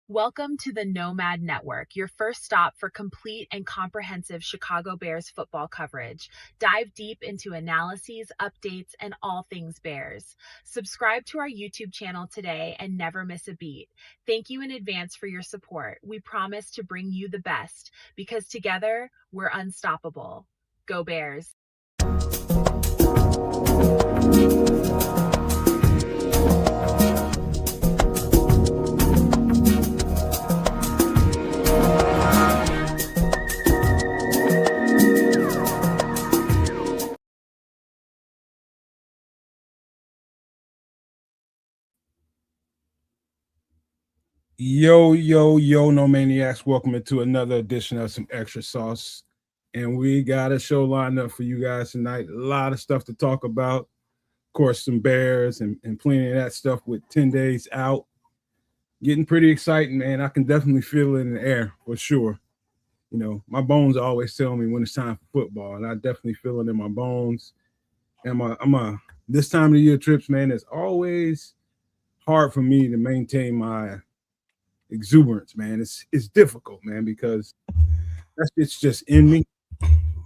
Welcome to the Nomad Network, your first stop for complete and comprehensive Chicago Bears football coverage. Dive deep into analyses, updates, and all things Bears. Subscribe to our YouTube channel today and never miss a beat. Thank you in advance for your support. We promise to bring you the best because together we're unstoppable. Go Bears! Yo, no maniacs. Welcome to another edition of Some Extra Sauce. And we got a show lined up for you guys tonight. A lot of stuff to talk about. Of course, some Bears and plenty of that stuff with 10 days out. Getting pretty exciting, man. I can definitely feel it in the air for sure. You know, my bones always tell me when it's time for football, and I definitely feel it in my bones. And this time of the year trips, man, it's always hard for me to maintain my exuberance, man. It's difficult, man, because it's just in me,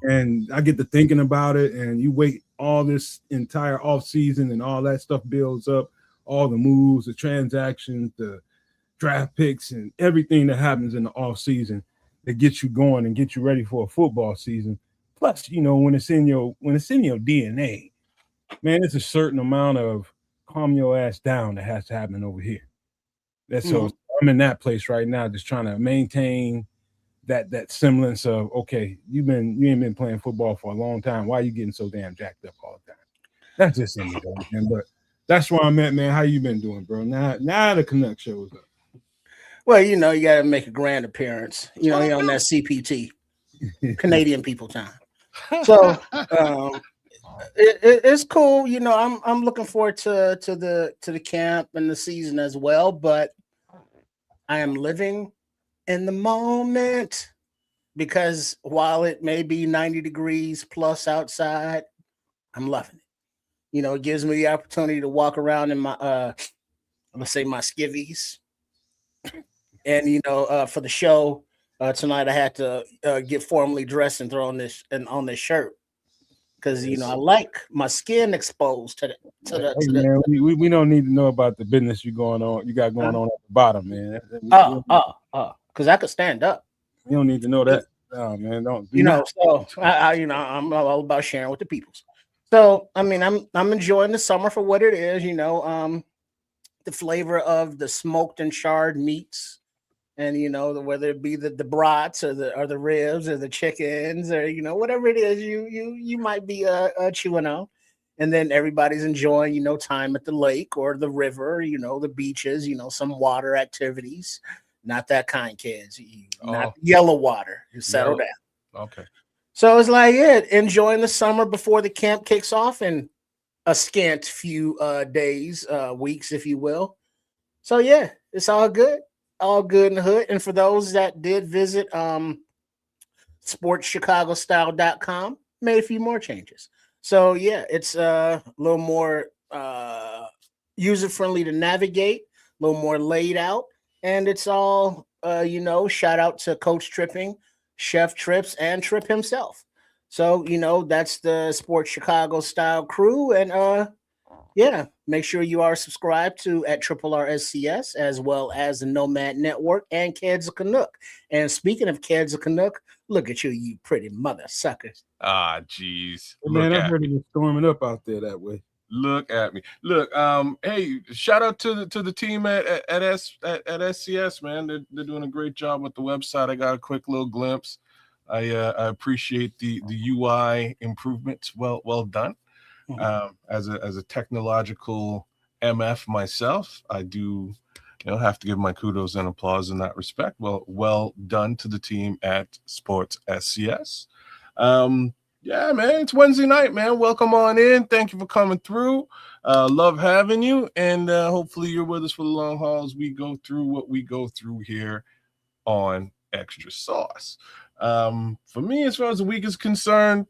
and I get to thinking about it, and you wait all this entire off season, and all that stuff builds up, all the moves, the transactions, the draft picks, and everything that happens in the off season that gets you going and get you ready for a football season. Plus, you know, when it's in your DNA, man, it's a certain amount of calm your ass down that has to happen over here. So I'm in that place right now, just trying to maintain that semblance of, okay, you ain't been playing football for a long time. Why are you getting so damn jacked up all the time? That's just in me, man. But that's where I'm at, man. How you been doing, bro? Now the Canuck shows up. Well, you know, you got to make a grand appearance. You know, on that CPT, Canadian people time. So it's cool. You know, I'm looking forward to the camp and the season as well. But I am living in the moment because while it may be 90 degrees plus outside, I'm loving it. You know, it gives me the opportunity to walk around in my let's say my skivvies. And you know, for the show tonight, I had to get formally dressed and throw on this shirt because you know I like my skin exposed to the. Man, we don't need to know about the business you got going on at the bottom, man. Because I could stand up. You don't need to know that. No, man, don't. So I'm all about sharing with the peoples. So I mean, I'm enjoying the summer for what it is. You know, the flavor of the smoked and charred meats. And you know, whether it be the brats or the ribs or the chickens or you know whatever it is you might be chewing on, and then everybody's enjoying you know time at the lake or the river, you know the beaches, you know some water activities, not that kind, kids, not yellow water. You settle down. Okay. So it's like enjoying the summer before the camp kicks off in a scant few days, weeks, if you will. So yeah, it's all good. All good in the hood. And for those that did visit sportschicagostyle.com, made a few more changes. So yeah, it's a little more user-friendly to navigate, a little more laid out, and it's all you know, shout out to Coach Tripping, Chef Trips, and Trip himself. So, you know, that's the Sports Chicago Style crew. And yeah, make sure you are subscribed to at RRSCS as well as the Nomad Network and Kids of Canuck. And speaking of Kids of Canuck, look at you, you pretty mother suckers. Geez. Man, I heard it was storming up out there that way. Look at me. Look, hey, shout out to the team at SCS, man. They're doing a great job with the website. I got a quick little glimpse. I appreciate the UI improvements. Well done. As a technological MF myself, I do have to give my kudos and applause in that respect. Well done to the team at Sports SCS. Yeah, man, it's Wednesday night, man. Welcome on in. Thank you for coming through. Love having you, and hopefully you're with us for the long haul as we go through what we go through here on Extra Sauce. For me, as far as the week is concerned,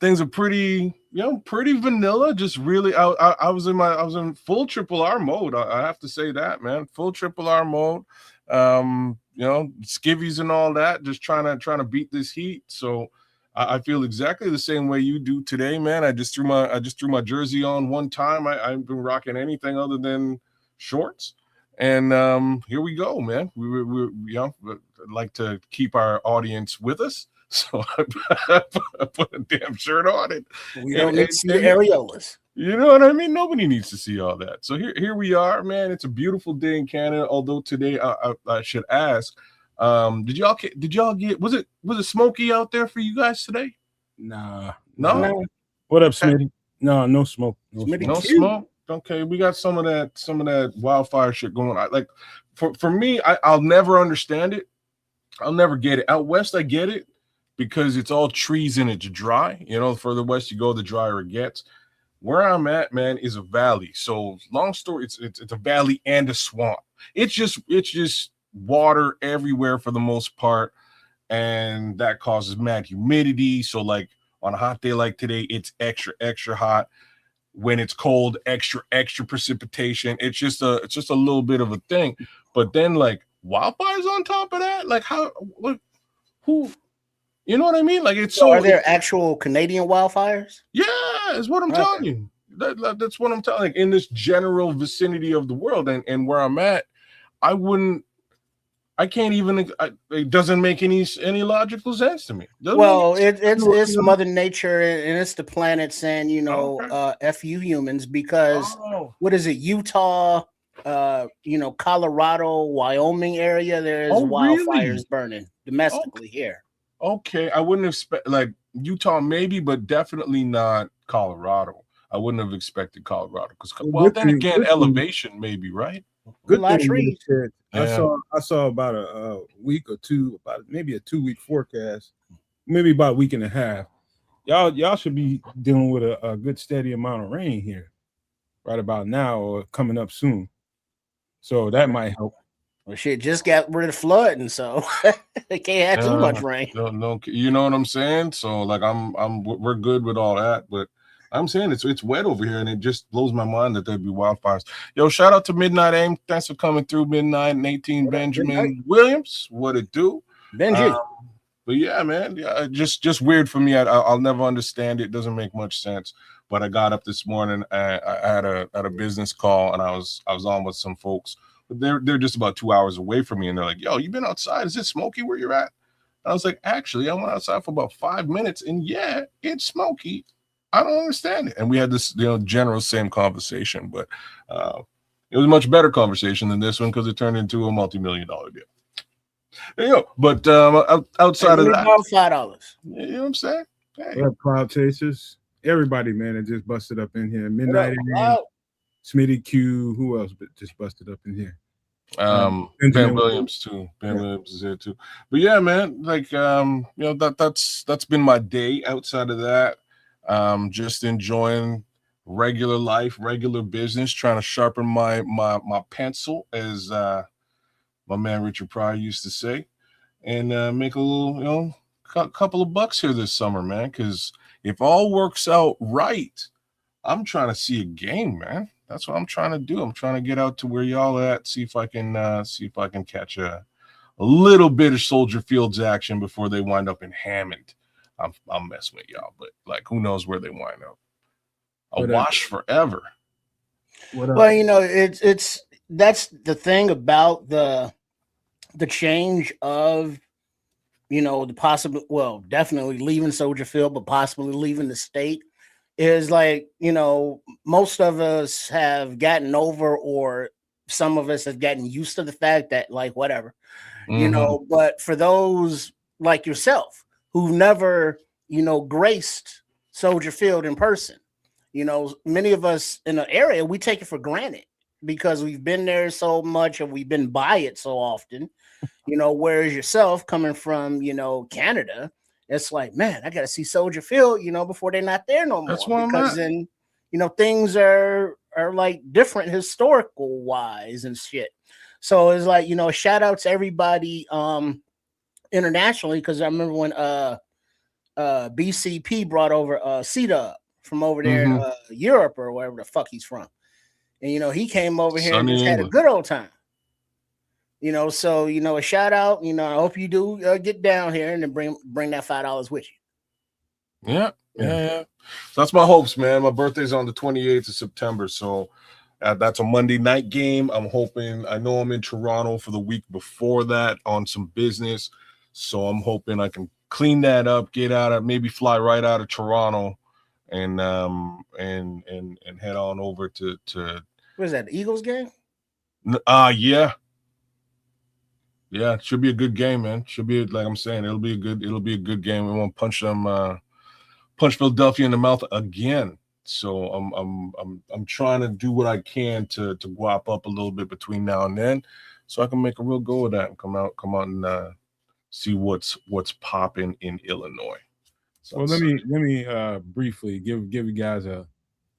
things are pretty vanilla. Just really, I was in full triple R mode. I have to say that, man, full triple R mode. skivvies and all that, just trying to beat this heat. So I feel exactly the same way you do today, man. I just threw my jersey on one time. I haven't been rocking anything other than shorts. And here we go, man. We like to keep our audience with us. So I put a damn shirt on it. We don't need to see the areolas. You know what I mean? Nobody needs to see all that. So here we are, man. It's a beautiful day in Canada. Although today I should ask, did y'all get was it smoky out there for you guys today? Nah. No. What up, Smitty? No smoke. No smoke. Okay, we got some of that wildfire shit going on. Like for me, I'll never understand it. I'll never get it. Out west, I get it because it's all trees and it's dry. You know, the further west you go, the drier it gets. Where I'm at, man, is a valley. So long story, it's a valley and a swamp. It's just water everywhere for the most part, and that causes mad humidity. So like on a hot day like today, it's extra hot. When it's cold, extra precipitation. It's just a little bit of a thing. But then like wildfires on top of that, like who? You know what I mean? Like it's so. Are there actual Canadian wildfires? Yeah, is what I'm telling you. That's what I'm telling. Like in this general vicinity of the world, and where I'm at, I can't even. It doesn't make any logical sense to me. It's Mother Nature and it's the planet saying, F you humans, because what is it? Utah, Colorado, Wyoming area. There's wildfires burning domestically here. Okay, I wouldn't expect like Utah maybe, but definitely not Colorado. I wouldn't have expected Colorado because then again, elevation maybe, right? Good thing you said. I saw about a week or two, about maybe a 2-week forecast, maybe about a week and a half. Y'all should be dealing with a good steady amount of rain here right about now or coming up soon. So that might help. Well, shit just got rid of flooding, so they can't have too much rain. No, you know what I'm saying? So like we're good with all that, but I'm saying it's wet over here, and it just blows my mind that there'd be wildfires. Yo, shout out to Midnight Aim. Thanks for coming through, Midnight and 18 Benjamin Williams. What it do? Benji. But yeah, man, yeah, just weird for me. I'll never understand it. It doesn't make much sense. But I got up this morning. I had a business call, and I was on with some folks. But they're just about 2 hours away from me, and they're like, "Yo, you been outside? Is it smoky where you're at?" And I was like, "Actually, I went outside for about 5 minutes, and yeah, it's smoky. I don't understand it." And we had this, general same conversation, but it was a much better conversation than this one because it turned into a multi-million-dollar deal. There you go. But outside of that, $5. you know what I'm saying? Hey. Cloud chasers, everybody, man, that just busted up in here. Midnight. Smitty Q, who else just busted up in here? Ben Williams too. Ben Williams is here too. But yeah, man, like that's been my day. Outside of that, just enjoying regular life, regular business, trying to sharpen my pencil, as my man Richard Pryor used to say, and make a little, couple of bucks here this summer, man. Because if all works out right, I'm trying to see a game, man. That's what I'm trying to do. I'm trying to get out to where y'all at, see if I can catch a little bit of Soldier Fields action before they wind up in Hammond. I'm messing with y'all, but like, who knows where they wind up? Wash forever. Well, it's that's the thing about the change of the possible, well, definitely leaving Soldier Field, but possibly leaving the state. Is like, most of us have gotten over, or some of us have gotten used to the fact that, like, whatever, but for those like yourself who never, graced Soldier Field in person, many of us in the area, we take it for granted because we've been there so much and we've been by it so often, whereas yourself coming from, Canada, it's like, man, I got to see Soldier Field, before they're not there no more. That's why because then, things are like different historical wise and shit. So it's like, shout out to everybody internationally, because I remember when BCP brought over C-Dub from over there, Europe or wherever the fuck he's from. And, he came over here and just had a good old time. So a shout out. I hope you do get down here and then bring that $5 with you. Yeah. So that's my hopes, man. My birthday's on the 28th of September, so that's a Monday night game. I'm hoping. I know I'm in Toronto for the week before that on some business, so I'm hoping I can clean that up, maybe fly right out of Toronto, and head on over to. What is that? The Eagles game? Yeah. Yeah, it should be a good game, man. Should be, like I'm saying, it'll be a good game. We won't punch Philadelphia in the mouth again. So I'm trying to do what I can to guap up a little bit between now and then, so I can make a real go of that and come out and see what's popping in Illinois. So well, let me briefly give you guys a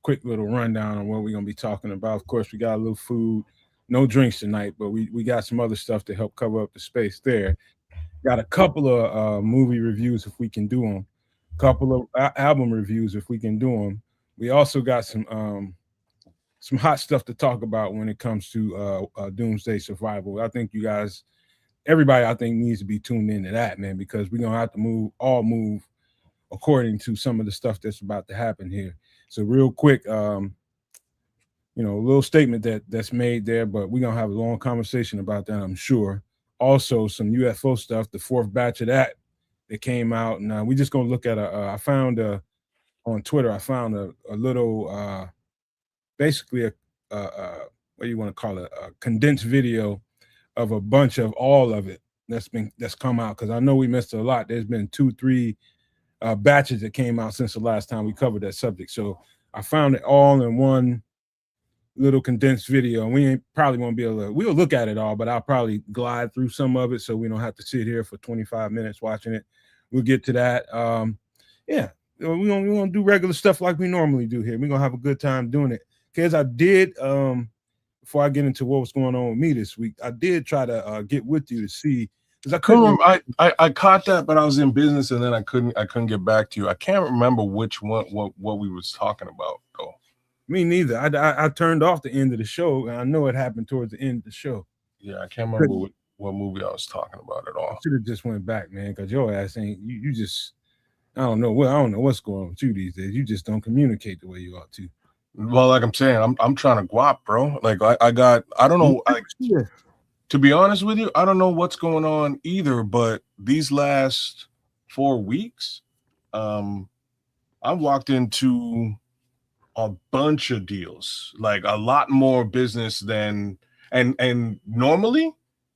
quick little rundown on what we're gonna be talking about. Of course, we got a little food, no drinks tonight, but we got some other stuff to help cover up the space there. Got a couple of movie reviews if we can do them. Couple of album reviews if we can do them. We also got some hot stuff to talk about when it comes to doomsday survival. I think everybody I think needs to be tuned into that, man, because we're gonna have to move according to some of the stuff that's about to happen here. So real quick, a little statement that's made there, but we're gonna have a long conversation about that, I'm sure. Also some UFO stuff, the fourth batch of that came out, and we're just gonna look at I found on Twitter, I found a little basically what do you want to call it, a condensed video of a bunch of all of it that's come out, because I know we missed a lot. There's been 2-3 batches that came out since the last time we covered that subject. So I found it all in one little condensed video, and we probably won't be able to, we'll look at it all, but I'll probably glide through some of it so we don't have to sit here for 25 minutes watching it. We'll get to that. Yeah, we're gonna do regular stuff like we normally do here. We're gonna have a good time doing it. Because I did, before I get into what was going on with me this week, I did try to get with you to see, because I couldn't. I caught that, but I was in business, and then I couldn't get back to you. I can't remember which one, what we was talking about though. Me neither. I turned off the end of the show, and I know it happened towards the end of the show. Yeah, I can't remember what movie I was talking about at all. I should have just went back, man, because your ass ain't you just, I don't know what's going on with you these days. You just don't communicate the way you ought to. Well, like I'm saying, I'm trying to guap, bro. Like I don't know. To be honest with you, I don't know what's going on either. But these last 4 weeks, I've walked into a bunch of deals, like a lot more business than and normally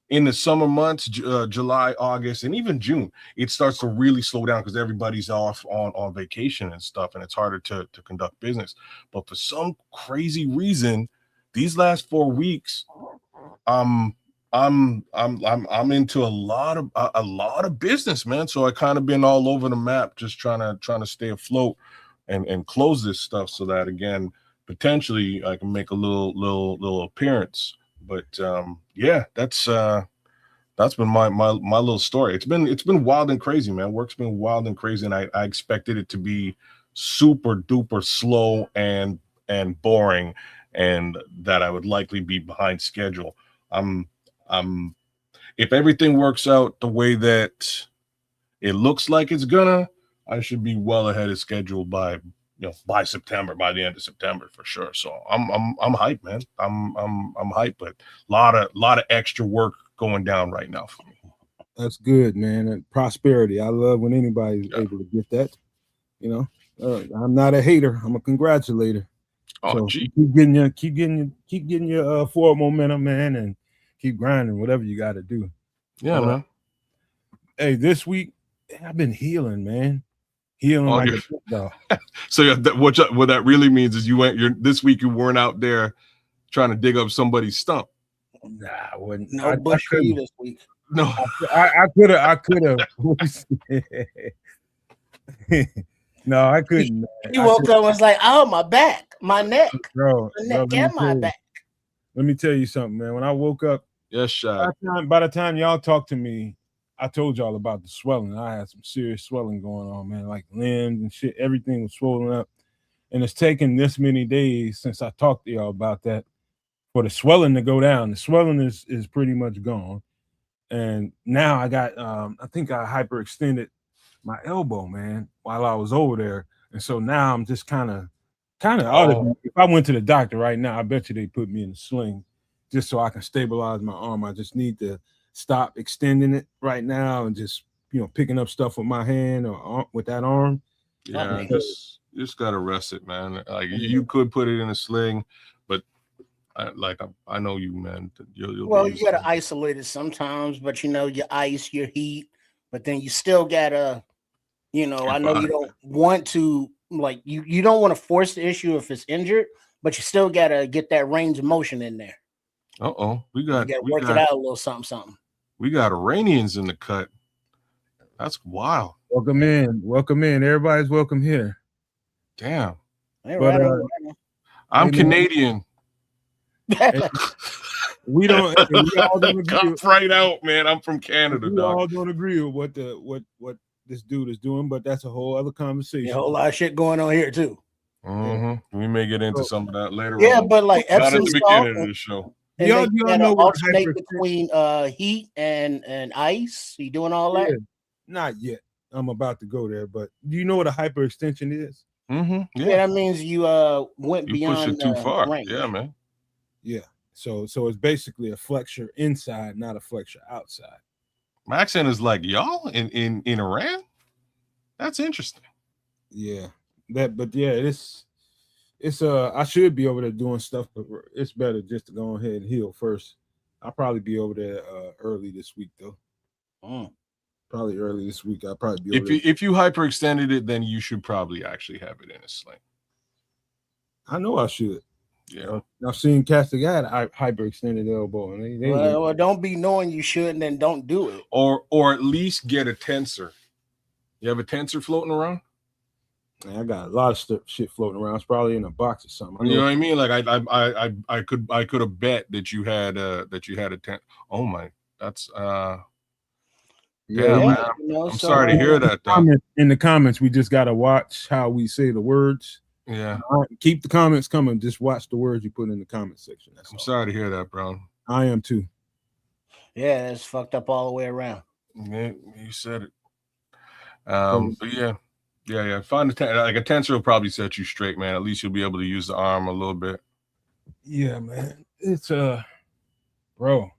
in the summer months, July, August, and even June, it starts to really slow down because everybody's off on vacation and stuff, and it's harder to conduct business. But for some crazy reason, these last 4 weeks, I'm into a lot of business, man. So I kind of been all over the map, just trying to stay afloat and close this stuff so that again potentially I can make a little appearance. But yeah, that's been my little story. It's been wild and crazy, man. Work's been wild and crazy, and I expected it to be super duper slow and boring, and that I would likely be behind schedule. If everything works out the way that it looks like it's gonna, I should be well ahead of schedule by September, by the end of September for sure. So I'm hyped, man. I'm hyped, but a lot of extra work going down right now for me. That's good, man. And prosperity. I love when anybody's able to get that. I'm not a hater. I'm a congratulator. Oh, so gee. keep getting your forward momentum, man, and keep grinding. Whatever you got to do. Yeah, man. Hey, this week I've been healing, man. Like a dog. So what that really means is this week you weren't out there trying to dig up somebody's stump. Nah, I wouldn't. No bush for you this week. No, I could have. No, I couldn't. He woke up and was like, "Oh, my back, my neck, bro, my neck and my back." Let me tell you something, man. When I woke up, yes, shot. By the time y'all talked to me, I told y'all about the swelling. I had some serious swelling going on, man, like limbs and shit. Everything was swollen up. And it's taken this many days since I talked to y'all about that for the swelling to go down. The swelling is pretty much gone. And now I got I think I hyperextended my elbow, man, while I was over there. And so now I'm just kind of if I went to the doctor right now, I bet you they put me in a sling just so I can stabilize my arm. I just need to stop extending it right now and just, you know, picking up stuff with my hand or with that arm. Yeah, just gotta rest it, man. Like you could put it in a sling, but I know you, man. You'll you gotta isolate it sometimes, but you know, your ice, your heat, but then you still gotta, you know, I know you don't want to, like, you don't want to force the issue if it's injured, but you still gotta get that range of motion in there. We gotta work it out a little something. We got Iranians in the cut. That's wild. Welcome in. Everybody's welcome here. Damn. But, I'm Canadian. We all don't agree. Come right out, man. I'm from Canada. We all don't agree with what this dude is doing, but that's a whole other conversation. A whole lot of shit going on here too. We may get into some of that later. Yeah, but like not at the beginning of the show. Y'all know alternate between heat and ice. You doing all that? Not yet. I'm about to go there, but do you know what a hyperextension is? Yeah, that means you went beyond push it too far. Range. Yeah, man. Yeah. So it's basically a flexure inside, not a flexure outside. My accent is like y'all in Iran. That's interesting. Yeah. It's I should be over there doing stuff, but it's better just to go ahead and heal first. I'll probably be over there early this week though. Probably early this week. I'll probably be over there. If you hyperextended it, then you should probably actually have it in a sling. I know I should. Yeah. I've seen cats that got hyperextended elbow, and well, don't be knowing you should and then don't do it. Or at least get a tensor. You have a tensor floating around? I got a lot of shit floating around. It's probably in a box or something. You know what I mean? Like I could have bet that you had a tensor. Oh my, that's man. I'm sorry to hear that. In the comments, we just gotta watch how we say the words. Yeah. Keep the comments coming. Just watch the words you put in the comment section. I'm sorry to hear that, bro. I am too. Yeah, it's fucked up all the way around. Yeah, you said it. But yeah. Find a tensor will probably set you straight, man. At least you'll be able to use the arm a little bit. Yeah, man. It's bro.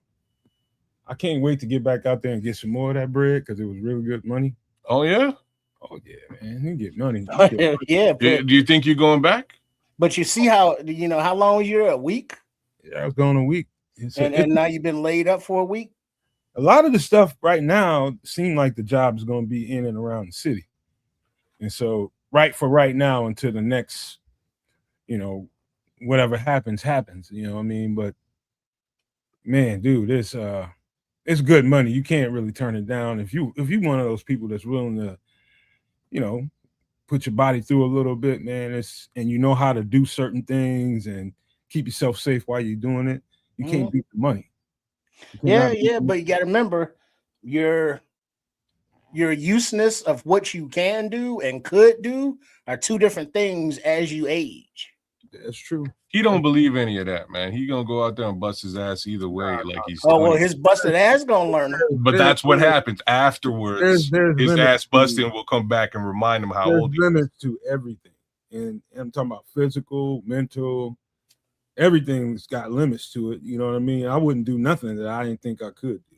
I can't wait to get back out there and get some more of that bread because it was really good money. Oh yeah? Oh yeah, man. You get money. Yeah. Do you think you're going back? But you see how long was you? A week? Yeah, I was going a week. And now you've been laid up for a week? A lot of the stuff right now seem like the job is going to be in and around the city. And so right now until the next, whatever happens, you know what I mean? But man, dude, it's good money. You can't really turn it down. If you one of those people that's willing to, put your body through a little bit, man, and you know how to do certain things and keep yourself safe while you're doing it, you can't beat the money. Yeah, but you got to remember your useness of what you can do and could do are two different things as you age. That's true. He don't believe any of that, man. He gonna go out there and bust his ass either way. Like he's his busted ass gonna learn. But that's what happens afterwards. His ass busting will come back and remind him how old he is. There's limits to everything, and I'm talking about physical, mental. Everything's got limits to it. You know what I mean? I wouldn't do nothing that I didn't think I could do.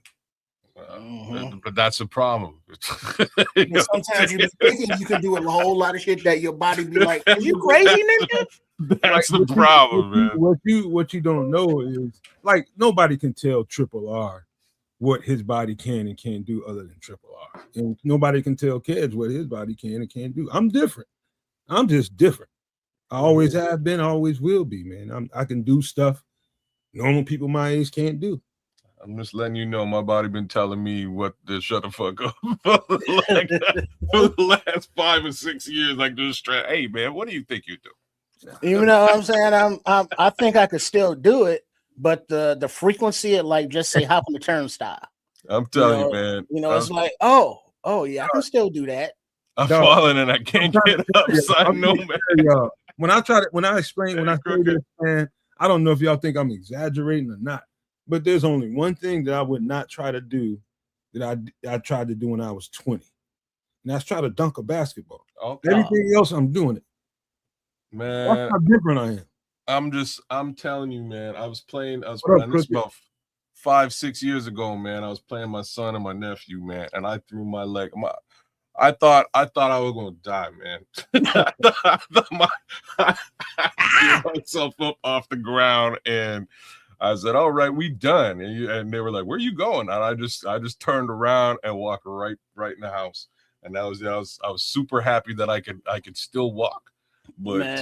But that's a problem. Sometimes you be thinking you can do a whole lot of shit that your body be like, "Are you crazy, nigga?" That's the problem, man. What you don't know is like nobody can tell Triple R what his body can and can't do other than Triple R, and nobody can tell Kedge what his body can and can't do. I'm different. I'm just different. I always have been, always will be, man. I can do stuff normal people my age can't do. I'm just letting you know my body been telling me what to shut the fuck up for the last 5 or 6 years. Like just hey man, what do you think you do? You know what I'm saying? I think I could still do it, but the frequency of like just say hop on the turnstile. I'm telling you, man. It's like, oh yeah, I can still do that. I'm falling and I can't get up. So I know, man. When I say this, man, I don't know if y'all think I'm exaggerating or not, but there's only one thing that I would not try to do that I tried to do when I was 20. And that's try to dunk a basketball. Okay. Everything else, I'm doing it. Man, that's how different I am. I'm telling you, man. I was playing this Crooked? about 5-6 years ago, man. I was playing my son and my nephew, man, and I threw my leg. I thought I was gonna die, man. I threw myself up off the ground, and I said, "All right, we done." And they were like, "Where you going?" And I just turned around and walked right in the house. And I was super happy that I could still walk. But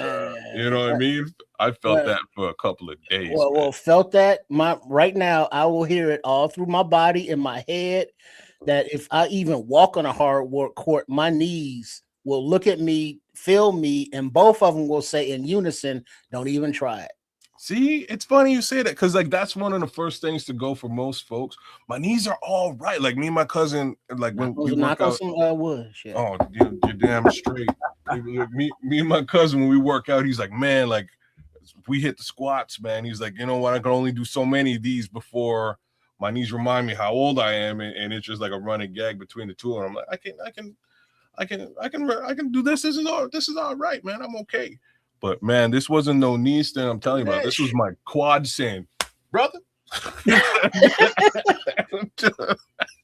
you know what I mean? I felt that for a couple of days. Well, felt that. Right now, I will hear it all through my body, in my head, that if I even walk on a hardwood court, my knees will look at me, feel me, and both of them will say in unison, "Don't even try it." See, it's funny you say that, because like that's one of the first things to go for most folks. My knees are all right. Like me and my cousin, like when we work out, some wood. Shit. Oh, you're damn straight. me and my cousin, when we work out, he's like, man, like we hit the squats, man. He's like, you know what? I can only do so many of these before my knees remind me how old I am, and it's just like a running gag between the two. And I'm like, I can do this. This is all right, man. I'm okay. But man, this wasn't no knees thing I'm telling you about. This was my quad saying, brother.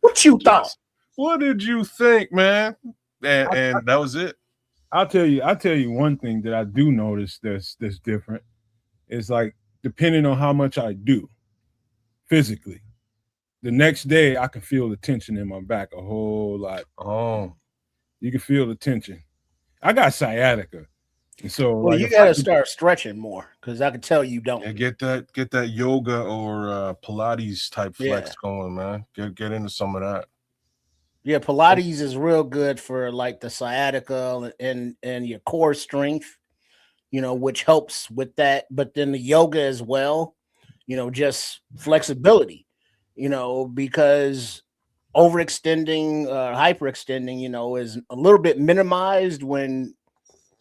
What you thought? What did you think, man? And that was it. I'll tell you one thing that I do notice that's different. Is like, depending on how much I do physically, the next day I can feel the tension in my back a whole lot. Oh, you can feel the tension. I got sciatica. And so, well, you got to start stretching more, because I can tell you don't. Yeah, get that yoga or Pilates type flex going, man. Get into some of that. Yeah, Pilates is real good for like the sciatica and your core strength, which helps with that. But then the yoga as well, just flexibility, because overextending, hyperextending, is a little bit minimized when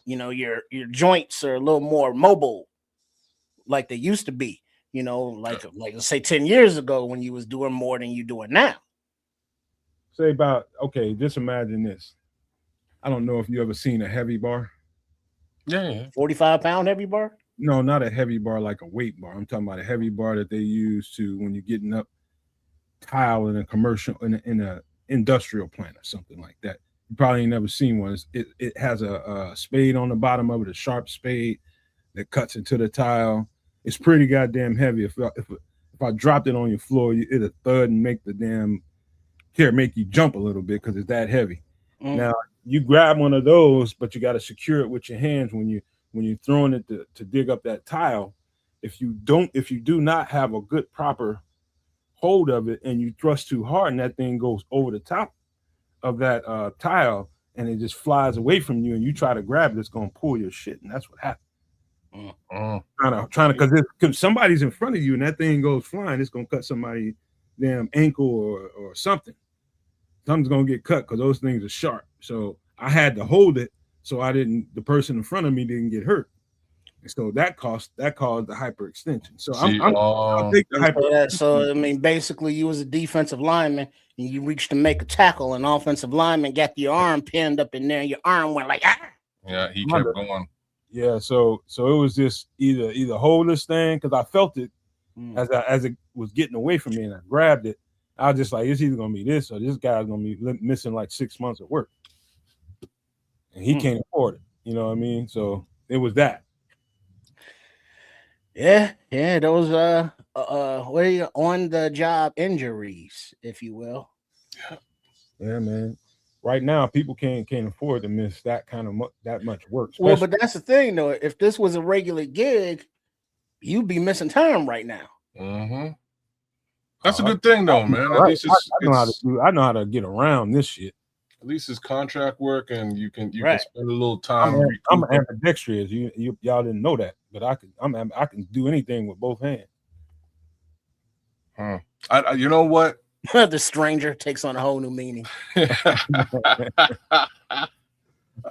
your joints are a little more mobile like they used to be, like let's say 10 years ago when you was doing more than you doing now. Say about, okay, just imagine this. I don't know if you ever seen a heavy bar. Yeah. 45-pound heavy bar? No, not a heavy bar like a weight bar. I'm talking about a heavy bar that they use to when you're getting up tile in a commercial, in a industrial plant or something like that. You probably ain't never seen one. It has a spade on the bottom of it, a sharp spade that cuts into the tile. It's pretty goddamn heavy. If I dropped it on your floor, it'll thud and make you jump a little bit because it's that heavy. Now you grab one of those, but you got to secure it with your hands when you're throwing it to dig up that tile. If you do not have a good proper hold of it and you thrust too hard and that thing goes over the top of that tile and it just flies away from you and you try to grab it, it's gonna pull your shit, and that's what happened. Trying to, because somebody's in front of you and that thing goes flying, it's gonna cut somebody's damn ankle or something. Something's gonna get cut because those things are sharp. So I had to hold it so the person in front of me didn't get hurt. And so that caused the hyperextension. So I'll take the hyperextension. So I mean, basically, you was a defensive lineman and you reached to make a tackle, and offensive lineman got your arm pinned up in there, and your arm went like, ah. Yeah, he kept going. Yeah, so it was just either hold this thing, because I felt it as it was getting away from me, and I grabbed it. I was just like, it's either gonna be this or this guy's gonna be missing like 6 months of work, and he can't afford it. You know what I mean? So it was that. Yeah, those what are you, on the job injuries, if you will. Yeah, man. Right now, people can't afford to miss that kind of that much work. Well, but that's the thing, though. If this was a regular gig, you'd be missing time right now. Mm-hmm. That's a good thing, though, man. At least I know how to get around this shit. At least it's contract work, and you can spend a little time. I'm ambidextrous. Y'all didn't know that, but I can do anything with both hands. You know what? The stranger takes on a whole new meaning.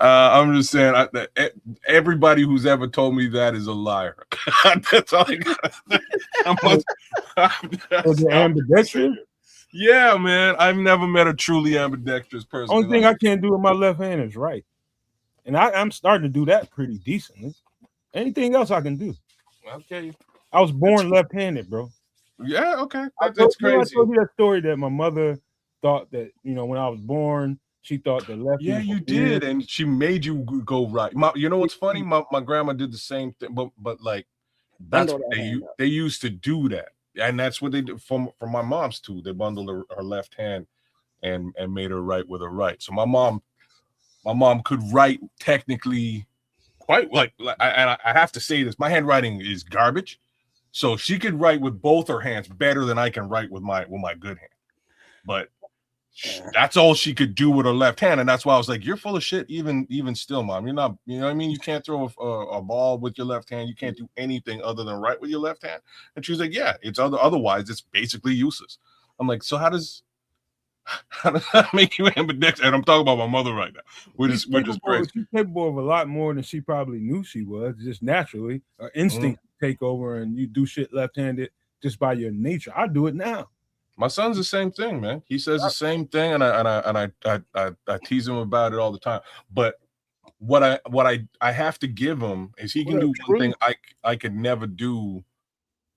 I'm just saying, everybody who's ever told me that is a liar. That's all I got. Ambidextrous? Yeah, man. I've never met a truly ambidextrous person. Only thing I can't do with my left hand is right. And I'm starting to do that pretty decently. Anything else I can do. Okay. I was born left-handed, bro. Yeah, okay. That's crazy. I told you that story that my mother thought that, when I was born, she thought the left. Yeah, you did, and she made you go right. You know what's funny? My grandma did the same thing, but like that's what they used to do that, and that's what they did for my mom's too. They bundled her left hand and made her write with her right. So my mom could write technically quite like I have to say this, my handwriting is garbage. So she could write with both her hands better than I can write with my good hand. But that's all she could do with her left hand, and that's why I was like, "You're full of shit." Even still, Mom, you're not. You know what I mean? You can't throw a ball with your left hand. You can't do anything other than write with your left hand. And she was like, "Yeah, it's otherwise it's basically useless." I'm like, "So how does that make you ambidextrous?" And I'm talking about my mother right now, which is crazy. She's capable of a lot more than she probably knew she was. Just naturally, her instinct take over, and you do shit left-handed just by your nature. I do it now. My son's the same thing, man. He says the same thing, and I tease him about it all the time. But what I have to give him is he can do one thing I could never do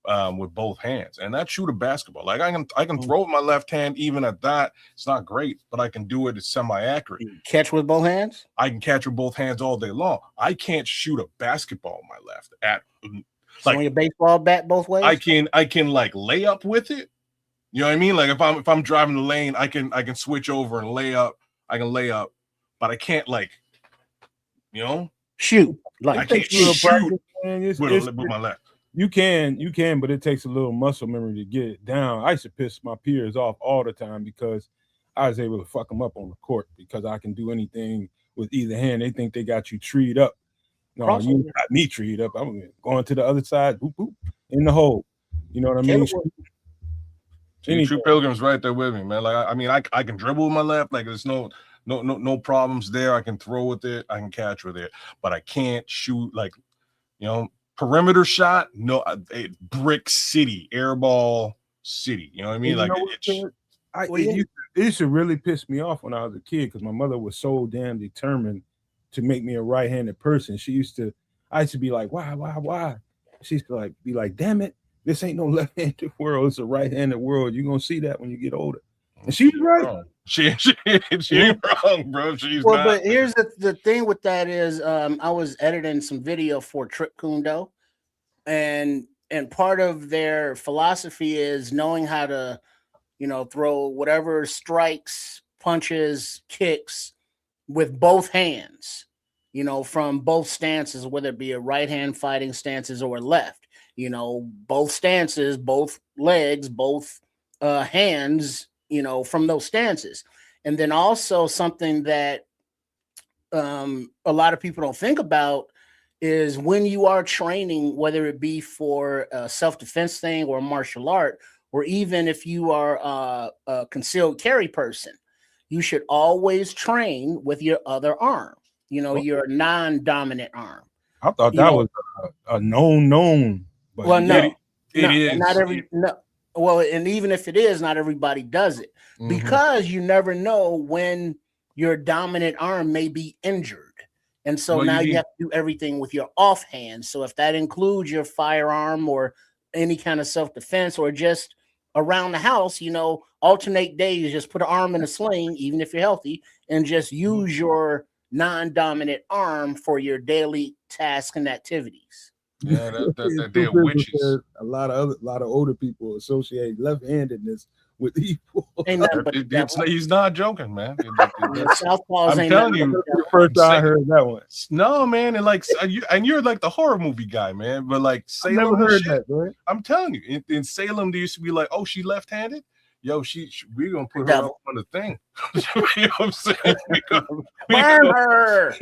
with both hands, and that's shoot a basketball. Like I can throw with my left hand. Even at that, it's not great, but I can do it. It's semi-accurate. Catch with both hands? I can catch with both hands all day long. I can't shoot a basketball with my left. Swing a baseball bat both ways? I can like lay up with it. You know what I mean? Like if I'm driving the lane, I can switch over and lay up. I can lay up, but I can't shoot. Like I can't shoot with my left. You can, but it takes a little muscle memory to get it down. I used to piss my peers off all the time because I was able to fuck them up on the court because I can do anything with either hand. They think they got you treed up. No, you got me treed up. I'm going to the other side, boop, boop, in the hole. You know what I mean? True Pilgrim's right there with me, man. Like I can dribble with my left. Like there's no problems there. I can throw with it. I can catch with it, but I can't shoot perimeter shot. No, brick city, airball city. You know what I mean? Like it used to really piss me off when I was a kid because my mother was so damn determined to make me a right-handed person. I used to be like, why? She used to be like, damn it. This ain't no left-handed world. It's a right-handed world. You're gonna see that when you get older. And she was right. She ain't wrong, bro. She's not. But here's the thing with that is I was editing some video for Trip Kundo, and part of their philosophy is knowing how to, throw whatever strikes, punches, kicks with both hands, from both stances, whether it be a right hand fighting stances or left. Both stances, both legs, both hands, from those stances. And then also something that a lot of people don't think about is when you are training, whether it be for a self-defense thing or a martial art, or even if you are a concealed carry person, you should always train with your other arm, your non-dominant arm. I thought that was a known. Well, no, it is. Not every well, and even if it is, not everybody does it because you never know when your dominant arm may be injured, and so now you have to do everything with your offhand. So if that includes your firearm or any kind of self-defense or just around the house, alternate days, just put an arm in a sling, even if you're healthy, and just use your non-dominant arm for your daily tasks and activities. Yeah, they're witches. A lot of older people associate left-handedness with evil. He's not joking, man. I'm telling you, the first time I heard that one. No, man, and you're like the horror movie guy, man. But like Salem, I never heard that, right? I'm telling you, in Salem, they used to be like, oh, she left-handed. Yo, we're gonna put her up on the thing. You know what I'm saying? Burn her.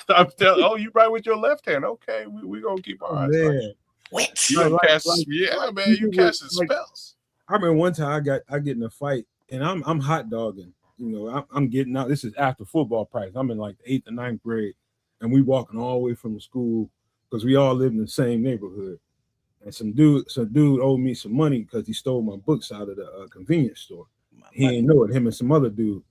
I'm telling. Oh, you right with your left hand? Okay, we gonna keep our eyes on you. Witch. You casting spells. I remember one time I get in a fight and I'm hot dogging, I'm getting out. This is after football practice. I'm in like the 8th or 9th grade, and we walking all the way from the school because we all live in the same neighborhood. And some dude owed me some money because he stole my books out of the convenience store. He didn't know it. Him and some other dude.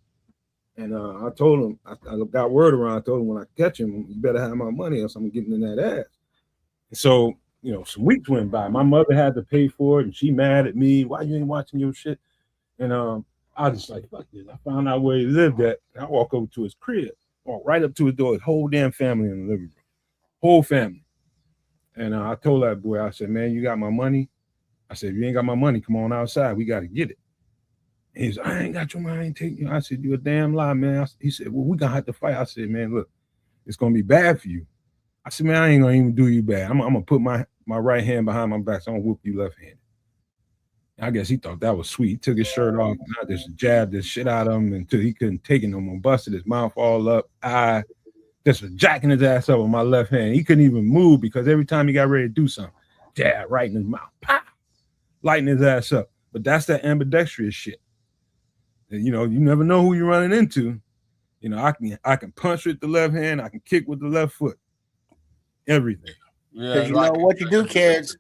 And I told him, I got word around. I told him when I catch him, you better have my money, else I'm getting in that ass. And so, some weeks went by. My mother had to pay for it, and she mad at me. Why you ain't watching your shit? And I was just like, fuck this. I found out where he lived at. And I walk over to his crib, walk right up to his door, his whole damn family in the living room, whole family. And I told that boy, I said, man, you got my money? I said, if you ain't got my money, come on outside. We got to get it. And he's like, I ain't got your money. I ain't taking you. I said, you a damn lie, man. He said, well, we going to have to fight. I said, man, look, it's going to be bad for you. I said, man, I ain't going to even do you bad. I'm going to put my right hand behind my back, so I'm going to whoop you left-handed. I guess he thought that was sweet. He took his shirt off, and I just jabbed the shit out of him until he couldn't take it no more. Busted his mouth all up. I just was jacking his ass up with my left hand. He couldn't even move because every time he got ready to do something, jab right in his mouth, pop, lighting his ass up. But that's that ambidextrous shit. And, you never know who you're running into. I can punch with the left hand. I can kick with the left foot. Everything. Because what you do, kids.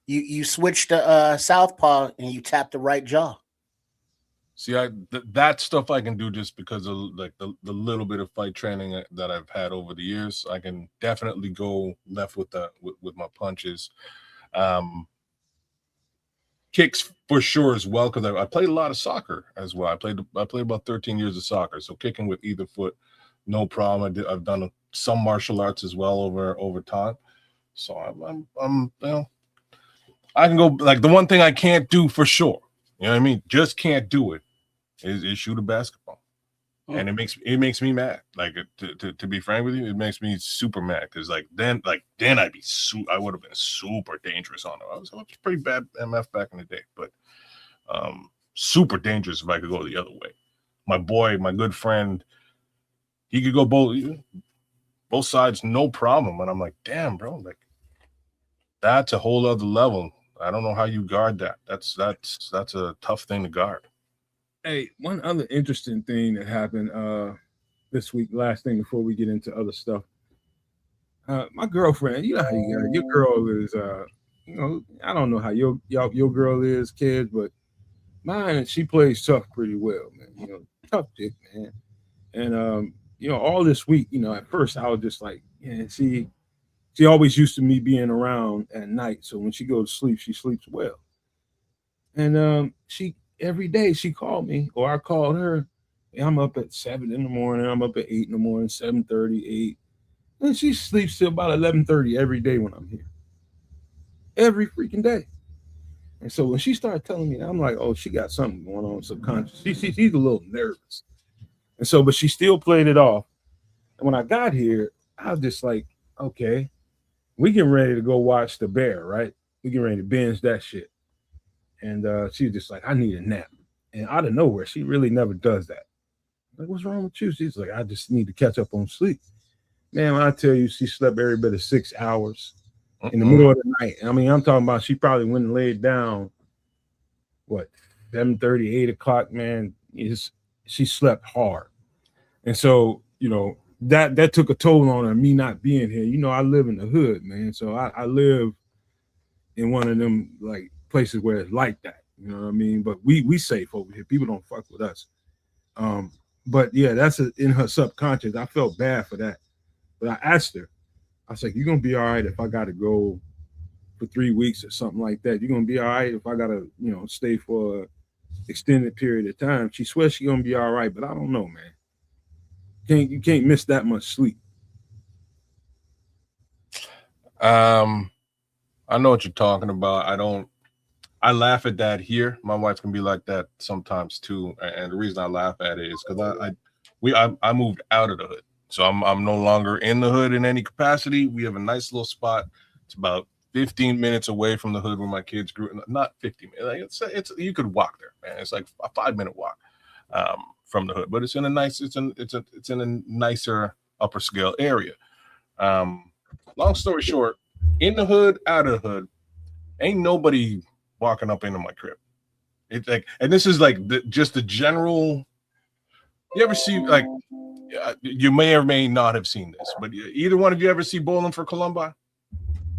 You switch to southpaw and you tap the right jaw. See, that stuff I can do just because of like the little bit of fight training that I've had over the years. I can definitely go left with my punches. Kicks for sure as well, because I played a lot of soccer as well. I played about 13 years of soccer, so kicking with either foot, no problem. I've done some martial arts as well over time. So I'm I can go, like, the one thing I can't do for sure, you know what I mean? Just can't do it is shoot a basketball. Oh. And it makes me mad. Like, to be frank with you, it makes me super mad because then I would have been super dangerous on it. I was pretty bad MF back in the day, but super dangerous if I could go the other way. My boy, my good friend, he could go both sides, no problem. And I'm like, damn, bro, like, that's a whole other level. I don't know how you guard that. That's a tough thing to guard. Hey, one other interesting thing that happened this week, last thing before we get into other stuff. My girlfriend, you know how you got it. Your girl is I don't know how your girl is, kids, but mine, she plays tough pretty well, man. Tough chick, man. And all this week, at first I was just like, yeah, she always used to me being around at night. So when she goes to sleep, she sleeps well. And every day she called me, or I called her. And I'm up at 7 in the morning. I'm up at 8 in the morning, 7:30, 8. And she sleeps till about 11:30 every day when I'm here. Every freaking day. And so when she started telling me, I'm like, oh, she got something going on subconscious. She's a little nervous. And so, but she still played it off. And when I got here, I was just like, okay, we getting ready to go watch The Bear, right? We getting ready to binge that shit. And she was just like, I need a nap. And out of nowhere, she really never does that. Like, what's wrong with you? She's like, I just need to catch up on sleep. Man, when I tell you, she slept every bit of 6 hours in the middle of the night. I mean, I'm talking about she probably went and laid down, 7:30, 8 o'clock, man. She slept hard. And so, that took a toll on her, me not being here. I live in the hood, man. So I live in one of them like places where it's like that. You know what I mean? But we safe over here. People don't fuck with us. But yeah, that's in her subconscious. I felt bad for that. But I asked her, I was like, you're gonna be all right if I gotta go for 3 weeks or something like that. You're gonna be all right if I gotta, stay for an extended period of time. She swears she's gonna be all right, but I don't know, man. You can't miss that much sleep. I know what you're talking about. I laugh at that here. My wife can be like that sometimes too. And the reason I laugh at it is because I moved out of the hood. So I'm no longer in the hood in any capacity. We have a nice little spot. It's about 15 minutes away from the hood where my kids grew. Not 15 minutes. Like it's you could walk there, man. It's like a 5-minute walk from the hood, but it's in a nicer upper scale area. Long story short, in the hood, out of the hood, ain't nobody walking up into my crib. It's like, and this is like just the general You ever see, like, you may or may not have seen this, but either one of you ever see Bowling for Columbine?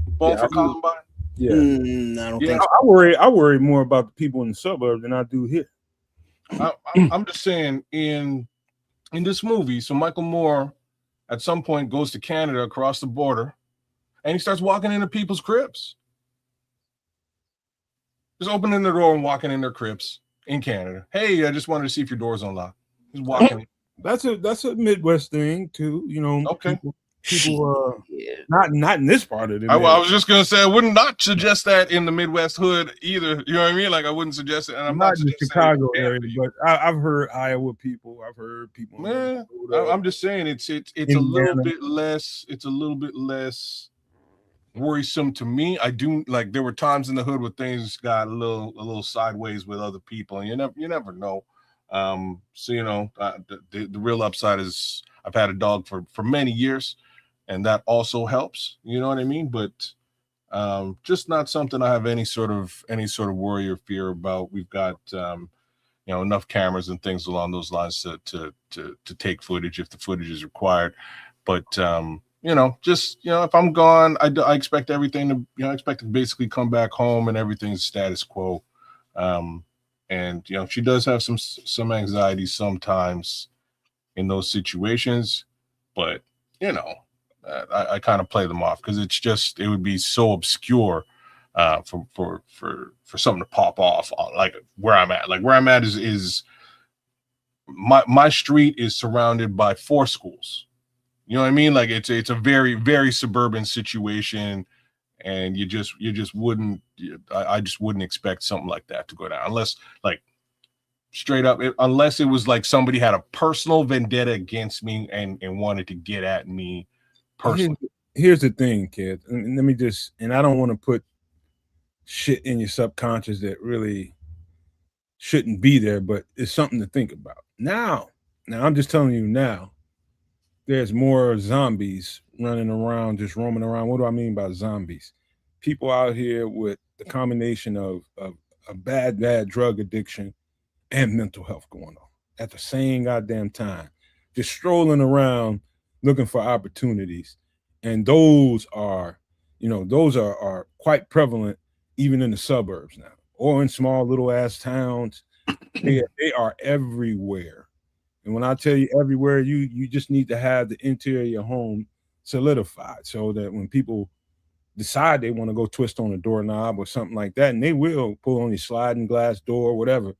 Bowling for Columbine? Yeah. I don't think so. I worry more about the people in the suburbs than I do here. I'm just saying, in this movie, so Michael Moore at some point goes to Canada across the border, and he starts walking into people's cribs. Just opening the door and walking in their cribs in Canada. Hey, I just wanted to see if your door's unlocked. Just walking in. That's a Midwest thing too, you know. Okay. People not in this part of the I was just gonna say I would not suggest that in the Midwest hood either. You know what I mean? Like I wouldn't suggest it, and I'm not in the Chicago area, but I've heard Iowa people. I've heard people. Man, I'm just saying it's a little bit less. It's a little bit less worrisome to me. I do, like, there were times in the hood where things got a little sideways with other people, and you never know. So you know, the real upside is I've had a dog for many years, and that also helps. You know what I mean? But just not something I have any sort of worry or fear about. We've got you know, enough cameras and things along those lines to take footage if the footage is required. But you know, just, you know, if I'm gone, I expect everything to, you know, I expect to basically come back home and everything's status quo. And you know, she does have some anxiety sometimes in those situations, but you know, I kind of play them off because it would be so obscure for something to pop off on, like where I'm at. Like where I'm at is my street is surrounded by 4 schools. You know what I mean? Like it's a very, very suburban situation, and you just wouldn't. I just wouldn't expect something like that to go down unless, like, straight up, unless it was like somebody had a personal vendetta against me and wanted to get at me personally. Here's the thing, kids, and let me just, and I don't want to put shit in your subconscious that really shouldn't be there, but it's something to think about. Now I'm just telling you now. There's more zombies running around, just roaming around. What do I mean by zombies? People out here with the combination of a bad drug addiction and mental health going on at the same goddamn time, just strolling around looking for opportunities. And those are quite prevalent even in the suburbs now, or in small little ass towns. They are everywhere. And when I tell you everywhere, you just need to have the interior of your home solidified so that when people decide they want to go twist on a doorknob or something like that, and they will pull on your sliding glass door or whatever,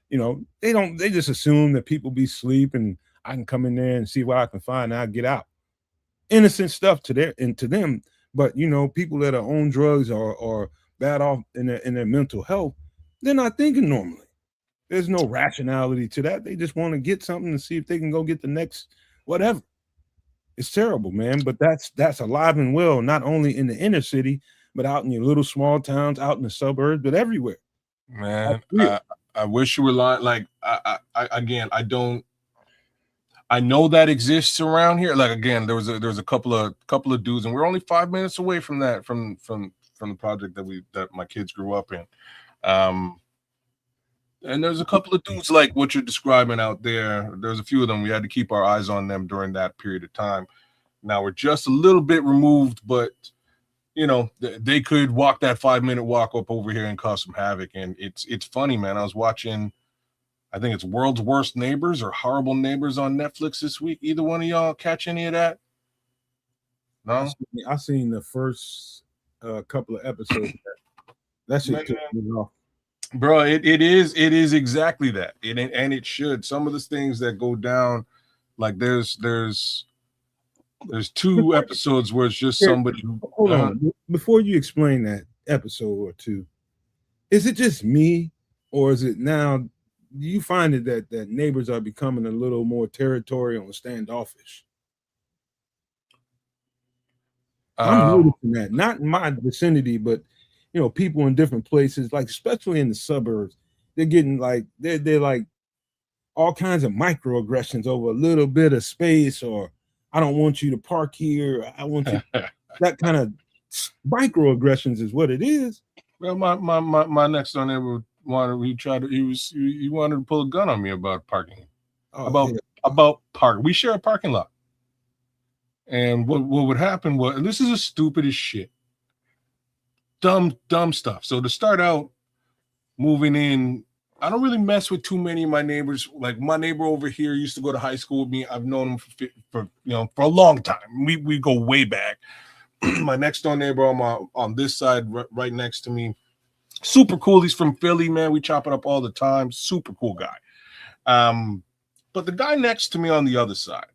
you know, they just assume that people be asleep and I can come in there and see what I can find and I'll get out. Innocent stuff to them. But you know, people that are on drugs or bad off in their mental health, they're not thinking normally. There's no rationality to that. They just want to get something and see if they can go get the next whatever. It's terrible, man. But that's alive and well, not only in the inner city, but out in your little small towns, out in the suburbs, but everywhere. Man, I wish you were lying. Like I know that exists around here. Like again, there was a couple of dudes, and we're only 5 minutes away from that from the project that my kids grew up in. And there's a couple of dudes like what you're describing out there. There's a few of them. We had to keep our eyes on them during that period of time. Now we're just a little bit removed, but you know, they could walk that 5-minute walk up over here and cause some havoc. And it's funny, man. I was watching, I think it's World's Worst Neighbors or Horrible Neighbors on Netflix this week. Either one of y'all catch any of that? No? I seen the first couple of episodes. That shit took me off. Bro, it is exactly that. And it should. Some of the things that go down, like there's 2 episodes where it's just somebody. Hold on. Before you explain that episode or 2, is it just me, or is it now? Do you find it that neighbors are becoming a little more territorial and standoffish? I'm noticing that, not in my vicinity, but you know, people in different places, like especially in the suburbs, they're getting like they're like all kinds of microaggressions over a little bit of space, or I don't want you to park here. I want you. That kind of microaggressions is what it is. Well, my next door neighbor he wanted to pull a gun on me about parking. Oh, park. We share a parking lot. And what would happen was, and this is the stupidest shit. Dumb stuff. So to start out moving in, I don't really mess with too many of my neighbors. Like my neighbor over here used to go to high school with me. I've known him for for a long time. We go way back. My next door neighbor on this side, right next to me, super cool. He's from Philly, man. We chop it up all the time. Super cool guy. But the guy next to me on the other side,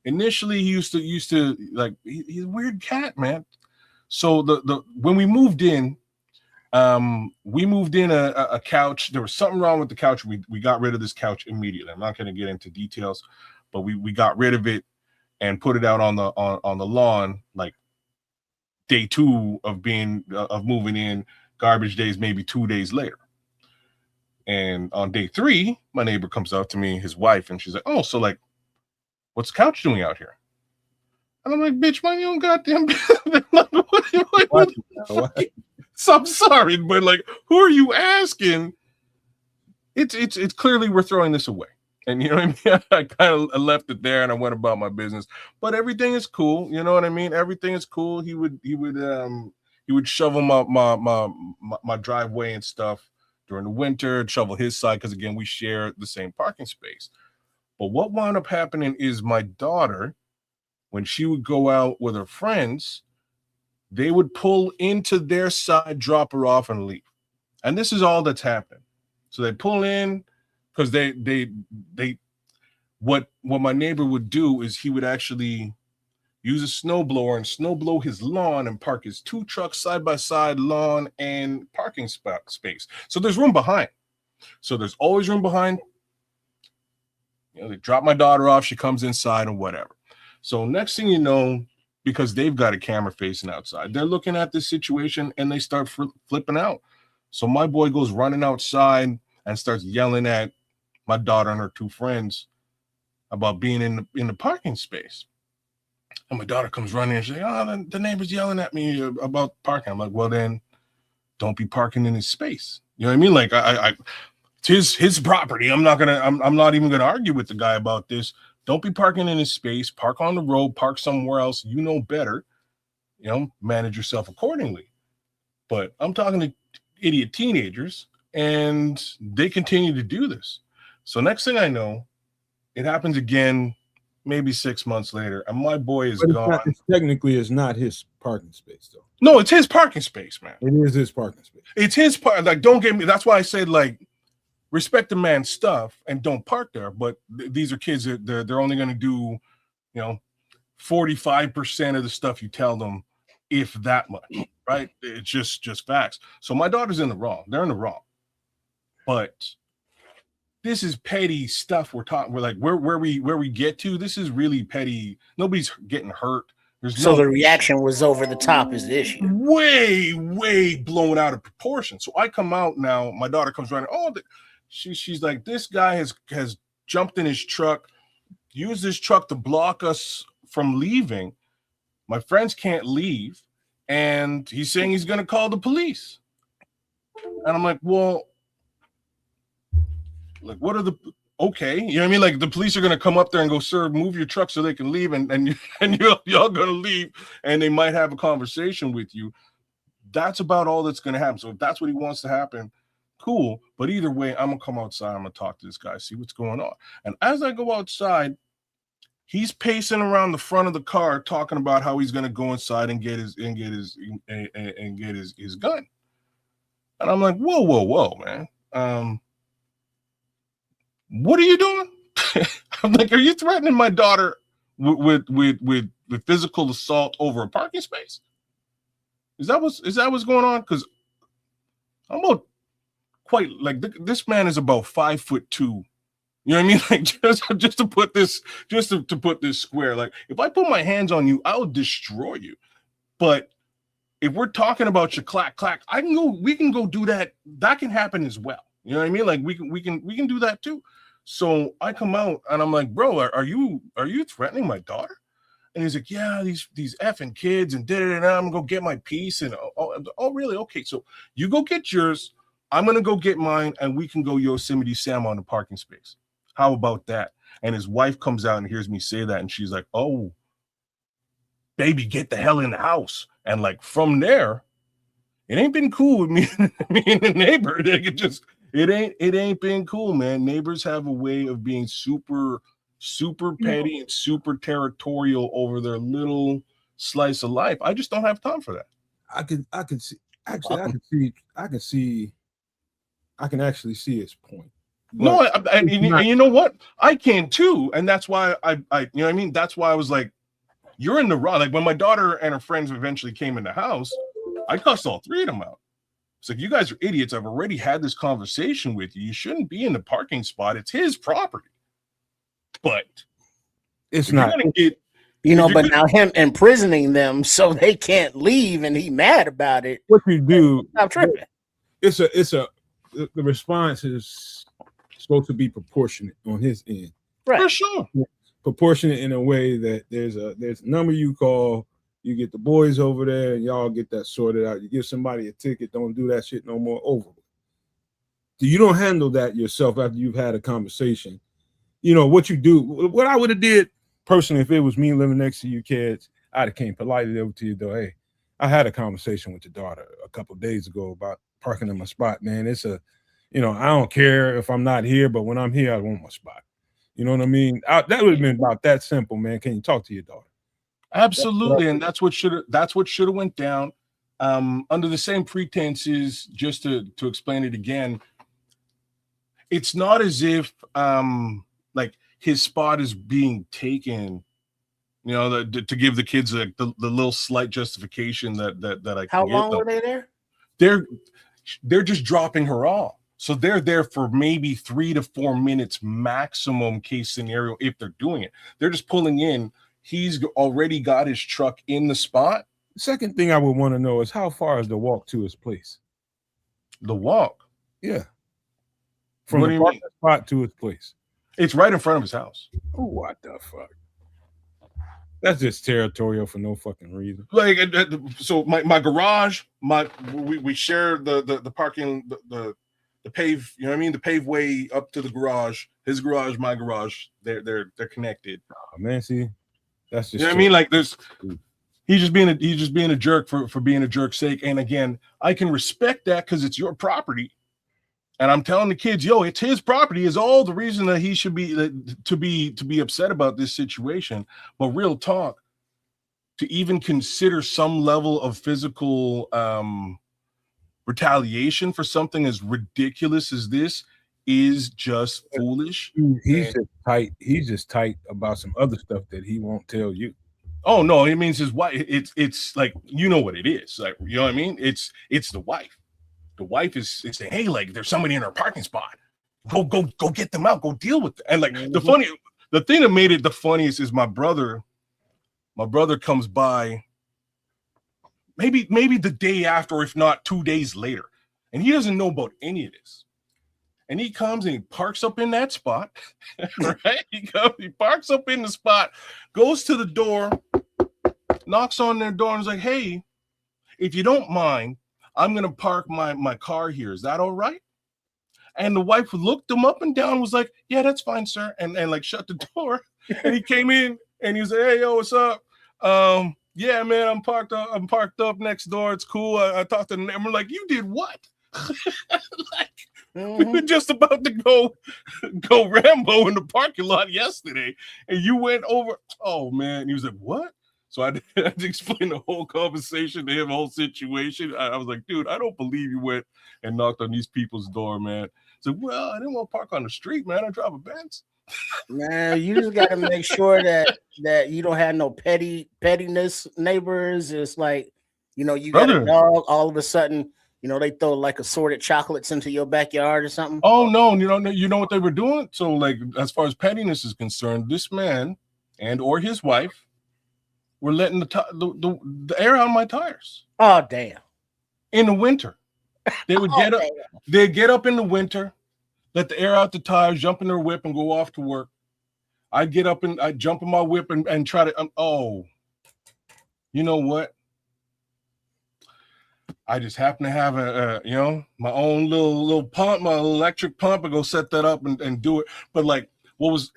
initially he used to like he's a weird cat, man. So the when we moved in a couch. There was something wrong with the couch. We got rid of this couch immediately. I'm not going to get into details, but we got rid of it and put it out on the lawn like day 2 of moving in. Garbage days maybe 2 days later. And on day 3, my neighbor comes out to me, his wife, and she's like, "Oh, so like, what's the couch doing out here?" And I'm like, "Bitch, man, you don't goddamn." So I'm sorry, but like, who are you asking? It's clearly we're throwing this away, and you know what I mean. I kind of left it there, and I went about my business. But everything is cool, you know what I mean. Everything is cool. He would shovel my driveway and stuff during the winter, shovel his side because again we share the same parking space. But what wound up happening is my daughter, when she would go out with her friends, they would pull into their side, drop her off, and leave. And this is all that's happening. So they pull in because what my neighbor would do is he would actually use a snowblower and snowblow his lawn and park his 2 trucks side by side, lawn and parking space. So there's room behind. So there's always room behind. They drop my daughter off. She comes inside and whatever. So next thing you know, because they've got a camera facing outside, they're looking at this situation and they start flipping out. So my boy goes running outside and starts yelling at my daughter and her 2 friends about being in the parking space. And my daughter comes running and she's like, "Oh, the neighbor's yelling at me about parking." I'm like, "Well, then don't be parking in his space." You know what I mean? Like it's his property. I'm not even gonna argue with the guy about this. Don't be parking in his space. Park on the road. Park somewhere else. You know better. Manage yourself accordingly. But I'm talking to idiot teenagers, and they continue to do this. So next thing I know, it happens again, maybe 6 months later, and my boy is gone. Technically, it's not his parking space, though. No, it's his parking space, man. It is his parking space. It's his part. Like, don't get me. That's why I said, like, respect the man's stuff and don't park there. But these are kids that they're only going to do, 45% of the stuff you tell them, if that much, right? It's just facts. So my daughter's in the wrong. They're in the wrong. But this is petty stuff we're talking. We're like, where we get to, this is really petty. Nobody's getting hurt. So the reaction was over the top is the issue. Way blown out of proportion. So I come out now, my daughter comes running. Oh, she's like, "This guy has jumped in his truck, used his truck to block us from leaving. My friends can't leave, and he's saying he's going to call the police." And I'm like, "Well, like, what are the okay? You know what I mean? Like, the police are going to come up there and go, 'Sir, move your truck so they can leave,' and y'all going to leave, and they might have a conversation with you. That's about all that's going to happen. So if that's what he wants to happen, cool. But either way, I'm going to come outside. I'm going to talk to this guy, see what's going on." And as I go outside, he's pacing around the front of the car talking about how he's going to go inside and get his gun. And I'm like, whoa, man. What are you doing? I'm like, are you threatening my daughter with physical assault over a parking space? Is that what's going on? Because I'm about quite like this man is about 5'2". You know what I mean? Like just to put this square. Like, if I put my hands on you, I'll destroy you. But if we're talking about your clack, we can go do that. That can happen as well. You know what I mean? Like we can do that too. So I come out and I'm like, "Bro, are you threatening my daughter?" And he's like, "Yeah, these effing kids and I'm gonna go get my piece." And oh, really? Okay, so you go get yours. I'm gonna go get mine, and we can go Yosemite Sam on the parking space. How about that? And his wife comes out and hears me say that, and she's like, "Oh, baby, get the hell in the house." And like from there, it ain't been cool with me, me and the neighbor. They could just it ain't been cool, man. Neighbors have a way of being super petty and super territorial over their little slice of life. I just don't have time for that. I can see I can actually see his point. No, and you know what? I can too, and that's why I you know what I mean. That's why I was like, "You're in the wrong." Like when my daughter and her friends eventually came in the house, I cussed all three of them out. It's like, "You guys are idiots. I've already had this conversation with you. You shouldn't be in the parking spot. It's his property." But it's not. But now him imprisoning them so they can't leave, and he mad about it. What you do? I'm tripping. The response is supposed to be proportionate on his end, right? For sure, proportionate in a way that there's a number you call, you get the boys over there, and y'all get that sorted out. You give somebody a ticket, don't do that shit no more. Over. You don't handle that yourself after you've had a conversation. You know what you do. What I would have did personally, if it was me living next to you kids, I'd have came politely over to you though. Hey, I had a conversation with your daughter a couple of days ago about parking in my spot, man. It's I don't care if I'm not here, but when I'm here, I want my spot. You know what I mean? That would have been about that simple, man. Can you talk to your daughter? Absolutely, and that's what should have went down. Under the same pretenses, just to explain it again, it's not as if like his spot is being taken, to give the kids the little slight justification that I can How get long them. were they there? They're just dropping her off. So they're there for maybe 3 to 4 minutes maximum case scenario if they're doing it. They're just pulling in. He's already got his truck in the spot. The second thing I would want to know is how far is the walk to his place? The walk? Yeah. From the parking spot to his place. It's right in front of his house. Oh, what the fuck? That's just territorial for no fucking reason. Like, so my garage, we share the parking, the pave, you know what I mean? The pave way up to the garage, his garage, my garage, they're connected. Oh, man, see, that's just, you know what I mean? Like he's just being a jerk for being a jerk's sake. And again, I can respect that because it's your property. And I'm telling the kids, yo, it's his property is all the reason that he should be to be upset about this situation. But real talk, to even consider some level of physical retaliation for something as ridiculous as this is just foolish. He's just tight. He's just tight about some other stuff that he won't tell you. Oh no, it means his wife. It's like, you know what it is. Like, you know what I mean? It's the wife. The wife is saying, hey, like there's somebody in our parking spot. Go get them out. Go deal with it. And like the thing that made it the funniest is my brother comes by maybe the day after, or if not 2 days later. And he doesn't know about any of this. And he comes and he parks up in that spot. Right? He parks up in the spot, goes to the door, knocks on their door and is like, hey, if you don't mind, I'm going to park my car here. Is that all right? And the wife looked him up and down and was like, yeah, that's fine, sir. And like shut the door. And he came in and he was like, hey, yo, what's up? Yeah, man, I'm parked up next door. It's cool. I talked to them. And we're like, you did what? We were just about to go Rambo in the parking lot yesterday. And you went over. Oh, man. And he was like, what? So I had to explain the whole conversation to him, the whole situation. I was like, dude, I don't believe you went and knocked on these people's door, man. So, well, I didn't want to park on the street, man. I drive a Benz. Man, you just got to make sure that you don't have no pettiness neighbors. It's like, you got a dog, all of a sudden, they throw like assorted chocolates into your backyard or something. Oh, no. You know what they were doing? So, like, as far as pettiness is concerned, this man and or his wife were letting the air out of my tires. Oh, damn. In the winter. They would get up. They'd get up in the winter, let the air out the tires, jump in their whip and go off to work. I'd get up and I'd jump in my whip and try to, you know what? I just happen to have my own little pump, my electric pump, and go set that up and do it. But like, what was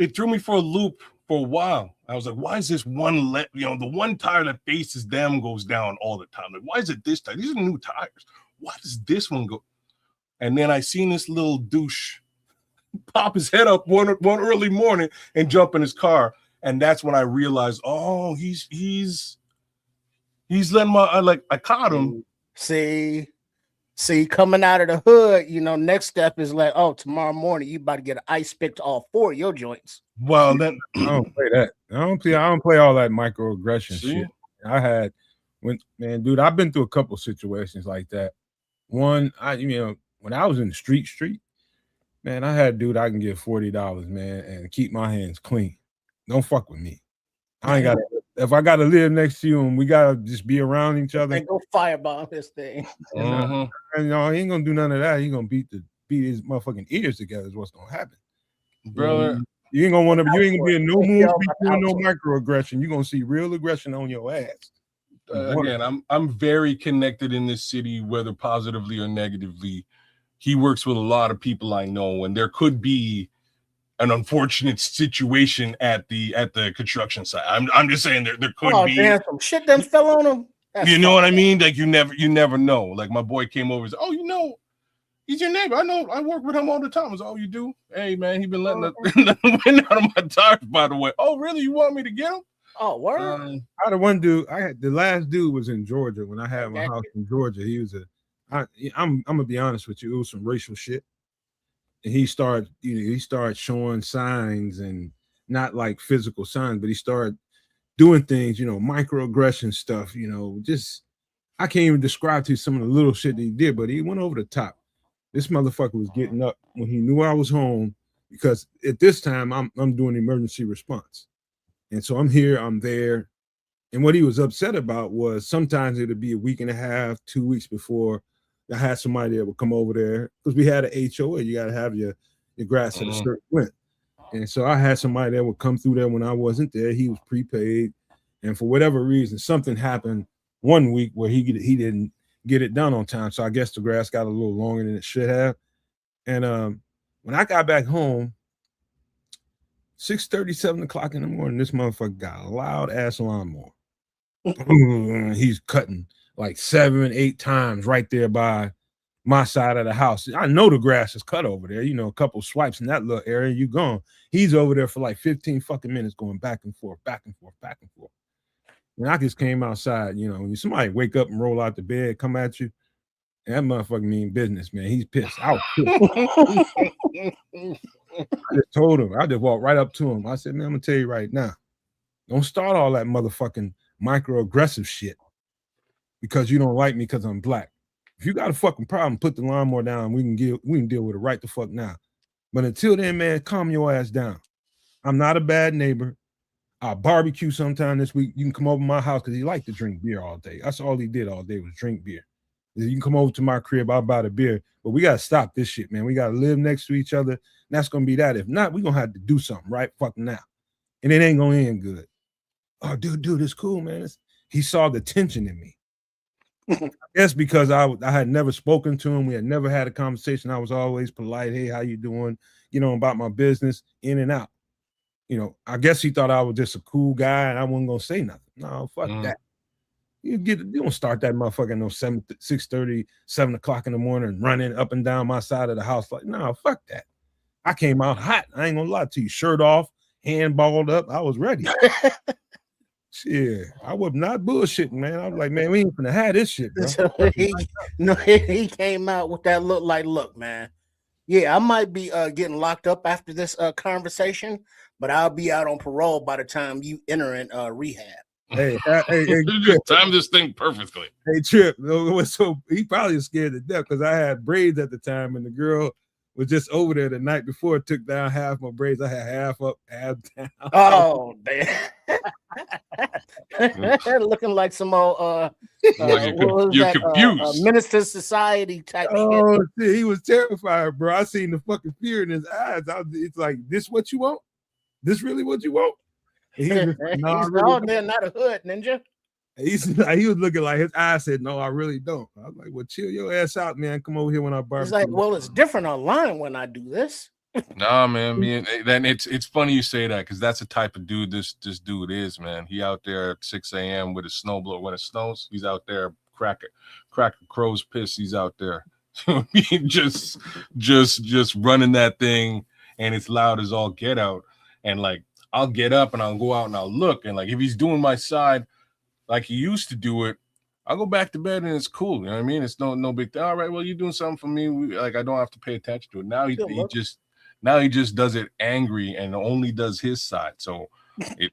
it threw me for a loop for a while. I was like, why is this one the one tire that faces them goes down all the time? Like, why is it this tire? These are new tires. Why does this one go? And then I seen this little douche pop his head up one early morning and jump in his car. And that's when I realized, oh, he's letting I caught him. See, coming out of the hood, next step is like, oh, tomorrow morning you about to get an ice pick to all 4 of your joints. Well, then I don't play that. I don't play all that microaggression shit. Dude, I've been through a couple situations like that. One, when I was in the street, man, I had a dude I can give $40, man, and keep my hands clean. Don't fuck with me. I ain't got to. If I got to live next to you and we got to just be around each other. They go firebomb this thing. He ain't going to do none of that. He going to beat his motherfucking ears together is what's going to happen. Brother. You ain't going to be in no mood to be doing no microaggression. You're going to see real aggression on your ass. Again, I'm very connected in this city, whether positively or negatively. He works with a lot of people I know, and there could be an unfortunate situation at the construction site. I'm just saying there could be. Damn, some shit done fell on him. You know what I mean? Like you never know. Like my boy came over and said, "Oh, he's your neighbor. I know. I work with him all the time." I was, "Oh, you do? Hey, man, he been letting the wind out of my tires, by the way." "Oh, really? You want me to get him?" Oh, word. I had one dude. The last dude was in Georgia when I had my house in Georgia. He was I'm gonna be honest with you. It was some racial shit, and he started showing signs, and not like physical signs, but he started doing things, microaggression stuff. Just I can't even describe to you some of the little shit that he did, but he went over the top. This motherfucker was getting up when he knew I was home, because at this time I'm doing emergency response, and so I'm here, I'm there, and what he was upset about was sometimes it'd be a week and a half, 2 weeks before I had somebody that would come over there, because we had an HOA. You got to have your grass at a certain length. And so I had somebody that would come through there when I wasn't there. He was prepaid. And for whatever reason, something happened one week where he didn't get it done on time. So I guess the grass got a little longer than it should have. And when I got back home, 6:30, 7 o'clock in the morning, this motherfucker got a loud ass lawnmower. He's cutting like 7, 8 times right there by my side of the house. I know the grass is cut over there. A couple swipes in that little area, you gone. He's over there for like 15 fucking minutes going back and forth, back and forth, back and forth. And I just came outside, when somebody wake up and roll out the bed, come at you, and that motherfucker mean business, man. He's pissed. I was pissed. I just told him. I just walked right up to him. I said, man, I'm going to tell you right now, don't start all that motherfucking microaggressive shit because you don't like me because I'm black. If you got a fucking problem, put the lawnmower down. We can deal with it right the fuck now. But until then, man, calm your ass down. I'm not a bad neighbor. I'll barbecue sometime this week. You can come over to my house because he liked to drink beer all day. That's all he did all day was drink beer. You can come over to my crib. I'll buy the beer. But we got to stop this shit, man. We got to live next to each other. And that's going to be that. If not, we're going to have to do something right fucking now. And it ain't going to end good. Oh, dude, it's cool, man. He saw the tension in me. I guess because I had never spoken to him. We had never had a conversation. I was always polite. Hey, how you doing? About my business, in and out. I guess he thought I was just a cool guy and I wasn't going to say nothing. No, fuck that. You don't start that motherfucker no 6:30, 7 o'clock in the morning running up and down my side of the house. Like, no, fuck that. I came out hot. I ain't going to lie to you. Shirt off, hand balled up. I was ready. Shit, I was not bullshitting, man. I was like, man, we ain't gonna have this shit, bro. So he came out with that look, man. Yeah, I might be getting locked up after this conversation, but I'll be out on parole by the time you enter in rehab. Hey, you just timed this thing perfectly. Hey, Trip. So he probably was scared to death because I had braids at the time, and the girl was just over there the night before, took down half my braids. I had half up, half down. Oh, damn. Looking like some old you're confused. Minister Society type shit. Shit, he was terrified, bro. I seen the fucking fear in his eyes. It's like, this what you want? This really what you want? He's really not a hood ninja. He was looking like his eyes said, no, I really don't. I was like, well, chill your ass out, man. Come over here when I barbecue. He's like, well, it's different online when I do this. Nah, man, then it's funny you say that because that's the type of dude this dude is, man. He out there at 6 a.m. with a snowblower. When it snows, he's out there crack a crow's piss. He's out there just running that thing, and it's loud as all get out. And like I'll get up and I'll go out and I'll look, and like if he's doing my side like he used to do it, I'll go back to bed and it's cool. You know what I mean? It's no big thing. All right, well, you're doing something for me. Like I don't have to pay attention to it. Now he just does it angry and only does his side. So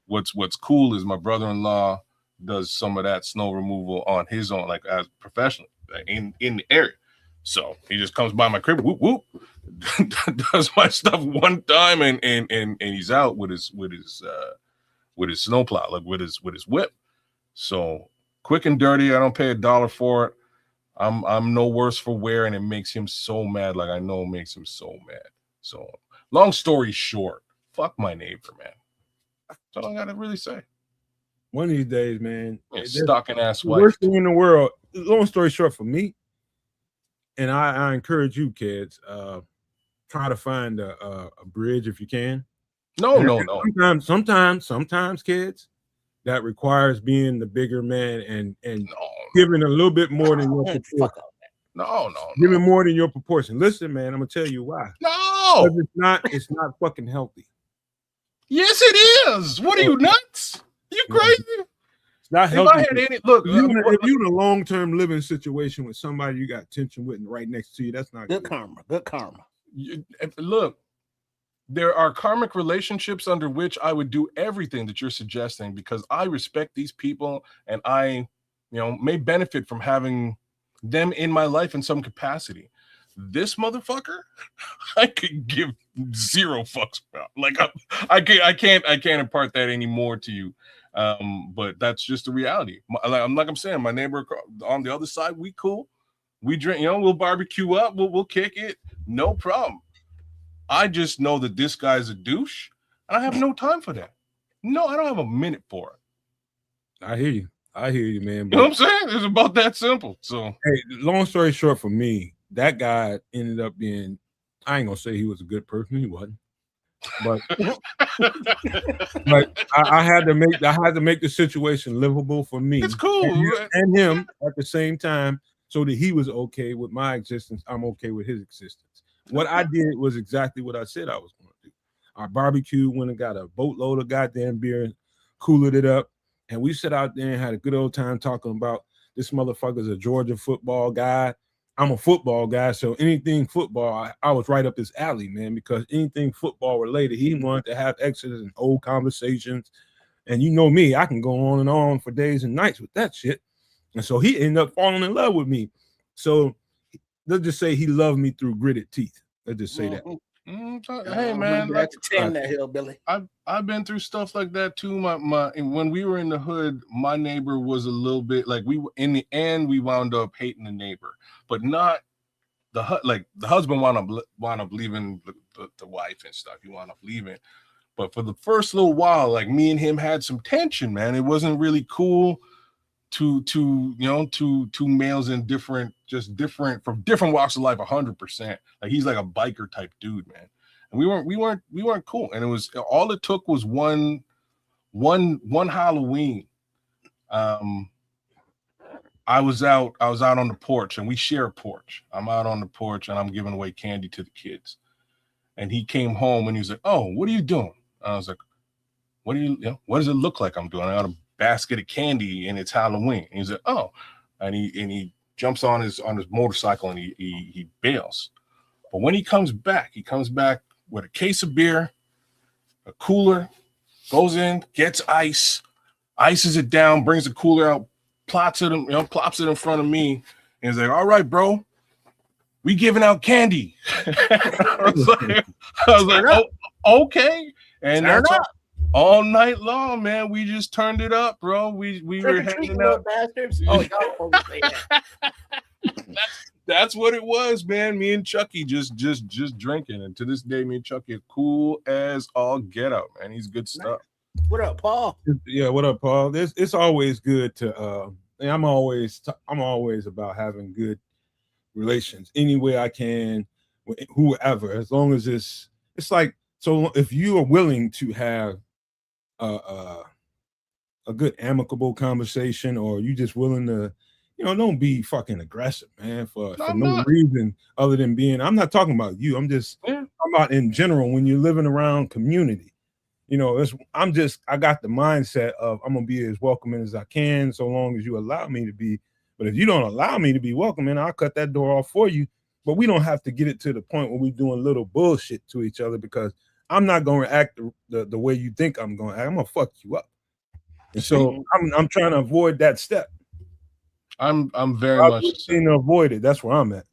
what's cool is my brother-in-law does some of that snow removal on his own, like as professional in the area. So he just comes by my crib, whoop whoop, does my stuff one time, and he's out with his snowplow, like with his whip. So quick and dirty. I don't pay $1 for it. I'm no worse for wear, and it makes him so mad. Like I know it makes him so mad. So long story short, fuck my neighbor, man. That's all I gotta really say. One of these days, man. Stalking ass wife. Worst thing in the world. Long story short, for me, and I encourage you kids, try to find a bridge if you can. No. Sometimes kids, that requires being the bigger man and giving a little bit more than your proportion. No. Giving more than your proportion. Listen, man, I'm gonna tell you why. No, it's not fucking healthy. Yes, it is. What are you, nuts? You crazy? It's not healthy. If I had any look, if you in a long-term living situation with somebody you got tension with and right next to you, that's not good karma. Good karma. Look, there are karmic relationships under which I would do everything that you're suggesting because I respect these people and I, may benefit from having them in my life in some capacity. This motherfucker, I could give 0 fucks about. Like I can't impart that anymore to you. But that's just the reality. I'm saying, my neighbor on the other side, we cool. We drink, we'll barbecue up, we'll kick it, no problem. I just know that this guy's a douche, and I have no time for that. No, I don't have a minute for it. I hear you, man. You know what I'm saying? It's about that simple. So, hey, long story short, for me, that guy ended up being, I ain't gonna say he was a good person, he wasn't. But I had to make the situation livable for me. It's cool. And him at the same time, so that he was okay with my existence. I'm okay with his existence. What I did was exactly what I said I was going to do. I barbecued, went and got a boatload of goddamn beer and cooled it up. And we sat out there and had a good old time talking about this motherfucker's a Georgia football guy. I'm a football guy, so anything football, I was right up his alley, man, because anything football related, he wanted to have extras and old conversations. And you know me, I can go on and on for days and nights with that shit. And so he ended up falling in love with me. So let's just say he loved me through gritted teeth. Let's just say that. Hey man, that's that hillbilly. I've been through stuff like that too. When we were in the hood, my neighbor was a little bit like in the end we wound up hating the neighbor, but not the husband wound up leaving the wife and stuff. He wound up leaving, but for the first little while, like me and him had some tension, man. It wasn't really cool. Two males in different from different walks of life 100%. Like he's like a biker type dude, man. And we weren't cool. And it was all it took was one Halloween. I was out on the porch, and we share a porch. I'm out on the porch and I'm giving away candy to the kids. And he came home and he was like, "Oh, what are you doing?" And I was like, what does it look like I'm doing? I got a basket of candy and it's Halloween. And he's like, "Oh," and he jumps on his motorcycle and he bails. But when he comes back with a case of beer, a cooler, goes in, gets ices it down, brings the cooler out, plops it in front of me, and he's like, "All right, bro, we giving out candy." I was like, "Oh, okay." And that's all night long, man. We just turned it up, bro. We were hanging out. Bastards. Oh, y'all say that. That's what it was, man. Me and Chucky just drinking, and to this day, me and Chucky are cool as all get out, man. He's good stuff. What up, Paul? Yeah, what up, Paul? It's always good to. I'm always about having good relations any way I can with whoever, as long as it's it's like, so if you are willing to have a good amicable conversation, or you just willing to, don't be fucking aggressive, man, for I'm no not. reason other than being. I'm not talking about you. I'm about in general when you're living around community. I got the mindset of I'm gonna be as welcoming as I can, so long as you allow me to be. But if you don't allow me to be welcoming, I'll cut that door off for you. But we don't have to get it to the point where we're doing little bullshit to each other, because I'm not going to act the way you think I'm going to act. I'm going to fuck you up. And so I'm trying to avoid that step. I'm very much the same. To avoid it. That's where I'm at.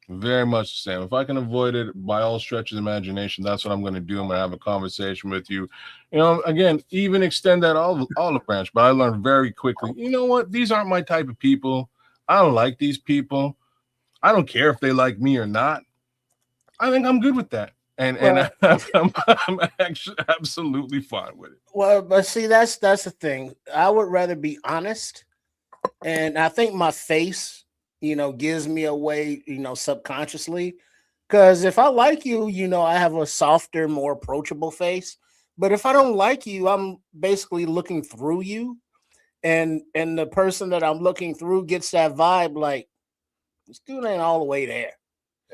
Very much the same. If I can avoid it by all stretches of imagination, that's what I'm going to do. I'm going to have a conversation with you. Again, even extend that olive branch. But I learned very quickly, you know what? These aren't my type of people. I don't like these people. I don't care if they like me or not. I think I'm good with that. And I'm actually absolutely fine with it. Well, but see, that's the thing. I would rather be honest. And I think my face, gives me away, subconsciously. Because if I like you, I have a softer, more approachable face. But if I don't like you, I'm basically looking through you. And the person that I'm looking through gets that vibe like, this dude ain't all the way there.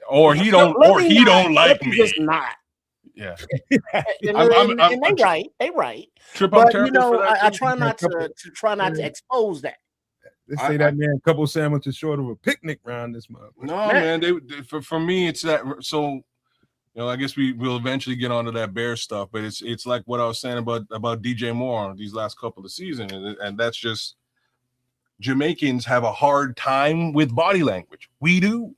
Or he don't like me. Just not. Yeah. And they right. Trip, but I try not to expose that. They say that man a couple sandwiches short of a picnic round this month. No, man. For me, it's that. So, I guess we'll eventually get onto that bear stuff, but it's like what I was saying about DJ Moore these last couple of seasons, and that's just Jamaicans have a hard time with body language. We do.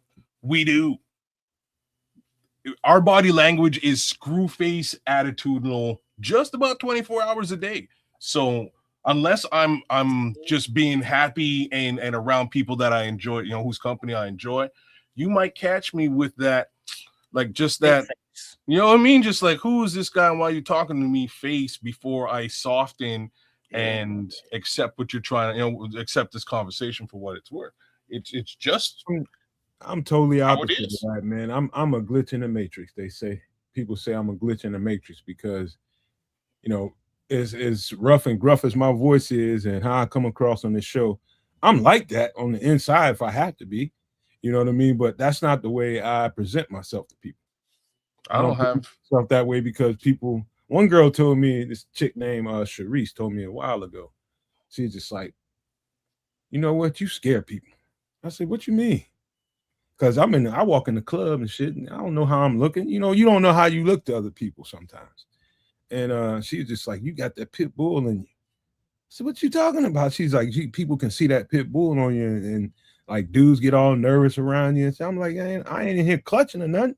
Our body language is screw face attitudinal just about 24 hours a day. So unless I'm just being happy and around people that I enjoy, whose company I enjoy, you might catch me with that, like just that, you know what I mean? Just like, who is this guy and why are you talking to me face before I soften and accept what you're trying to, accept this conversation for what it's worth. It's just. I'm totally opposite of that, man. I'm a glitch in the matrix. People say I'm a glitch in the matrix because, as rough and gruff as my voice is and how I come across on this show, I'm like that on the inside if I have to be. You know what I mean? But that's not the way I present myself to people. I don't have myself that way because people. One girl told me, this chick named Sharice told me a while ago. She's just like, you know what? You scare people. I said, what you mean? Because I walk in the club and shit, and I don't know how I'm looking. You don't know how you look to other people sometimes. And she's just like, you got that pit bull in you. So what you talking about? She's like, people can see that pit bull on you, and like dudes get all nervous around you. So I'm like, I ain't in here clutching or nothing.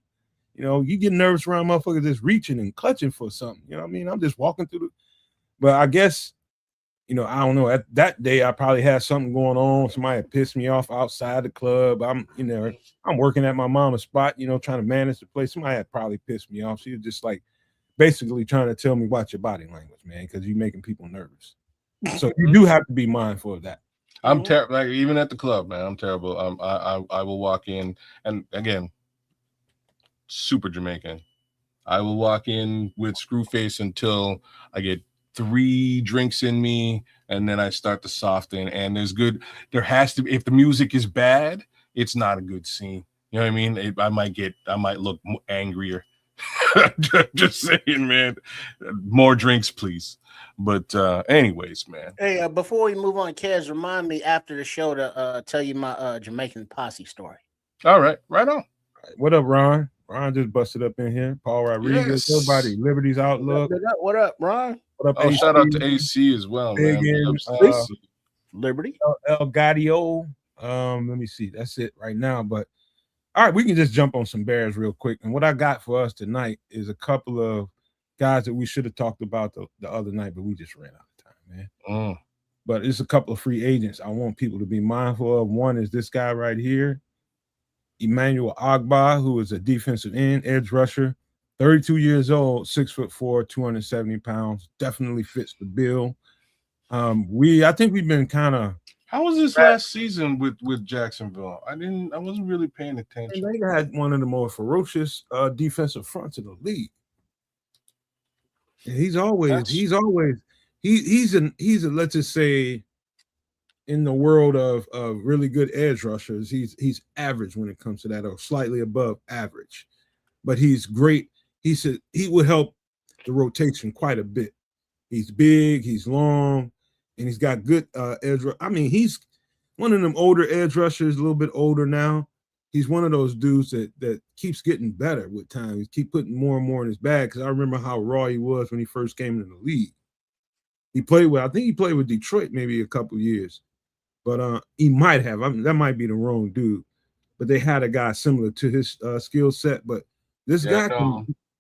You get nervous around motherfuckers just reaching and clutching for something. You know what I mean? I'm just walking through but I guess, I don't know. At that day, I probably had something going on. Somebody had pissed me off outside the club. I'm working at my mama's spot, trying to manage the place. Somebody had probably pissed me off. She was just like basically trying to tell me, watch your body language, man, because you're making people nervous. So you do have to be mindful of that. I'm terrible. Like even at the club, man, I'm terrible. I will walk in, and again, super Jamaican. I will walk in with screw face until I get 3 drinks in me, and then I start to soften. And there has to be, if the music is bad, it's not a good scene. You know what I mean? I might look angrier. Just saying, man. More drinks, please. But anyways, man. Hey, before we move on, Kez, remind me after the show to tell you my Jamaican posse story. All right, right on. What up, Ron? Ron just busted up in here. Paul Rodriguez, everybody, Liberty's Outlook. What up, Ron? What up, AC? Shout out to AC as well, man. Liberty. El Gadio. Let me see. That's it right now. But all right, we can just jump on some Bears real quick. And what I got for us tonight is a couple of guys that we should have talked about the other night, but we just ran out of time, man. But it's a couple of free agents I want people to be mindful of. One is this guy right here, Emmanuel Agba, who is a defensive end, edge rusher, 32 years old, 6'4", 270 pounds, definitely fits the bill. I think we've been kind of. How was this last season with Jacksonville? I wasn't really paying attention. They had one of the more ferocious defensive fronts in the league. He's always he's a let's just say in the world of really good edge rushers, he's average when it comes to that, or slightly above average. But he's great. He said he would help the rotation quite a bit. He's big, he's long, and he's got good edge. I mean, he's one of them older edge rushers, a little bit older now. He's one of those dudes that keeps getting better with time. He keep putting more and more in his bag. Because I remember how raw he was when he first came into the league. I think he played with Detroit maybe a couple years, but he might have. I mean, that might be the wrong dude. But they had a guy similar to his skill set. But this guy,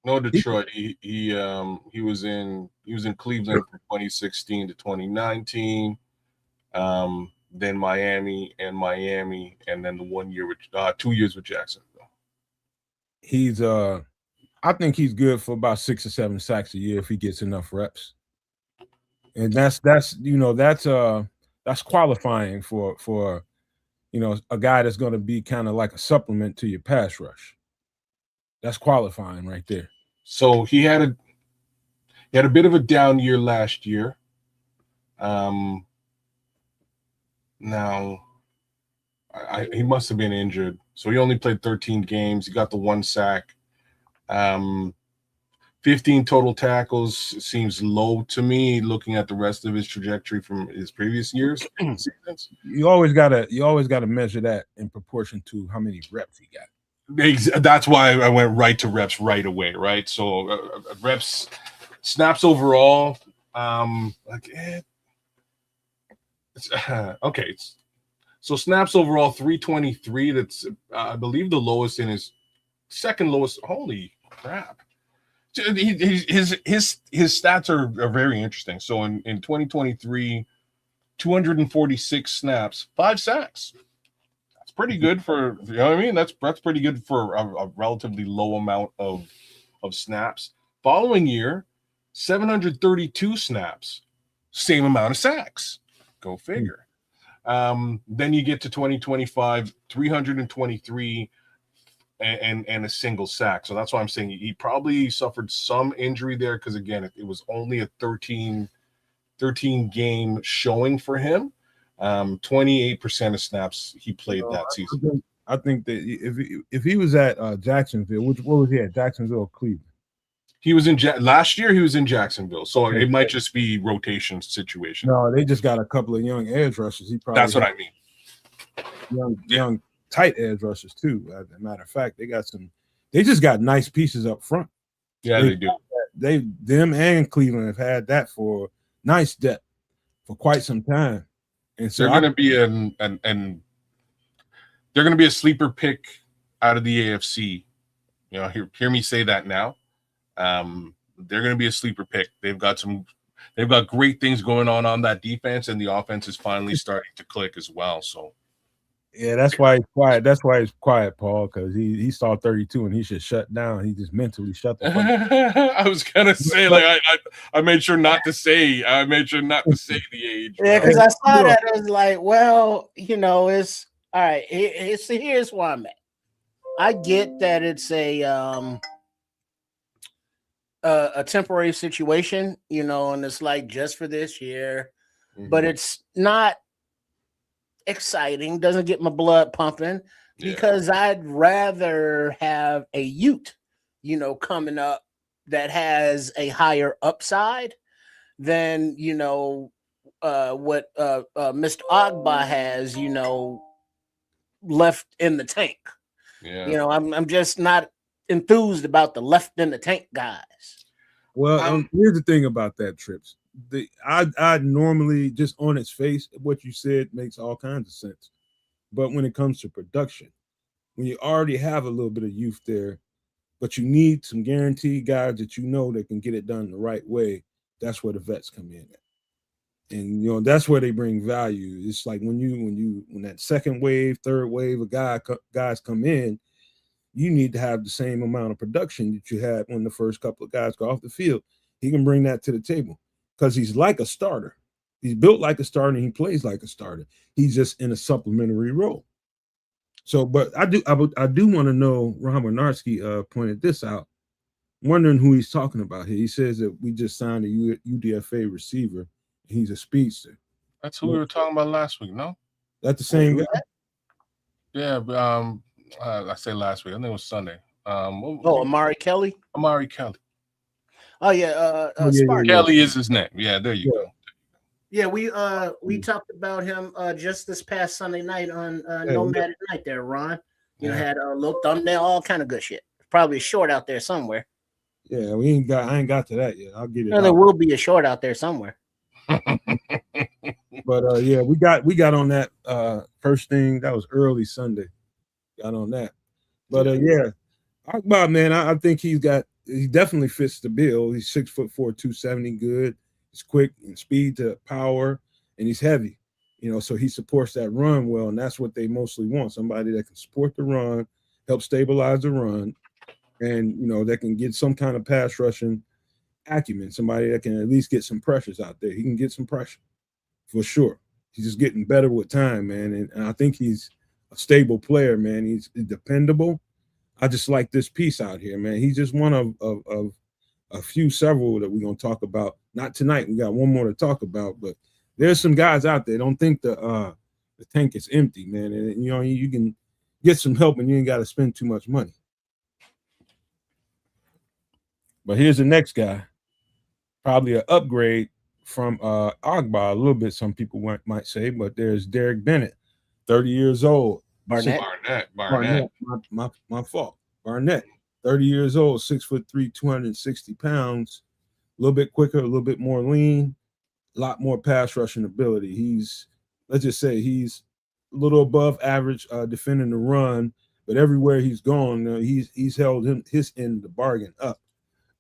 no Detroit. He was in Cleveland from 2016 to 2019. Then Miami, and then the 1 year with 2 years with Jacksonville. He's I think he's good for about 6 or 7 sacks a year if he gets enough reps. And that's qualifying for a guy that's going to be kind of like a supplement to your pass rush. That's qualifying right there. So he had a bit of a down year last year. Now, he must have been injured. So he only played 13 games. He got the 1 sack. 15 total tackles seems low to me, looking at the rest of his trajectory from his previous years. You always gotta measure that in proportion to how many reps he got. That's why I went right to reps right away, right? So reps, snaps overall, okay. So snaps overall 323. That's I believe the lowest in his second lowest. Holy crap! His stats are very interesting. So in 2023, 246 snaps, 5 sacks. That's pretty good for, you know what I mean? That's pretty good for a relatively low amount of snaps. Following year, 732 snaps, same amount of sacks. Go figure. Then you get to 2025, 323 and a single sack. So that's why I'm saying he probably suffered some injury there, because again, it was only a 13 game showing for him. 28% of snaps he played that season. I think that if he was at Jacksonville, what was he at, Jacksonville or Cleveland? He was in last year. He was in Jacksonville, so it might just be rotation situation. No, they just got a couple of young edge rushers. That's what I mean. Young tight edge rushers too. As a matter of fact, they just got nice pieces up front. Yeah, they do. Them and Cleveland have had that for nice depth for quite some time, and so they're going to be they're going to be a sleeper pick out of the AFC. You know, hear me say that now. They're going to be a sleeper pick. They've got great things going on that defense, and the offense is finally starting to click as well. So, yeah, that's why he's quiet. That's why he's quiet, Paul, because he saw 32 and he should shut down. He just mentally shut the fuck up. I was gonna say, like, I made sure not to say. I made sure not to say the age. Yeah, because I saw that. It was like, well, it's all right. Here's where I'm at. I get that it's a temporary situation, and it's like just for this year, but it's not exciting, doesn't get my blood pumping, because I'd rather have a Ute, coming up that has a higher upside than, what Mr. Ogba has, left in the tank. Yeah. I'm just not enthused about the left in the tank guys. Well, here's the thing about that, Trips. I normally, just on its face, what you said makes all kinds of sense. But when it comes to production, when you already have a little bit of youth there, but you need some guaranteed guys that that can get it done the right way, that's where the vets come in at. And that's where they bring value. It's like when that second wave, third wave of guys come in, you need to have the same amount of production that you had when the first couple of guys go off the field. He can bring that to the table because he's like a starter. He's built like a starter and he plays like a starter. He's just in a supplementary role. So, but I do want to know, Ron Winarski pointed this out. wondering who he's talking about here. He says that we just signed a UDFA receiver. He's a speedster. That's who we were talking about last week, no? That's the same guy? Yeah, but I say last week. I think it was Sunday. Amari Kelly. Amari Kelly. Oh yeah, Spark. Kelly is his name. Yeah, there you go. Yeah, we talked about him just this past Sunday night on Nomad at Night there, Ron. You know, had a little thumbnail, all kind of good shit. Probably a short out there somewhere. Yeah, I ain't got to that yet. I'll get it. No, there will be a short out there somewhere. But yeah, we got on that first thing. That was early Sunday. Got on that. But yeah, Akbar, man, I think he definitely fits the bill. He's 6'4", 270, good. He's quick and speed to power, and he's heavy. You know, so he supports that run well, and that's what they mostly want. Somebody that can support the run, help stabilize the run, and you know, that can get some kind of pass rushing acumen. Somebody that can at least get some pressures out there. He can get some pressure for sure. He's just getting better with time, man. And I think he's a stable player, man. He's dependable. I just like this piece out here, man. He's just one of several that we're gonna talk about. Not tonight. We got one more to talk about, but there's some guys out there. Don't think the tank is empty, man. And you know, you can get some help and you ain't got to spend too much money. But here's the next guy, probably an upgrade from Agba a little bit, some people might say, but there's Derek Bennett, 30 years old. Barnett. My fault. Barnett, 30 years old, 6'3", 260 pounds, a little bit quicker, a little bit more lean, a lot more pass rushing ability. Let's just say he's a little above average defending the run, but everywhere he's gone, he's held his end of the bargain up.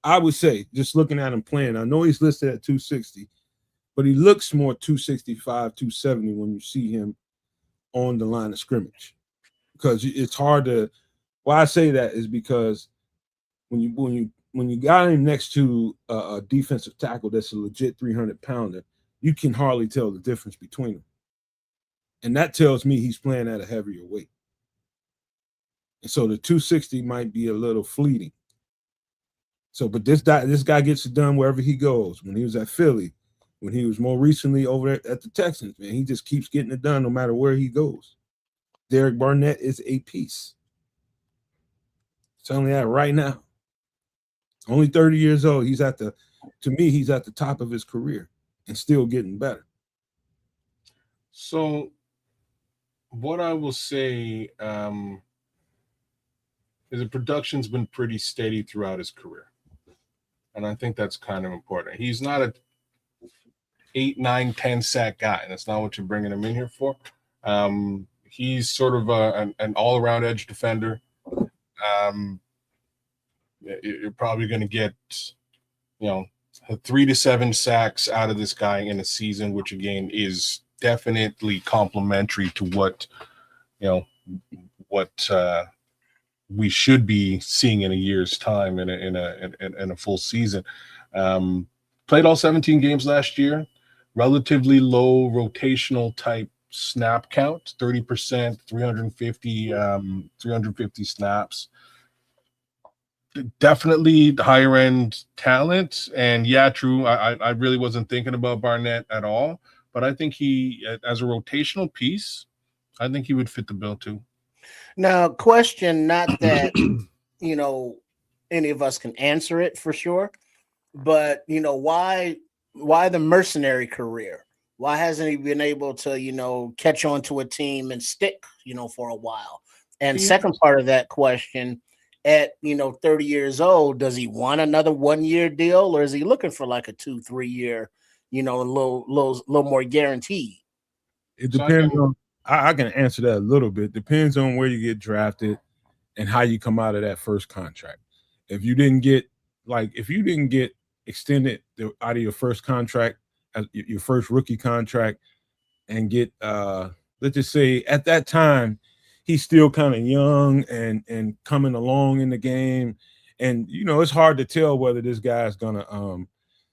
I would say, just looking at him playing, I know he's listed at 260, but he looks more 265, 270 when you see him on the line of scrimmage. Because it's hard to, why I say that is because when you got him next to a defensive tackle that's a legit 300-pounder, you can hardly tell the difference between them. And that tells me he's playing at a heavier weight. And so the 260 might be a little fleeting. So, but this guy gets it done wherever he goes. When he was at Philly, when he was more recently over at the Texans, man, he just keeps getting it done no matter where he goes. Derek Barnett is a piece. Telling you that right now. Only 30 years old. He's at the top of his career and still getting better. So what I will say is the production's been pretty steady throughout his career. And I think that's kind of important. He's not a 8, 9, 10 sack guy. And that's not what you're bringing him in here for. He's sort of an all-around edge defender. You're probably going to get, 3 to 7 sacks out of this guy in a season, which again is definitely complementary to what we should be seeing in a year's time in a full season. Played all 17 games last year. Relatively low rotational type snap count, 30%, 350 snaps. Definitely higher end talent. And yeah, true. I really wasn't thinking about Barnett at all, but I think he, as a rotational piece, I think he would fit the bill too. Now, question, not that, any of us can answer it for sure, but, why the mercenary career? Why hasn't he been able to, catch on to a team and stick, for a while? And second part of that question, at 30 years old, does he want another 1-year deal, or is he looking for like a 2-3 year, a little more guaranteed? It depends on. I can answer that a little bit. Depends on where you get drafted and how you come out of that first contract. If you didn't get extended out of your first contract, your first rookie contract, and get let's just say at that time he's still kind of young and coming along in the game, and it's hard to tell whether this guy's gonna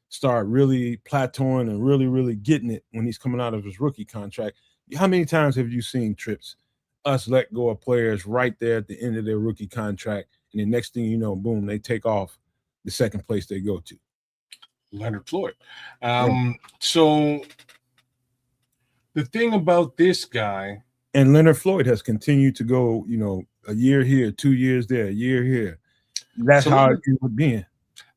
start really plateauing and really, really getting it when he's coming out of his rookie contract. How many times have you seen trips us let go of players right there at the end of their rookie contract, and the next thing you know, boom, they take off the second place they go to. Leonard Floyd. So the thing about this guy, and Leonard Floyd has continued to go, a year here, 2 years there, a year here. That's how it would be.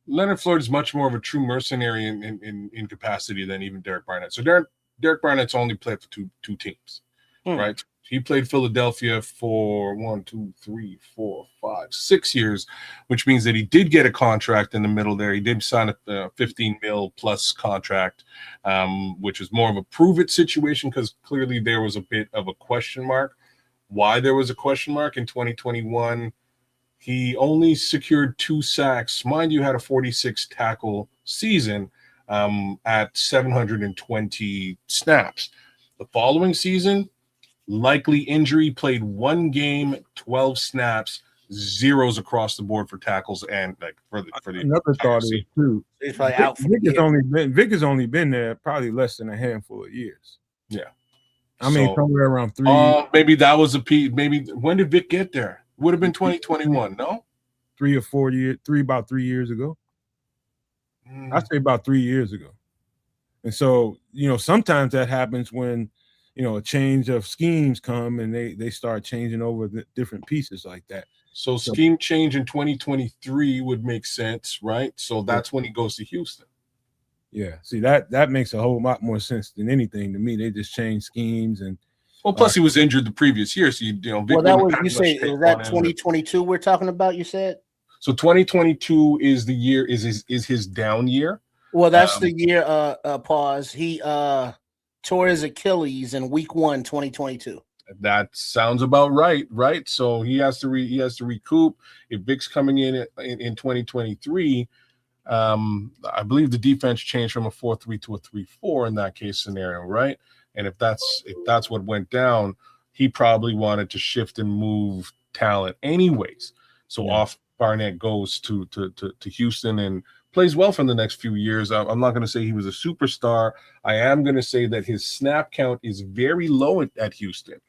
Leonard Floyd is much more of a true mercenary in capacity than even Derek Barnett. So Derek Barnett's only played for two teams, right? He played Philadelphia for 6 years, which means that he did get a contract in the middle there. He did sign a 15 mil plus contract, which is more of a prove it situation because clearly there was a bit of a question mark. Why there was a question mark in 2021? He only secured 2 sacks. Mind you, had a 46 tackle season at 720 snaps. The following season, likely injury, played 1 game, 12 snaps, zeros across the board for tackles and for the another thought is too. He's probably out for Vic has only been there probably less than a handful of years. Yeah, I mean somewhere around 3. Maybe that was a peak. Maybe when did Vic get there? Would have been 2021. No, 3 or 4 years. About 3 years ago. I'd say about 3 years ago. And so sometimes that happens when a change of schemes come and they start changing over the different pieces like that. So scheme change in 2023 would make sense, right? So that's when he goes to Houston. Yeah. See, that makes a whole lot more sense than anything to me. They just change schemes and plus he was injured the previous year. So Vic that was, you say, is that 2022 we're talking about, you said? So 2022 is the year, is his down year. Well, that's the year pause. He tore his Achilles in week 1, 2022. That sounds about right, right? So he has to recoup. If Vic's coming in 2023, I believe the defense changed from a 4-3 to a 3-4 in that case scenario, right? And if that's what went down, he probably wanted to shift and move talent anyways. So off Barnett goes to Houston and plays well for the next few years. I'm not going to say he was a superstar. I am going to say that his snap count is very low at Houston.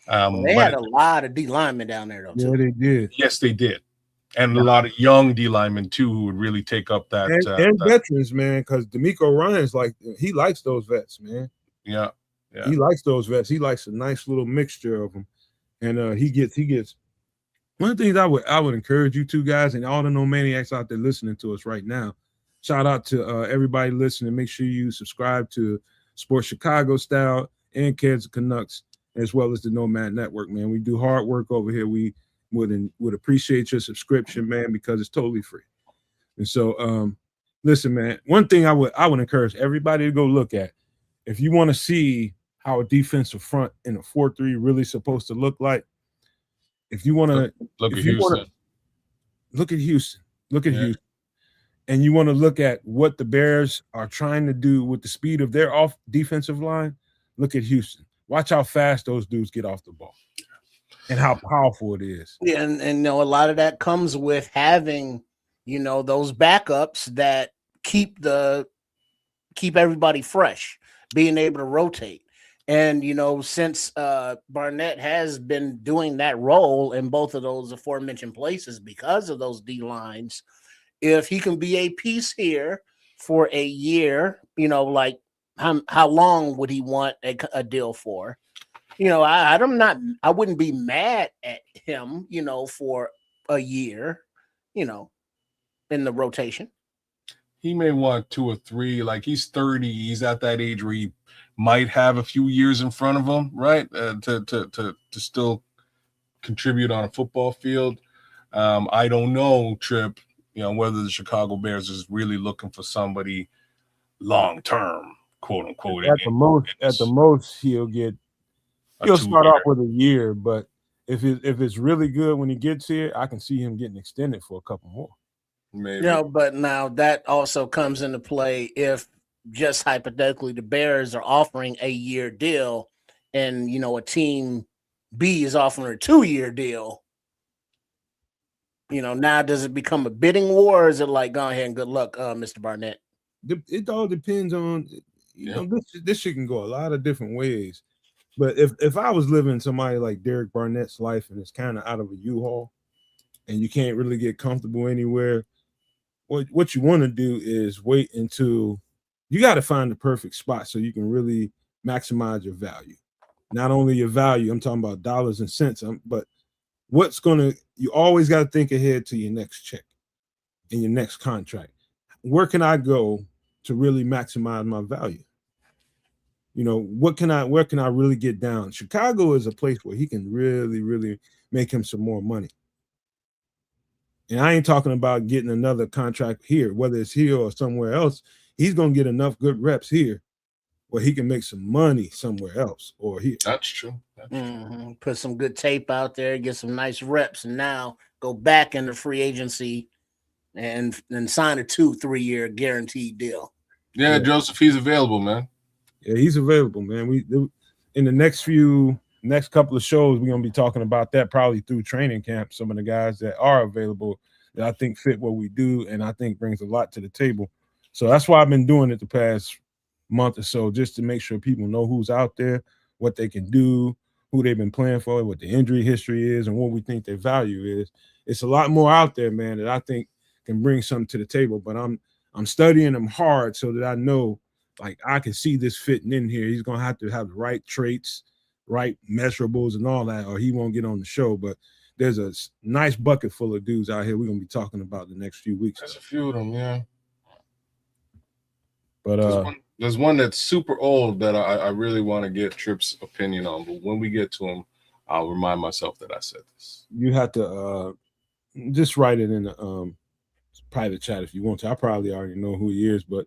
They had a lot of D linemen down there, though. Yeah, they did. Yes, they did. And a lot of young D linemen, too, who would really take up that. And veterans, man, because D'Amico Ryan's he likes those vets, man. Yeah. He likes those vets. He likes a nice little mixture of them. And he gets one of the things I would encourage you two guys and all the Nomaniacs out there listening to us right now. Shout out to everybody listening. Make sure you subscribe to Sports Chicago Style and Kids Canucks, as well as the Nomad Network, man. We do hard work over here. We would appreciate your subscription, man, because it's totally free. And so, listen, man, one thing I would encourage everybody to go look at, if you want to see how a defensive front in a 4-3 really supposed to look like, if you want to look at Houston, Houston, and you want to look at what the Bears are trying to do with the speed of their off defensive line, look at Houston. Watch how fast those dudes get off the ball and how powerful it is. Yeah, and a lot of that comes with having, those backups that keep everybody fresh, being able to rotate. And, since Barnett has been doing that role in both of those aforementioned places because of those D lines, if he can be a piece here for a year, like how long would he want a deal for? I wouldn't be mad at him, for a year, in the rotation. He may want 2 or 3. Like he's 30. He's at that age where he might have a few years in front of him, right? To still contribute on a football field. I don't know, Trip, whether the Chicago Bears is really looking for somebody long term, quote unquote. At the most, he'll start off with a year, but if it's really good when he gets here, I can see him getting extended for a couple more. Maybe. But now that also comes into play if just hypothetically the Bears are offering a year deal and a team B is offering a 2-year deal. Now does it become a bidding war, or is it like, go ahead and good luck, Mr. Barnett? It all depends on this shit can go a lot of different ways. But if I was living somebody like Derek Barnett's life and it's kind of out of a U-Haul and you can't really get comfortable anywhere, what you want to do is wait until you got to find the perfect spot so you can really maximize your value. Not only your value, I'm talking about dollars and cents, but you always got to think ahead to your next check and your next contract. Where can I go to really maximize my value? Where can I really get down? Chicago is a place where he can really, really make him some more money. And I ain't talking about getting another contract here, whether it's here or somewhere else. He's going to get enough good reps here where he can make some money somewhere else or here. That's true. Put some good tape out there, get some nice reps, and now go back into free agency and sign a 2-3 year guaranteed deal. Yeah, Joseph, he's available, man. Yeah, he's available, man. In the next couple of shows, we're gonna be talking about that probably through training camp. Some of the guys that are available that I think fit what we do, and I think brings a lot to the table. So that's why I've been doing it the past month or so, just to make sure people know who's out there, what they can do, who they've been playing for, what the injury history is, and what we think their value is. It's a lot more out there, man, that I think can bring something to the table. But I'm studying them hard so that I know, like, I can see this fitting in here. He's gonna have to have the right traits, right measurables, and all that, or he won't get on the show. But there's a nice bucket full of dudes out here we're gonna be talking about the next few weeks. There's a few of them, yeah. But there's one that's super old that I really want to get Tripp's opinion on. But when we get to him, I'll remind myself that I said this. You have to just write it in the private chat if you want to. I probably already know who he is, but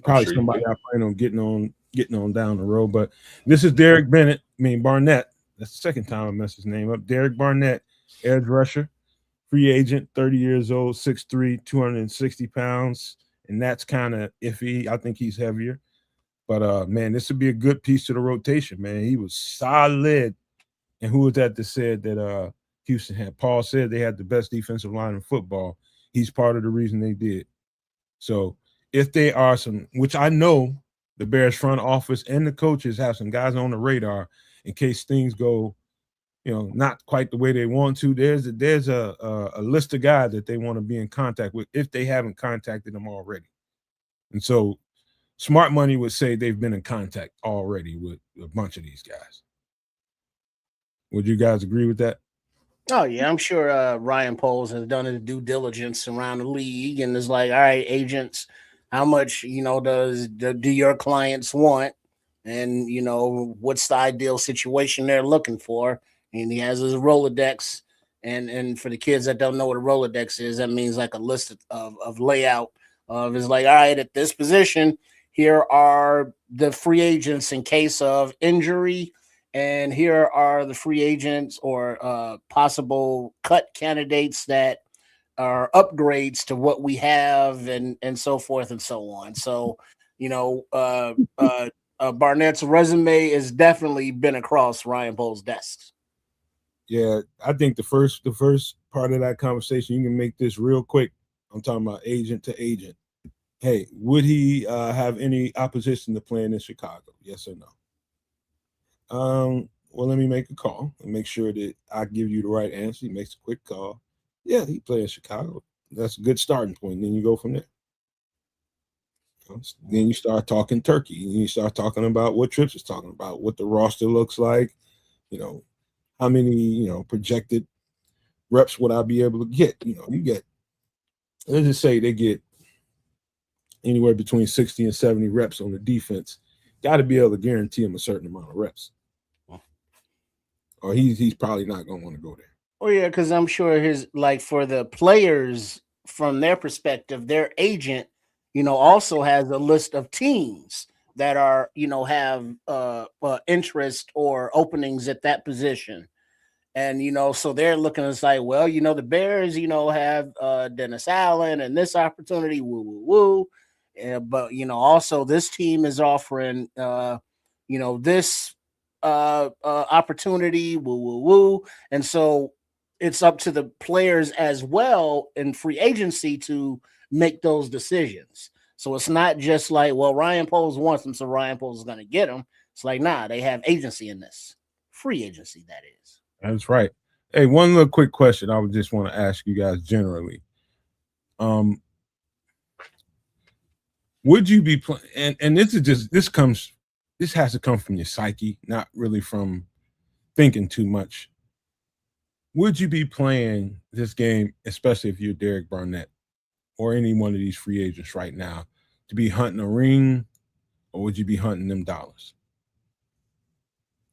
probably somebody I plan on getting on down the road. But this is Derek Barnett. That's the second time I messed his name up. Derek Barnett, edge rusher, free agent, 30 years old, 6'3", 260 pounds. And that's kind of iffy. I think he's heavier. But, man, this would be a good piece to the rotation, man. He was solid. And who was that said that Houston had? Paul said they had the best defensive line in football. He's part of the reason they did. So if they are which I know the Bears front office and the coaches have some guys on the radar in case things go, not quite the way they want to. There's a list of guys that they want to be in contact with if they haven't contacted them already. And so smart money would say they've been in contact already with a bunch of these guys. Would you guys agree with that? Oh, yeah, I'm sure Ryan Poles has done his due diligence around the league and is like, all right, agents, how much, do your clients want? And, what's the ideal situation they're looking for? And he has his Rolodex. And for the kids that don't know what a Rolodex is, that means like a list of layout of is like, all right, at this position, here are the free agents in case of injury. And here are the free agents or possible cut candidates that are upgrades to what we have and so forth and so on. So, Barnett's resume has definitely been across Ryan Poles' desks. Yeah, I think the first part of that conversation, you can make this real quick. I'm talking about agent to agent. Hey, would he have any opposition to playing in Chicago? Yes or no? Well, let me make a call and make sure that I give you the right answer. He makes a quick call. Yeah, he plays in Chicago. That's a good starting point. And then you go from there. Then you start talking turkey. And you start talking about what Trips is talking about, what the roster looks like, how many, projected reps would I be able to get? You get, let's just say they get anywhere between 60 and 70 reps on the defense. Got to be able to guarantee him a certain amount of reps. Or he's probably not going to want to go there. Oh, yeah, because I'm sure for the players, from their perspective, their agent, also has a list of teams that are, have interest or openings at that position. And, so they're looking at like, well, the Bears, have Dennis Allen and this opportunity, woo. But, also this team is offering, this opportunity, woo. And so it's up to the players as well in free agency to make those decisions. So it's not just like, well, Ryan Poles wants them, so Ryan Poles is going to get them. It's like, nah, they have agency in this. Free agency, that is. That's right. Hey, one little quick question I would just want to ask you guys generally. Would you be playing? And this has to come from your psyche, not really from thinking too much. Would you be playing this game, especially if you're Derek Barnett or any one of these free agents right now, to be hunting a ring, or would you be hunting them dollars?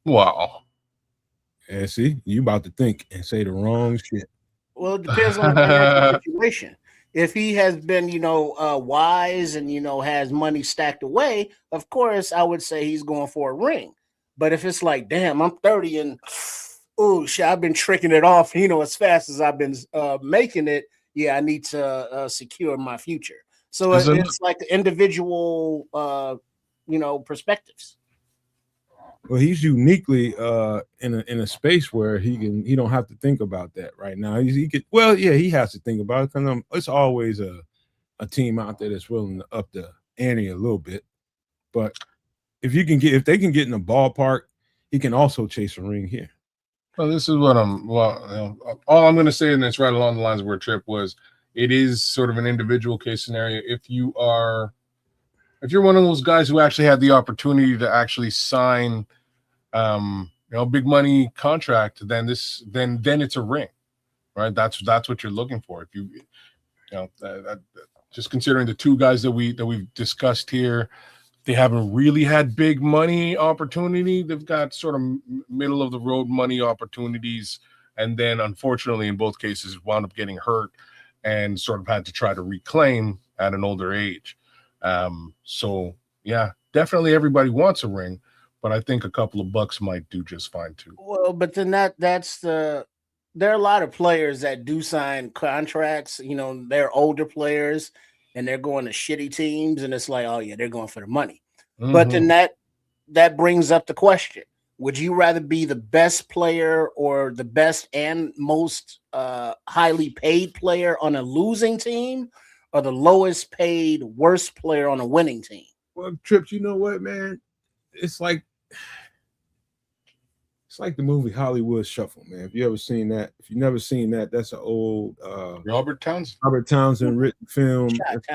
Wow. And see, you about to think and say the wrong shit. Well, it depends on the financial situation. If he has been, wise and has money stacked away, of course, I would say he's going for a ring. But if it's like, damn, I'm 30 and oh shit, I've been tricking it off, as fast as I've been making it. Yeah, I need to secure my future. So it's like the individual, perspectives. Well, he's uniquely in a space where he don't have to think about that right now. He has to think about it because it's always a team out there that's willing to up the ante a little bit. But if they can get in the ballpark, he can also chase a ring here. Well, this is what all I'm going to say, and it's right along the lines of where Trip was. It is sort of an individual case scenario. If you're one of those guys who actually had the opportunity to actually sign, big money contract, then it's a ring, right? That's what you're looking for. If just considering the two guys that we've discussed here, they haven't really had big money opportunity. They've got sort of middle of the road money opportunities, and then unfortunately, in both cases, wound up getting hurt and sort of had to try to reclaim at an older age. So yeah, definitely everybody wants a ring, but I think a couple of bucks might do just fine too. Well, but then there are a lot of players that do sign contracts. They're older players and they're going to shitty teams, and it's like, oh yeah, they're going for the money. Mm-hmm. But then that brings up the question: would you rather be the best player or the best and most highly paid player on a losing team, or the lowest paid, worst player on a winning team? Well, Trips, you know what, man? It's like the movie Hollywood Shuffle, man. If you ever seen that, if you've never seen that, that's an old Robert Townsend written film. It's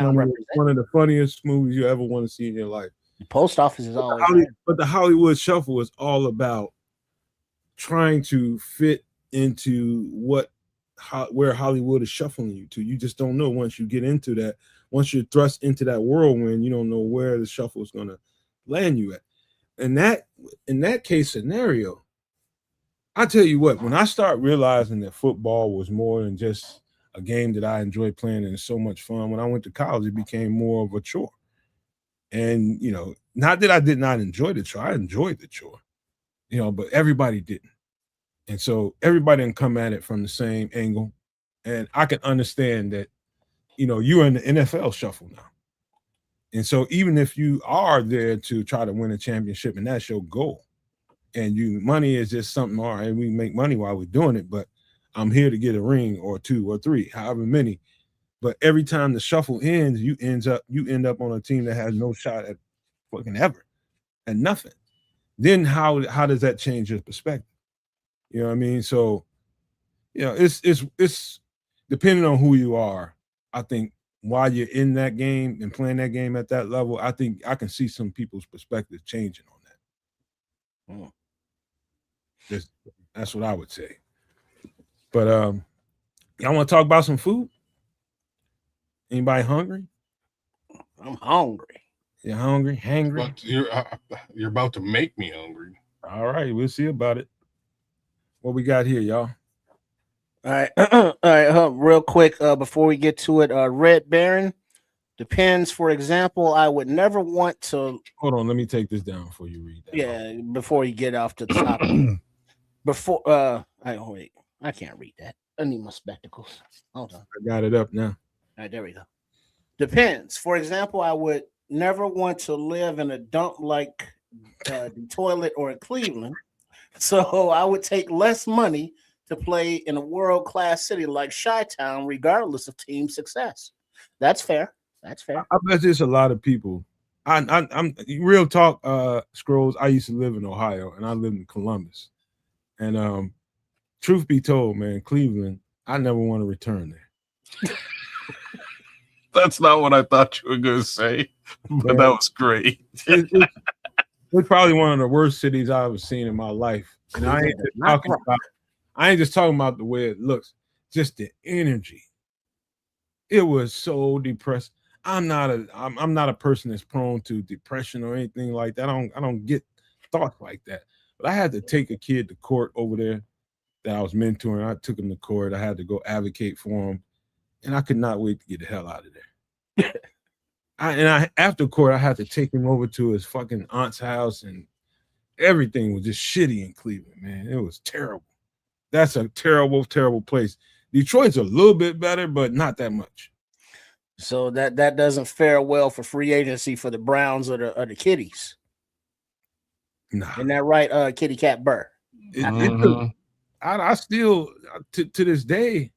one of the funniest movies you ever want to see in your life. The post office is always but the Hollywood Shuffle is all about trying to fit into where Hollywood is shuffling you to. You just don't know once you get into that. Once you're thrust into that whirlwind, you don't know where the shuffle is going to land you at. And in that case scenario, I tell you what, when I start realizing that football was more than just a game that I enjoyed playing and it's so much fun, when I went to college, it became more of a chore. And, not that I did not enjoy the chore. I enjoyed the chore, but everybody didn't. And so everybody didn't come at it from the same angle. And I can understand that, you're in the NFL shuffle now. And so even if you are there to try to win a championship and that's your goal, and money is just something, all right, we make money while we're doing it, but I'm here to get a ring or two or three, however many. But every time the shuffle ends, you end up on a team that has no shot at fucking ever and nothing. Then how does that change your perspective? You know what I mean? So, it's depending on who you are. I think while you're in that game and playing that game at that level, I think I can see some people's perspective changing on that. That's what I would say. But y'all want to talk about some food? Anybody hungry? I'm hungry. You're hungry? Hangry? You're about to make me hungry. All right, we'll see about it. What we got here, y'all? All right. All right. Real quick, before we get to it, Red Baron depends. For example, I would never want to. Hold on, let me take this down before you read that. Yeah, before you get off to the topic. Before I can't read that. I need my spectacles. Hold on. I got it up now. All right, there we go. Depends. For example, I would never want to live in a dump like the toilet or in Cleveland. So I would take less money to play in a world-class city like Chi-Town, regardless of team success. That's fair. That's fair. I bet there's a lot of people. I'm real talk, Scrolls. I used to live in Ohio and I lived in Columbus. And truth be told, man, Cleveland, I never want to return there. That's not what I thought you were going to say, but Man, that was great. It's probably one of the worst cities I've ever seen in my life. And I ain't just talking about the way it looks, just the energy. It was so depressed. I'm not a person that's prone to depression or anything like that. I don't get thoughts like that. But I had to take a kid to court over there that I was mentoring. I took him to court. I had to go advocate for him, and I could not wait to get the hell out of there. After court, I had to take him over to his fucking aunt's house, and everything was just shitty in Cleveland, man. It was terrible. That's a terrible, terrible place. Detroit's a little bit better, but not that much. So that doesn't fare well for free agency for the Browns or the Kitties. Nah. Isn't that right, Kitty Cat Burr? I still to this day,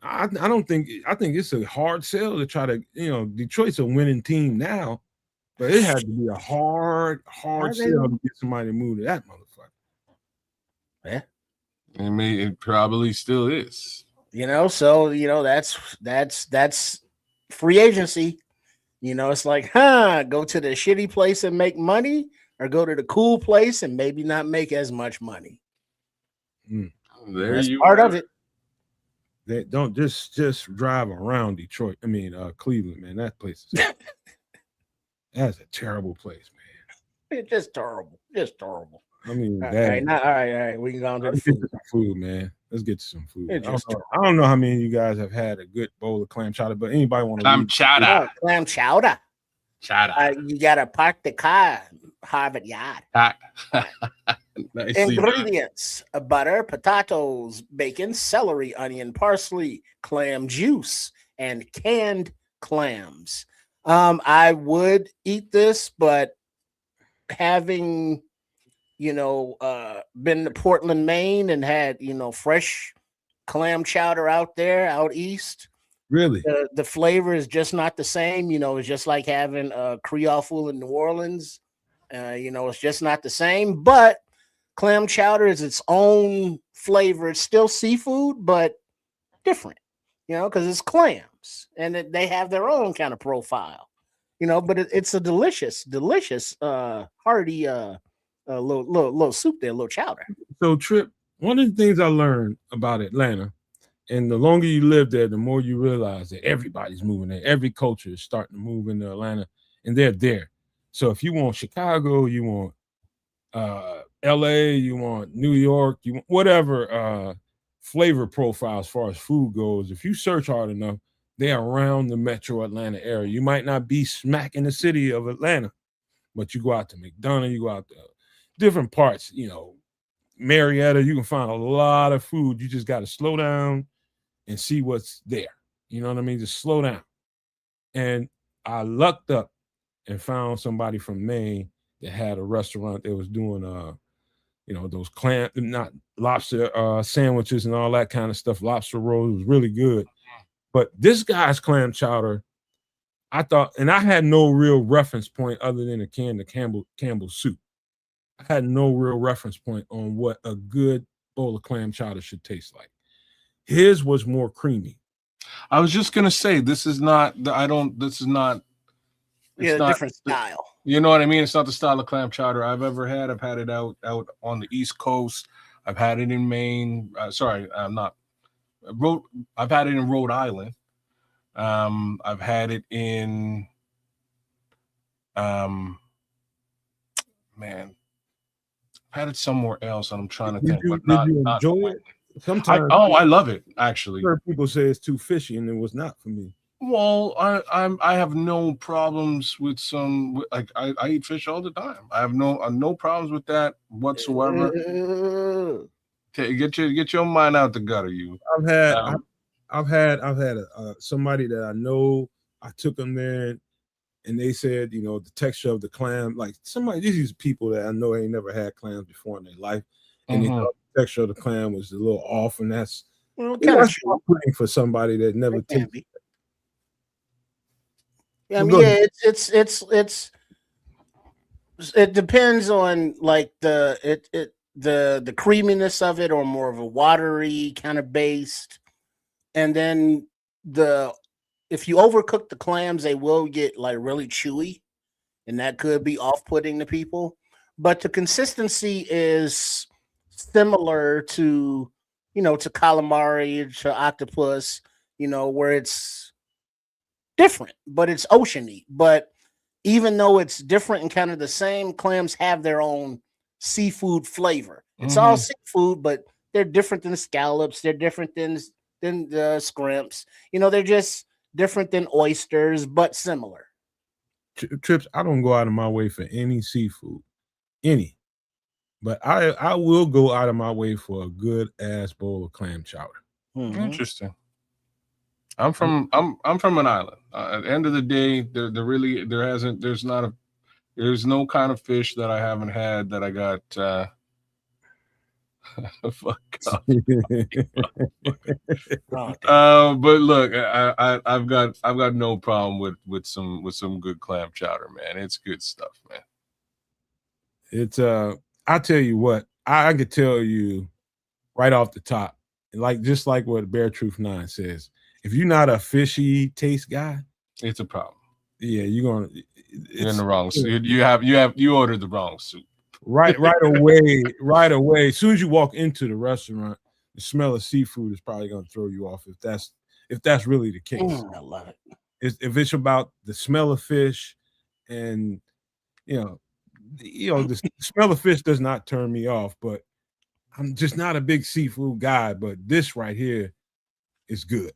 I think it's a hard sell to try to, Detroit's a winning team now, but it had to be a hard sell to get somebody to move to that motherfucker. Yeah. It probably still is. So that's free agency. It's like, go to the shitty place and make money, or go to the cool place and maybe not make as much money. That's part of it. They don't just drive around Detroit. I mean, Cleveland, man. That place is that's a terrible place, man. It's just terrible. Just terrible. I mean, all right. We can go on to the food. Some food, man. Let's get to some food. I don't know how many of you guys have had a good bowl of clam chowder, but anybody want to clam chowder? Clam chowder. You gotta park the car, Harvard Yard. Nice. Ingredients: butter, potatoes, bacon, celery, onion, parsley, clam juice, and canned clams. I would eat this, but having been to Portland, Maine, and had fresh clam chowder out east. Really, the flavor is just not the same. It's just like having Creole food in New Orleans. It's just not the same. But clam chowder is its own flavor. It's still seafood, but different. Because it's clams, and they have their own kind of profile. But it's a delicious, hearty little soup there, little chowder. So, Trip, one of the things I learned about Atlanta, and the longer you live there, the more you realize that everybody's moving there. Every culture is starting to move into Atlanta, and they're there. So if you want Chicago, you want LA, you want New York, you want whatever flavor profile as far as food goes, if you search hard enough, they're around the metro Atlanta area. You might not be smack in the city of Atlanta, but you go out to McDonough, you go out to different parts, Marietta, you can find a lot of food. You just got to slow down and see what's there. You know what I mean? Just slow down. And I lucked up and found somebody from Maine that had a restaurant that was doing, those not lobster sandwiches and all that kind of stuff. Lobster rolls was really good. But this guy's clam chowder, I thought, and I had no real reference point other than a can of Campbell's soup. I had no real reference point on what a good bowl of clam chowder should taste like. His was more creamy. I was just gonna say, this is not. It's not different style. You know what I mean? It's not the style of clam chowder I've ever had. I've had it out on the East Coast. I've had it in Maine. I've had it in Rhode Island. I've had it in I've had it somewhere else, and I'm trying to think. Did you enjoy it? Sometimes I love it, actually. I've heard people say it's too fishy, and it was not for me. Well, I have no problems with some. Like I eat fish all the time. I have no problems with that whatsoever. Get your mind out the gutter, you. I've had somebody that I know. I took them there, and they said, the texture of the clam, like these people that I know ain't never had clams before in their life, and they thought the texture of the clam was a little off, and that's off-putting for somebody that never tasted. Yeah, I mean, it depends on like the creaminess of it, or more of a watery kind of based, and then the if you overcook the clams, they will get like really chewy, and that could be off-putting to people. But the consistency is similar to, to calamari, to octopus, where it's different, but it's oceany. But even though it's different and kind of the same, clams have their own seafood flavor. It's all seafood, but they're different than scallops. They're different than the scrimps. They're just different than oysters, but similar. Trips, I don't go out of my way for any seafood, but I will go out of my way for a good ass bowl of clam chowder. Mm-hmm. Interesting. I'm from an island. At the end of the day, there's no kind of fish that I haven't had that I got. Fuck off. But look, I've got no problem with some good clam chowder, man. It's good stuff, man. It's I tell you what, I could tell you right off the top, just like what Bear Truth 9 says. If you're not a fishy taste guy, it's a problem. Yeah, you're in the wrong soup. You ordered the wrong soup. Right away. As soon as you walk into the restaurant, the smell of seafood is probably going to throw you off if that's really the case. I love it. If it's about the smell of fish, and the smell of fish does not turn me off, but I'm just not a big seafood guy. But this right here is good.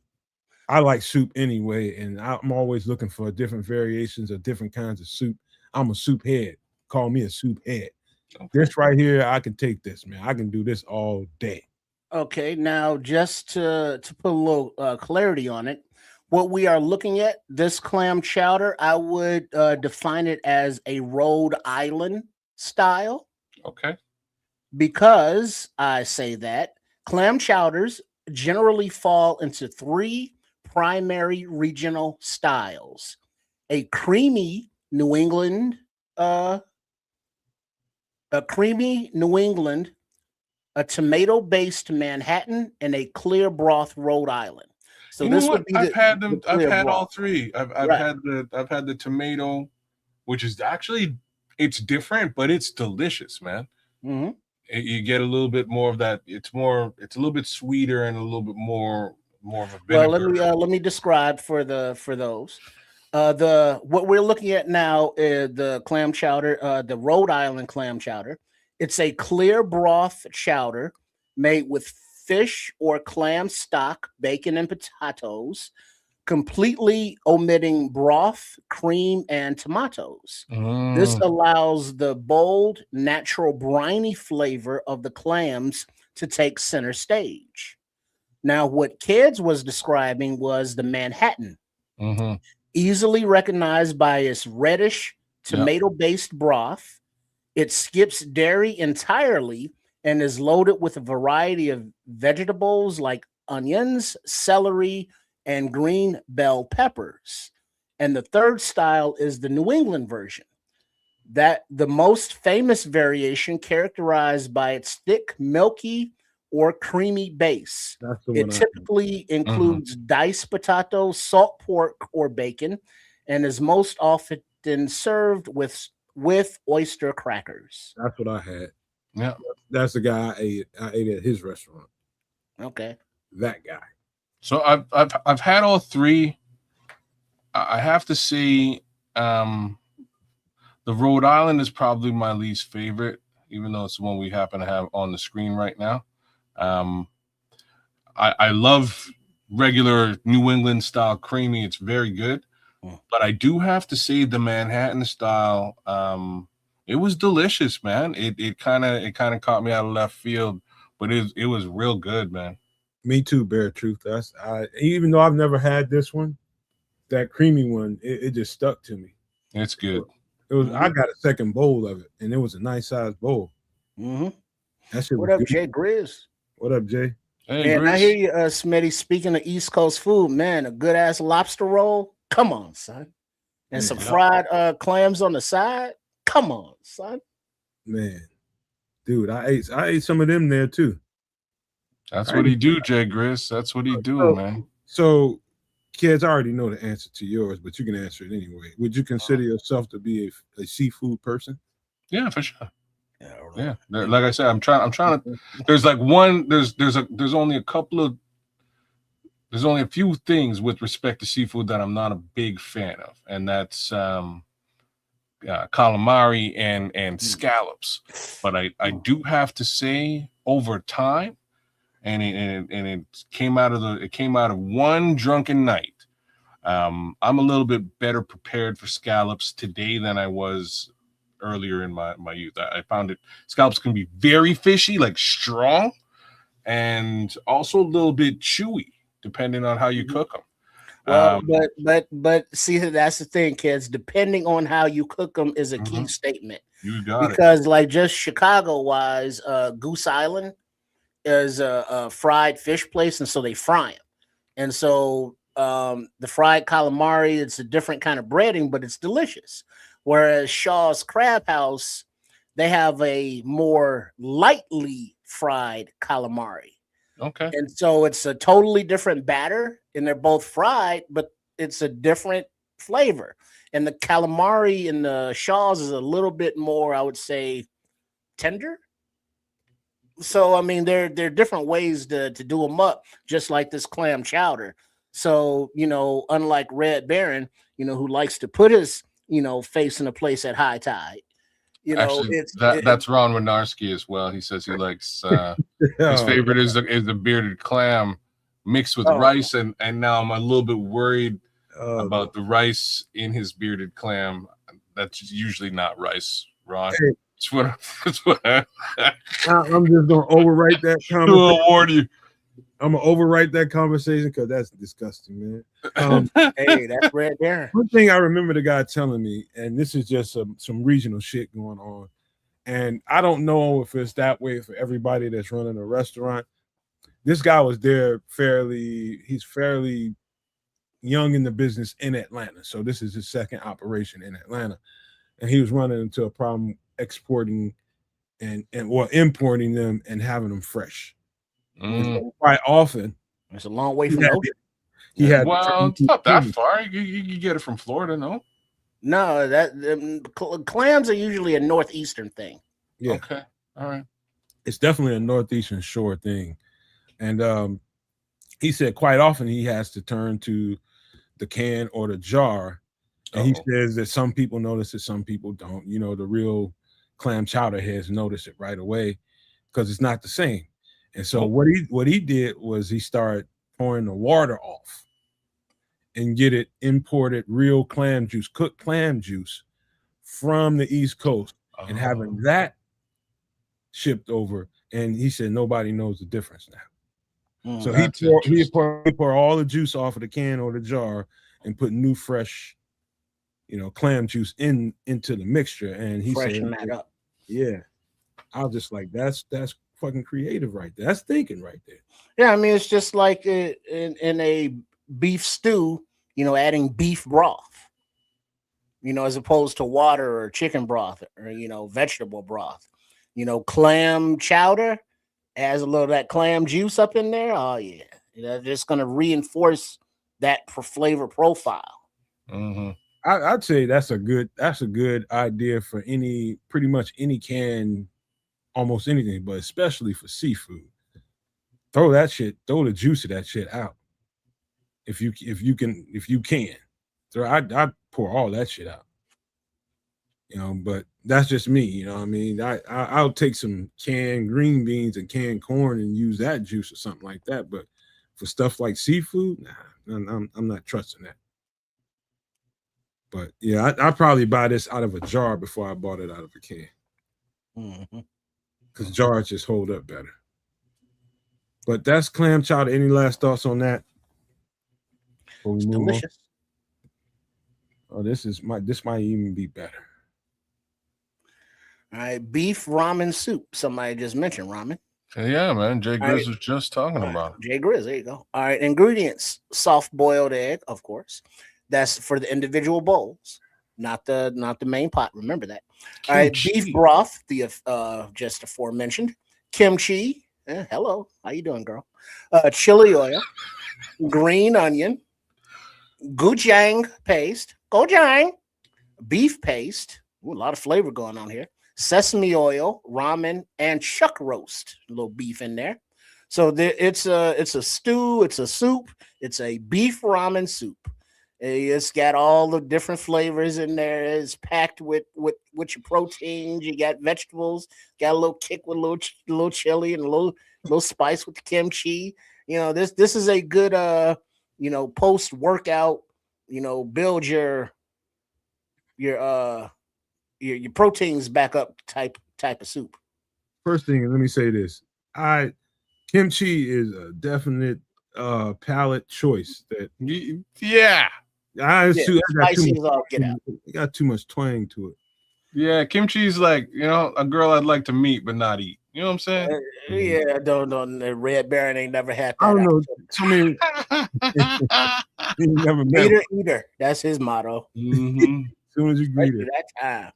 I like soup anyway, and I'm always looking for different variations of different kinds of soup. I'm a soup head. Call me a soup head. Okay. This right here, I can take this, man. I can do this all day. Okay, now just to put a little clarity on it, what we are looking at, this clam chowder, I would define it as a Rhode Island style. Okay. Because I say that, clam chowders generally fall into 3 primary regional styles: a creamy New England, a tomato-based Manhattan, and a clear broth Rhode Island. So this would be I've had all 3. I've had the tomato, which is actually, it's different, but it's delicious, man. Mm-hmm. You get a little bit more of that. It's a little bit sweeter and a little bit more of a vinegar. Well, let me describe for those. What we're looking at now is the clam chowder, the Rhode Island clam chowder. It's a clear broth chowder made with fish or clam stock, bacon, and potatoes, completely omitting broth, cream, and tomatoes. This allows the bold, natural, briny flavor of the clams to take center stage. Now, what Kids was describing was the Manhattan, easily recognized by its reddish, tomato-based broth. It skips dairy entirely and is loaded with a variety of vegetables like onions, celery, and green bell peppers. And the third style is the New England version. That the most famous variation, characterized by its thick, milky, or creamy base. It typically includes diced potatoes, salt pork, or bacon, and is most often served with oyster crackers. That's what I had. Yeah, that's the guy I ate at his restaurant. Okay, that guy. So I've had all 3. I have to say, the Rhode Island is probably my least favorite, even though it's the one we happen to have on the screen right now. I love regular New England style creamy. It's very good. But I do have to say the Manhattan style, it was delicious, man. It kind of caught me out of left field, but it was real good, man. Me too, Bear Truth. Even though I've never had this one, that creamy one, it just stuck to me. It's good. It was. I got a second bowl of it, and it was a nice sized bowl. That shit. What up, good. Jay Grizz? What up, Jay? Hey, man, I hear you, Smitty. Speaking of East Coast food, man, a good ass lobster roll. Come on, son. And some fried clams on the side. Come on, son. Man, dude, I ate some of them there too. That's what he do, Jay Grizz. That's what he do, man. So kids, I already know the answer to yours, but you can answer it anyway. Would you consider yourself to be a seafood person? Yeah, for sure. Yeah. Like I said, I'm trying to. There's like one. There's only a couple of. There's only a few things with respect to seafood that I'm not a big fan of, and that's calamari and scallops. But I do have to say, over time, and it came out of one drunken night. I'm a little bit better prepared for scallops today than I was earlier in my youth. I found scallops can be very fishy, like strong, and also a little bit chewy, depending on how you cook them. Well, but see, that's the thing, kids. Depending on how you cook them is a key statement. You got because, like, just Chicago wise, Goose Island is a fried fish place, and so they fry them. And so the fried calamari, it's a different kind of breading, but it's delicious. Whereas Shaw's Crab House, they have a more lightly fried calamari. Okay. And so it's a totally different batter, and they're both fried, but it's a different flavor. And the calamari in the Shaw's is a little bit more, I would say, tender. So I mean, there are different ways to do them up, just like this clam chowder. So, you know, unlike Red Baron, you know, who likes to put his, you know, face in a place at high tide. You know, actually, that's Ron Winarski as well. He says he likes his favorite is the bearded clam mixed with rice, and now I'm a little bit worried about the rice in his bearded clam. That's usually not rice, Ron. Hey. That's what I'm just gonna overwrite that conversation. Award you. I'm gonna overwrite that conversation because that's disgusting, man. Hey, that's Red Baron. One thing I remember the guy telling me, and this is just some regional shit going on, and I don't know if it's that way for everybody that's running a restaurant. This guy was there he's fairly young in the business in Atlanta, so this is his second operation in Atlanta, and he was running into a problem exporting and importing them and having them fresh. So quite often, it's a long way from the ocean. He had it's not that far. You get it from Florida, no? No, that clams are usually a northeastern thing. Yeah. Okay. All right. It's definitely a northeastern shore thing, and he said quite often he has to turn to the can or the jar, and he says that some people notice it, some people don't. You know, the real clam chowder heads notice it right away because it's not the same. And so what he did was he started pouring the water off and get it imported real clam juice, cooked clam juice from the East Coast, and having that shipped over. And he said nobody knows the difference now. So he pour all the juice off of the can or the jar and put new fresh, you know, clam juice into the mixture. And he freshen said, that up. Yeah. I was just like, that's fucking creative right there. That's thinking right there. Yeah, I mean, it's just like in a beef stew, you know, adding beef broth, you know, as opposed to water or chicken broth or, you know, vegetable broth. You know, clam chowder has a little of that clam juice up in there. Oh yeah, they're just going to reinforce that flavor profile. I'd say that's a good idea for pretty much any can, almost anything, but especially for seafood. Throw the juice of that shit out. If you can. So I'd pour all that shit out. You know, but that's just me, you know what I mean? I'll take some canned green beans and canned corn and use that juice or something like that. But for stuff like seafood, nah, I'm not trusting that. But yeah, I'd probably buy this out of a jar before I bought it out of a can. Because jars just hold up better. But that's clam chowder. Any last thoughts on that? It's delicious. Oh, this might even be better. All right, beef ramen soup. Somebody just mentioned ramen. Yeah, man. Jay Grizz was just talking about it. Jay Grizz, there you go. All right, ingredients: soft-boiled egg, of course. That's for the individual bowls, not the main pot. Remember that. All right, beef broth, the just aforementioned. Kimchi. Hello, how you doing, girl? Chili oil, green onion, gochujang paste, gochujang, beef paste. Ooh, a lot of flavor going on here. Sesame oil, ramen, and chuck roast. A little beef in there. So it's a stew. It's a soup. It's a beef ramen soup. It's got all the different flavors in there. It's packed with your proteins. You got vegetables. Got a little kick with a little chili and a little spice with the kimchi. You know, this is a good post workout. Build your proteins back up type of soup. First thing, let me say this: kimchi is a definite palate choice. That yeah, it got too much twang to it. Yeah, kimchi's like, a girl I'd like to meet but not eat. You know what I'm saying? Yeah, don't the Red Baron ain't never had that. I don't know. I mean, never met eater. That's his motto. Mm-hmm. As soon as you greet it, that time.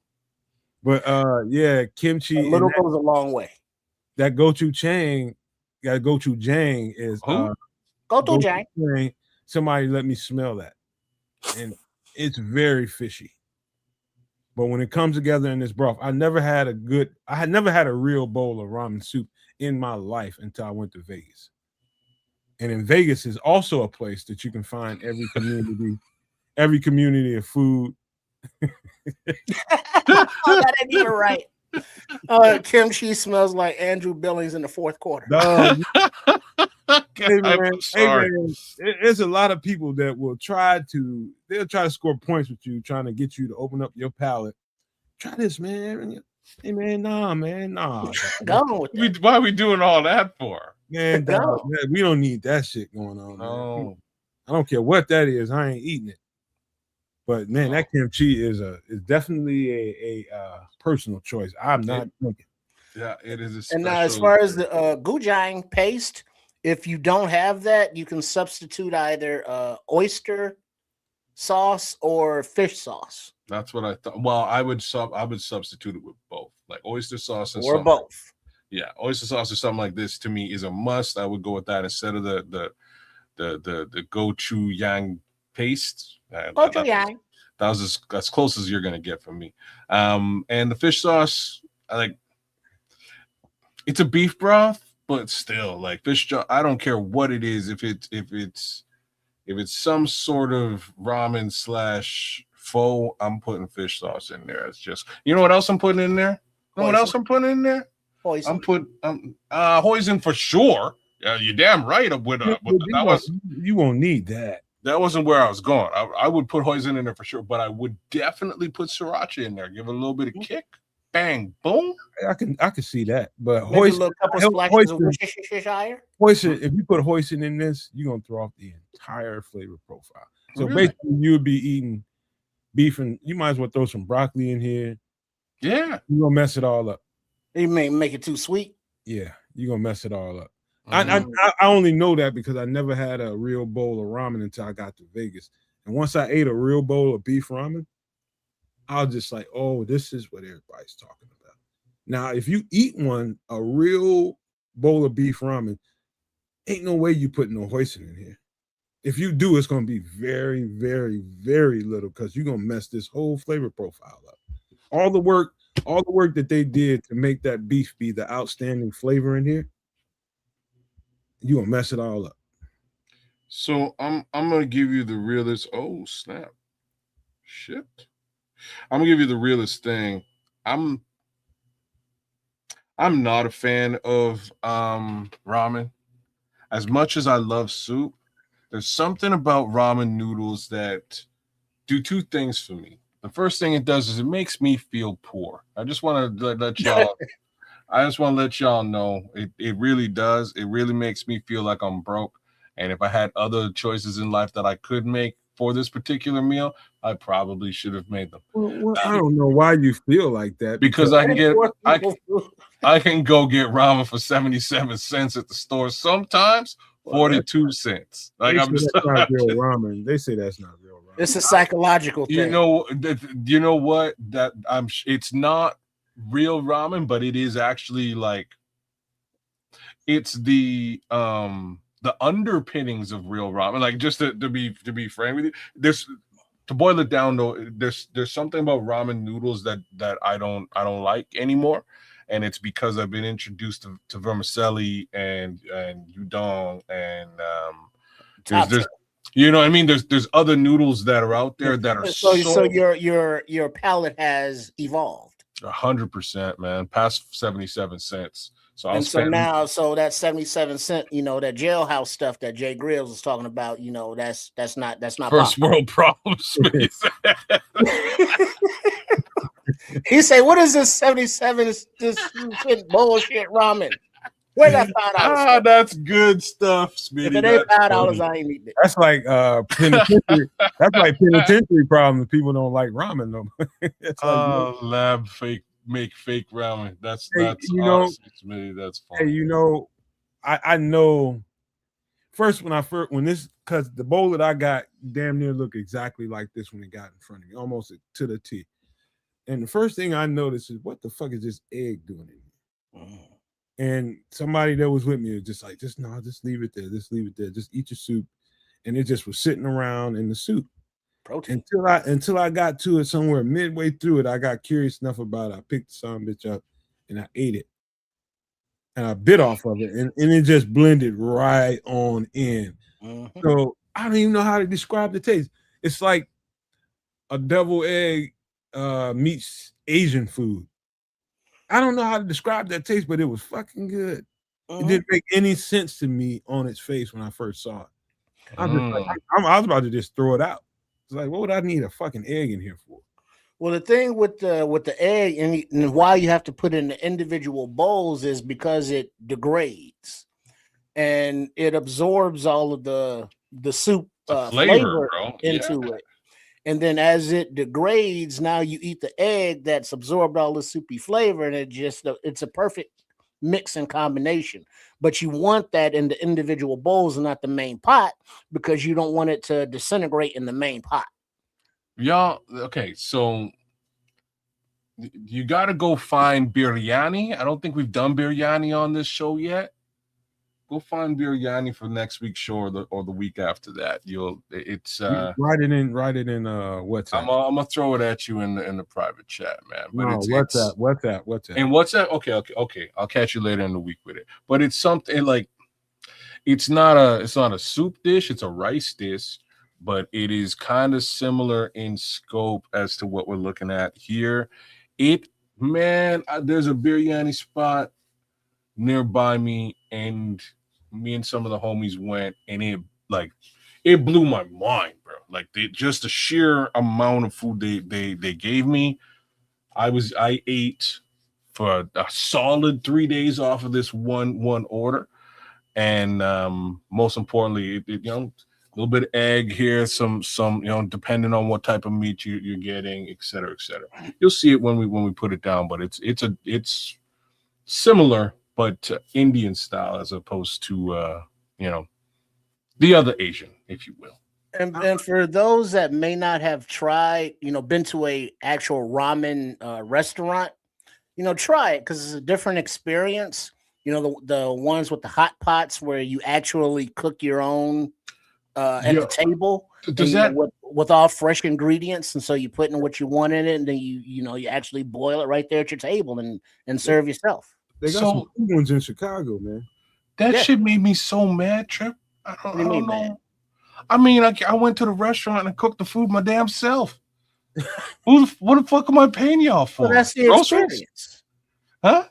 But yeah, kimchi. A little goes a long way. That gochujang is gochujang. Somebody let me smell that, and it's very fishy. But when it comes together in this broth, I had never had a real bowl of ramen soup in my life until I went to Vegas. And in Vegas is also a place that you can find every community of food. That ain't even right. Kimchi smells like Andrew Billings in the fourth quarter. Hey man, there's a lot of people that will try to score points with you, trying to get you to open up your palate. Try this, man. Hey man, nah. Why are we doing all that for? Man, we don't need that shit going on. No. I don't care what that is. I ain't eating it. But man, that kimchi is definitely a personal choice. I'm not thinking. Yeah, it is. And now, as far as the gochujang paste, if you don't have that, you can substitute either oyster sauce or fish sauce. That's what I thought. Well, I would substitute it with both, like oyster sauce or both. Yeah, oyster sauce or something like this to me is a must. I would go with that instead of the gochujang paste. Gochujang. That was as close as you're gonna get from me. And the fish sauce, it's a beef broth, but still, like fish. I don't care what it is. If it's some sort of ramen / pho, I'm putting fish sauce in there. It's just, you know what else I'm putting in there? You know what else I'm putting in there? Hoisin. I'm putting hoisin for sure. Yeah, you're damn right. You won't need that. That wasn't where I was going. I would put hoisin in there for sure, but I would definitely put sriracha in there. Give it a little bit of kick. Bang, boom. I can see that. But hoisin, if you put hoisin in this, you're gonna throw off the entire flavor profile. So really? Basically, you would be eating beef, and you might as well throw some broccoli in here. Yeah, you're gonna mess it all up. You may make it too sweet. Yeah, you're gonna mess it all up. Mm-hmm. I only know that because I never had a real bowl of ramen until I got to Vegas. And once I ate a real bowl of beef ramen, I was just like, oh, this is what everybody's talking about. Now, if you eat a real bowl of beef ramen, ain't no way you put no hoisin in here. If you do, it's going to be very, very, very little because you're going to mess this whole flavor profile up. All the work that they did to make that beef be the outstanding flavor in here, you're going to mess it all up. So I'm going to give you the realest. Oh, snap. Shit. I'm going to give you the realest thing. I'm not a fan of ramen. As much as I love soup, there's something about ramen noodles that do two things for me. The first thing it does is it makes me feel poor. I just want to let y'all know it really does. It really makes me feel like I'm broke. And if I had other choices in life that I could make for this particular meal, I probably should have made them. Well, I don't know why you feel like that. Because I can go get ramen for 77 cents at the store. Sometimes 42 cents. Like I'm just not real ramen. They say that's not real ramen. It's a psychological thing. You know what? It's not real ramen, but it is actually like it's the the underpinnings of real ramen. Like, just to be frank with you, to boil it down though, there's something about ramen noodles that I don't like anymore, and it's because I've been introduced to vermicelli and udon and there's you know what I mean. There's other noodles that are out there that are so your palate has evolved 100%, man, past 77 cents. So so that 77 cent, that jailhouse stuff that Jay Grills was talking about, that's not first world problems. He said, "What is this 77 this bullshit ramen? Where's that $5? That's good stuff, Smitty. If it ain't $5, I ain't eating it." That's like penitentiary. That's like penitentiary problems. People don't like ramen no more. It's like, lab make fake ramen. That's awesome, Smitty. That's fun. Hey, I know. When this, because the bowl that I got damn near looked exactly like this when it got in front of me, almost to the T. And the first thing I noticed is, what the fuck is this egg doing in here? And somebody that was with me was just like, just leave it there. Just leave it there. Just eat your soup. And it just was sitting around in the soup. Protein. Until I got to it somewhere midway through it, I got curious enough about it. I picked the son bitch up and I ate it. And I bit off of it. And it just blended right on in. Mm-hmm. So I don't even know how to describe the taste. It's like a deviled egg meets Asian food. I don't know how to describe that taste, but it was fucking good. It didn't make any sense to me on its face when I first saw it. I was about to just throw it out. It's like, what would I need a fucking egg in here for? Well, the thing with the egg and why you have to put it in the individual bowls is because it degrades and it absorbs all of the soup flavor into it. And then as it degrades, now you eat the egg that's absorbed all the soupy flavor, and it's a perfect mix and combination. But you want that in the individual bowls and not the main pot, because you don't want it to disintegrate in the main pot. Y'all, okay, so you got to go find biryani. I don't think we've done biryani on this show yet. Go find biryani for next week's show or the week after that. Write it in WhatsApp. I'm gonna throw it at you in the private chat, man. But WhatsApp. And WhatsApp. Okay. I'll catch you later in the week with it. But it's something like it's not a soup dish. It's a rice dish, but it is kind of similar in scope as to what we're looking at here. There's a biryani spot nearby me, and me and some of the homies went, and it blew my mind, bro. Like, just the sheer amount of food they gave me. I ate for a solid 3 days off of this one order, and most importantly, a little bit of egg here, some depending on what type of meat you're getting, et cetera, et cetera. You'll see it when we put it down, but it's similar, but Indian style as opposed to the other Asian, if you will. And for those that may not have tried, been to a actual ramen restaurant, try it, because it's a different experience. The ones with the hot pots where you actually cook your own at the table, with all fresh ingredients, and so you put in what you want in it, and then you actually boil it right there at your table and serve yourself. They got some good ones in Chicago, man. That shit made me so mad, Trip. I don't know. Man? I mean, I went to the restaurant and cooked the food my damn self. What the fuck am I paying y'all for? Well, that's the experience. Huh?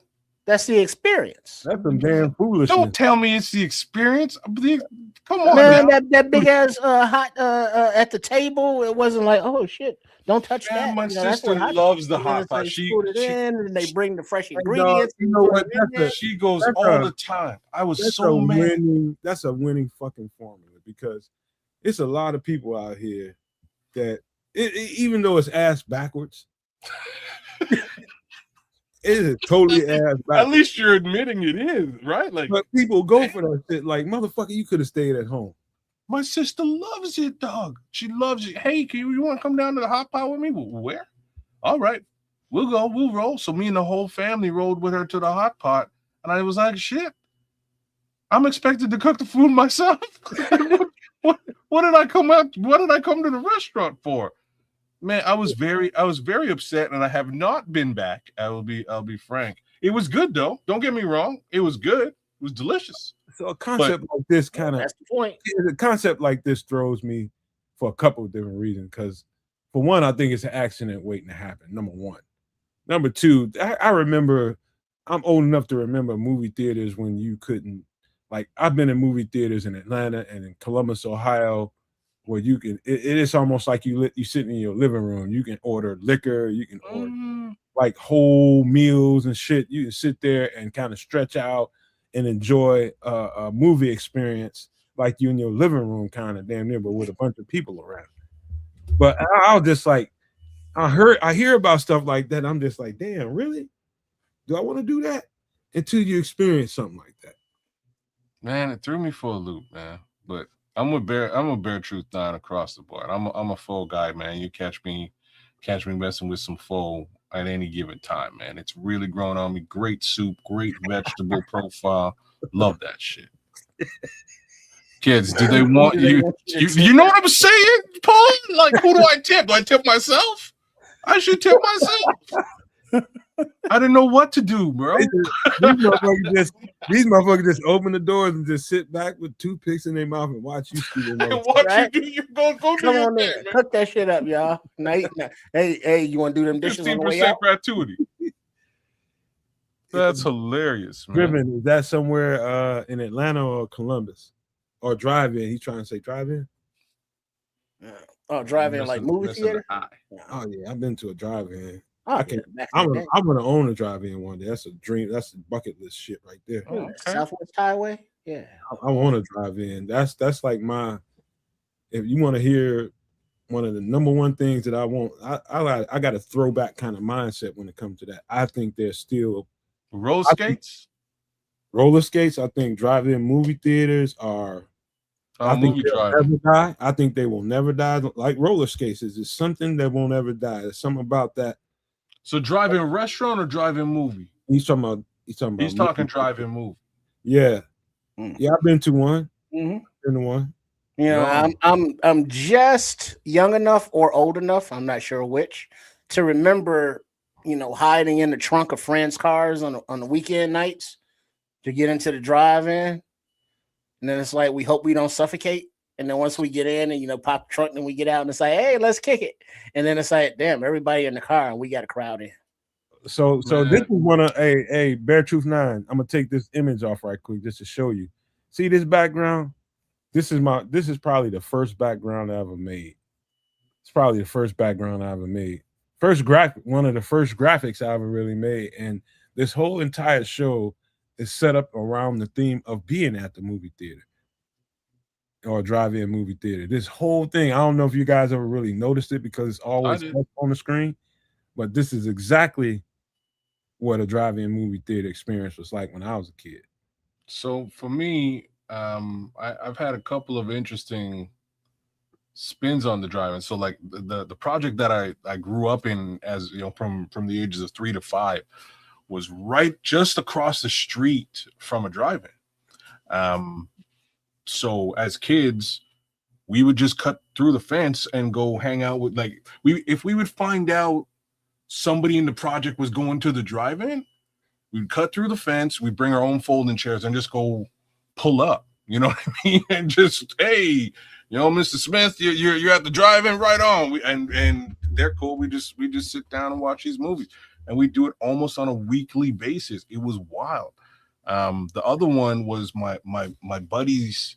That's the experience. That's some damn foolishness. Don't tell me it's the experience. Come on, man. That big ass hot at the table. It wasn't like, oh shit, don't touch that. My sister loves the hot pot. She put it in, and they bring the fresh ingredients. You know what? She goes all the time. I was so mad. That's a winning fucking formula, because it's a lot of people out here that even though it's ass backwards. It is totally ass backwards. At least you're admitting it is, right? Like, but people go for that shit. Like, motherfucker, you could have stayed at home. My sister loves it, dog. She loves it. Hey, you want to come down to the hot pot with me? Where? All right, we'll go. We'll roll. So me and the whole family rolled with her to the hot pot, and I was like, shit. I'm expected to cook the food myself. What did I come out? What did I come to the restaurant for? Man, I was very upset, and I have not been back. I'll be frank. It was good though. Don't get me wrong. It was good. It was delicious. So a concept like this kind of That's the point. a concept like this throws me for a couple of different reasons. Because for one, I think it's an accident waiting to happen. Number one. Number two, I remember. I'm old enough to remember movie theaters when you couldn't. Like I've been in movie theaters in Atlanta and in Columbus, Ohio, where you can. It is almost like you sitting in your living room. You can order liquor. You can order like whole meals and shit. You can sit there and kind of stretch out and enjoy a movie experience like you in your living room, kind of damn near, but with a bunch of people around. But I was just like, I hear about stuff like that. I'm just like, damn, really? Do I want to do that? Until you experience something like that. Man, it threw me for a loop, man. But I'm a Bear Truth 9 across the board. I'm a full guy, man. You catch me messing with some pho at any given time, man. It's really grown on me. Great soup, great vegetable profile. Love that shit. Kids, do they want you? You know what I'm saying, Paul? Like, who do I tip? Do I tip myself? I should tip myself. I didn't know what to do, bro. These motherfuckers just open the doors and just sit back with toothpicks in their mouth and watch you scoot in. Watch you do. You go Come on there, cook that shit up, y'all. Hey, you want to do them dishes on the way out? Gratuity. That's hilarious, man. Driven, is that somewhere in Atlanta or Columbus? Or drive-in? He's trying to say drive-in? Oh, drive-in like movie theater? Oh, yeah, I've been to a drive-in. Oh, I'm gonna own a drive-in one day. That's a dream. That's a bucket list shit right there. Oh, okay. Southwest Highway. Yeah, I want to drive in. That's like my. If you want to hear one of the number one things that I want, I got a throwback kind of mindset when it comes to that. I think there's still roller skates. Roller skates. I think drive-in movie theaters are. I think they'll never die. I think they will never die. Like roller skates is something that won't ever die. There's something about that. So drive-in restaurant or drive-in movie? He's talking drive-in movie. Yeah. Yeah, I've been to one. Mm-hmm. Been to one. You know, I'm just young enough or old enough, I'm not sure which, to remember, hiding in the trunk of friends' cars on the weekend nights to get into the drive-in. And then it's like, we hope we don't suffocate. And then once we get in and, pop the trunk, and we get out and it's like, hey, let's kick it. And then it's like, damn, everybody in the car and we got a crowd in. So this is one of Bear Truth 9. I'm gonna take this image off right quick just to show you. See this background? This is probably the first background I ever made. It's probably the first background I ever made. One of the first graphics I ever really made. And this whole entire show is set up around the theme of being at the movie theater. Or drive-in movie theater. This whole thing, I don't know if you guys ever really noticed it because it's always on the screen, but this is exactly what a drive-in movie theater experience was like when I was a kid. So for me, I've had a couple of interesting spins on the drive-in. So like the project that I grew up in, as from the ages of 3 to 5, was right just across the street from a drive-in. So as kids, we would just cut through the fence and go hang out with if we would find out somebody in the project was going to the drive-in, we'd cut through the fence, we'd bring our own folding chairs and just go pull up, you know what I mean? And just, hey, Mr. Smith, you're at the drive-in, right on. And they're cool. We just sit down and watch these movies. And we do it almost on a weekly basis. It was wild. The other one was my buddy's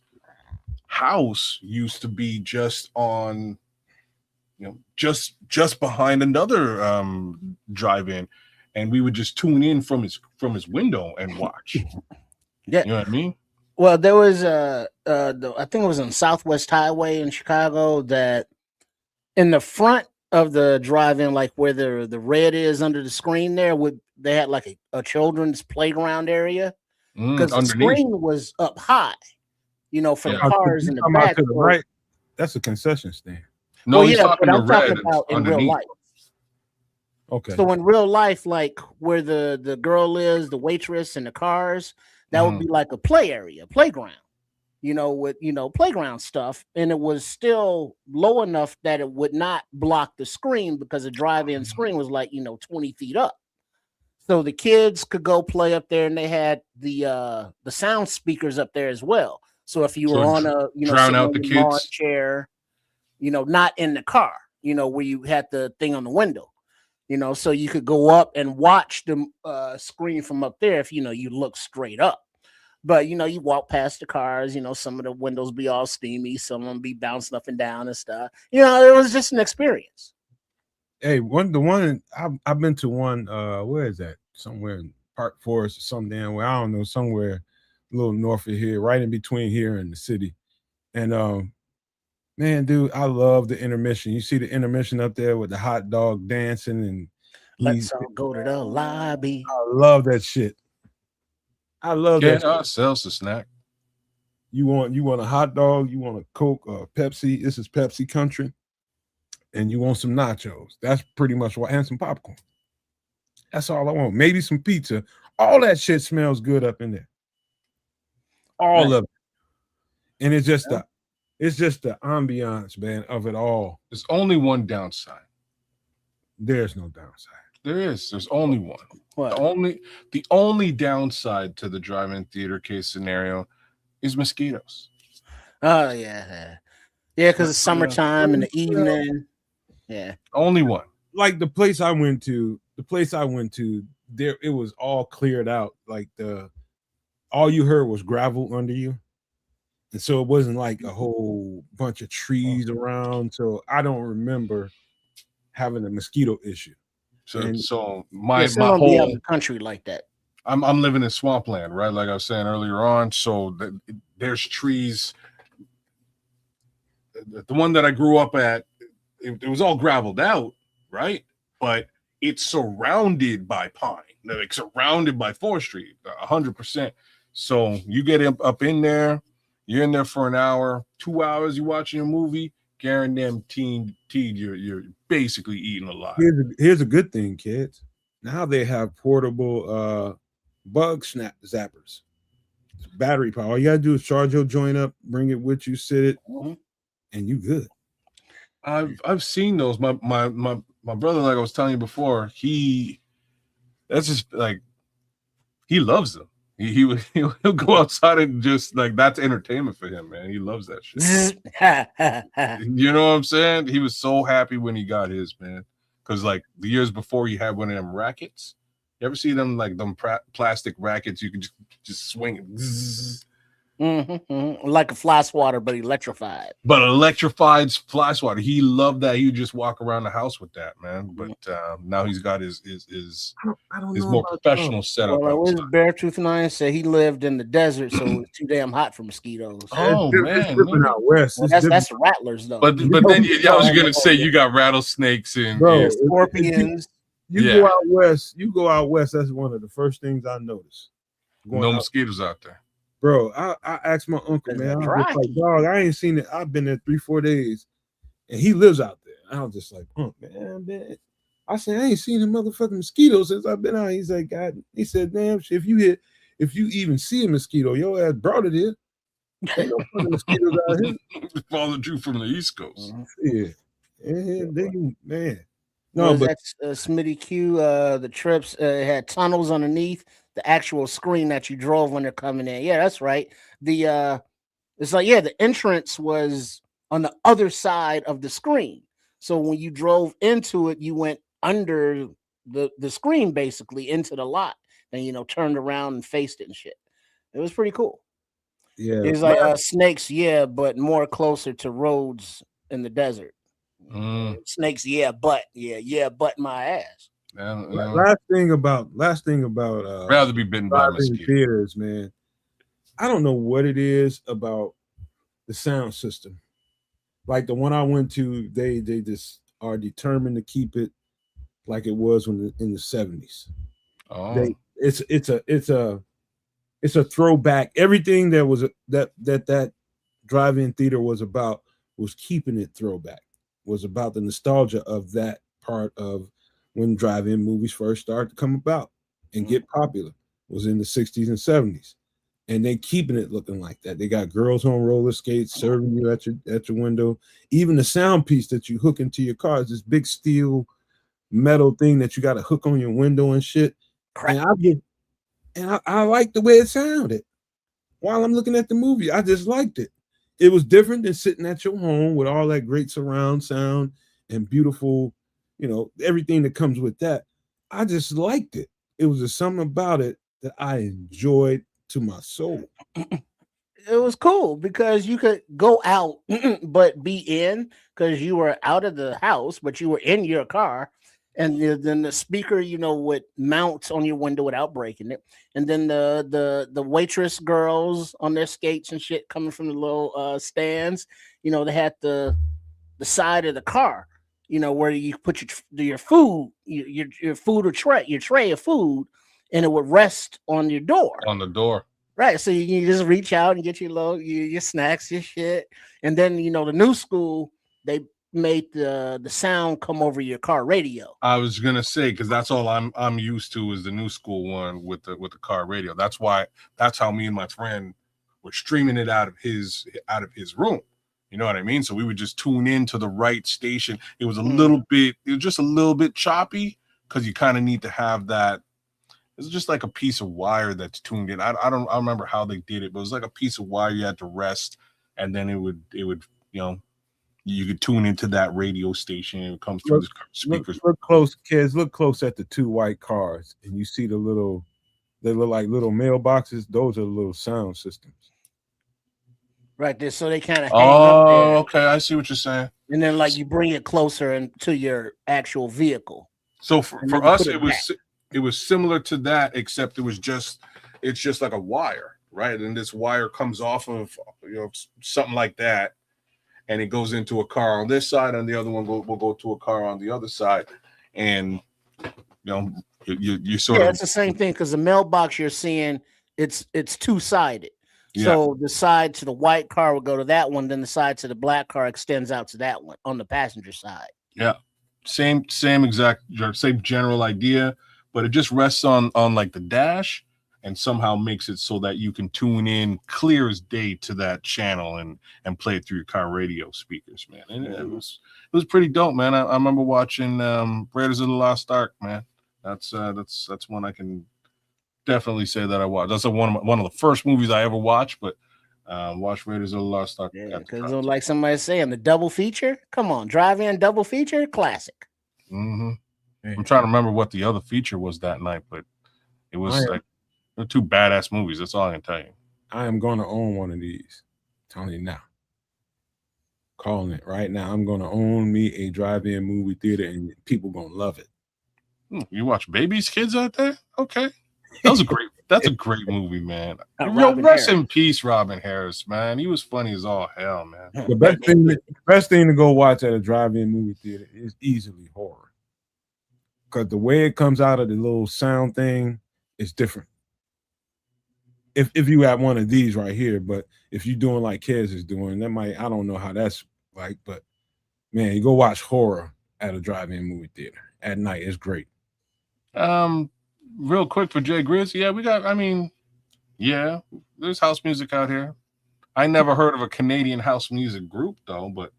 house used to be just on, just behind another drive-in, and we would just tune in from his window and watch. Yeah, you know what I mean. Well, there was I think it was on Southwest Highway in Chicago, that in the front of the drive-in, like where the red is under the screen there, they had like a children's playground area. Because the screen was up high, for the cars in the back. Right, that's a concession stand. No, he's talking I'm talking about in real life. Okay. So in real life, like where the girl is, the waitress, and the cars, That would be like a play area, playground, with playground stuff, and it was still low enough that it would not block the screen because the drive-in screen was like 20 feet up. So the kids could go play up there, and they had the sound speakers up there as well. So if you were on a drown out the lawn kids chair, not in the car, where you had the thing on the window, so you could go up and watch the screen from up there if you look straight up. But you walk past the cars, some of the windows be all steamy, some of them be bouncing up and down and stuff. It was just an experience. Hey, I've been to one. Where is that? Somewhere in Park Forest or some damn where, I don't know, somewhere a little north of here, right in between here and the city. And man, dude, I love the intermission. You see the intermission up there with the hot dog dancing, and let's all go to the lobby. I love that shit. I love that. Get ourselves a snack. You want a hot dog? You want a Coke or Pepsi? This is Pepsi country. And you want some nachos. That's pretty much what, and some popcorn. That's all I want. Maybe some pizza. All that shit smells good up in there. All of it. And it's just the ambiance, man, of it all. There's only one downside. There's no downside. There is. There's only one. What? The only downside to the drive-in theater case scenario is mosquitoes. Oh yeah, because it's summertime in the evening. Yeah, only one. Like the place I went to, there it was all cleared out. Like all you heard was gravel under you, and so it wasn't like a whole bunch of trees around. So I don't remember having a mosquito issue. So my whole the country like that. I'm living in swampland, right? Like I was saying earlier on. So there's trees. The one that I grew up at, it was all graveled out, right? But it's surrounded by pine, like surrounded by forestry, 100%. So you get up in there, you're in there for an hour, 2 hours, you're watching a movie, guaranteed you're basically eating a lot. Here's a good thing, kids. Now they have portable bug snap zappers, battery power. All you gotta do is charge your joint up, bring it with you, sit it, and you good. I've seen those. My brother, like I was telling you before, that's just like he loves them. He'll go outside and just like that's entertainment for him, man. He loves that shit. You know what I'm saying? He was so happy when he got his, man. Because like the years before, he had one of them rackets. You ever see them like them plastic rackets? You can just swing it. Like a fly swatter, but electrified. But electrified fly swatter. He loved that. He would just walk around the house with that, man. But now he's got his more professional setup. Well, his Beartooth 9 said he lived in the desert, so it was too damn hot for mosquitoes. Oh man, it's different out west. Well, that's rattlers though. But then I was gonna say you got rattlesnakes and scorpions. You go out west. That's one of the first things I noticed. No mosquitoes out there. Bro, I asked my uncle, man. I was just like, dog, I ain't seen it. I've been there 3-4 days, and he lives out there. I was just like, man. I said, I ain't seen a motherfucking mosquito since I've been out. He's like, God, he said, damn, if you even see a mosquito, your ass brought it in. Ain't no fucking mosquitoes out here. Followed you from the East Coast. Yeah, man. No, but that's Smitty Q. The trips had tunnels underneath the actual screen that you drove when they're coming in. Yeah, that's right. It's like, the entrance was on the other side of the screen. So when you drove into it, you went under the screen basically into the lot and turned around and faced it and shit. It was pretty cool. Yeah, it's like snakes, but more closer to roads in the desert. Snakes, but my ass. Last thing about rather be bitten by mosquitoes. Theaters, man. I don't know what it is about the sound system. Like the one I went to, they just are determined to keep it like it was in the 70s. Oh, it's a throwback. Everything that was that drive-in theater was about was keeping it throwback. Was about the nostalgia of that part of when drive-in movies first started to come about and get popular. Was in the 60s and 70s. and they keeping it looking like that. They got girls on roller skates serving you at your window. Even the sound piece that you hook into your car is this big steel metal thing that you got to hook on your window and shit. Crap. And I like the way it sounded while I'm looking at the movie. I just liked it. It was different than sitting at your home with all that great surround sound and beautiful, everything that comes with that. I just liked it. It was just something about it that I enjoyed to my soul. It was cool because you could go out but be in, because you were out of the house but you were in your car, and then the speaker would mount on your window without breaking it, and then the waitress girls on their skates and shit coming from the little stands, they had the side of the car, where you put your food, your food or your tray of food, and it would rest on your door. On the door. Right. So you just reach out and get your snacks, your shit. And then, the new school, they made the sound come over your car radio. I was gonna say, because that's all I'm used to is the new school one with the car radio. That's how me and my friend were streaming it out of his room. You know what I mean? So we would just tune into the right station. It was just a little bit choppy because you kind of need to have that. It's just like a piece of wire that's tuned in. I don't remember how they did it, but it was like a piece of wire you had to rest, and then it would you could tune into that radio station and it comes through the speakers. Look close, kids. Look close at the two white cars, and you see they look like little mailboxes. Those are the little sound systems. Right there, so they kind of hang up there. Okay, I see what you're saying. And then you bring it closer to your actual vehicle. So for us, it was similar to that, except it's just like a wire, right? And this wire comes off of something like that, and it goes into a car on this side, and the other one will go to a car on the other side, and you sort of it's the same thing, because the mailbox you're seeing, it's two-sided. So the side to the white car will go to that one, then the side to the black car extends out to that one on the passenger side. Yeah, same general idea. But it just rests on like the dash and somehow makes it so that you can tune in clear as day to that channel and play it through your car radio speakers, man. And it was pretty dope, man. I remember watching Raiders of the Lost Ark, man. That's one I can definitely say that I watched. That's one of the first movies I ever watched, but watch Raiders of the Lost Ark. Yeah, because like somebody's saying, the double feature. Come on, drive-in double feature, classic. Mm-hmm. I'm trying to remember what the other feature was that night, but it was they're two badass movies. That's all I can tell you. I am going to own one of these. I'm telling you now. Calling it right now. I'm going to own me a drive-in movie theater, and people going to love it. You watch Baby's Kids out there? Okay. That's a great movie, man. Rest in peace, Robin Harris, man. He was funny as all hell, man. The best thing to go watch at a drive-in movie theater is easily horror. Because the way it comes out of the little sound thing is different. If you have one of these right here, but if you're doing like Kez is doing, I don't know how that's like, but man, you go watch horror at a drive-in movie theater at night. It's great. Real quick for Jay Grizz, there's house music out here. I never heard of a Canadian house music group though, but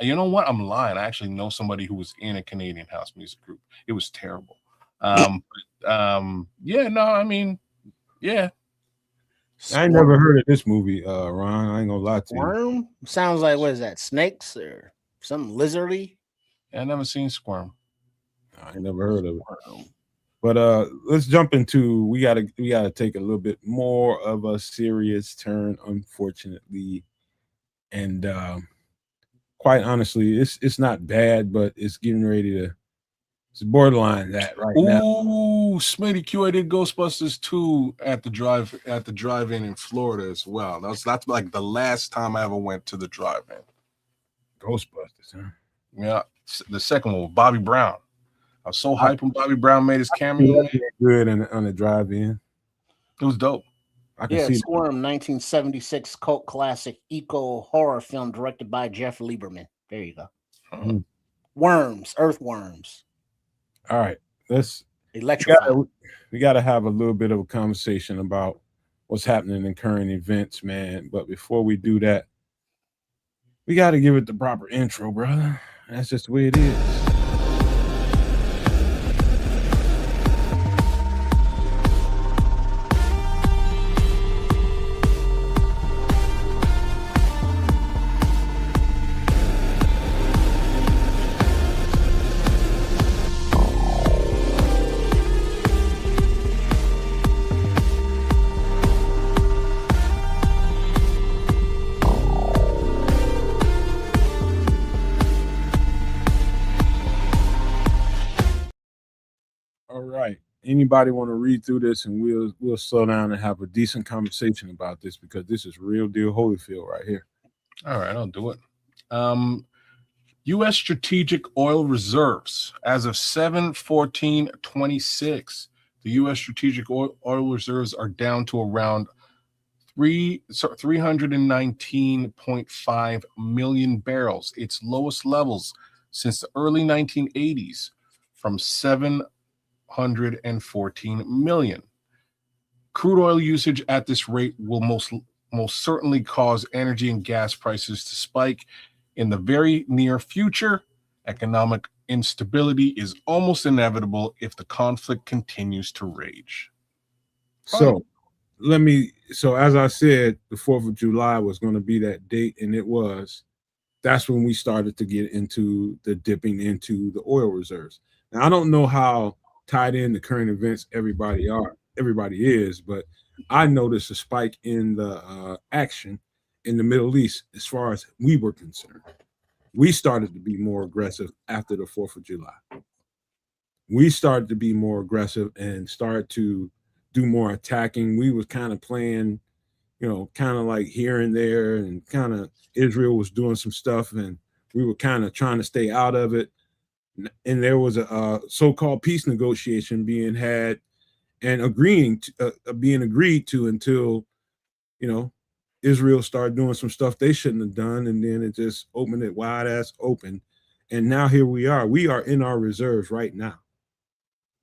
you know what? I'm lying. I actually know somebody who was in a Canadian house music group. It was terrible. I never heard of this movie, Ron. I ain't gonna lie to you. Squirm? Sounds like, what is that? Snakes or something lizardy? I never seen Squirm. I ain't never heard of it. But let's jump into we gotta take a little bit more of a serious turn, unfortunately. And quite honestly, it's not bad, but it's getting ready to. It's borderline that right now. Ooh, Smitty Q, I did Ghostbusters 2 at the drive-in in Florida as well. That's like the last time I ever went to the drive-in. Ghostbusters, huh? Yeah, the second one with Bobby Brown. I was so hyped when Bobby Brown made his cameo. Good on the drive-in. It was dope. I can see Squirm, 1976 cult classic eco horror film directed by Jeff Lieberman. There you go. Mm-hmm. Worms, earthworms. All right, let's electrify. We got to have a little bit of a conversation about what's happening in current events, man. But before we do that, we got to give it the proper intro, brother. That's just the way it is. All right. Anybody want to read through this, and we'll slow down and have a decent conversation about this, because this is real deal Holyfield right here. All right, I'll do it. U.S. strategic oil reserves as of 7/14/26. The U.S. strategic oil reserves are down to around 319.5 million barrels, its lowest levels since the early 1980s, from 714 million. Crude oil usage at this rate will most certainly cause energy and gas prices to spike in the very near future. Economic instability is almost inevitable if the conflict continues to rage. So as I said, the 4th of July was going to be that date, and it was. That's when we started to get into the dipping into the oil reserves. Now, I don't know how tied in the current events everybody is, but I noticed a spike in the action in the Middle East as far as we were concerned. We started to be more aggressive after the 4th of July. We started to be more aggressive and started to do more attacking. We was kind of playing, kind of like here and there, and kind of Israel was doing some stuff, and we were kind of trying to stay out of it. And there was a so-called peace negotiation being had and being agreed to until, Israel started doing some stuff they shouldn't have done, and then it just opened it wide ass open. And now here we are. We are in our reserves right now.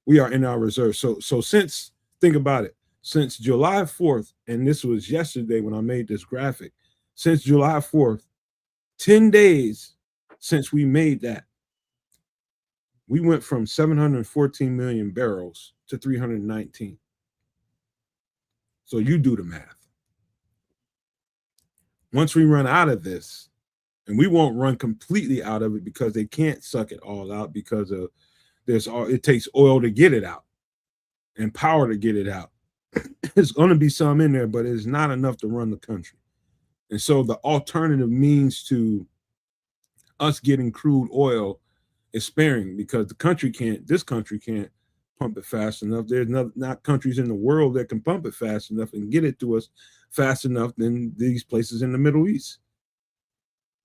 We are in our reserves. So think about it. Since July 4th, and this was yesterday when I made this graphic, since July 4th, 10 days since we made that, we went from 714 million barrels to 319. So you do the math. Once we run out of this, and we won't run completely out of it because they can't suck it all out, because of it takes oil to get it out and power to get it out. There's going to be some in there, but it's not enough to run the country. And so the alternative means to us getting crude oil is sparing, because this country can't pump it fast enough. There's not countries in the world that can pump it fast enough and get it to us fast enough than these places in the Middle East,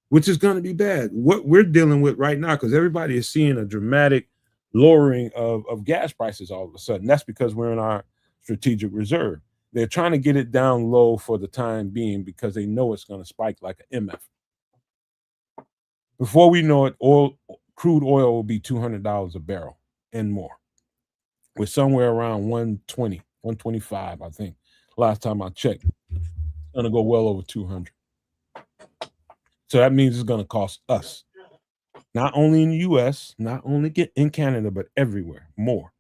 which is going to be bad. What we're dealing with right now, because everybody is seeing a dramatic lowering of gas prices all of a sudden. That's because we're in our strategic reserve. They're trying to get it down low for the time being, because they know it's going to spike like an MF. Before we know it, crude oil will be $200 a barrel and more. We're somewhere around 120, 125, I think. Last time I checked, it's going to go well over 200. So that means it's going to cost us, not only in the U.S., not only in Canada, but everywhere, more.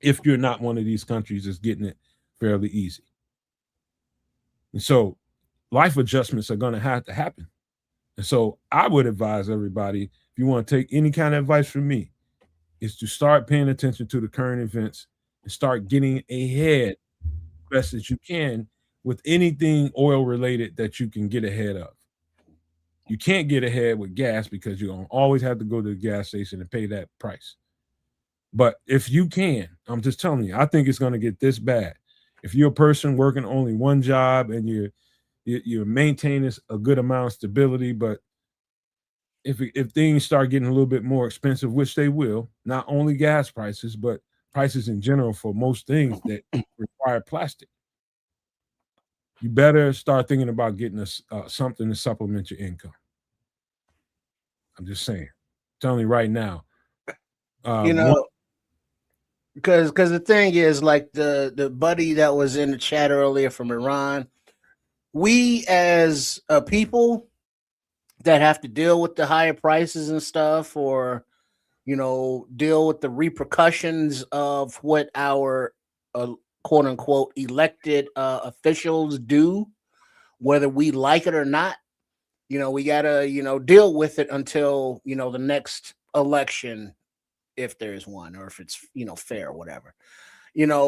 If you're not one of these countries that's getting it fairly easy. And so life adjustments are going to have to happen. And so I would advise everybody, if you want to take any kind of advice from me, is to start paying attention to the current events and start getting ahead best as you can with anything oil related that you can get ahead of. You can't get ahead with gas, because you're going to always have to go to the gas station and pay that price. But if you can, I'm just telling you, I think it's going to get this bad. If you're a person working only one job and you're maintaining a good amount of stability, but if things start getting a little bit more expensive, which they will, not only gas prices, but prices in general for most things that require plastic, you better start thinking about getting something to supplement your income. I'm just saying. I'm telling you right now. because the thing is, like the buddy that was in the chat earlier from Iran, we as a people that have to deal with the higher prices and stuff, or deal with the repercussions of what our quote unquote elected officials do, whether we like it or not. We gotta deal with it until the next election, if there's one, or if it's fair or whatever.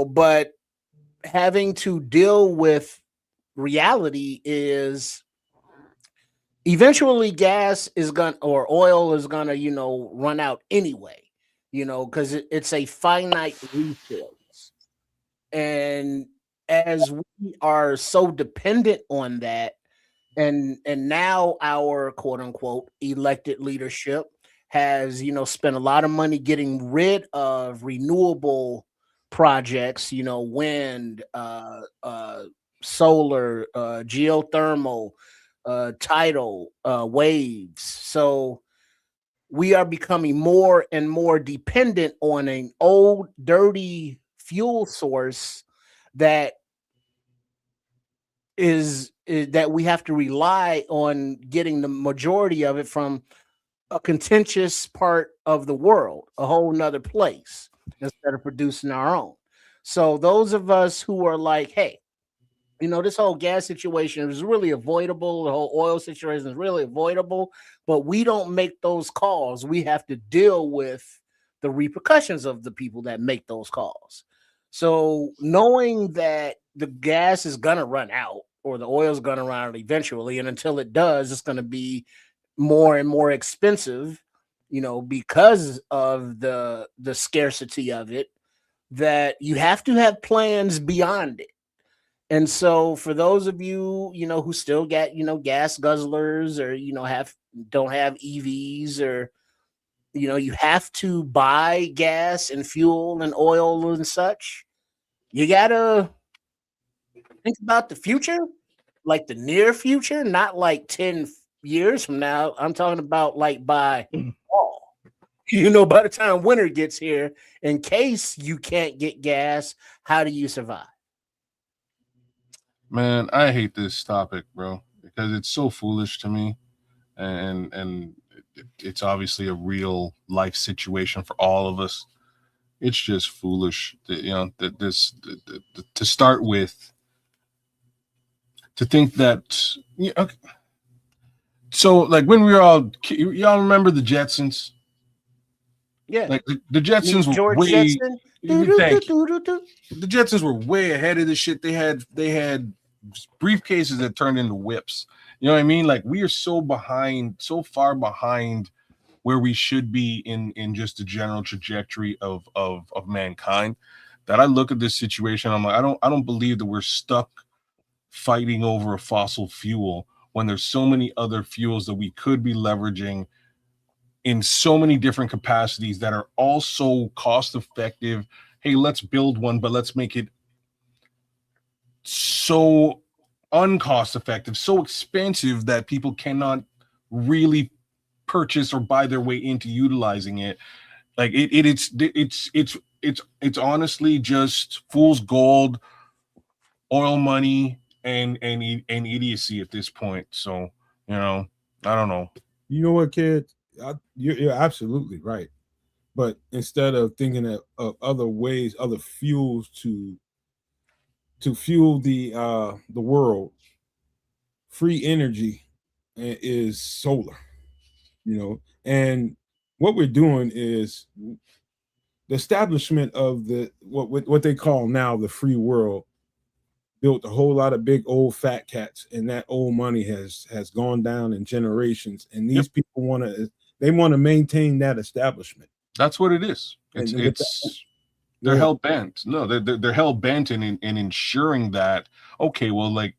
But having to deal with reality is eventually gas is gonna, or oil is gonna run out anyway, because it's a finite resource. And as we are so dependent on that, and now our quote unquote elected leadership has spent a lot of money getting rid of renewable projects, wind, solar, geothermal, tidal, waves. So we are becoming more and more dependent on an old dirty fuel source that is that we have to rely on getting the majority of it from a contentious part of the world, a whole nother place, instead of producing our own. So those of us who are like, hey, this whole gas situation is really avoidable, the whole oil situation is really avoidable, but we don't make those calls. We have to deal with the repercussions of the people that make those calls. So knowing that the gas is going to run out, or the oil is going to run out eventually, and until it does, it's going to be more and more expensive, because of the scarcity of it, that you have to have plans beyond it. And so for those of you, who still get, gas guzzlers, or, don't have EVs, or, you have to buy gas and fuel and oil and such, you gotta think about the future, like the near future, not like 10 years from now. I'm talking about like by fall, by the time winter gets here, in case you can't get gas, how do you survive? Man, I hate this topic, bro, because it's so foolish to me, and it's obviously a real life situation for all of us. It's just foolish that that to start with, to think that okay. So like when we were y'all remember the Jetsons? Yeah. Like the Jetsons Meet were George way. Jetson. Thank you. The Jetsons were way ahead of the shit. They had briefcases that turned into whips. You know what I mean? Like we are so behind, so far behind where we should be in just the general trajectory of mankind, that I look at this situation. I'm like, I don't believe that we're stuck fighting over a fossil fuel when there's so many other fuels that we could be leveraging in so many different capacities that are also cost effective. Hey, let's build one, but let's make it so uncost effective, so expensive that people cannot really purchase or buy their way into utilizing it. Like it's honestly just fool's gold, oil money, and idiocy at this point. So I don't know. You know what, kid? You're absolutely right. But instead of thinking of other ways, other fuels to fuel the world, free energy is solar. And what we're doing is the establishment of what they call now the free world built a whole lot of big old fat cats, and that old money has gone down in generations, and these people want to maintain that establishment. That's what it is. They're hell bent. No, they're hell bent in ensuring that, okay, well, like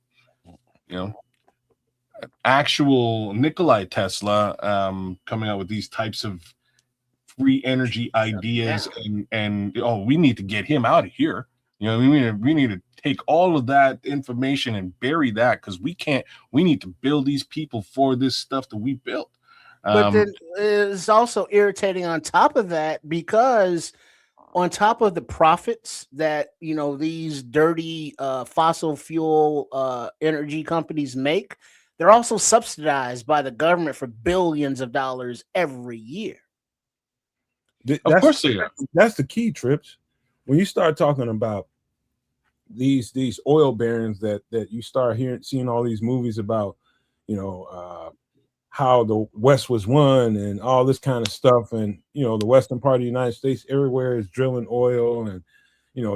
actual Nikolai Tesla coming out with these types of free energy ideas, and we need to get him out of here. We need to take all of that information and bury that, because we need to build these people for this stuff that we built. But then it's also irritating on top of that, because on top of the profits that these dirty fossil fuel energy companies make, they're also subsidized by the government for billions of dollars every year. Of course they are. That's the key, Trips. When you start talking about these oil barons that you start seeing all these movies about, how the West was won and all this kind of stuff, and the western part of the United States, everywhere is drilling oil, and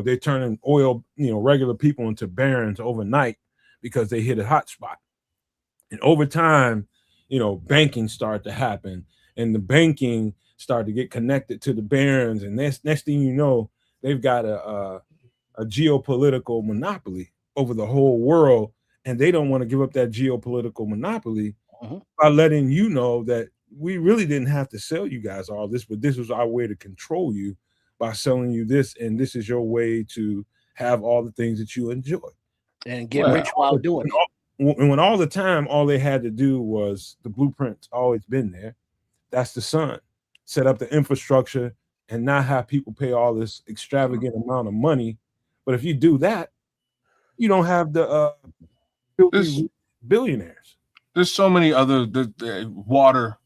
they're turning oil, regular people into barons overnight because they hit a hot spot. And over time, banking started to happen, and the banking started to get connected to the barons, and next thing you know, they've got a geopolitical monopoly over the whole world, and they don't want to give up that geopolitical monopoly by letting you know that we really didn't have to sell you guys all this, but this was our way to control you by selling you this, and this is your way to have all the things that you enjoy and get rich while doing it. And when all the time, all they had to do was the blueprint's always been there. That's the sun. Set up the infrastructure and not have people pay all this extravagant amount of money. But if you do that, you don't have the billionaires. There's so many other water,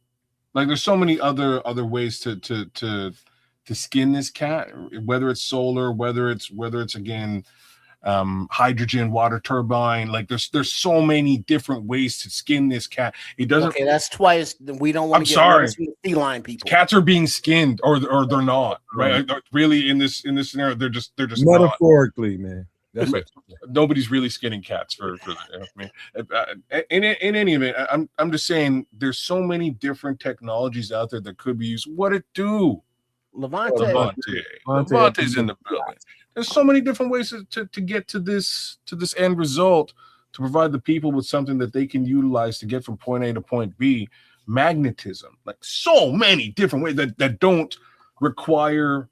like there's so many other ways to skin this cat, whether it's solar, whether it's again hydrogen, water turbine. Like there's so many different ways to skin this cat. It doesn't. Okay, that's twice. We don't want to get nervous with feline people. Cats are being skinned, or they're not. Right? Really, in this scenario, they're just metaphorically, not. Man. That's Nobody's really skinning cats for in any event. I'm just saying there's so many different technologies out there that could be used. What it do? Levante's in the building. There's so many different ways to get to this end result, to provide the people with something that they can utilize to get from point A to point B. Magnetism, like so many different ways that don't require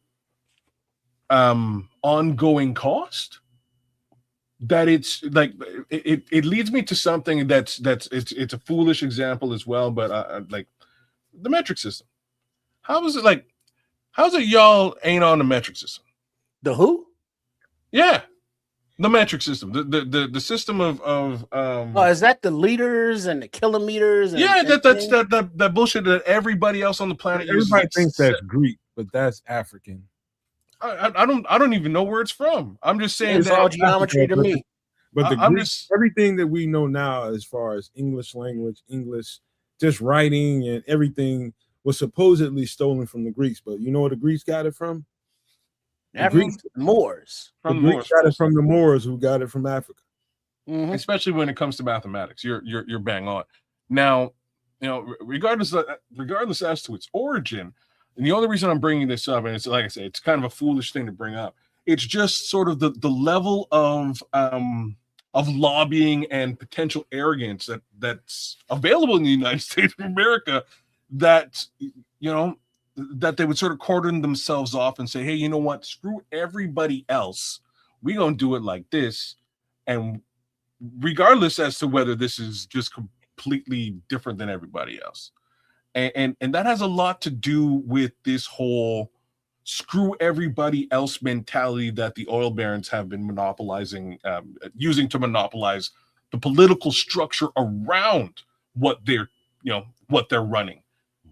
ongoing cost. That it's like it leads me to something that's it's a foolish example as well, but like the metric system. How's it y'all ain't on the metric system? The who? Yeah, the metric system. The system of is that the liters and the kilometers? And that's that bullshit that everybody else on the planet uses. Everybody thinks that's Greek, but that's African. I don't even know where it's from. I'm just saying it's all geometry to me. But everything that we know now, as far as English language, English, just writing and everything, was supposedly stolen from the Greeks. But you know where the Greeks got it from? The Moors. The Greeks got it from the Moors, who got it from Africa. Mm-hmm. Especially when it comes to mathematics, you're bang on. Now, regardless as to its origin. And the only reason I'm bringing this up, and it's like I say, it's kind of a foolish thing to bring up. It's just sort of the level of lobbying and potential arrogance that's available in the United States of America. That that they would sort of cordon themselves off and say, hey, you know what? Screw everybody else. We're gonna do it like this, and regardless as to whether this is just completely different than everybody else. And that has a lot to do with this whole screw everybody else mentality that the oil barons have been monopolizing, using to monopolize the political structure around what they're running,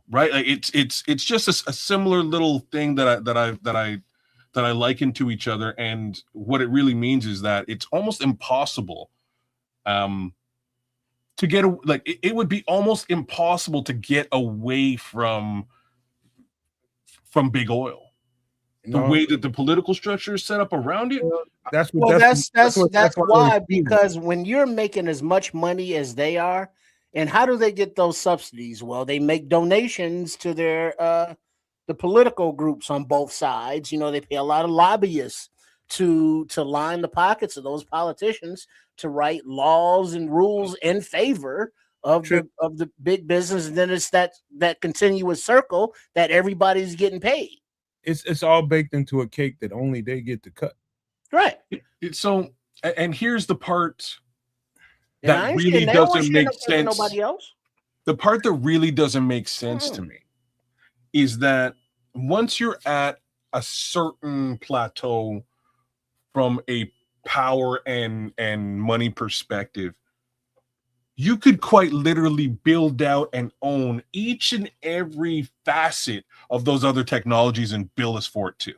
right? Like it's just a similar little thing that I liken to each other, and what it really means is that it's almost impossible. To get it would be almost impossible to get away from big oil. The way that the political structure is set up around it. That's why, because when you're making as much money as they are, and how do they get those subsidies? Well, they make donations to their the political groups on both sides. They pay a lot of lobbyists to line the pockets of those politicians to write laws and rules in favor of the big business, and then it's that continuous circle that everybody's getting paid. It's all baked into a cake that only they get to cut. Right. So, and here's the part that really doesn't make sense. Nobody else. The part that really doesn't make sense to me is that once you're at a certain plateau from a power and money perspective, you could quite literally build out and own each and every facet of those other technologies and bill us for it too.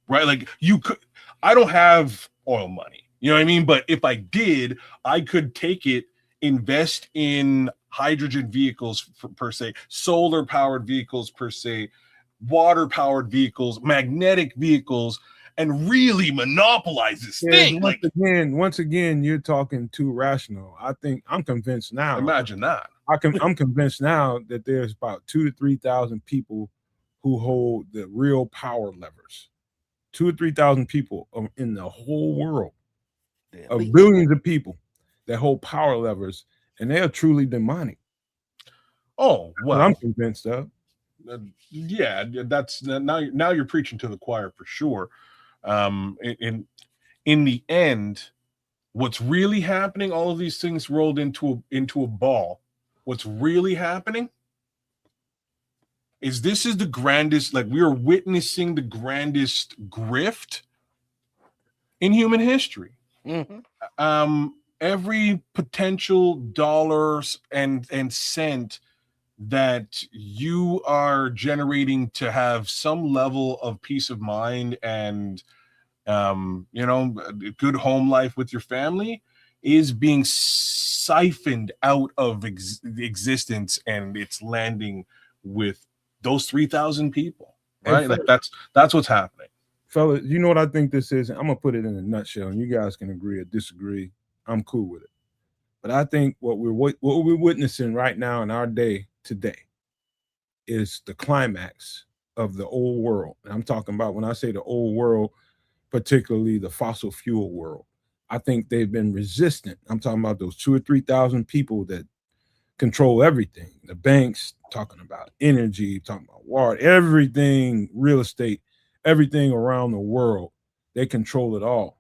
Right? Like you could, I don't have oil money, you know what I mean? But if I did, I could take it, invest in hydrogen vehicles per se, solar powered vehicles per se, water powered vehicles, magnetic vehicles, and really monopolize this thing. Like, once again, you're talking too rational. I think I'm convinced now. Imagine that. I'm convinced now that there's about 2,000 to 3,000 people who hold the real power levers. 2,000 to 3,000 people in the whole world, of billions of people that hold power levers, and they are truly demonic. Oh, well, I'm convinced of. Yeah, that's now you're preaching to the choir for sure. In the end, what's really happening, all of these things rolled into a ball. What's really happening is this is the grandest, like we are witnessing the grandest grift in human history. Mm-hmm. Every potential dollars and cent that you are generating to have some level of peace of mind and good home life with your family is being siphoned out of existence, and it's landing with those 3,000 people, right? Hey, like that's what's happening. Fellas, you know what I think this is? I'm gonna put it in a nutshell, and you guys can agree or disagree. I'm cool with it. But I think what we're witnessing right now in our day today is the climax of the old world. And I'm talking about, when I say the old world, particularly the fossil fuel world. I think they've been resistant. I'm talking about those 2,000 or 3,000 people that control everything. The banks, talking about energy, talking about water, everything, real estate, everything around the world. They control it all.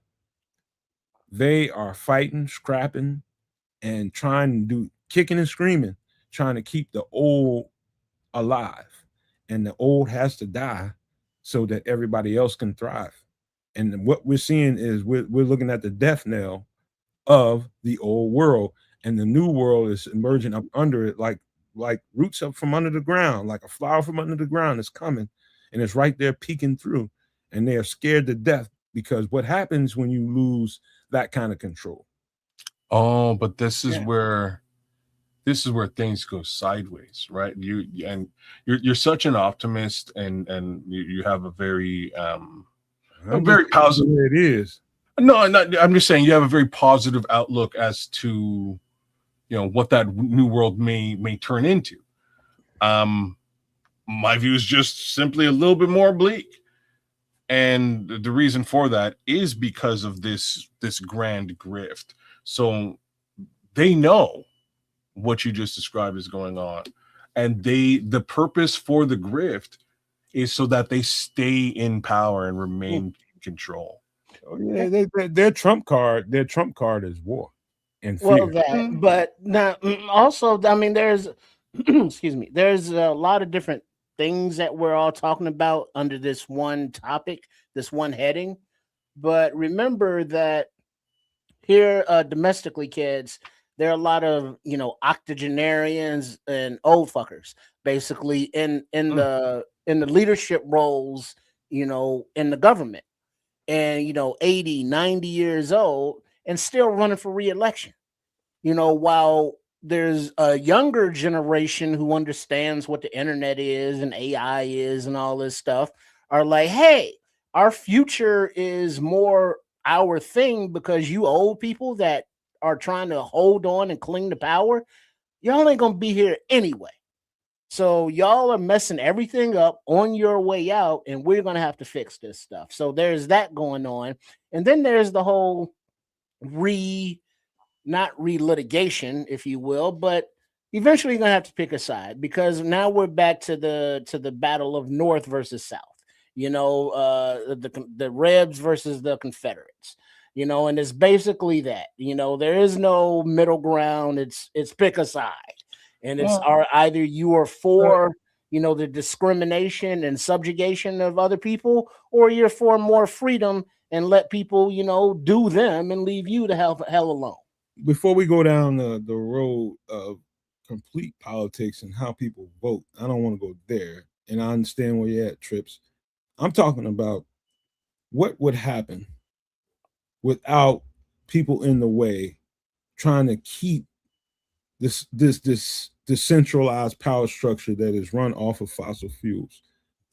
They are fighting, scrapping, and trying to do kicking and screaming, trying to keep the old alive. And the old has to die so that everybody else can thrive. And what we're seeing is we're looking at the death knell of the old world, and the new world is emerging up under it, like roots up from under the ground, like a flower from under the ground is coming, and it's right there peeking through, and they are scared to death, because what happens when you lose that kind of control? Oh, but this is where things go sideways, right? You're such an optimist, and you have a very very positive. It is. No, I'm just saying you have a very positive outlook as to what that new world may turn into. My view is just simply a little bit more bleak, and the reason for that is because of this grand grift. So they know what you just described is going on, and the purpose for the grift is so that they stay in power and remain in control. Oh, yeah, their trump card is war and fear. Well, but now also, I mean, there's excuse me, there's a lot of different things that we're all talking about under this one topic, this one heading. But remember that here, domestically, kids, there are a lot of octogenarians and old fuckers, basically in the leadership roles, in the government, and 80, 90 years old and still running for re-election. While there's a younger generation who understands what the internet is and AI is and all this stuff, are like, hey, our future is more our thing, because you old people that are trying to hold on and cling to power, y'all ain't gonna be here anyway. So y'all are messing everything up on your way out, and we're gonna have to fix this stuff. So there's that going on. And then there's the whole not re-litigation, if you will, but eventually you're gonna have to pick a side, because now we're back to the battle of North versus South. The Rebs versus the Confederates. And it's basically that. There is no middle ground. It's pick a side, and it's either you are for the discrimination and subjugation of other people, or you're for more freedom and let people, do them and leave you the hell alone. Before we go down the road of complete politics and how people vote, I don't want to go there. And I understand where you're at, Trips. I'm talking about what would happen without people in the way trying to keep this decentralized power structure that is run off of fossil fuels.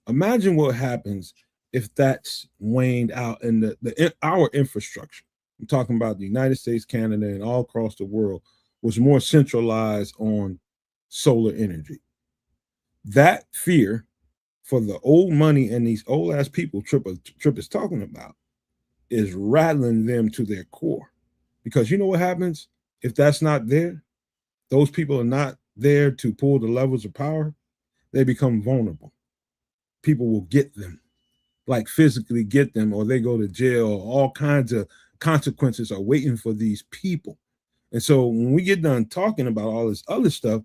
Imagine what happens if that's waned out in our infrastructure. I'm talking about the United States, Canada, and all across the world was more centralized on solar energy. That fear for the old money and these old ass people Trip is talking about is rattling them to their core. Because you know what happens if that's not there? Those people are not there to pull the levels of power. They become vulnerable. People will get them, like physically get them, or they go to jail. All kinds of consequences are waiting for these people. And so when we get done talking about all this other stuff,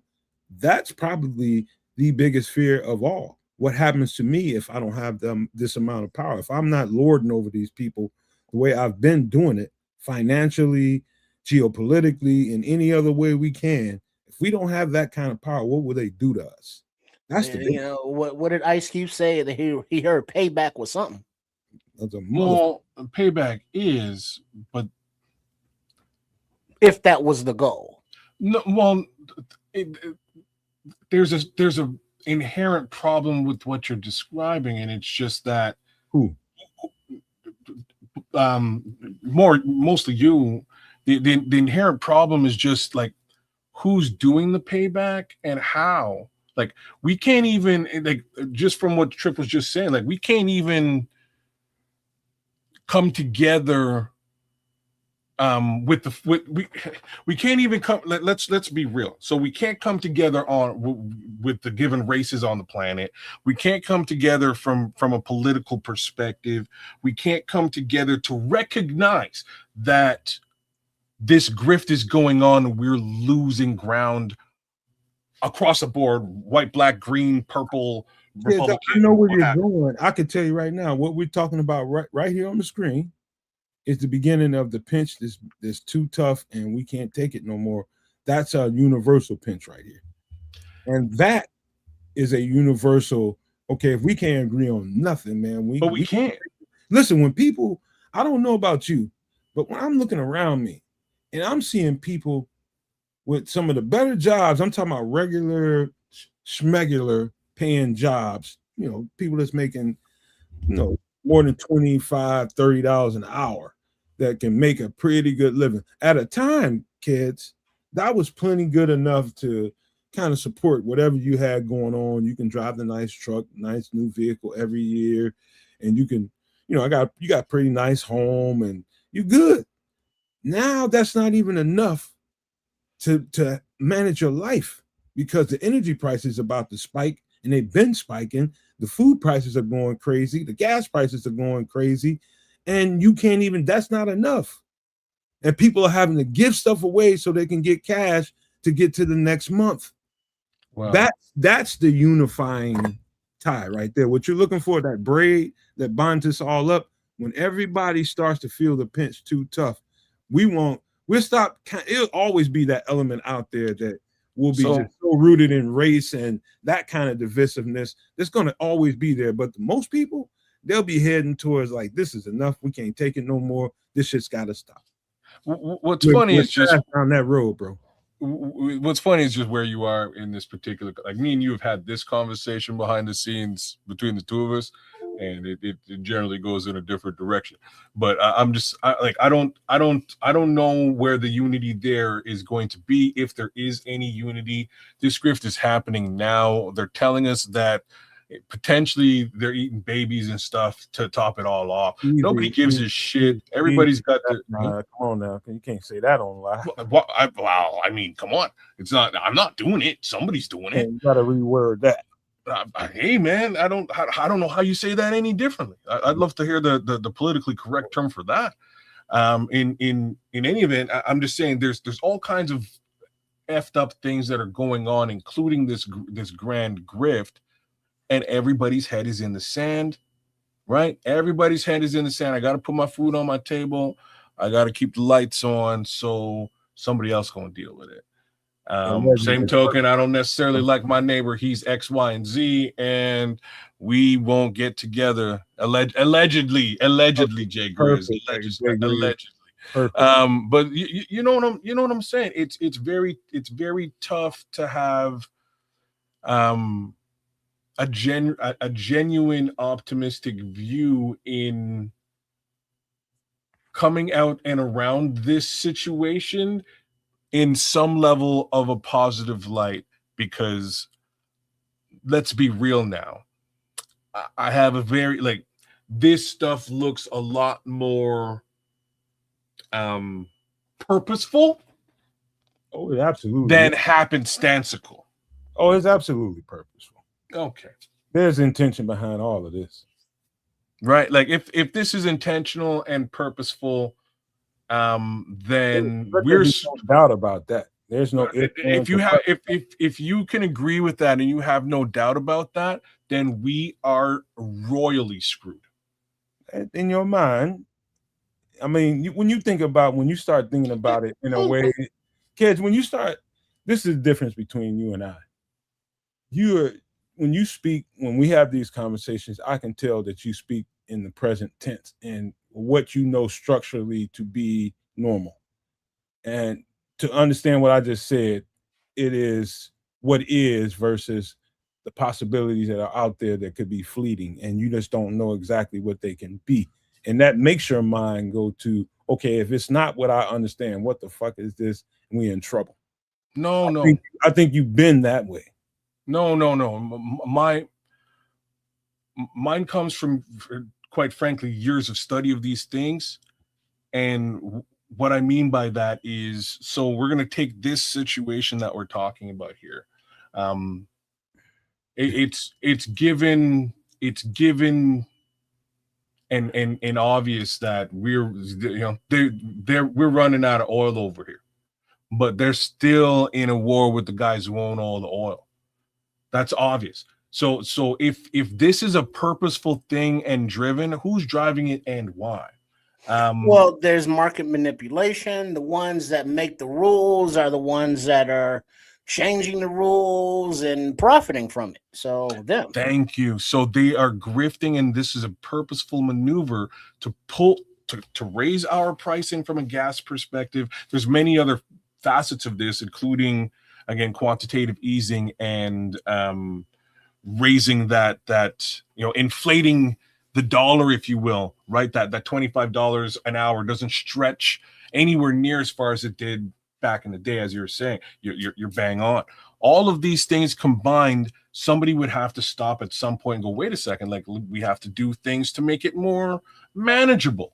that's probably the biggest fear of all. What happens to me if I don't have this amount of power? If I'm not lording over these people the way I've been doing it financially, geopolitically, in any other way we can, if we don't have that kind of power, what will they do to us? That's the what did Ice Cube say? That he heard payback was something. That's a Well, payback is, but if that was the goal, no. Well, there's a inherent problem with what you're describing, and it's just that mostly you. The inherent problem is just like who's doing the payback and how. Like we can't even, like, just from what Trip was just saying, like we can't even come together we can't even come, let's be real. So we can't come together with the given races on the planet. We can't come together from a political perspective. We can't come together to recognize that this grift is going on and we're losing ground across the board, white, black, green, purple, Republican. I know where you're going. I can tell you right now, what we're talking about right here on the screen is the beginning of the pinch that's too tough and we can't take it no more. That's a universal pinch right here. And that is a universal, okay, if we can't agree on nothing, man, we can't. Listen, when people, I don't know about you, but when I'm looking around me and I'm seeing people with some of the better jobs, I'm talking about regular, schmegular paying jobs, people that's making, more than $25, $30 an hour that can make a pretty good living. At a time, kids, that was plenty good enough to kind of support whatever you had going on. You can drive the nice truck, nice new vehicle every year, and you can, you got pretty nice home and you're good. Now that's not even enough to manage your life because the energy price is about to spike and they've been spiking. The food prices are going crazy. The gas prices are going crazy. And you can't even, that's not enough. And people are having to give stuff away so they can get cash to get to the next month. Wow. That's the unifying tie right there. What you're looking for, that braid that binds us all up, when everybody starts to feel the pinch too tough, it'll always be that element out there that will be just so rooted in race and that kind of divisiveness. That's going to always be there. But most people, they'll be heading towards like, this is enough. We can't take it no more. This shit's got to stop. What's funny is just on that road, bro. What's funny is just where you are in this particular, like me and you have had this conversation behind the scenes between the two of us, and it generally goes in a different direction. But I don't know where the unity there is going to be, if there is any unity. This grift is happening now. They're telling us that potentially they're eating babies and stuff to top it all off. Nobody gives a shit. Everybody's got the come on now. You can't say that on live. I mean, come on. It's not. I'm not doing it. Somebody's doing it. You got to reword that. Hey man, I don't know how you say that any differently. I'd love to hear the politically correct term for that. In any event, I'm just saying there's all kinds of effed up things that are going on, including this grand grift and everybody's head is in the sand, right? Everybody's head is in the sand. I got to put my food on my table. I got to keep the lights on, so somebody else going to deal with it. Same token, I don't necessarily like my neighbor. He's X, Y, and Z, and we won't get together. Allegedly, Jay Grizz. Allegedly. But you know what I'm saying. It's very tough to have a genuine optimistic view in coming out and around this situation in some level of a positive light, because let's be real now. I have a very, like, this stuff looks a lot more purposeful. Oh, absolutely. Than happenstantical. Oh, it's absolutely purposeful. Okay. There's intention behind all of this. Right? Like if this is intentional and purposeful, then there's no doubt about that. There's no if you can agree with that and you have no doubt about that, then we are royally screwed. In your mind, I mean, when you start thinking about it in a way, kids, when this is the difference between you and I. When you speak, when we have these conversations, I can tell that you speak in the present tense and what you know structurally to be normal. And to understand what I just said, it is what is versus the possibilities that are out there that could be fleeting, and you just don't know exactly what they can be. And that makes your mind go to, okay, if it's not what I understand, what the fuck is this? And we're in trouble. I think you've been that way. No. Mine comes from, quite frankly, years of study of these things. And what I mean by that is, so we're going to take this situation that we're talking about here. It's given and obvious that we're running out of oil over here, but they're still in a war with the guys who own all the oil. That's obvious. So if this is a purposeful thing and driven, who's driving it and why? Well, there's market manipulation. The ones that make the rules are the ones that are changing the rules and profiting from it. So them. Thank you. So they are grifting, and this is a purposeful maneuver to pull to raise our pricing from a gas perspective. There's many other facets of this, including, again, quantitative easing and raising that inflating the dollar, if you will, right? That $25 an hour doesn't stretch anywhere near as far as it did back in the day, as you were saying. You're bang on. All of these things combined, somebody would have to stop at some point and go, wait a second, like, we have to do things to make it more manageable.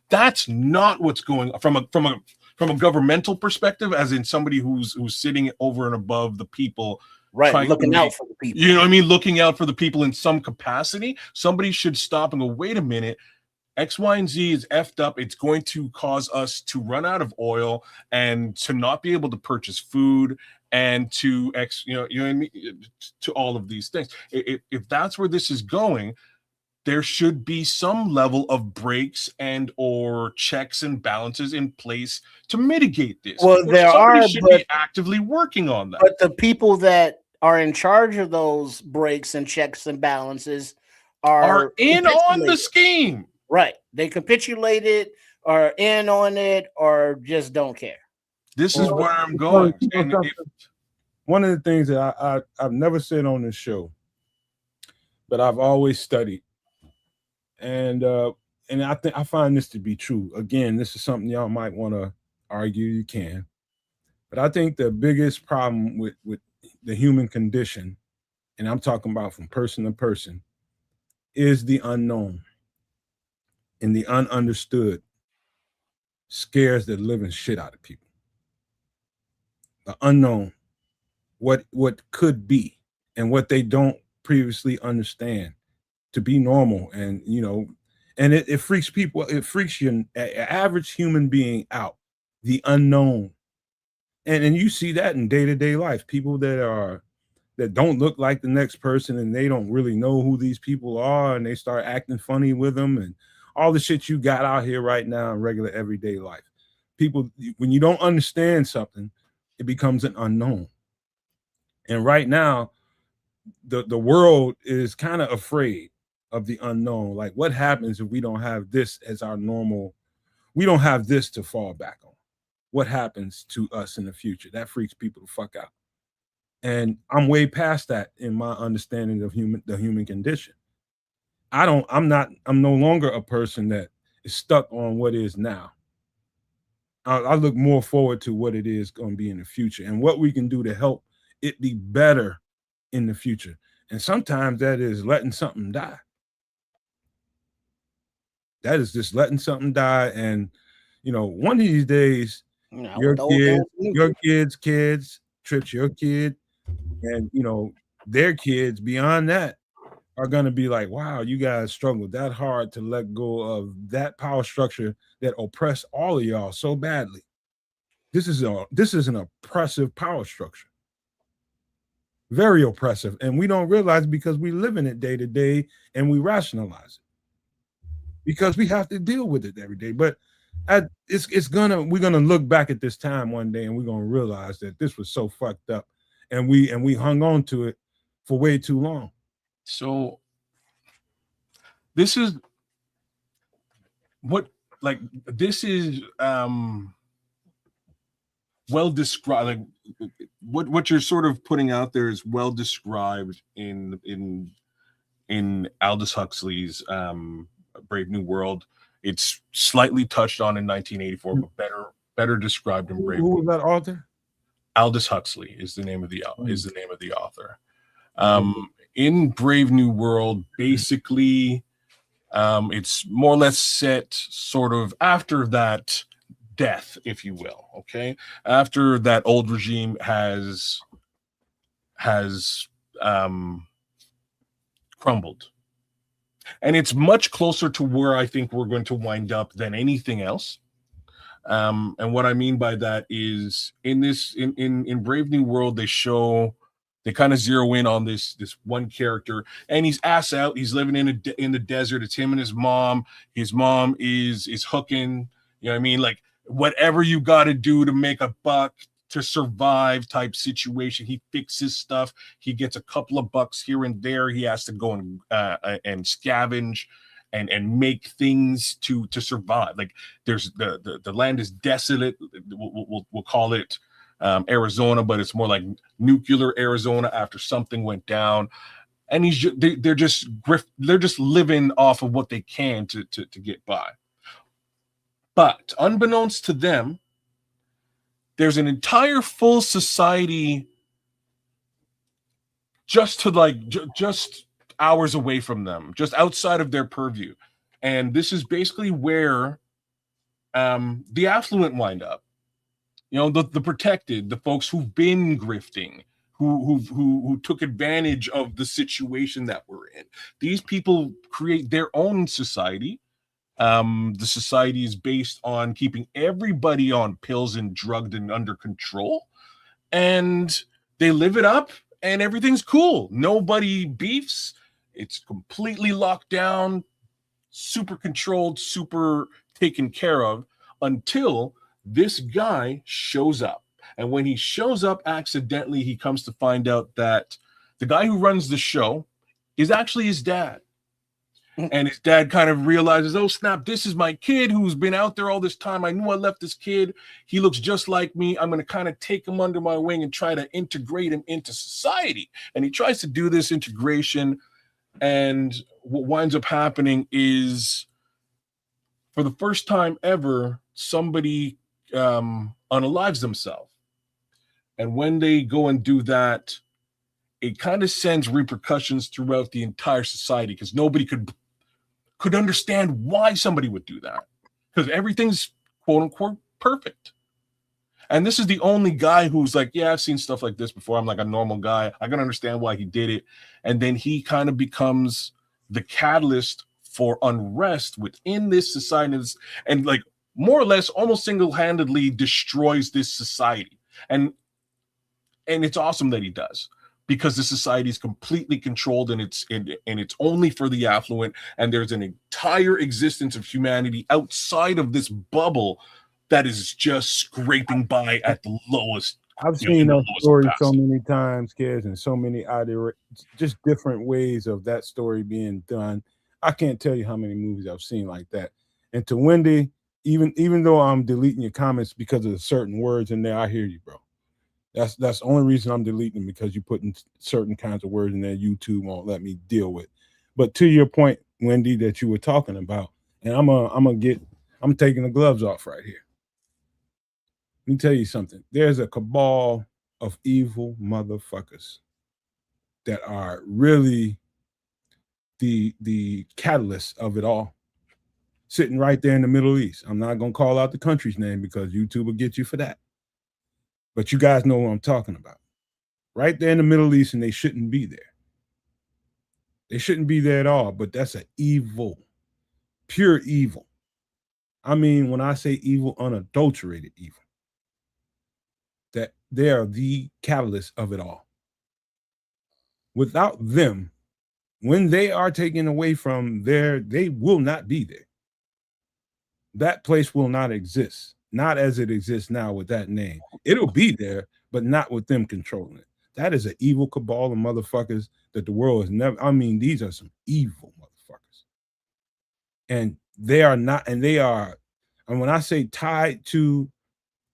That's not what's going on from a governmental perspective, as in somebody who's sitting over and above the people. Right, looking out for the people. You know what I mean? Looking out for the people in some capacity. Somebody should stop and go, wait a minute, X, Y, and Z is effed up. It's going to cause us to run out of oil and to not be able to purchase food and to to all of these things. If that's where this is going, there should be some level of breaks and or checks and balances in place to mitigate this. Well, somebody should be actively working on that. But the people that are in charge of those breaks and checks and balances are in on the scheme. Right. They capitulated, are in on it, or just don't care. This is where I'm going. One of the things that I've never said on this show, but I've always studied, and I find this to be true. Again, this is something y'all might want to argue. You can, but I think the biggest problem with the human condition, and I'm talking about from person to person, is the unknown. And the ununderstood scares the living shit out of people. The unknown, what could be, and what they don't previously understand to be normal, and and it freaks people. It freaks your average human being out. The unknown, and you see that in day-to-day life. People that that don't look like the next person, and they don't really know who these people are, and they start acting funny with them, and all the shit you got out here right now in regular everyday life. People, when you don't understand something, it becomes an unknown. And right now, the world is kind of afraid of the unknown. Like, what happens if we don't have this as our normal? We don't have this to fall back on. What happens to us in the future? That freaks people the fuck out. And I'm way past that in my understanding of the human condition. I'm no longer a person that is stuck on what is now. I look more forward to what it is going to be in the future and what we can do to help it be better in the future. And sometimes that is letting something die. That is just letting something die. And, you know, one of these days, your kids, Trips, your kid, and, you know, their kids beyond that are going to be like, wow, you guys struggled that hard to let go of that power structure that oppressed all of y'all so badly. This is an oppressive power structure. Very oppressive. And we don't realize because we live in it day to day and we rationalize it because we have to deal with it every day. But we're gonna look back at this time one day and we're gonna realize that this was so fucked up and we hung on to it for way too long. So this is well described. Like what you're sort of putting out there is well described in Aldous Huxley's Brave New World. It's slightly touched on in 1984, but better described in Brave. Who was that author? Aldous Huxley is the name of the author. In Brave New World, basically, it's more or less set sort of after that death, if you will. Okay, after that old regime has crumbled, and it's much closer to where I think we're going to wind up than anything else. And what I mean by that is in Brave New World, they kind of zero in on this one character, and he's ass out. He's living in the desert. It's him and his mom. His mom is hooking. You know what I mean? Like whatever you got to do to make a buck to survive type situation. He fixes stuff. He gets a couple of bucks here and there. He has to go and scavenge and make things to survive. Like there's the land is desolate. We'll call it Arizona, but it's more like nuclear Arizona after something went down. And they're just living off of what they can to get by. But unbeknownst to them, there's an entire full society just hours away from them, just outside of their purview. And this is basically where the affluent wind up. You know, the protected, the folks who've been grifting, who took advantage of the situation that we're in. These people create their own society. The society is based on keeping everybody on pills and drugged and under control. And they live it up and everything's cool. Nobody beefs. It's completely locked down, super controlled, super taken care of until this guy shows up. And when he shows up accidentally, he comes to find out that the guy who runs the show is actually his dad. And his dad kind of realizes, oh, snap, this is my kid who's been out there all this time. I knew I left this kid. He looks just like me. I'm going to kind of take him under my wing and try to integrate him into society. And he tries to do this integration. And what winds up happening is, for the first time ever, somebody unalives themselves. And when they go and do that, it kind of sends repercussions throughout the entire society because nobody could understand why somebody would do that because everything's quote unquote perfect. And this is the only guy who's like, yeah, I've seen stuff like this before. I'm like a normal guy. I can understand why he did it. And then he kind of becomes the catalyst for unrest within this society and like more or less almost single-handedly destroys this society. And it's awesome that he does. because the society is completely controlled and it's only for the affluent, and there's an entire existence of humanity outside of this bubble that is just scraping by at the lowest. I've You know, seen in the that lowest story so capacity. many times, kids, and so many other just different ways of that story being done. I can't tell you how many movies I've seen like that. And to Wendy, even though I'm deleting your comments because of certain words in there, I hear you, bro. That's the only reason I'm deleting them, because you putting certain kinds of words in there YouTube won't let me deal with. But to your point, Wendy, that you were talking about, and I'm taking the gloves off right here. Let me tell you something. There's a cabal of evil motherfuckers that are really the catalyst of it all, sitting right there in the Middle East. I'm not gonna call out the country's name because YouTube will get you for that. But you guys know what I'm talking about. Right there in the Middle East, and they shouldn't be there. They shouldn't be there at all, but that's an evil, pure evil. I mean, when I say evil, unadulterated evil, that they are the catalyst of it all. Without them, when they are taken away from there, they will not be there. That place will not exist, not as it exists now with that name. It'll be there, but not with them controlling it. That is an evil cabal of motherfuckers that the world has never. I mean, these are some evil motherfuckers. And they are not, and they are, and when I say tied to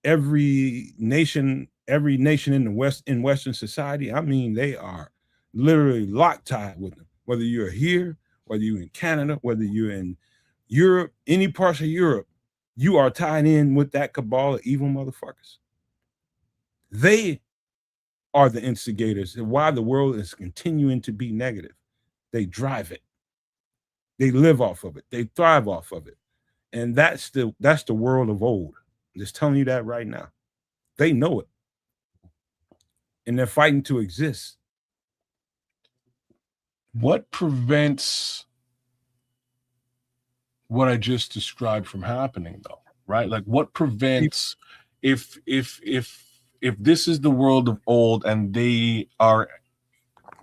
every nation in the West, in Western society, I mean they are literally locked tied with them. Whether you're here, whether you're in Canada, whether you're in Europe, any parts of Europe, you are tied in with that cabal of evil motherfuckers. They are the instigators and why the world is continuing to be negative. They drive it. They live off of it. They thrive off of it. And that's the world of old. I'm just telling you that right now. They know it. And they're fighting to exist. What prevents what I just described from happening, though? Right? Like, what prevents if this is the world of old and they are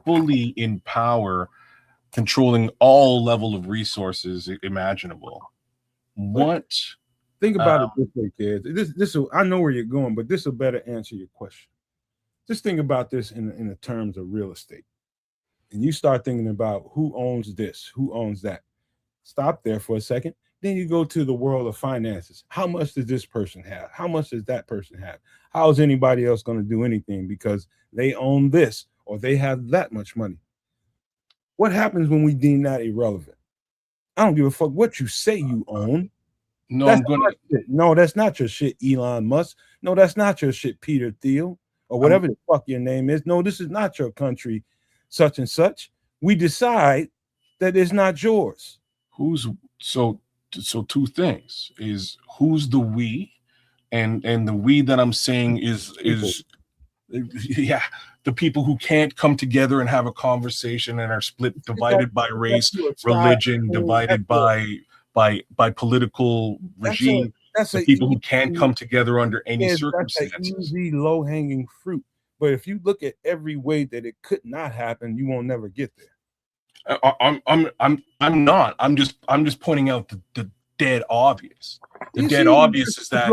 fully in power, controlling all level of resources imaginable? What? Think about it this way, kids. This I know where you're going, but this will better answer your question. Just think about this in the terms of real estate. And you start thinking about who owns this, who owns that. Stop there for a second. Then you go to the world of finances. How much does this person have? How much does that person have? How is anybody else going to do anything because they own this or they have that much money? What happens when we deem that irrelevant? I don't give a fuck what you say you own. No, That's I'm gonna. No, that's not your shit, Elon Musk. No, that's not your shit, Peter Thiel, or whatever the fuck your name is. No, this is not your country, such and such. We decide that it's not yours. Who's so two things is who's the we, and the we that I'm saying is yeah, the people who can't come together and have a conversation and are split, divided by race, religion, divided by political regime. That's the people who can't come together under any circumstances. That's an easy, low-hanging fruit. But if you look at every way that it could not happen, you won't never get there. I'm not. I'm just pointing out the dead obvious. The dead obvious is that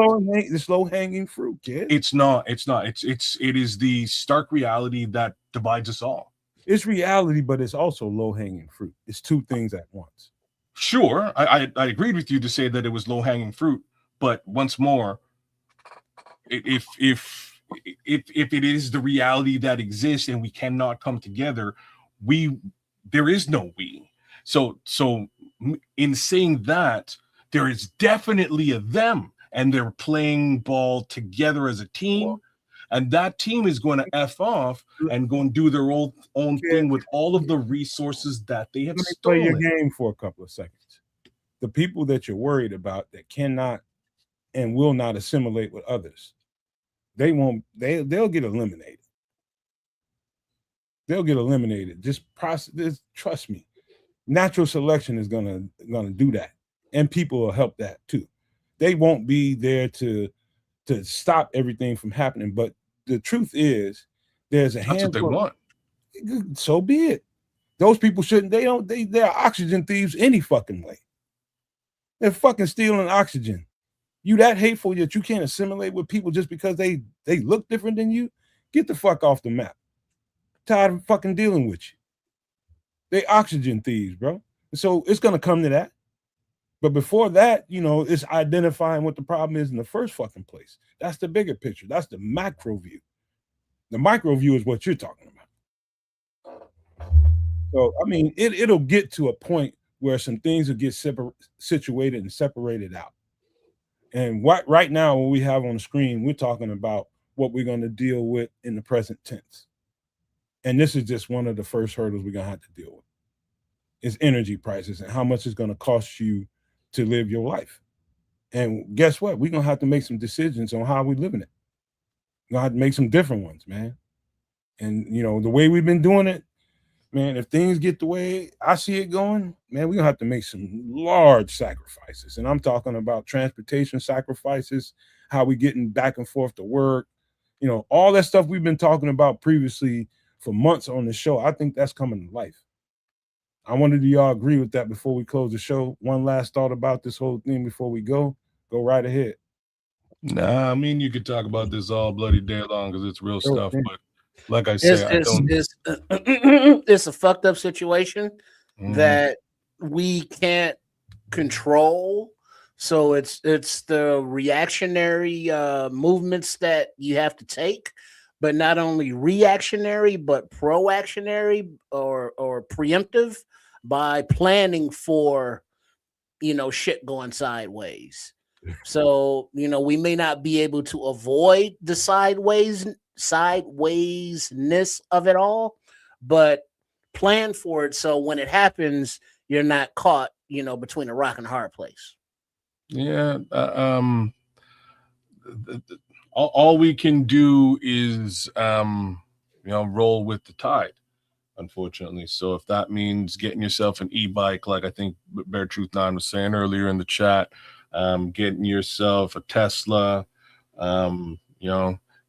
this low-hanging fruit, kid. It's not. It is the stark reality that divides us all. It's reality, but it's also low-hanging fruit. It's two things at once. Sure, I agreed with you to say that it was low-hanging fruit, but once more, if it is the reality that exists and we cannot come together, there is no we. So in saying that, there is definitely a them, and they're playing ball together as a team, and that team is going to F off and go and do their own thing with all of the resources that they have stolen. Play your game for a couple of seconds. The people that you're worried about that cannot and will not assimilate with others, they'll get eliminated. They'll get eliminated. Trust me. Natural selection is gonna do that, and people will help that too. They won't be there to stop everything from happening, but the truth is, there's a handful. That's what they want. So be it. Those people shouldn't. They're oxygen thieves any fucking way. They're fucking stealing oxygen. You that hateful that you can't assimilate with people just because they look different than you? Get the fuck off the map. Tired of fucking dealing with you. They oxygen thieves, bro. So it's gonna come to that. But before that, it's identifying what the problem is in the first fucking place. That's the bigger picture. That's the macro view. The micro view is what you're talking about. So, I mean, it'll get to a point where some things will get situated and separated out. And right now, what we have on the screen, we're talking about what we're going to deal with in the present tense. And this is just one of the first hurdles we're going to have to deal with. Is energy prices and how much it's going to cost you to live your life. And guess what? We're going to have to make some decisions on how we're living it. We're going to have to make some different ones, man. And, the way we've been doing it, man, if things get the way I see it going, man, we're going to have to make some large sacrifices. And I'm talking about transportation sacrifices, how we getting back and forth to work, all that stuff we've been talking about previously for months on the show. I think that's coming to life. I wonder, do y'all agree with that before we close the show? One last thought about this whole thing before we go right ahead. Nah, I mean, you could talk about this all bloody day long because it's real stuff. Man. But like I said, it's a fucked up situation that we can't control. So it's the reactionary movements that you have to take, but not only reactionary, but proactionary or preemptive by planning for, shit going sideways. So, we may not be able to avoid the sidewaysness of it all, but plan for it. So when it happens, you're not caught, between a rock and a hard place. Yeah. All we can do is, roll with the tide, unfortunately. So if that means getting yourself an e-bike, like I think Bear Truth 9 was saying earlier in the chat, getting yourself a Tesla,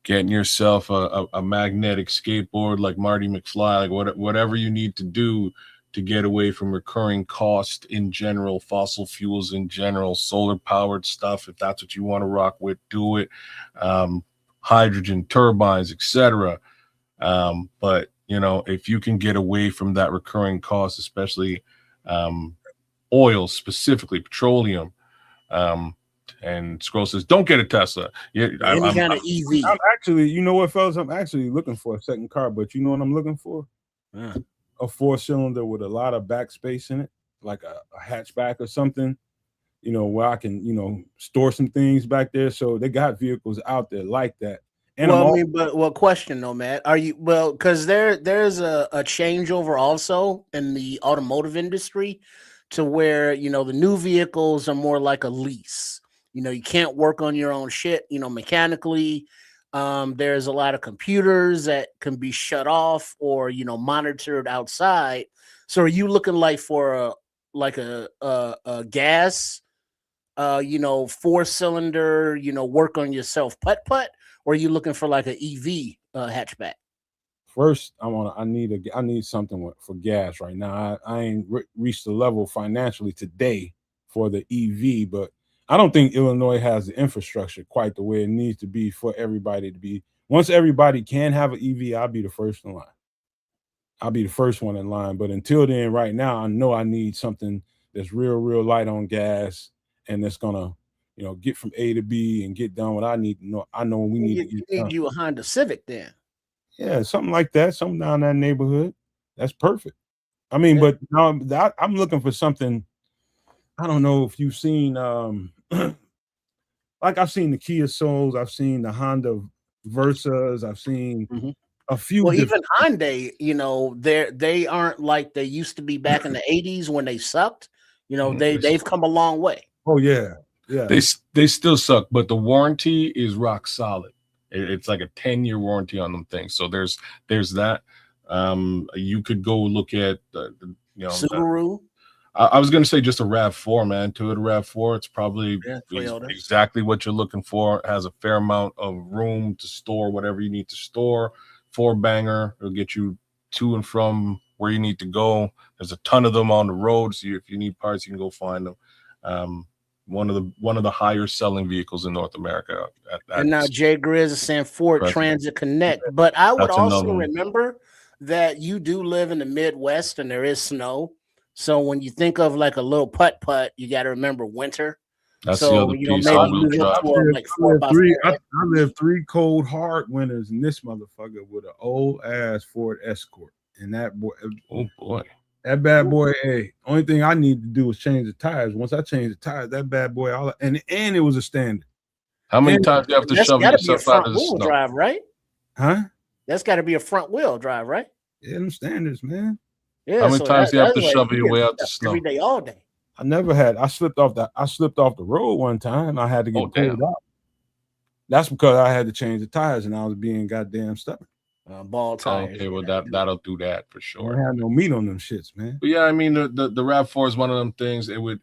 getting yourself a magnetic skateboard like Marty McFly, like whatever you need to do to get away from recurring cost in general, fossil fuels in general, solar powered stuff. If that's what you want to rock with, do it. Hydrogen turbines, etc. But if you can get away from that recurring cost, especially oil, specifically petroleum, and Scroll says, don't get a Tesla. Yeah, Any kind of EV. I'm actually, you know what, fellas? I'm actually looking for a second car, but you know what I'm looking for? A 4-cylinder with a lot of backspace in it, like a hatchback or something, where I can, store some things back there. So they got vehicles out there like that. And question, Nomad, are you, because there's a changeover also in the automotive industry to where, the new vehicles are more like a lease. You can't work on your own shit, mechanically. There's a lot of computers that can be shut off or, monitored outside. So are you looking like for a gas, 4-cylinder, work on yourself putt, or are you looking for like an EV hatchback? First, I need something for gas right now. I ain't reached the level financially today for the EV, but I don't think Illinois has the infrastructure quite the way it needs to be for everybody to be. Once everybody can have an EV, I'll be the first in line. I'll be the first one in line. But until then, right now, I know I need something that's real light on gas and that's gonna, get from A to B and get done what I need to know. I know we need to get you done. need you a Honda Civic then. Yeah, something like that, something down that neighborhood. That's perfect. I mean, yeah. But now I'm looking for something. I don't know if you've seen, like I've seen the Kia Souls, I've seen the Honda Versas, I've seen a few. Well, even Hyundai, they aren't like they used to be back in the 80s when they sucked. They've come a long way. Oh yeah. They still suck, but the warranty is rock solid. It's like a 10-year warranty on them things. So there's that. You could go look at Subaru. I was going to say just a RAV4, man. Toyota RAV4. It's probably exactly what you're looking for. It has a fair amount of room to store whatever you need to store. 4-banger. It'll get you to and from where you need to go. There's a ton of them on the road, so if you need parts, you can go find them. One of the higher selling vehicles in North America. And now Jay Grizz is saying Ford Present. Transit Connect. But I would That's another also one. remember that you do live in the Midwest and there is snow. So when you think of like a little putt-putt, you got to remember winter. That's so, the other you know, piece. maybe All-wheel you look drive. for like 4x4. I lived 3 cold, hard winters in this motherfucker with an old ass Ford Escort. And that boy, Oh boy. that bad boy, hey, only thing I need to do was change the tires. Once I changed the tires, that bad boy, and it was a standard. How many times do you have to shove That's got to be a yourself out front of the wheel snow? drive, right? Huh? That's got to be a front wheel drive, right? Yeah, them standards, man. Yeah. How many times do you have to shove your way out the snow? Every day, all day. I never had. I slipped off the road one time. I had to get pulled out. That's because I had to change the tires and I was being goddamn stubborn. Ball tires. Okay, well that'll do that for sure. I had no meat on them shits, man. But yeah, I mean the RAV4 is one of them things. It would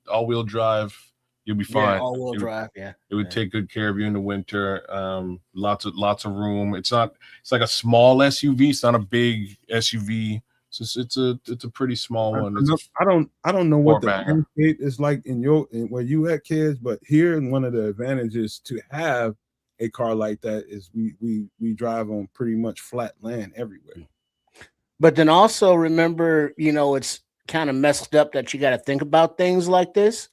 all-wheel drive. You'll be fine. Yeah, all-wheel drive. Yeah, it would take good care of you in the winter. Lots of room. It's like a small SUV. It's not a big SUV. It's a pretty small one. I don't know what the landscape is like in where you at, kids, but here one of the advantages to have a car like that is we drive on pretty much flat land everywhere. But then also remember, you know, it's kind of messed up that you got to think about things like this.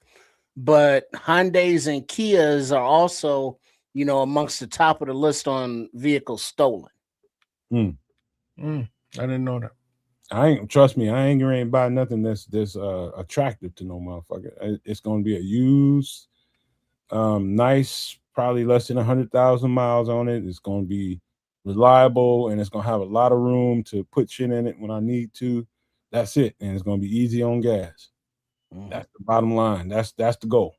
But Hyundais and Kias are also, you know, amongst the top of the list on vehicles stolen. I didn't know that. Trust me, I ain't gonna buy nothing that's attractive to no motherfucker. It's gonna be a used, nice, probably less than 100,000 miles on it. It's gonna be reliable and it's gonna have a lot of room to put shit in it when I need to. That's it, and it's gonna be easy on gas. That's the bottom line. That's the goal.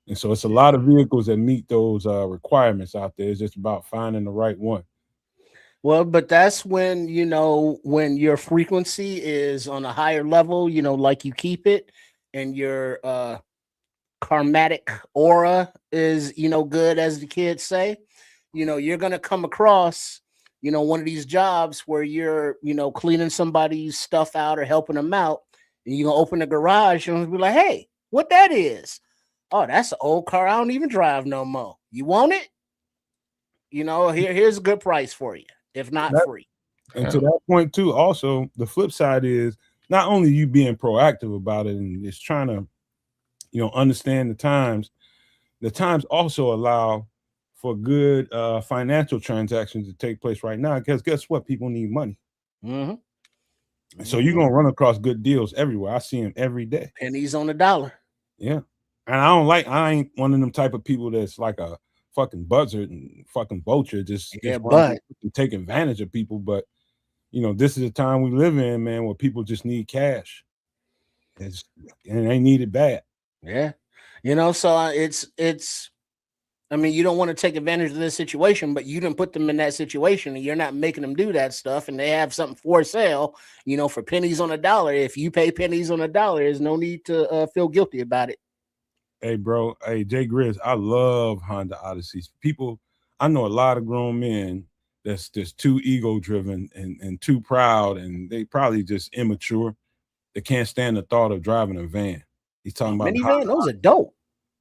And so it's a lot of vehicles that meet those requirements out there. It's just about finding the right one. Well, but that's when, you know, when your frequency is on a higher level, you know, like you keep it, and your karmatic aura is, you know, good, as the kids say, you know, you're going to come across, you know, one of these jobs where you're, you know, cleaning somebody's stuff out or helping them out. And you're going to open the garage and be like, hey, what that is? Oh, that's an old car I don't even drive no more. You want it? You know, here's a good price for you, if not free. And to that point too, also the flip side is not only you being proactive about it and just trying to, you know, understand the times also allow for good financial transactions to take place right now, because guess what? People need money. So you're gonna run across good deals everywhere. I see them every day. Pennies on the dollar. Yeah. And I ain't one of them type of people that's like a fucking buzzard and fucking vulture, just take advantage of people. But you know, this is the time we live in, man, where people just need cash. And they need it bad. Yeah. You know, so it's I mean, you don't want to take advantage of this situation, but you didn't put them in that situation and you're not making them do that stuff, and they have something for sale, you know, for pennies on a dollar. If you pay pennies on a dollar, there's no need to feel guilty about it. Hey, bro. Hey, Jay Grizz, I love Honda Odysseys. People, I know a lot of grown men that's just too ego-driven and too proud, and they probably just immature. They can't stand the thought of driving a van. He's talking about minivan. Those are dope.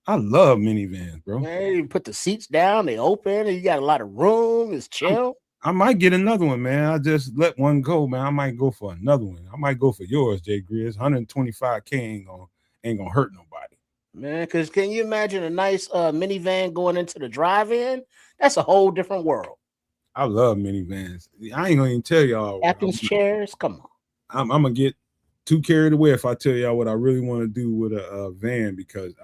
I love minivans, bro. Man, you put the seats down, they open, and you got a lot of room. It's chill. I might get another one, man. I just let one go, man. I might go for another one. I might go for yours, Jay Grizz. 125K ain't gonna hurt nobody. Man, because can you imagine a nice minivan going into the drive-in? That's a whole different world. I love minivans. I ain't gonna even tell y'all. Captain's chairs, come on. I'm gonna get too carried away if I tell y'all what I really want to do with a van, because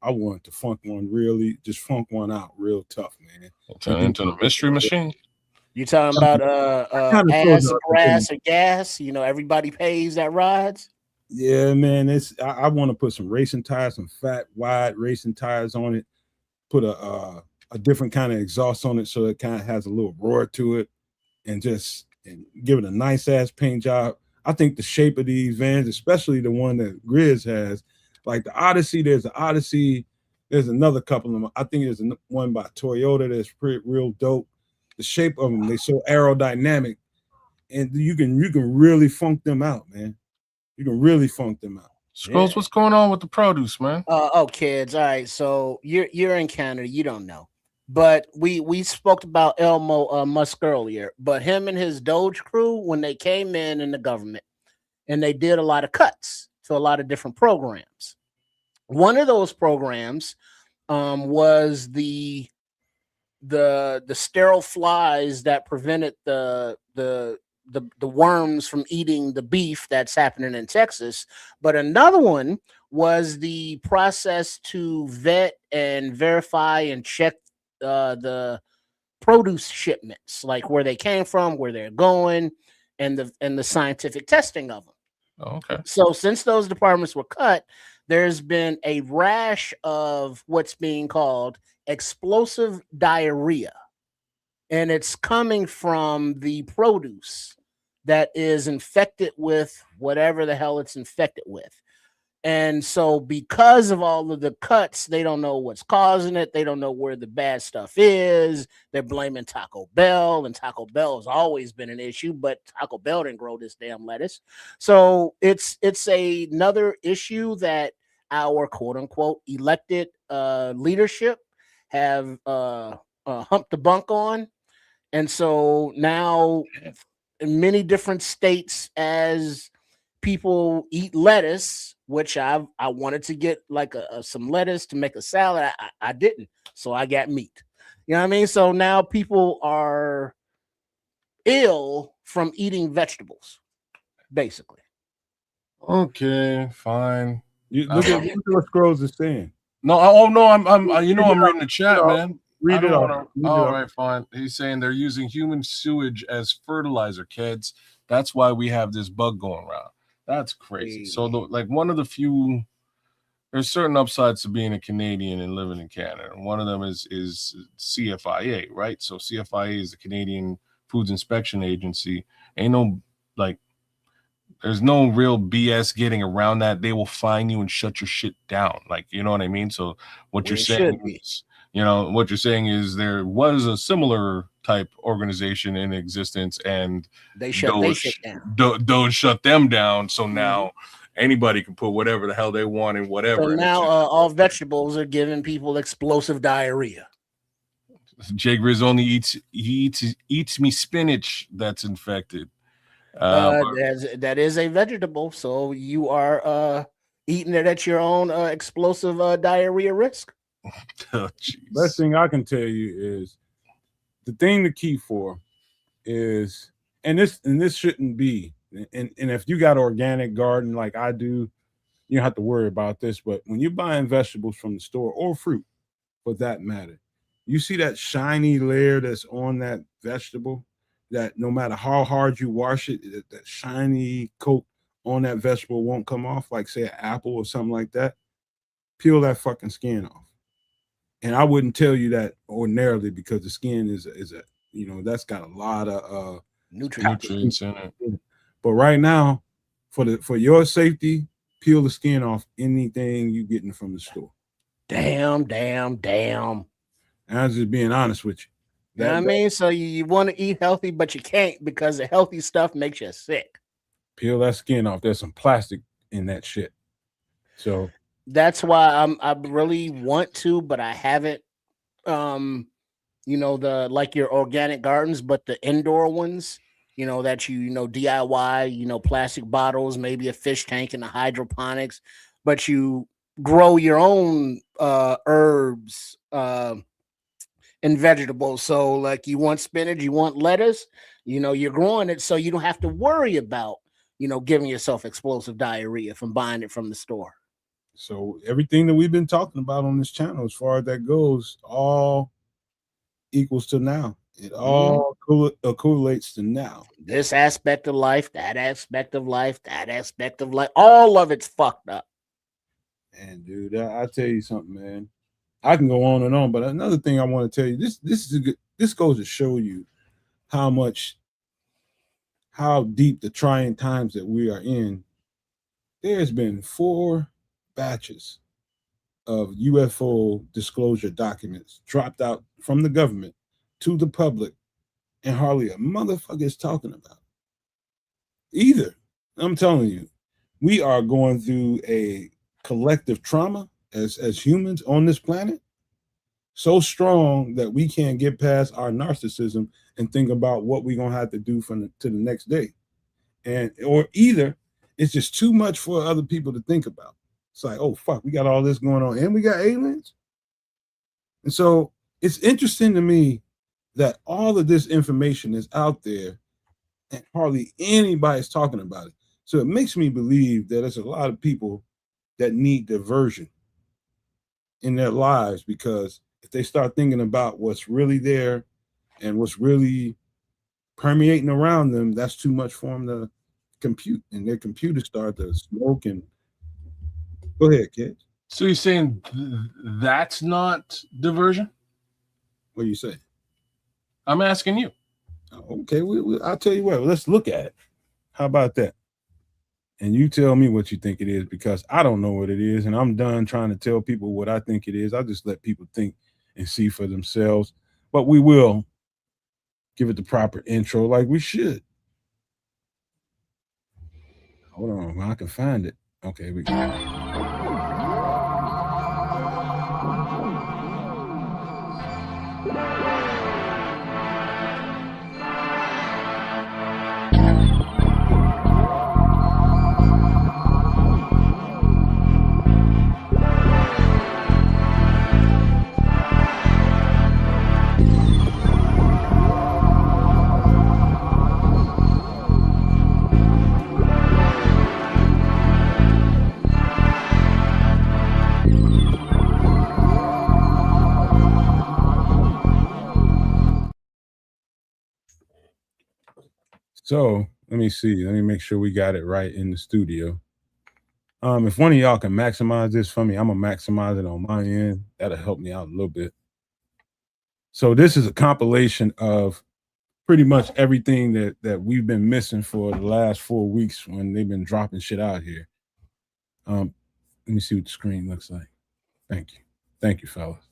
I want to funk one out real tough, man. Turn into the mystery machine. You talking about ass, grass, or gas? You know, everybody pays that rides. Yeah, man. I want to put some racing tires, some fat, wide racing tires on it. Put a different kind of exhaust on it so it kind of has a little roar to it, and give it a nice ass paint job. I think the shape of these vans, especially the one that Grizz has, like the Odyssey, there's another couple of them. I think there's one by Toyota that's real dope. The shape of them, they're so aerodynamic, and you can really funk them out, man. You can really funk them out. Scrolls, what's going on with the produce, man? Oh, kids. All right. So you're in Canada. You don't know, but we spoke about Elmo Musk earlier. But him and his Doge crew, when they came in the government, and they did a lot of cuts to a lot of different programs. One of those programs was the sterile flies that prevented the worms from eating the beef that's happening in Texas. But another one was the process to vet and verify and check the produce shipments, like where they came from, where they're going, and the scientific testing of them. Oh, okay. So since those departments were cut, there's been a rash of what's being called explosive diarrhea. And it's coming from the produce that is infected with whatever the hell it's infected with. And so because of all of the cuts, they don't know what's causing it. They don't know where the bad stuff is. They're blaming Taco Bell, and Taco Bell has always been an issue, but Taco Bell didn't grow this damn lettuce. So it's another issue that our quote unquote elected leadership have humped the bunk on. And so now in many different states, as people eat lettuce, which I wanted to get like some lettuce to make a salad. I didn't. So I got meat. You know what I mean? So now people are ill from eating vegetables, basically. Okay, fine. Look at what Scrolls is saying. No, I'm reading the chat, man. Read it off. All right, fine. He's saying they're using human sewage as fertilizer, kids. That's why we have this bug going around. That's crazy. So, one of the few, there's certain upsides to being a Canadian and living in Canada. And one of them is CFIA, right? So CFIA is the Canadian Foods Inspection Agency. Ain't no, there's no real BS getting around that. They will fine you and shut your shit down. You know what I mean? So what you're saying is, there was a similar type organization in existence, and they shut down. Doge shut them down. So now anybody can put whatever the hell they want in whatever. So now all vegetables are giving people explosive diarrhea. Jay Grizz only eats me spinach that's infected. That is a vegetable, so you are eating it at your own explosive diarrhea risk. Oh, best thing I can tell you is the thing to keep for is, and this shouldn't be, and if you got an organic garden like I do, you don't have to worry about this. But when you're buying vegetables from the store, or fruit for that matter, you see that shiny layer that's on that vegetable, that no matter how hard you wash it, that shiny coat on that vegetable won't come off, like say an apple or something like that. Peel that fucking skin off. And I wouldn't tell you that ordinarily, because the skin is a that's got a lot of nutrients in it. But right now, for your safety, peel the skin off anything you getting from the store. Damn. And I'm just being honest with you. You know what I mean? So you want to eat healthy, but you can't, because the healthy stuff makes you sick. Peel that skin off. There's some plastic in that shit. So that's why I really want to, but I haven't. Your organic gardens, but the indoor ones, that DIY, plastic bottles, maybe a fish tank and a hydroponics, but you grow your own herbs and vegetables. So you want spinach, you want lettuce, you're growing it, so you don't have to worry about, giving yourself explosive diarrhea from buying it from the store. So everything that we've been talking about on this channel, as far as that goes, all equals to now. It all accumulates to now. This aspect of life, that aspect of life, that aspect of life, all of it's fucked up. And dude, I tell you something, man. I can go on and on, but another thing I want to tell you, this goes to show you how deep the trying times that we are in. There's been 4 batches of UFO disclosure documents dropped out from the government to the public, and hardly a motherfucker is talking about it. Either. I'm telling you, we are going through a collective trauma as humans on this planet, so strong that we can't get past our narcissism and think about what we're gonna have to do to the next day. And or either it's just too much for other people to think about. It's like, oh fuck, we got all this going on and we got aliens. And so it's interesting to me that all of this information is out there and hardly anybody's talking about it. So it makes me believe that there's a lot of people that need diversion in their lives, because if they start thinking about what's really there and what's really permeating around them, that's too much for them to compute, and their computers start to smoke. And go ahead, kids. So you're saying that's not diversion? What do you say? I'm asking you. Okay, I'll tell you what. Let's look at it. How about that? And you tell me what you think it is, because I don't know what it is, and I'm done trying to tell people what I think it is. I just let people think and see for themselves. But we will give it the proper intro like we should. Hold on, I can find it. Okay, we go. So let me see. Let me make sure we got it right in the studio. If one of y'all can maximize this for me, I'm gonna maximize it on my end. That'll help me out a little bit. So this is a compilation of pretty much everything that we've been missing for the last 4 weeks when they've been dropping shit out here. Let me see what the screen looks like. Thank you, fellas.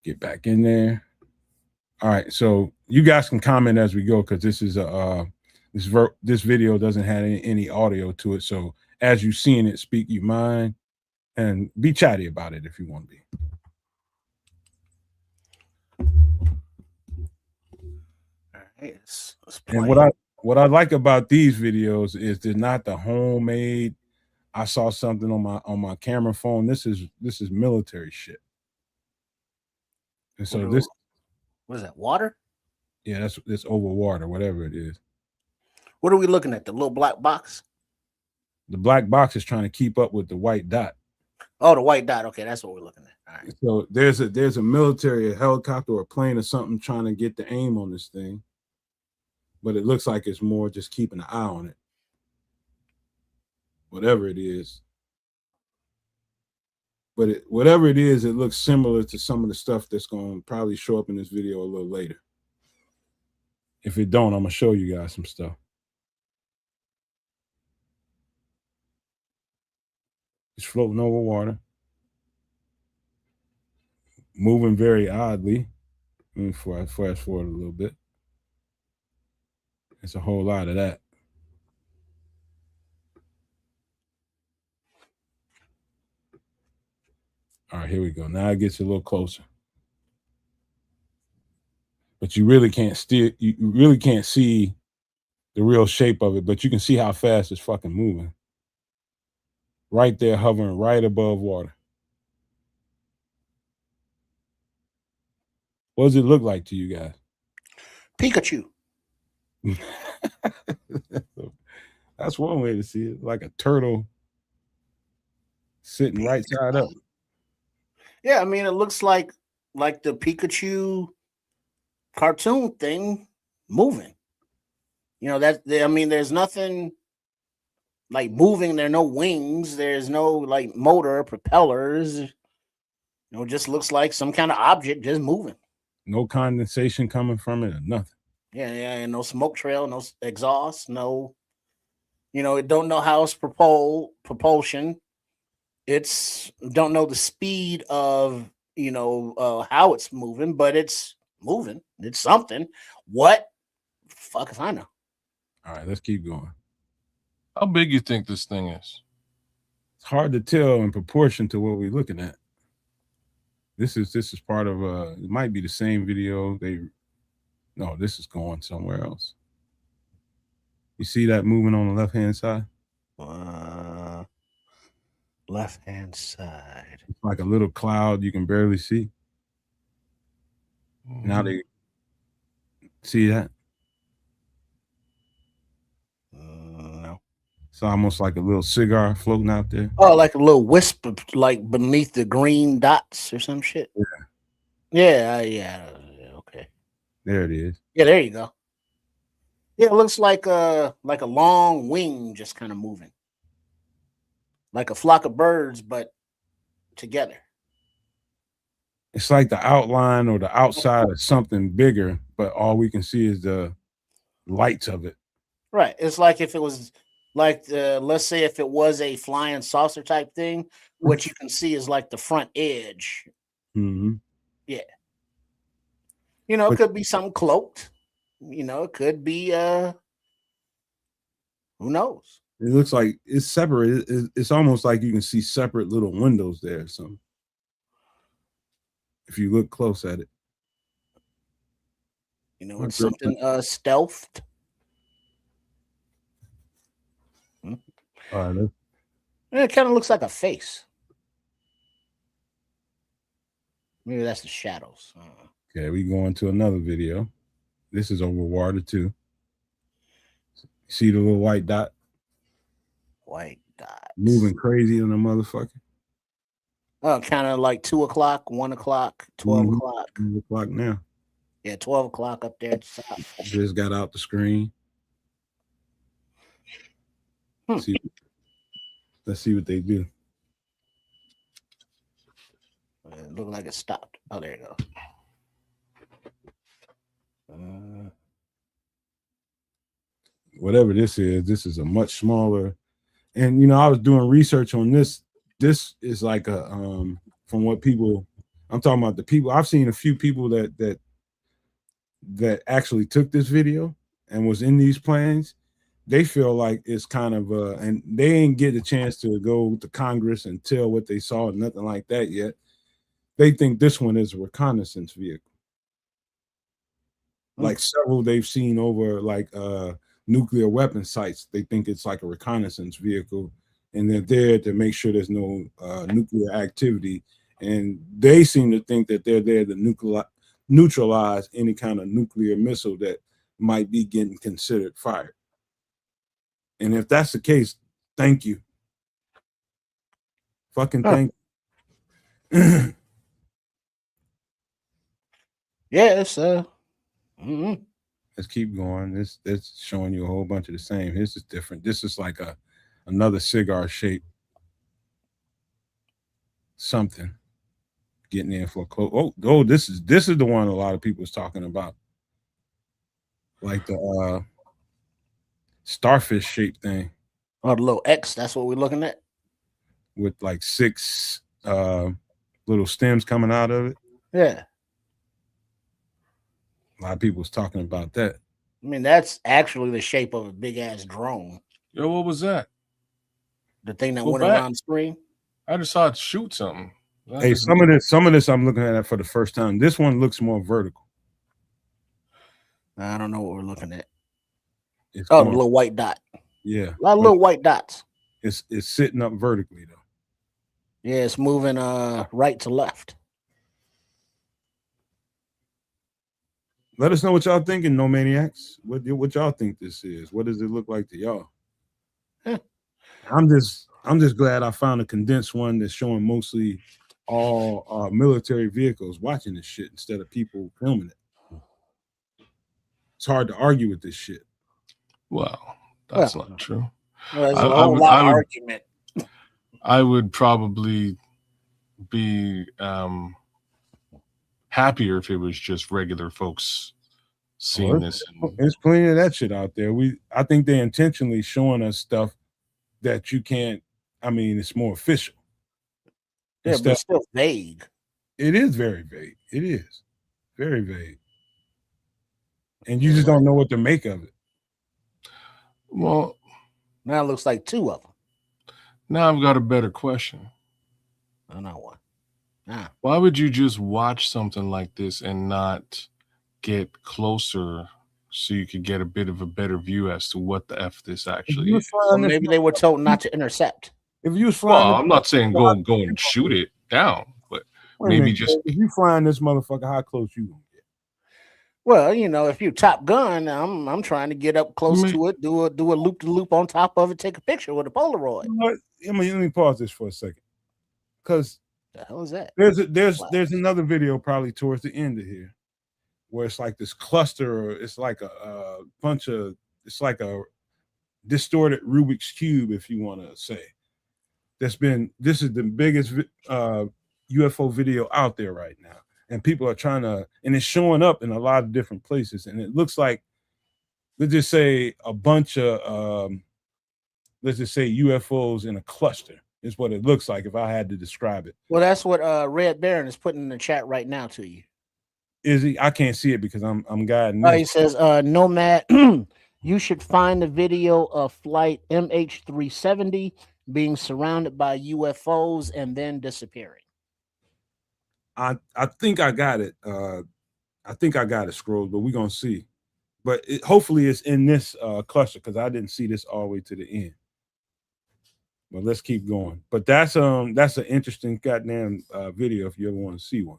Get back in there. All right, so you guys can comment as we go, because this is this video doesn't have any audio to it. So as you seeing it, speak your mind and be chatty about it if you want to be. All right, let's And what I like about these videos is they're not the homemade. I saw something on my camera phone. This is military shit. And so what is that, water? Yeah, that's over water, whatever it is. What are we looking at? The little black box? The black box is trying to keep up with the white dot. Oh, the white dot. Okay, that's what we're looking at. All right. So there's a military, a helicopter or a plane or something trying to get the aim on this thing. But it looks like it's more just keeping an eye on it. Whatever it is. But whatever it is, it looks similar to some of the stuff that's going to probably show up in this video a little later. If it don't, I'm going to show you guys some stuff. It's floating over water. Moving very oddly. Let me fast forward a little bit. It's a whole lot of that. All right, here we go. Now it gets a little closer. But you really can't see the real shape of it, but you can see how fast it's fucking moving. Right there, hovering right above water. What does it look like to you guys? Pikachu. That's one way to see it, like a turtle sitting right side up. Yeah, I mean, it looks like the Pikachu cartoon thing moving. You know, there's nothing like moving. There are no wings. There's no like motor, propellers. You know, it just looks like some kind of object just moving. No condensation coming from it or nothing. Yeah, and no smoke trail, no exhaust, no. You know, it don't know how it's propulsion. It's don't know the speed of how it's moving, but it's moving. It's something. What? Fuck if I know. All right, let's keep going. How big you think this thing is? It's hard to tell in proportion to what we're looking at. This is part of it might be the same video. No, this is going somewhere else. You see that moving on the left-hand side? Left-hand side. It's like a little cloud you can barely see. Now they see that? No. It's almost like a little cigar floating out there. Oh, like a little wisp, like beneath the green dots or some shit. Yeah. Okay. There it is. Yeah, there you go. Yeah, it looks like a long wing just kind of moving, like a flock of birds, but together. It's like the outline or the outside of something bigger, but all we can see is the lights of it. Right. It's like if it was like let's say if it was a flying saucer type thing, what you can see is like the front edge. Mm-hmm. Yeah. It could be something cloaked. It could be who knows? It looks like it's separate. It's almost like you can see separate little windows there or something. If you look close at it. It's something stealthed. All right. It kind of looks like a face. Maybe that's the shadows. Okay, we go into another video. This is over water too. See the little white dot? White dot. Moving crazy on the motherfucker. Oh, kind of like 2 o'clock, 1 o'clock, 12 o'clock. 12 o'clock now. Yeah, 12 o'clock up there at the top. Just got out the screen. Let's see what they do. It looked like it stopped. Oh, there you go. Whatever this is a much smaller. And I was doing research on this. This is like a from what people, I'm talking about the people. I've seen a few people that actually took this video and was in these planes. They feel like it's kind of and they ain't get a chance to go to Congress and tell what they saw, nothing like that yet. They think this one is a reconnaissance vehicle. Like several they've seen over like nuclear weapon sites. They think it's like a reconnaissance vehicle, and they're there to make sure there's no nuclear activity. And they seem to think that they're there to neutralize any kind of nuclear missile that might be getting considered fired. And if that's the case, thank you. Fucking thank you. Yeah, it's Let's keep going. That's showing you a whole bunch of the same. This is different. This is like another cigar shape. Something getting in for a close. Oh, this is the one a lot of people is talking about. Like the starfish shaped thing. Oh, the little X, that's what we're looking at. With like 6 little stems coming out of it. Yeah. A lot of people was talking about that. I mean, that's actually the shape of a big ass drone. Yo, what was that? The thing that went around the screen. I just saw it shoot something. Hey, some of this I'm looking at it for the first time. This one looks more vertical. I don't know what we're looking at. It's the little white dot. Yeah. A lot of little white dots. It's sitting up vertically though. Yeah, it's moving right to left. Let us know what y'all thinking, No Maniacs. What y'all think this is? What does it look like to y'all? I'm just glad I found a condensed one that's showing mostly all military vehicles watching this shit instead of people filming it. It's hard to argue with this shit. Well, that's not true. Well, there's a whole lot of argument. I would probably be happier if it was just regular folks seeing this. There's plenty of that shit out there. I think they intentionally showing us stuff that you can't. I mean, it's more official. Yeah, but it's still vague. It is very vague. It is very vague, and you just don't know what to make of it. Well, Now it looks like two of them. now I've got a better question. Oh, not one. Nah. Why would you just watch something like this and not get closer so you could get a bit of a better view as to what the F this If actually you is? was Or flying this, maybe they were told not to intercept. if you was flying, Well, this, I'm not saying go and shoot it down, but wait a maybe minute, just if you flying this motherfucker, how close you gonna get? Well, you know, if you Top Gun, I'm trying to get up close May- to it, do a loop to loop on top of it, take a picture with a Polaroid. You know what? Let me pause this for a second, because The hell is that? there's another video probably towards the end of here where it's like this cluster, or it's like a bunch of, it's like a distorted Rubik's cube, if you want to say. This is the biggest UFO video out there right now, and people are trying to, and it's showing up in a lot of different places, and it looks like, let's just say a bunch of let's just say UFOs in a cluster is what it looks like if I had to describe it. Well, that's what Red Baron is putting in the chat right now to you. Is he? I can't see it because I'm guiding He this. says, Nomad, you should find the video of flight MH370 being surrounded by UFOs and then disappearing. I think I got it. I think I got it scrolled, but we're gonna see. But hopefully it's in this cluster, because I didn't see this all the way to the end. But let's keep going. But that's an interesting goddamn video if you ever want to see one.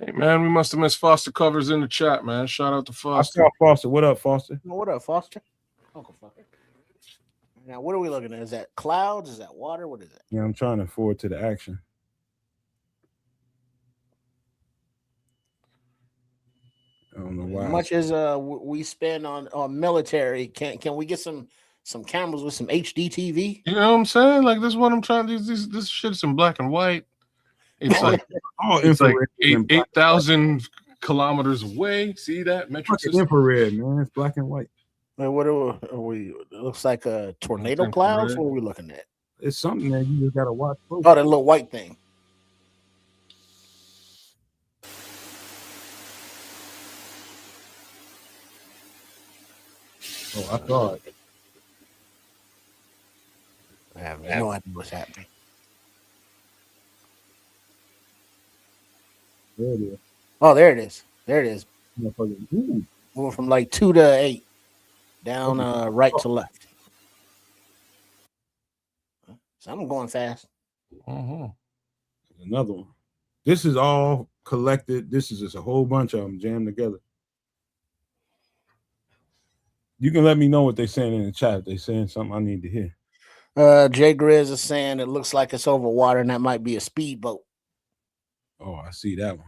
Hey man, we must have missed Foster Covers in the chat, man. Shout out to I Foster. saw Foster. What up, Foster? What up, Foster? Uncle Foster. Now, what are we looking at? Is that clouds? Is that water? What is it? Yeah, I'm trying to forward to the action. I don't know why. As much as we spend on military, can we get some cameras with some HD TV? You know what I'm saying? Like this is what I'm trying to do. This shit's in black and white. It's like it's like 8,000 kilometers away. See that metric system? Infrared, man. It's black and white. What are we? It looks like a tornado clouds. What are we looking at? It's something that you just gotta watch. Oh, that little white thing. Oh, I saw it. I have no idea what's happening. There it is. Oh, there it is. There it is. Ooh. Moving from like 2 to 8, down right to left. So I'm going fast. Another one. This is all collected. This is just a whole bunch of them jammed together. You can let me know what they're saying in the chat. If they're saying something I need to hear. Jay Grizz is saying it looks like it's over water, and that might be a speedboat. Oh, I see that one.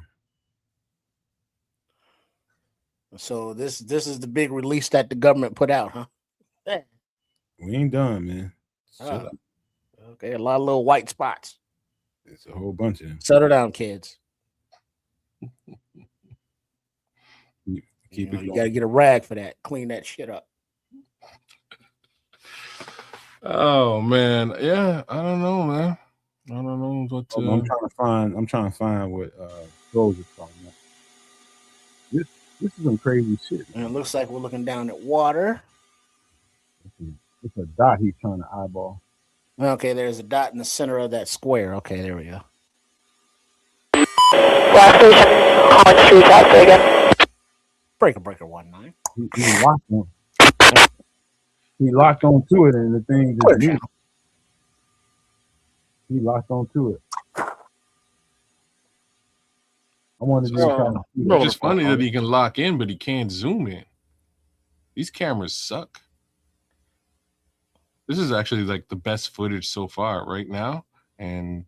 So this is the big release that the government put out, huh? Yeah. We ain't done, man. Okay, a lot of little white spots. It's a whole bunch of them. Settle down, kids. Keep it You going. got to get a rag for that. Clean that shit up. Oh man, yeah. I don't know, man. I don't know what. I'm trying to find what Rose is talking about. This is some crazy shit. And it looks like we're looking down at water. It's a dot he's trying to eyeball. Okay, there's a dot in the center of that square. Okay, there we go. Last station, calling street taxi again. Breaker 19. He locked on. He locked onto it, and the thing just moved. He locked onto it. I wanted to It's just funny that he can lock in, but he can't zoom in. These cameras suck. This is actually like the best footage so far right now. And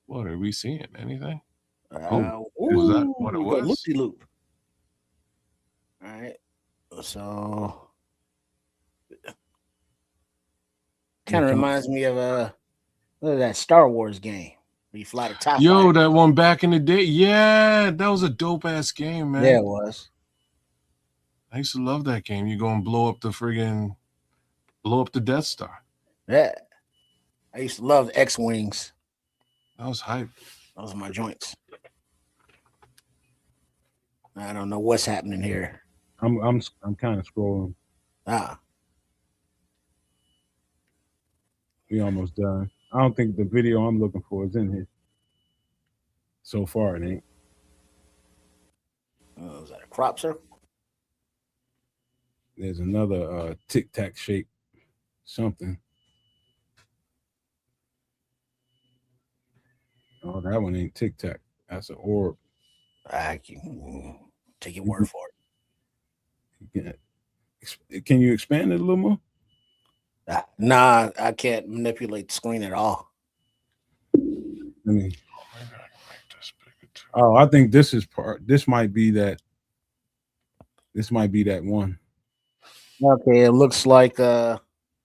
what are we seeing? Anything? Is that what it was? Loop-de-loop. All right. So kind of reminds me of that Star Wars game where you fly the TIE Yo, fighter. that one back in the day. Yeah, that was a dope ass game, man. Yeah, it was. I used to love that game. You go and blow up the Death Star. Yeah. I used to love the X-Wings. That was hype. Those are my joints. I don't know what's happening here. I'm kind of scrolling. We almost done. I don't think the video I'm looking for is in here. So far, it ain't. Is that a crop circle? There's another tic tac shape something. Oh, that one ain't tic tac. That's an orb. I can take your word for it. Can you expand it a little more? Nah, I can't manipulate the screen at all. Let me. Oh, I think this is part. This might be that. This might be that one. Okay, it looks like Is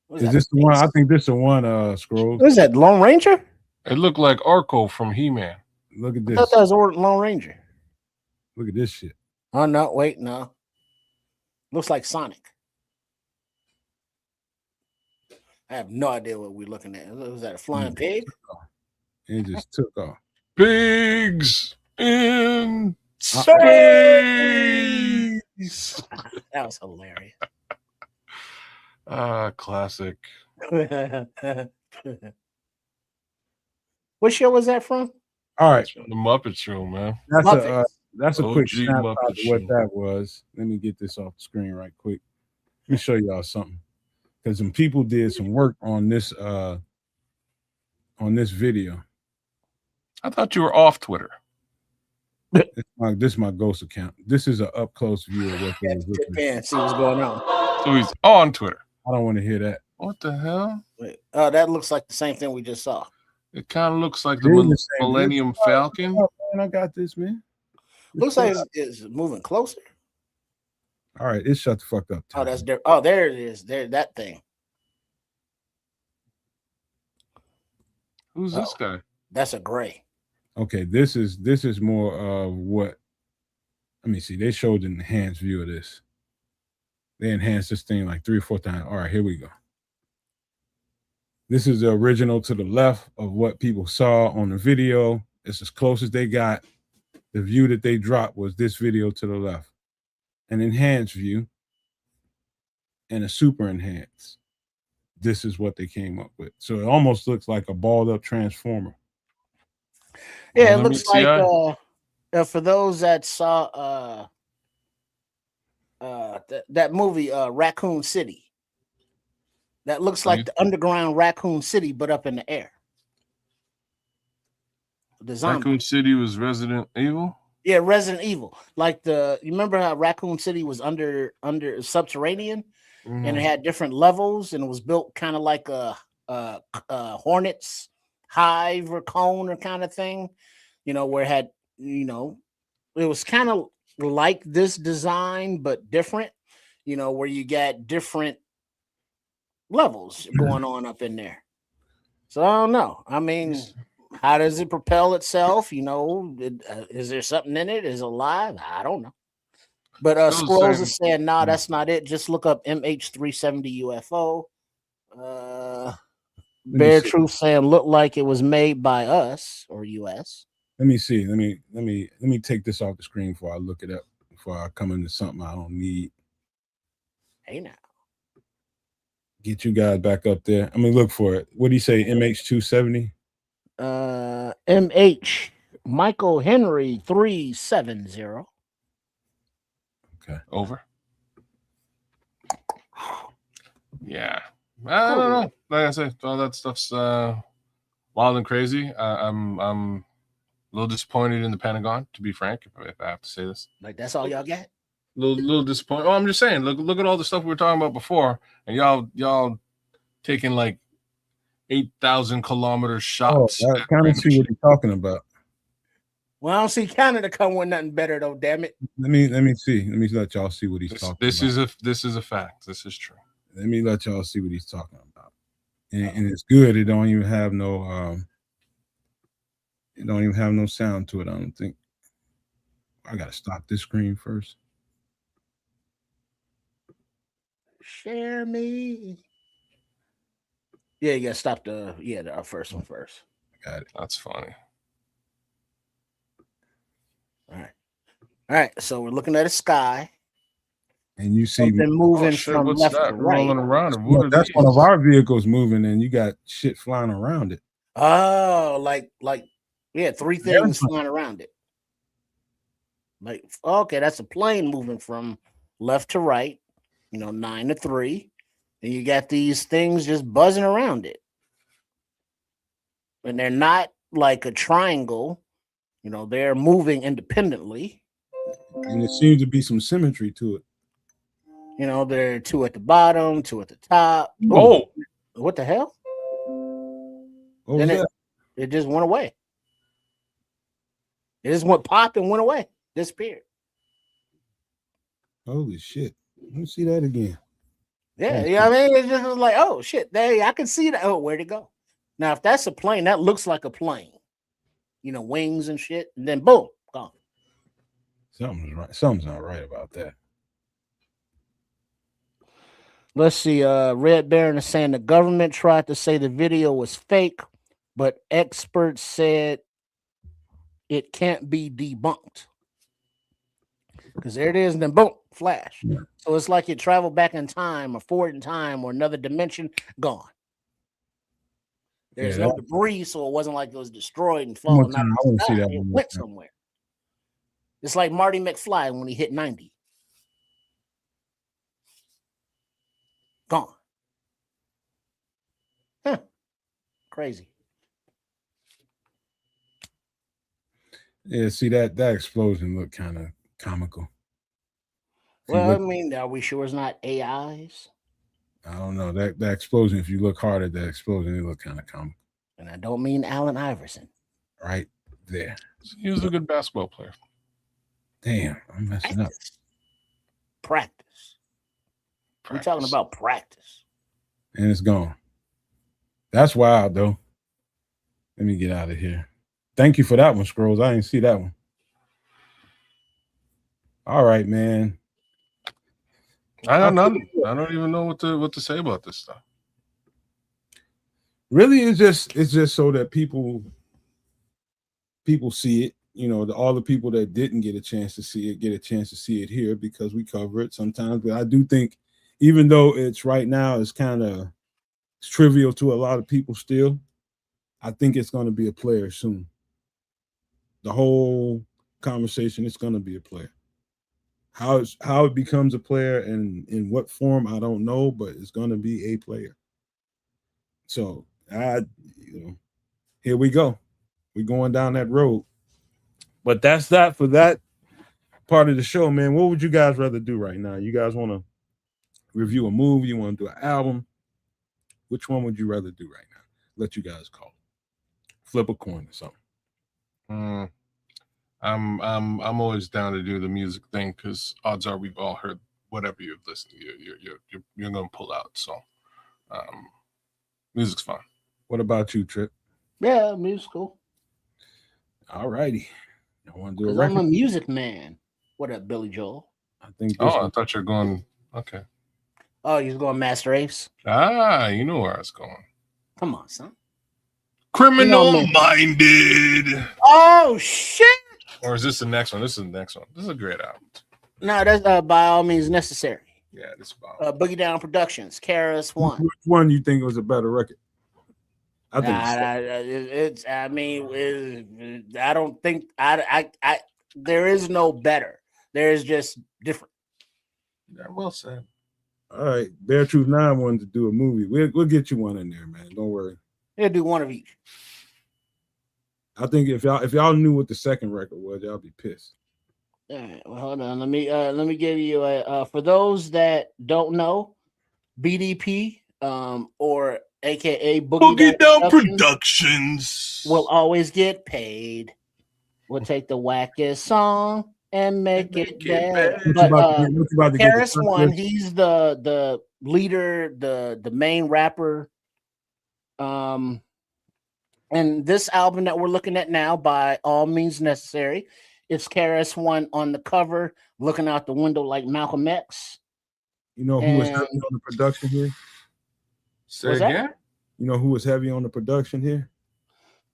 this the one? I think this is the one. Scroll. What is that? Lone Ranger? It looked like Arco from He-Man. Look at I this. thought that was Lone Ranger. Look at this shit. Oh no! Wait, no. Looks like Sonic. I have no idea what we're looking at. Was that a flying pig? It just took off. Pigs in space. That was hilarious. Classic. What show was that from? All right, The Muppet Show, man. That's a quick OG snapshot Muppet of what Show. that was. Let me get this off the screen right quick. Let me show y'all something. Because some people did some work on this video. I thought you were off Twitter. This is my ghost account. This is an up close view of what they was looking at. See what's going on. So he's on Twitter. I don't want to hear that. What the hell? Wait, that looks like the same thing we just saw. It kind of looks like It is the same. Millennium Falcon. Oh, man, I got this, man. Looks like it's moving closer. All right, it shut the fuck up. Oh, that's there. Oh, there it is. There, that thing. Who's this guy? That's a gray. Okay, this is more of what. Let me see. They showed an enhanced view of this. They enhanced this thing like 3 or 4 times. All right, here we go. This is the original to the left of what people saw on the video. It's as close as they got. The view that they dropped was this video to the left. An enhanced view and a super enhanced. This is what they came up with. So it almost looks like a balled up transformer. Yeah, it looks like for those that saw that movie Raccoon City. That looks like the underground Raccoon City, but up in the air. The zombie. Raccoon City was Resident Evil? Yeah, Resident Evil. Like you remember how Raccoon City was under subterranean, and it had different levels, and it was built kind of like a hornet's hive or cone or kind of thing, where it had, it was kind of like this design, but different, where you got different levels going on up in there. So I don't know. I mean, how does it propel itself? Is there something in it? Is it alive? I don't know. But Squirrels is saying, nah, that's not it. Just look up MH370 UFO. Bear Truth saying looked like it was made by us or US. Let me see. Let me take this off the screen before I look it up, before I come into something I don't need. Hey now. Get you guys back up there. I mean, look for it. What do you say? MH270? MH Michael Henry 370. Okay. Over. Yeah. I don't know. Like I said, all that stuff's wild and crazy. I'm a little disappointed in the Pentagon, to be frank, if I have to say this. Like that's all y'all got? Little disappointed. Oh, I'm just saying, look at all the stuff we were talking about before, and y'all taking like 8,000 kilometer shots. I kind of see what you're talking about. Well, I don't see Canada come with nothing better though. Damn it. Let me see. Let me let y'all see what he's talking about. This is a fact. This is true. Let me let y'all see what he's talking about. And it's good. It don't even have no sound to it. I don't think. I gotta stop this screen first. Share me. Yeah, you gotta stop our first one first. Got it. That's funny. All right. So we're looking at a sky. and you see something Oh moving shit! from What's left that to right. rolling around? What are that's these? one of our vehicles moving, and you got shit flying around it. Oh, like yeah, three things Airplane. flying around it. Like, okay, that's a plane moving from left to right, 9 to 3. And you got these things just buzzing around it. And they're not like a triangle, they're moving independently. And it seems to be some symmetry to it. There are 2 at the bottom, 2 at the top. Oh, What the hell? What was Then that? it just went away. It just went pop and went away, disappeared. Holy shit. Let me see that again. Yeah, you know what I mean? It just was like, oh shit, there I can see that. Oh, where'd it go? Now, if that's a plane, that looks like a plane, wings and shit, and then boom, gone. Something's right. Something's not right about that. Let's see. Red Baron is saying the government tried to say the video was fake, but experts said it can't be debunked. Because there it is, and then boom, flash. Yeah. So it's like it traveled back in time, or forward in time, or another dimension, gone. There's no debris, so it wasn't like it was destroyed and falling out. I want to see that. It went somewhere. It's like Marty McFly when he hit 90. Gone. Huh. Crazy. Yeah, see that explosion looked kind of comical. Well, I mean, are we sure it's not AIs? I don't know. That explosion, if you look hard at that explosion, it looked kind of comical. And I don't mean Allen Iverson. Right there. he was a good basketball player. Damn, I'm messing up. Practice. We're talking about practice. And it's gone. That's wild, though. Let me get out of here. Thank you for that one, Scrolls. I didn't see that one. All right, man. I got nothing. I don't even know what to say about this stuff. Really, it's just so that people see it. All the people that didn't get a chance to see it get a chance to see it here because we cover it sometimes. But I do think, even though it's right now, it's kind of trivial to a lot of people still, I think it's going to be a player soon. The whole conversation, it's going to be a player. How it becomes a player and in what form, I don't know, but it's going to be a player. So, here we go. We're going down that road. But that's that for that part of the show, man. What would you guys rather do right now? You guys want to review a movie? You want to do an album? Which one would you rather do right now? Let you guys call. Flip a coin or something. I'm always down to do the music thing because odds are we've all heard whatever you've listened to. You're gonna pull out. So music's fun. What about you, Trip? Yeah, music's cool. All righty. I want to do a record. I'm a record. music man. What up, Billy Joel? I think. I thought you were going. Okay. Oh, you're going Master Ace? You know where I was going. Come on, son. Criminal Minded. Oh shit! Or is this the next one? This is the next one. This is a great album. No, that's By All Means Necessary. Yeah, this is about Boogie Down Productions. KRS One. Which one you think was a better record? I think I don't think there is no better. There is just different. Yeah, well said. All right, Bear Truth 9 wanted to do a movie. We'll get you one in there, man. Don't worry. He'll do one of each. I think if y'all knew what the second record was, y'all be pissed. All right, well, hold on. Let me give you a for those that don't know, BDP or AKA Boogie Down Productions will always get paid. We'll take the wackest song and make it better. But KRS One, he's the leader, the main rapper. And this album that we're looking at now, By All Means Necessary, it's KRS One on the cover, looking out the window like Malcolm X. You know who was heavy on the production here? Say again? You know who was heavy on the production here?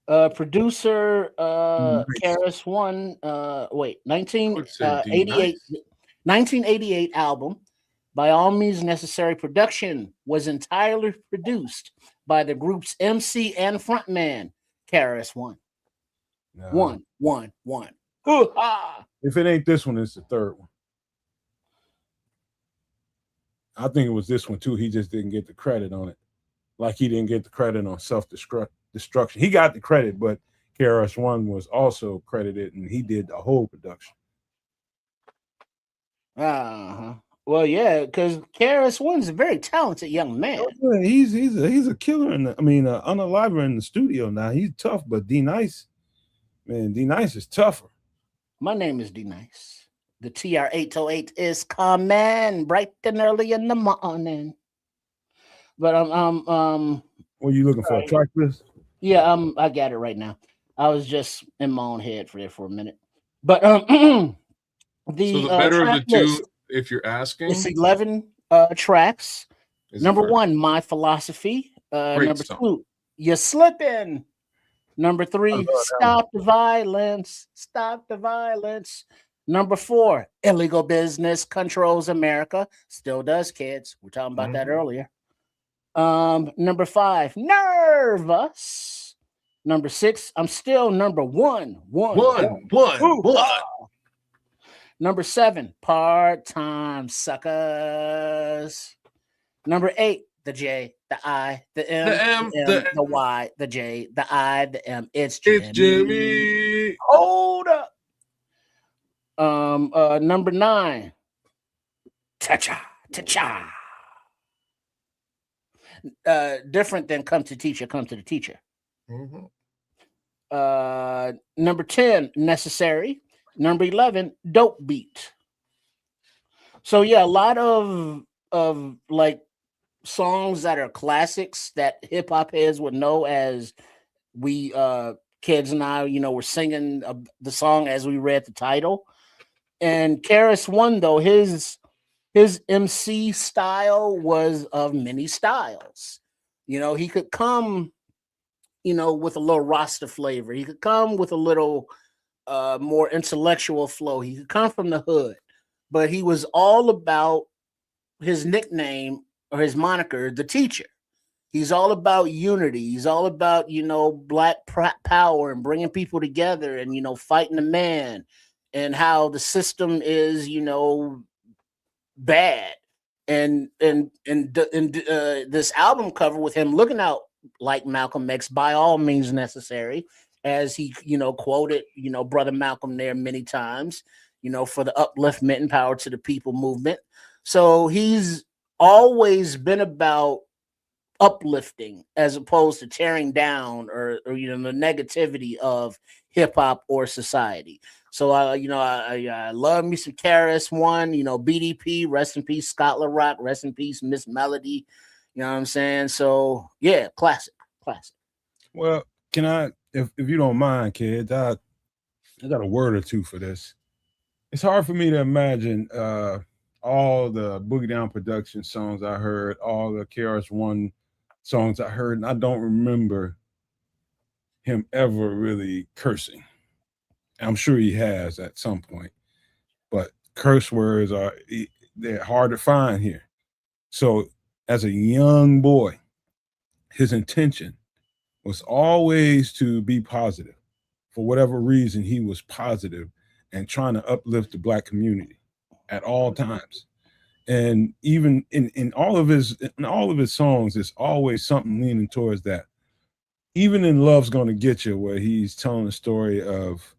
Producer KRS One. 1988 album. By All Means Necessary production was entirely produced by the group's MC and frontman, KRS-One. Nah. One. Hoo-ha! If it ain't this one, it's the third one. I think it was this one too. He just didn't get the credit on it. Like he didn't get the credit on self-destruction. He got the credit, but KRS-One was also credited, and he did the whole production. Well, yeah, because KRS-One's a very talented young man. Oh, yeah, he's a killer unaliver in the studio now. He's tough, but D Nice is tougher. My name is D Nice. The TR-808 is coming bright and early in the morning. But what are you looking for? A track list? Yeah, I got it right now. I was just in my own head for a minute. But the better of the two, list, if you're asking, it's 11 tracks. Number 1, My Philosophy. Number song. 2, You're Slipping. Number 3, Stop the Violence. Stop the Violence. Number 4, Illegal Business Controls America. Still does, kids. We're talking about that earlier. Number 5, Nervous. Number 6, I'm still number 1. Number 7, Part-Time Suckers. Number 8, the J, the I, the M, the Y, the J, the I, the M. It's Jimmy. Hold up. Number 9, Ta-cha. Different than Come to the Teacher. Number 10, Necessary. Number 11, Dope Beat. So yeah, a lot of like songs that are classics that hip hop heads would know, as we kids and I, were singing the song as we read the title. And KRS-One, though, his MC style was of many styles. He could come, with a little Rasta flavor. He could come with a little more intellectual flow. He could come from the hood, but he was all about his nickname or his moniker, the Teacher. He's all about unity. He's all about, black power and bringing people together and, fighting the man, and how the system is, bad. And this album cover with him looking out like Malcolm X, By All Means Necessary, as he, quoted, Brother Malcolm there many times, for the upliftment and power to the people movement. So he's always been about uplifting as opposed to tearing down or the negativity of hip hop or society. So I love me some KRS-One, BDP, rest in peace, Scott LaRock, rest in peace, Miss Melody. You know what I'm saying? So yeah, classic. Well, can I, if you don't mind, kids, I got a word or two for this. It's hard for me to imagine all the Boogie Down Production songs I heard, all the KRS-One songs I heard, and I don't remember him ever really cursing. I'm sure he has at some point, but curse words they're hard to find here. So as a young boy, his intention was always to be positive. For whatever reason, he was positive and trying to uplift the Black community at all times. And even in all of his songs, there's always something leaning towards that. Even in Love's Gonna Get You, where he's telling a story of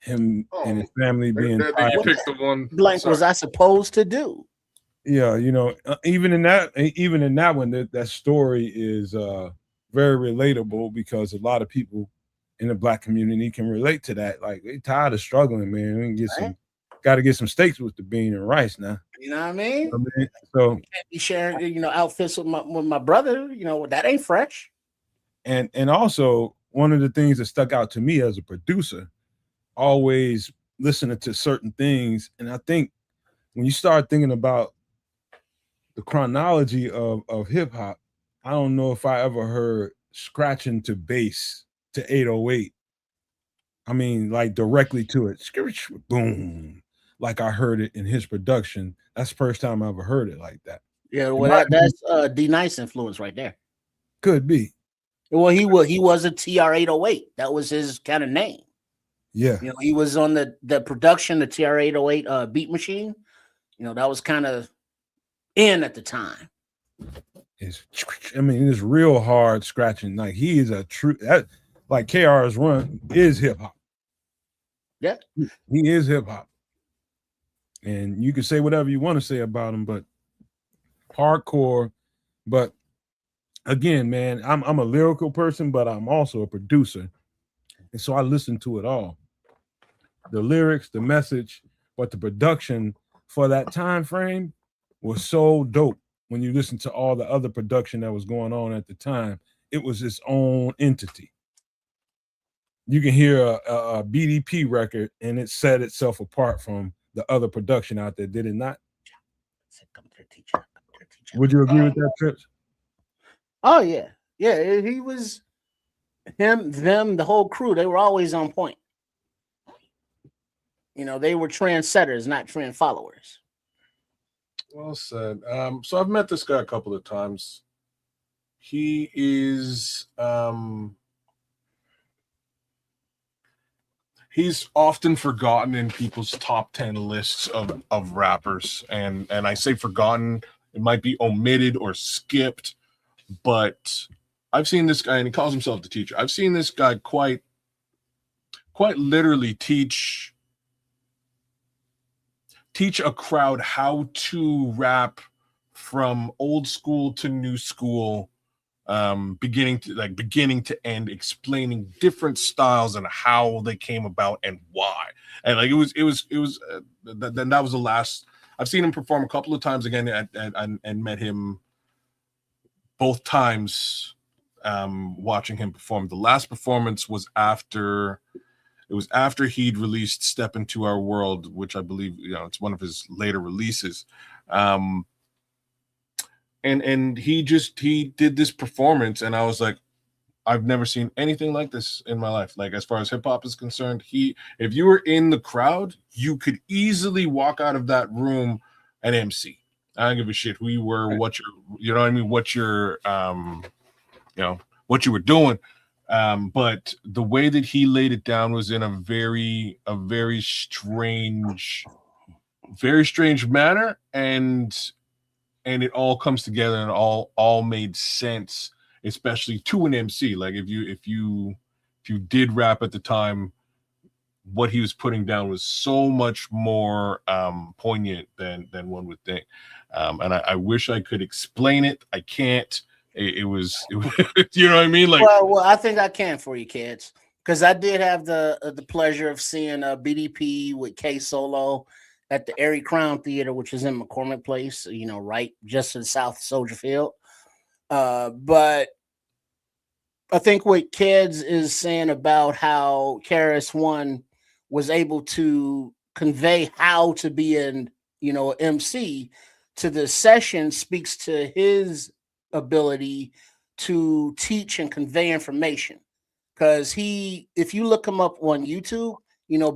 him and his family being you picked the one blank was I supposed to do. Yeah, even in that one, that story is very relatable, because a lot of people in the Black community can relate to that. Like, they tired of struggling, man. We can got to get some steaks with the bean and rice now. You know what I mean? So you can't be sharing, outfits with my brother. That ain't fresh. And also, one of the things that stuck out to me as a producer, always listening to certain things, and I think when you start thinking about the chronology of hip hop, I don't know if I ever heard scratching to bass to 808. I mean, like directly to it, boom. like I heard it in his production. That's the first time I ever heard it like that. Yeah, well, that's D Nice influence right there. Could be. Well, he was a TR-808. That was his kind of name. Yeah. You know, he was on the production, the TR-808 beat machine. You know, that was kind of in at the time. It's real hard scratching. Like he is a true like KR's run is hip hop. Yeah. He is hip hop. And you can say whatever you want to say about him, but hardcore. But again, man, I'm a lyrical person, but I'm also a producer. And so I listen to it all. The lyrics, the message, but the production for that time frame was so dope. When you listen to all the other production that was going on at the time, it was its own entity. You can hear a BDP record and it set itself apart from the other production out there, did it not? Would you agree with that, Trips? Oh, yeah. Yeah, he was them, the whole crew, they were always on point. You know, they were trendsetters, not trend followers. Well said. So I've met this guy a couple of times. He is he's often forgotten in people's top 10 lists of rappers. And I say forgotten, it might be omitted or skipped, but I've seen this guy, and he calls himself the teacher. I've seen this guy quite literally teach a crowd how to rap from old school to new school, beginning to end, explaining different styles and how they came about and why. And like that was the last. I've seen him perform a couple of times again and met him both times, watching him perform. The last performance was after he'd released Step Into Our World, which I believe, it's one of his later releases. And he did this performance, and I was like, I've never seen anything like this in my life. Like, as far as hip hop is concerned, if you were in the crowd, you could easily walk out of that room and MC. I don't give a shit who you were, what you were doing. But the way that he laid it down was in a very strange manner, and it all comes together and all made sense, especially to an MC. Like if you did rap at the time, what he was putting down was so much more poignant than one would think. And I wish I could explain it. I can't. It was you know what I mean? Like, well, I think I can for you kids, because I did have the pleasure of seeing BDP with K Solo at the Airy Crown Theater, which is in McCormick Place, right just to the south of Soldier Field. But I think what Kids is saying about how KRS-One was able to convey how to be an MC to the session speaks to his ability to teach and convey information. Because if you look him up on YouTube,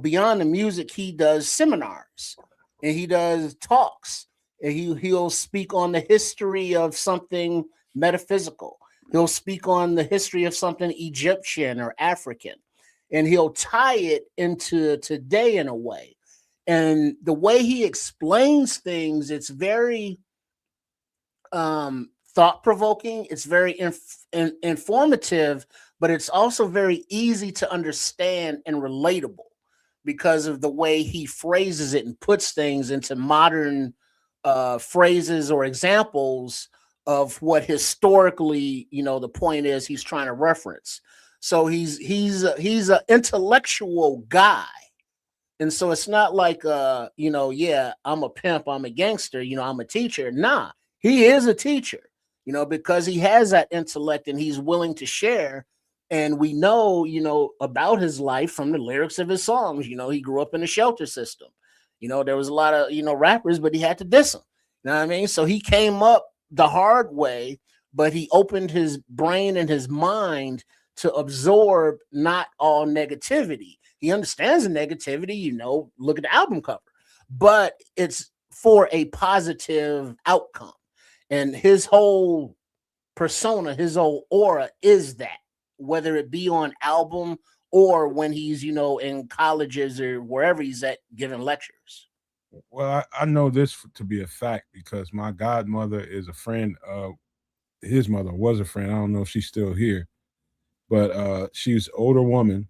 beyond the music, he does seminars and he does talks, and he'll speak on the history of something metaphysical. He'll speak on the history of something Egyptian or African, and he'll tie it into today in a way. And the way he explains things, it's very thought-provoking. It's very informative, but it's also very easy to understand and relatable because of the way he phrases it and puts things into modern phrases or examples of what historically, the point is he's trying to reference. So he's an intellectual guy. And so it's not like, I'm a pimp, I'm a gangster, I'm a teacher. Nah, he is a teacher, because he has that intellect and he's willing to share. And we know, about his life from the lyrics of his songs. He grew up in a shelter system. There was a lot of, rappers, but he had to diss them. You know what I mean? So he came up the hard way, but he opened his brain and his mind to absorb not all negativity. He understands the negativity, look at the album cover. but it's for a positive outcome. And his whole persona, his whole aura is that, whether it be on album or when he's, in colleges or wherever he's at giving lectures. Well, I know this to be a fact because my godmother is a friend of his mother, was a friend. I don't know if she's still here, but she's an older woman,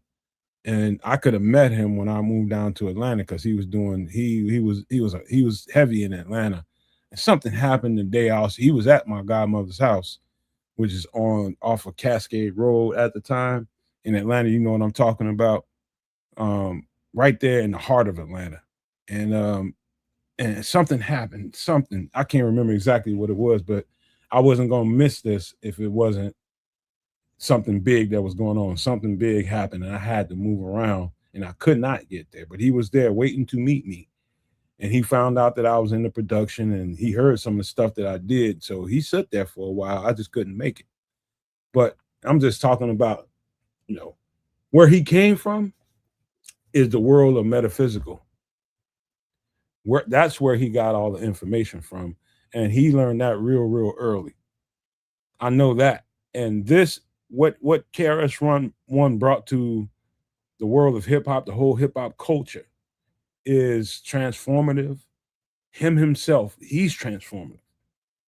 and I could have met him when I moved down to Atlanta because he was doing he was heavy in Atlanta, and something happened the day he was at my godmother's house, which is off of Cascade Road at the time in Atlanta. You know what I'm talking about, right there in the heart of Atlanta, and something happened. Something I can't remember exactly what it was, but I wasn't gonna miss this if it wasn't something big that was going on. Something big happened, and I had to move around, and I could not get there. But he was there waiting to meet me, and he found out that I was in the production, and he heard some of the stuff that I did. So he sat there for a while. I just couldn't make it. But I'm just talking about, where he came from is the world of metaphysical. That's where he got all the information from, and he learned that real early. I know that. And this, what KRS-One brought to the world of hip hop, the whole hip hop culture, is transformative. Him himself, he's transformative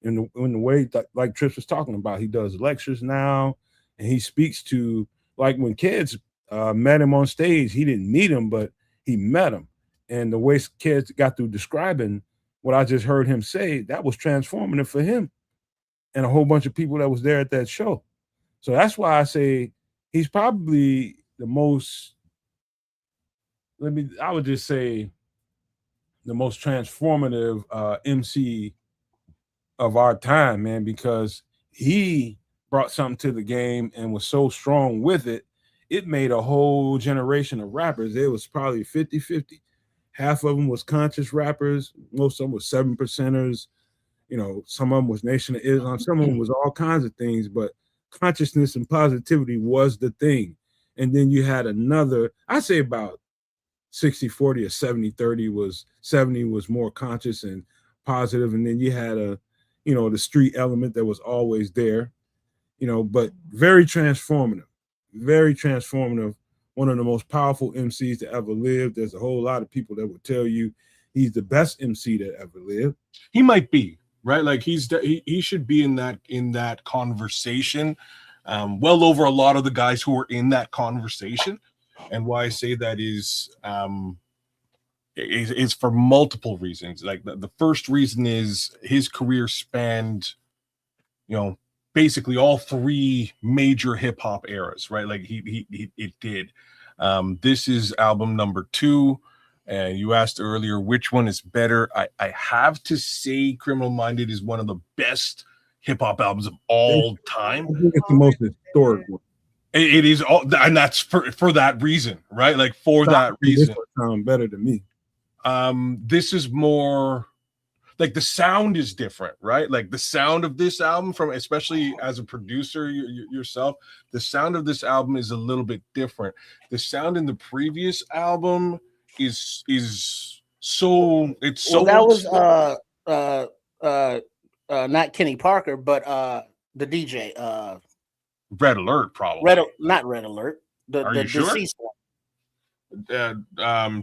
in the way that, like Trips was talking about. He does lectures now, and he speaks to, like, when kids met him on stage, he didn't meet him, but he met him. And the way kids got through describing what I just heard him say, that was transformative for him and a whole bunch of people that was there at that show. So that's why I say he's probably the most, I would just say the most transformative MC of our time, man, because he brought something to the game and was so strong with it. It made a whole generation of rappers. It was probably 50-50. Half of them was conscious rappers. Most of them was 7%ers. Some of them was Nation of Islam. Some of them was all kinds of things, but consciousness and positivity was the thing. And then you had another, I say about 60-40 or 70-30 was 70 was more conscious and positive. And then you had the street element that was always there, but very transformative, very transformative. One of the most powerful MCs that ever lived. There's a whole lot of people that would tell you he's the best MC that ever lived. He might be, right? Like he should be in that conversation, well over a lot of the guys who are in that conversation. And why I say that is for multiple reasons. Like the first reason is his career spanned, basically all three major hip hop eras, right? Like it did. This is album number 2. And you asked earlier which one is better. I have to say Criminal Minded is one of the best hip hop albums of all time. I think it's the most historic one. It is all, and that's for that reason, right? Like for that reason. This one sounds better to me. This is more like the sound is different, right? Like the sound of this album, from especially as a producer yourself, the sound of this album is a little bit different. The sound in the previous album is so, it's so. Well, that was not Kenny Parker, but the DJ. Red Alert, probably. Not Red Alert. Are you sure? Deceased one.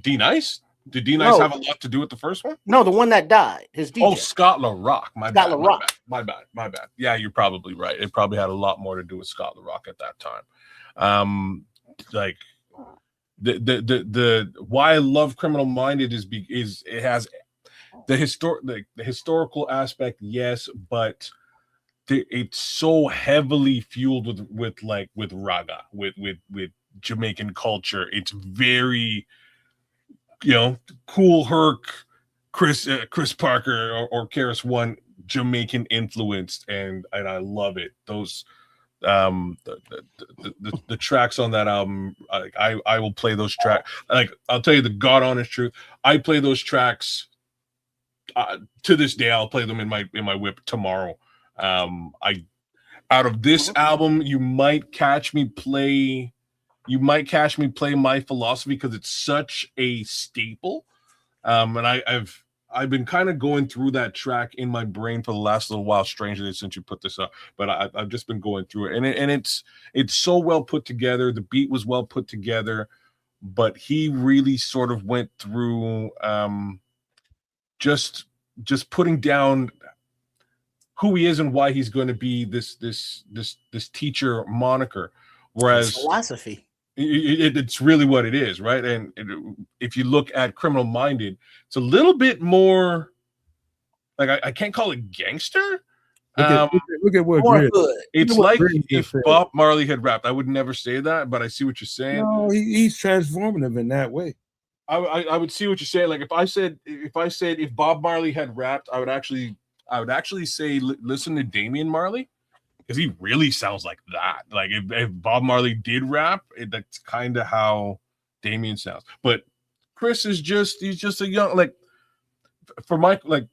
D Nice. Did D Nice have a lot to do with the first one? No, the one that died. His DJ. Oh, Scott LaRock. My bad. My bad. Yeah, you're probably right. It probably had a lot more to do with Scott LaRock at that time. Like the why I love Criminal Minded is it has the historical aspect, yes, but it's so heavily fueled with raga, with Jamaican culture. It's very, Cool Herc, Chris Parker or KRS-One Jamaican influenced, and I love it. Those the tracks on that album, I will play those tracks. Like, I'll tell you the God honest truth, I play those tracks to this day. I'll play them in my whip tomorrow. Out of this album, you might catch me play My Philosophy because it's such a staple. And I've been kind of going through that track in my brain for the last little while. Strangely, since you put this up, but I've just been going through it, and it's so well put together. The beat was well put together, but he really sort of went through just putting down who he is and why he's going to be this teacher moniker. Whereas philosophy, it's really what it is, right? And if you look at Criminal Minded, it's a little bit more like I can't call it gangster. Look at what more Grid. good. It's like if Bob Marley had rapped. I would never say that, but I see what you're saying. No, he's transformative in that way. I would see what you're saying. Like if I said if Bob Marley had rapped, I would actually say listen to Damian Marley, because he really sounds like that. Like if Bob Marley did rap, that's kind of how Damian sounds. But Chris he's just a young, like for my like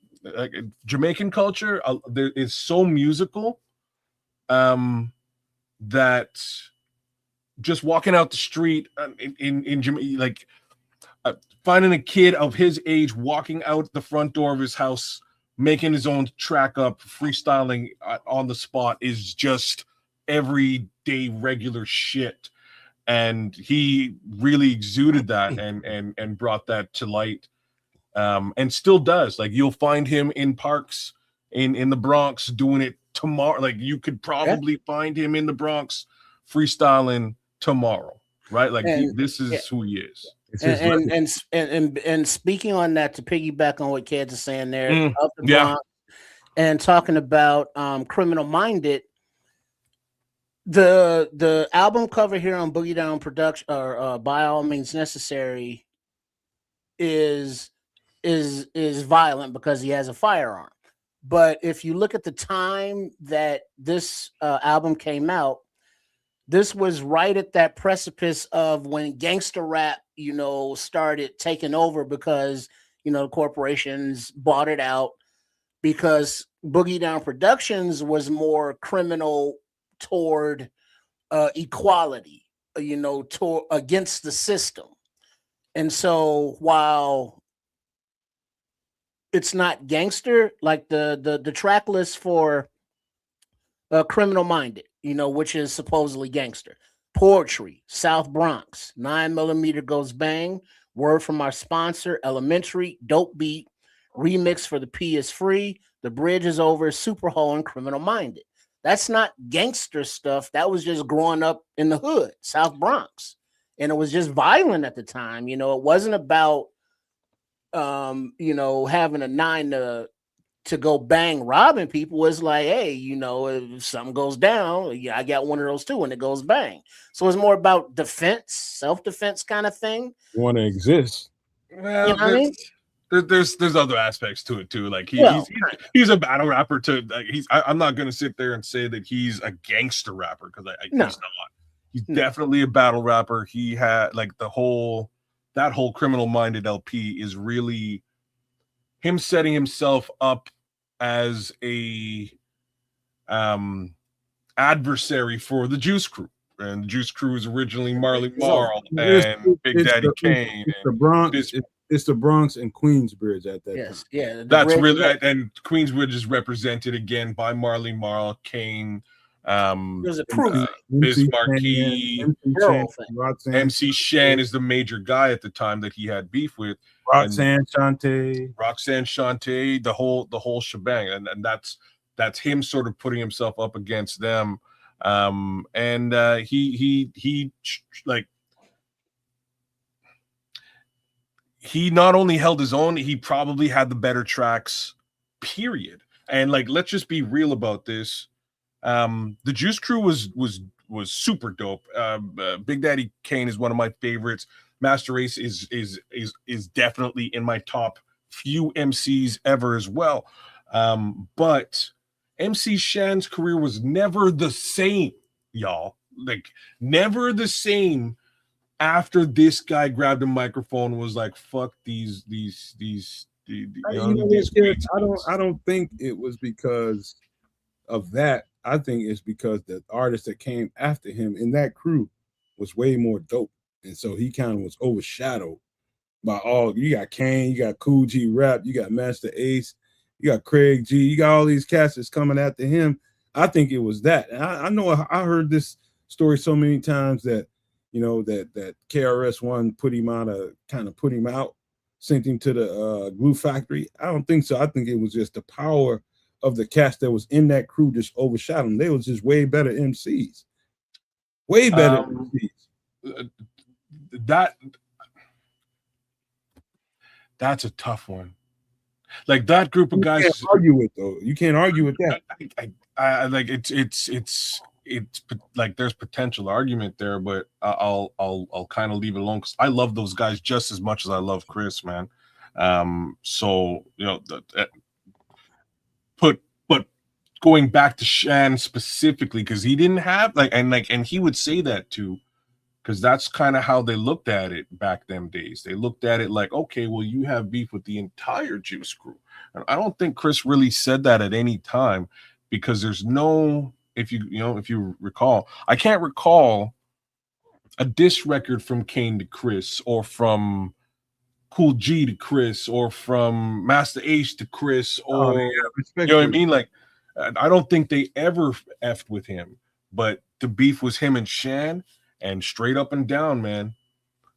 Jamaican culture, there is so musical that just walking out the street in Jamaica, like finding a kid of his age walking out the front door of his house, making his own track up, freestyling on the spot is just everyday regular shit. And he really exuded that and brought that to light, and still does. Like you'll find him in parks in the Bronx doing it tomorrow. Like you could probably find him in the Bronx freestyling tomorrow, right? Like this is who he is. And speaking on that, to piggyback on what Keds is saying there, of the Bronx, and talking about Criminal Minded, the album cover here on Boogie Down Production, or By All Means Necessary, is violent because he has a firearm. But if you look at the time that this album came out, this was right at that precipice of when gangster rap, started taking over, because, corporations bought it out, because Boogie Down Productions was more criminal toward equality, against the system. And so while it's not gangster, like the track list for Criminal Minded, which is supposedly gangster. Poetry, South Bronx, 9mm Goes Bang, Word from Our Sponsor, Elementary, Dope Beat, Remix for the P is Free, The Bridge is Over, Super Hole, and Criminal Minded. That's not gangster stuff. That was just growing up in the hood, South Bronx. And it was just violent at the time. It wasn't about, having a 9 to go bang robbing people. Was like, hey, if something goes down, I got one of those too, and it goes bang. So it's more about defense, self-defense kind of thing. You want to exist. Well, you know what I mean? There's other aspects to it too. Like he's a battle rapper too. Like I'm not gonna sit there and say that he's a gangster rapper, because he's not. He's definitely a battle rapper. He had like that whole Criminal Minded LP is really him setting himself up as a adversary for the Juice Crew. And the Juice Crew is originally Marley Marl and Big Daddy Kane. It's the Bronx. It's the Bronx and Queensbridge at that time. Yeah, that's really, and Queensbridge is represented again by Marley Marl, Kane, there's a proof. Biz Marquis, MC Shan is the major guy at the time that he had beef with. Roxanne Shante, the whole shebang, and that's him sort of putting himself up against them. He not only held his own, he probably had the better tracks, period. And like, let's just be real about this. The Juice Crew was super dope. Big Daddy Kane is one of my favorites. Master Ace is definitely in my top few MCs ever as well. But MC Shan's career was never the same, y'all. Like, never the same after this guy grabbed a microphone and was like, fuck these I don't think it was because of that. I think it's because the artist that came after him in that crew was way more dope. And so he kind of was overshadowed by all. You got Kane, you got Cool G Rap, you got Master Ace, you got Craig G, you got all these cats that's coming after him. I think it was that. And I know I heard this story so many times that, that KRS-One put him out, sent him to the glue factory. I don't think so. I think it was just the power of the cast that was in that crew just overshadowed them. They was just way better MCs. Way better MCs. That's a tough one. Like that group of guys. You can't argue with though. You can't argue with that. I like it's like there's potential argument there, but I'll kind of leave it alone because I love those guys just as much as I love Chris, man. So but going back to Shan specifically, because he didn't have and he would say that too, because that's kind of how they looked at it back them days. They looked at it like, okay, well, you have beef with the entire Juice Crew. And I don't think Chris really said that at any time, because there's no, if you recall, I can't recall a diss record from Kane to Chris, or from Cool G to Chris, or from Master Ace to Chris, or you know what I mean? Like, I don't think they ever effed with him, but the beef was him and Shan, and straight up and down, man,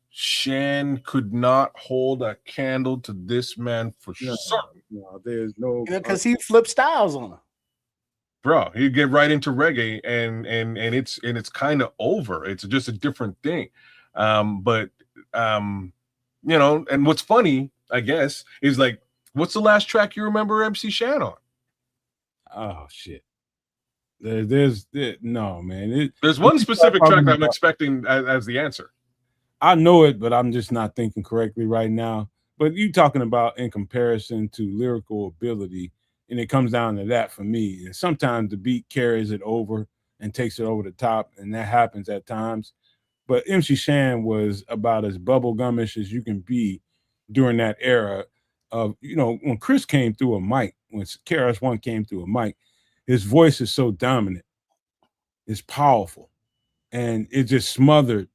Shan could not hold a candle to this man for certain. No, there's no, because he flipped styles on him. Bro, he'd get right into reggae, and it's kind of over. It's just a different thing. But and what's funny, I guess, is like, what's the last track you remember MC Shan on? Oh shit. There's no, man. There's one specific track that I'm expecting as the answer. I know it, but I'm just not thinking correctly right now. But you talking about in comparison to lyrical ability, and it comes down to that for me. And sometimes the beat carries it over and takes it over the top, and that happens at times. But MC Shan was about as bubblegumish as you can be during that era of, when Chris came through a mic, when KRS-One came through a mic, his voice is so dominant. It's powerful. And it just smothered,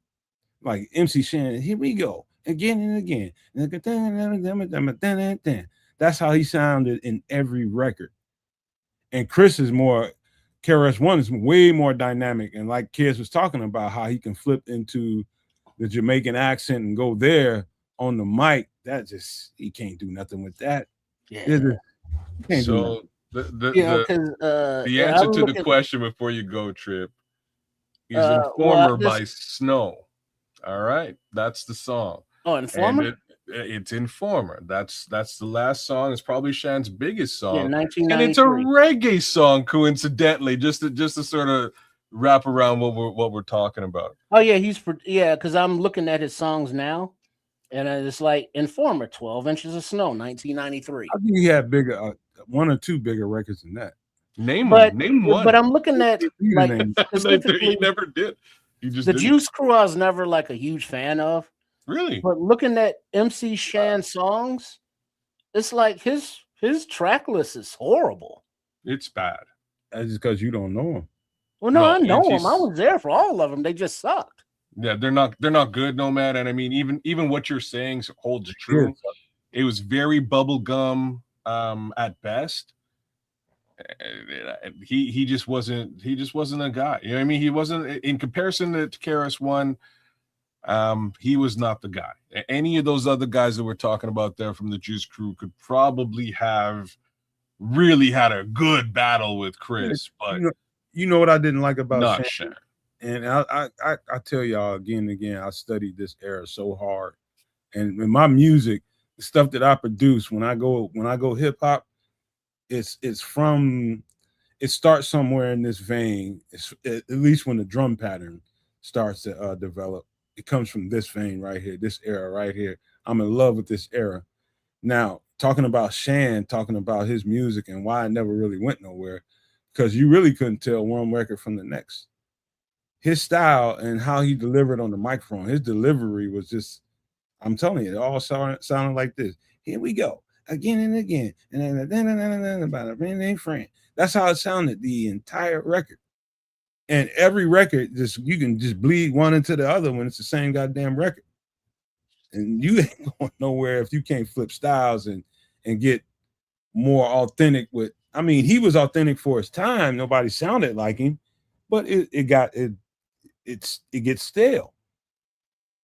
like MC Shan, here we go, again and again. That's how he sounded in every record. And KRS-One is way more dynamic. And like Kids was talking about, how he can flip into the Jamaican accent and go there on the mic. He can't do nothing with that. Yeah. So the answer to the question before you go, Trip, is Informer by Snow. All right, that's the song. Oh, Informer? It's Informer. That's the last song. It's probably Shan's biggest song. Yeah, 1993. And it's a reggae song, coincidentally, just to sort of wrap around what we're talking about. Oh yeah, because I'm looking at his songs now, and it's like Informer, 12 Inches of Snow, 1993. I think he had bigger, one or two bigger records than that. Name one. But I'm looking at like he never did. The Juice Crew I was never like a huge fan of. Really? But looking at MC Shan songs, it's like his track list is horrible. It's bad. That's just because you don't know him. Well, no, I know him. I was there for all of them. They just sucked. Yeah, they're not good, Nomad. And I mean, even what you're saying holds true. It was very bubblegum at best. He just wasn't a guy. You know what I mean? He wasn't, in comparison to KRS-One. He was not the guy. Any of those other guys that we're talking about there from the Juice Crew could probably have really had a good battle with Chris, but you know what I didn't like about Shan. And I tell y'all again and again, I studied this era so hard, and in my music, the stuff that I produce when I go hip hop, it starts somewhere in this vein. It's at least when the drum pattern starts to develop. It comes from this vein right here, this era right here. I'm in love with this era. Now, talking about Shan, talking about his music and why it never really went nowhere, because you really couldn't tell one record from the next. His style and how he delivered on the microphone, his delivery was just, I'm telling you, it all sounded like this. Here we go, again and again. And then about a named friend. That's how it sounded the entire record. And every record, you can just bleed one into the other when it's the same goddamn record. And you ain't going nowhere if you can't flip styles and get more authentic with. I mean, he was authentic for his time. Nobody sounded like him, but it gets stale.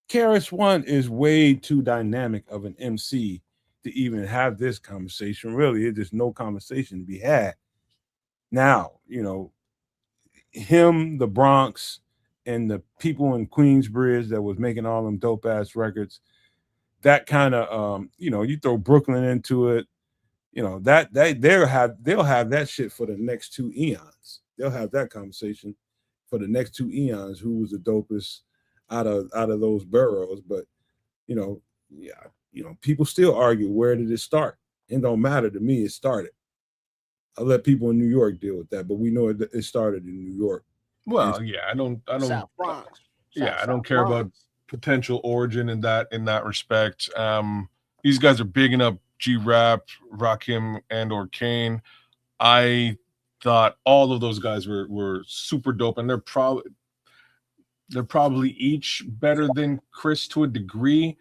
Karis One is way too dynamic of an MC to even have this conversation. Really, there's just no conversation to be had. Now, you know, him, the Bronx, and the people in Queensbridge that was making all them dope ass records, that kind of you know, you throw Brooklyn into it, you know, that they'll have that shit for the next 2 eons. They'll have that conversation for the next 2 eons. Who was the dopest out of those boroughs? But you know, yeah, you know, people still argue, where did it start? It don't matter to me. It started. I'll let people in New York deal with that, but we know it started in New York. Well, yeah, I don't. South Bronx. Yeah, I don't care about potential origin in that respect. These guys are bigging up G-Rap, Rakim, and or Kane. I thought all of those guys were super dope, and they're probably each better than Chris to a degree.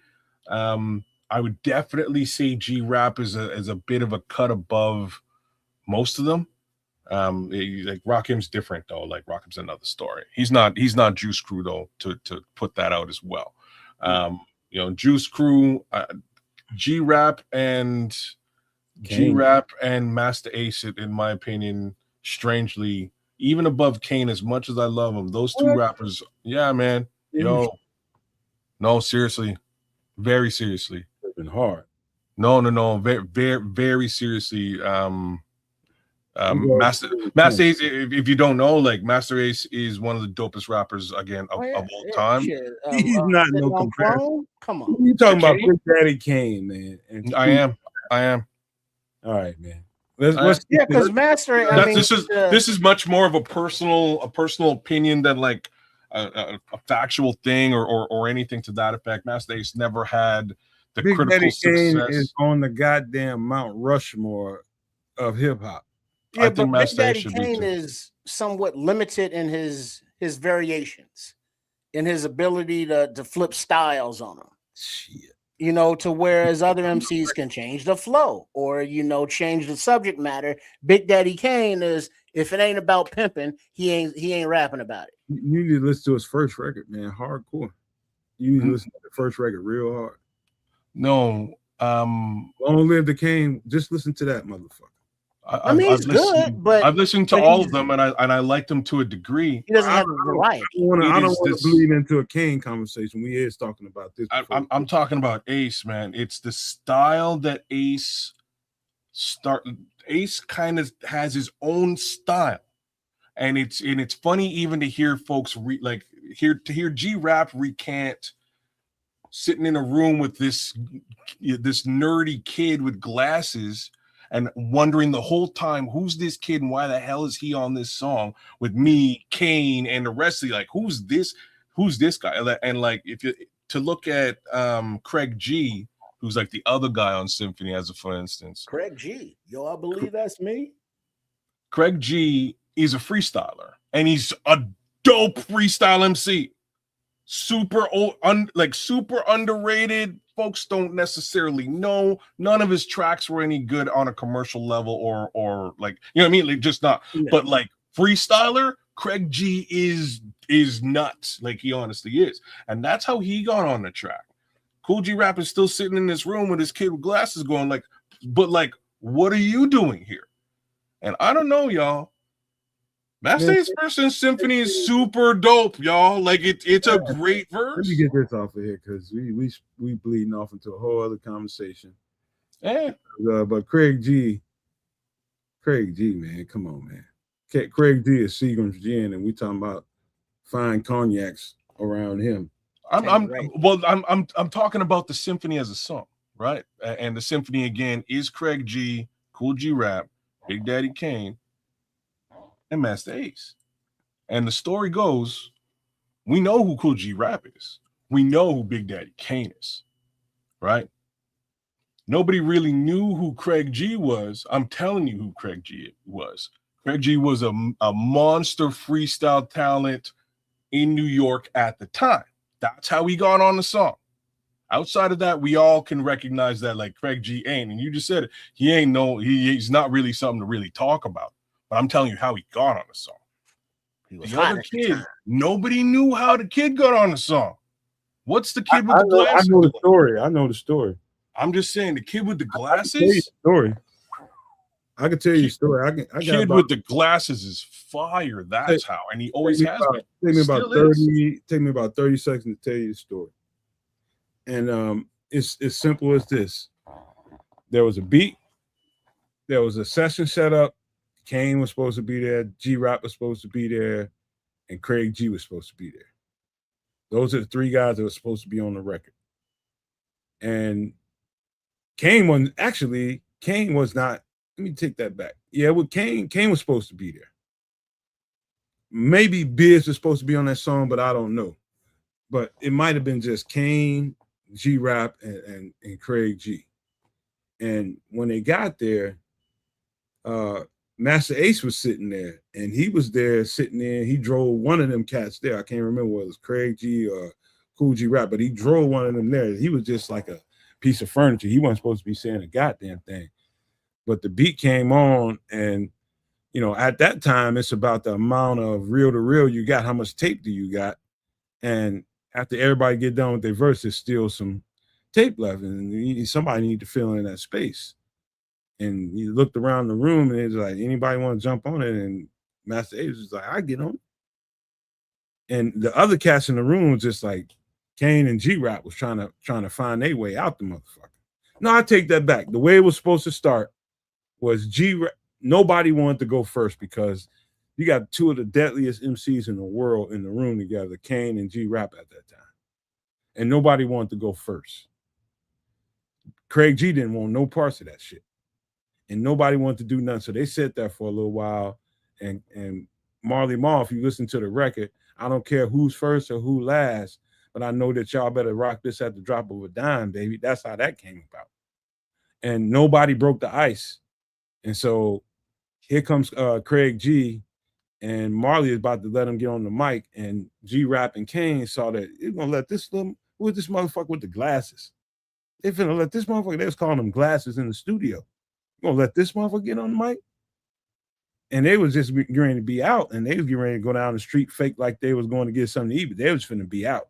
I would definitely say G-Rap is a bit of a cut above most of them. Like Rakim's different though. Like Rakim's another story. He's not Juice Crew though, to put that out as well. You know, Juice Crew, G-Rap and Master Ace, in my opinion, strangely, even above Kane, as much as I love him, those two rappers, yeah, man. Yo, no, seriously, very seriously. It's been hard. No, very seriously. Master Ace, if you don't know, like Master Ace is one of the dopest rappers again of all time. He's not no comparison. Come on, you talking about Big Daddy Kane, man? And I am. All right, man. Because Master. This is much more of a personal opinion than like a factual thing or anything to that effect. Master Ace never had the Big critical Daddy success. Kane is on the goddamn Mount Rushmore of hip hop. Yeah, but Big Daddy Kane is somewhat limited in his variations, in his ability to flip styles on them. Shit. You know, to whereas other MCs can change the flow or, you know, change the subject matter. Big Daddy Kane is, if it ain't about pimping, he ain't rapping about it. You need to listen to his first record, man. Hardcore. You need to listen to the first record real hard. No. Long Live the Kane. Just listen to that motherfucker. I mean, it's good, but I've listened to all of them, and I liked them to a degree. He doesn't have a variety. I don't want to bleed into a Kane conversation. We is talking about this. I'm talking about Ace, man. It's the style that Ace kind of has his own style, and it's funny even to hear folks hear G-Rap recant sitting in a room with this nerdy kid with glasses. And wondering the whole time, who's this kid and why the hell is he on this song with me, Kane, and the rest of you? Like, who's this guy? And like, if you to look at Craig G, who's like the other guy on Symphony, for instance. Craig G, yo, I believe that's me. Craig G is a freestyler, and he's a dope freestyle MC. Super underrated. Folks don't necessarily know. None of his tracks were any good on a commercial level or like, you know what I mean? Like, just not. Yeah. But like freestyler, Craig G is nuts. Like, he honestly is. And that's how he got on the track. Cool G Rap is still sitting in this room with his kid with glasses going like, but like, what are you doing here? And I don't know, y'all. Master Ace version Symphony is super dope, y'all. Like it's a great verse. Let me get this off of here because we bleeding off into a whole other conversation. Yeah. But Craig G, man, come on, man. Craig G is Seagram's gin, and we talking about fine cognacs around him. I'm talking about the Symphony as a song, right? And the Symphony again is Craig G, Cool G Rap, Big Daddy Kane, and Master Ace. And the story goes, we know who Cool G Rap is. We know who Big Daddy Kane is, right? Nobody really knew who Craig G was. I'm telling you who Craig G was. Craig G was a monster freestyle talent in New York at the time. That's how he got on the song, Outside of that, we all can recognize that like Craig G ain't, and you just said it. He's not really something to really talk about. But I'm telling you how he got on the song. The other kid, nobody knew how the kid got on the song. What's the kid with the glasses? I know the story. I know the story. I'm just saying the kid with the glasses. I can tell you the story. I kid with the glasses is fire. That's how, and he always has been. Take me about 30 seconds to tell you the story. And it's as simple as this. There was a beat. There was a session set up. Kane was supposed to be there. G-Rap was supposed to be there. And Craig G was supposed to be there. Those are the three guys that were supposed to be on the record. And Kane was not. Let me take that back. Yeah, with Kane was supposed to be there. Maybe Biz was supposed to be on that song, but I don't know. But it might have been just Kane, G-Rap, and Craig G. And when they got there, Master Ace was sitting there, and he was there sitting there. He drove one of them cats there. I can't remember whether it was Craig G or Cool G-Rap, but he drove one of them there. He was just like a piece of furniture. He wasn't supposed to be saying a goddamn thing. But the beat came on, and at that time, it's about the amount of reel to reel you got. How much tape do you got? And after everybody get done with their verse, there's still some tape left, and somebody need to fill in that space. And you looked around the room, and it's like, anybody want to jump on it? And Master Ace was like, I get on it. And the other cats in the room was just like Kane and G-Rap was trying to find their way out the motherfucker. No, I take that back. The way it was supposed to start was G-Rap. Nobody wanted to go first because you got two of the deadliest MCs in the world in the room together, Kane and G-Rap at that time. And nobody wanted to go first. Craig G didn't want no parts of that shit. And nobody wanted to do nothing. So they sat there for a little while. And Marley Marl, if you listen to the record, I don't care who's first or who last, but I know that y'all better rock this at the drop of a dime, baby. That's how that came about. And nobody broke the ice. And so here comes Craig G, and Marley is about to let him get on the mic, and G-Rap and Kane saw that they're going to let this motherfucker with the glasses. They're finna let this motherfucker, they was calling them glasses in the studio. Gonna let this motherfucker get on the mic? And they was just getting ready to be out, and they was getting ready to go down the street fake like they was going to get something to eat, but they was finna be out.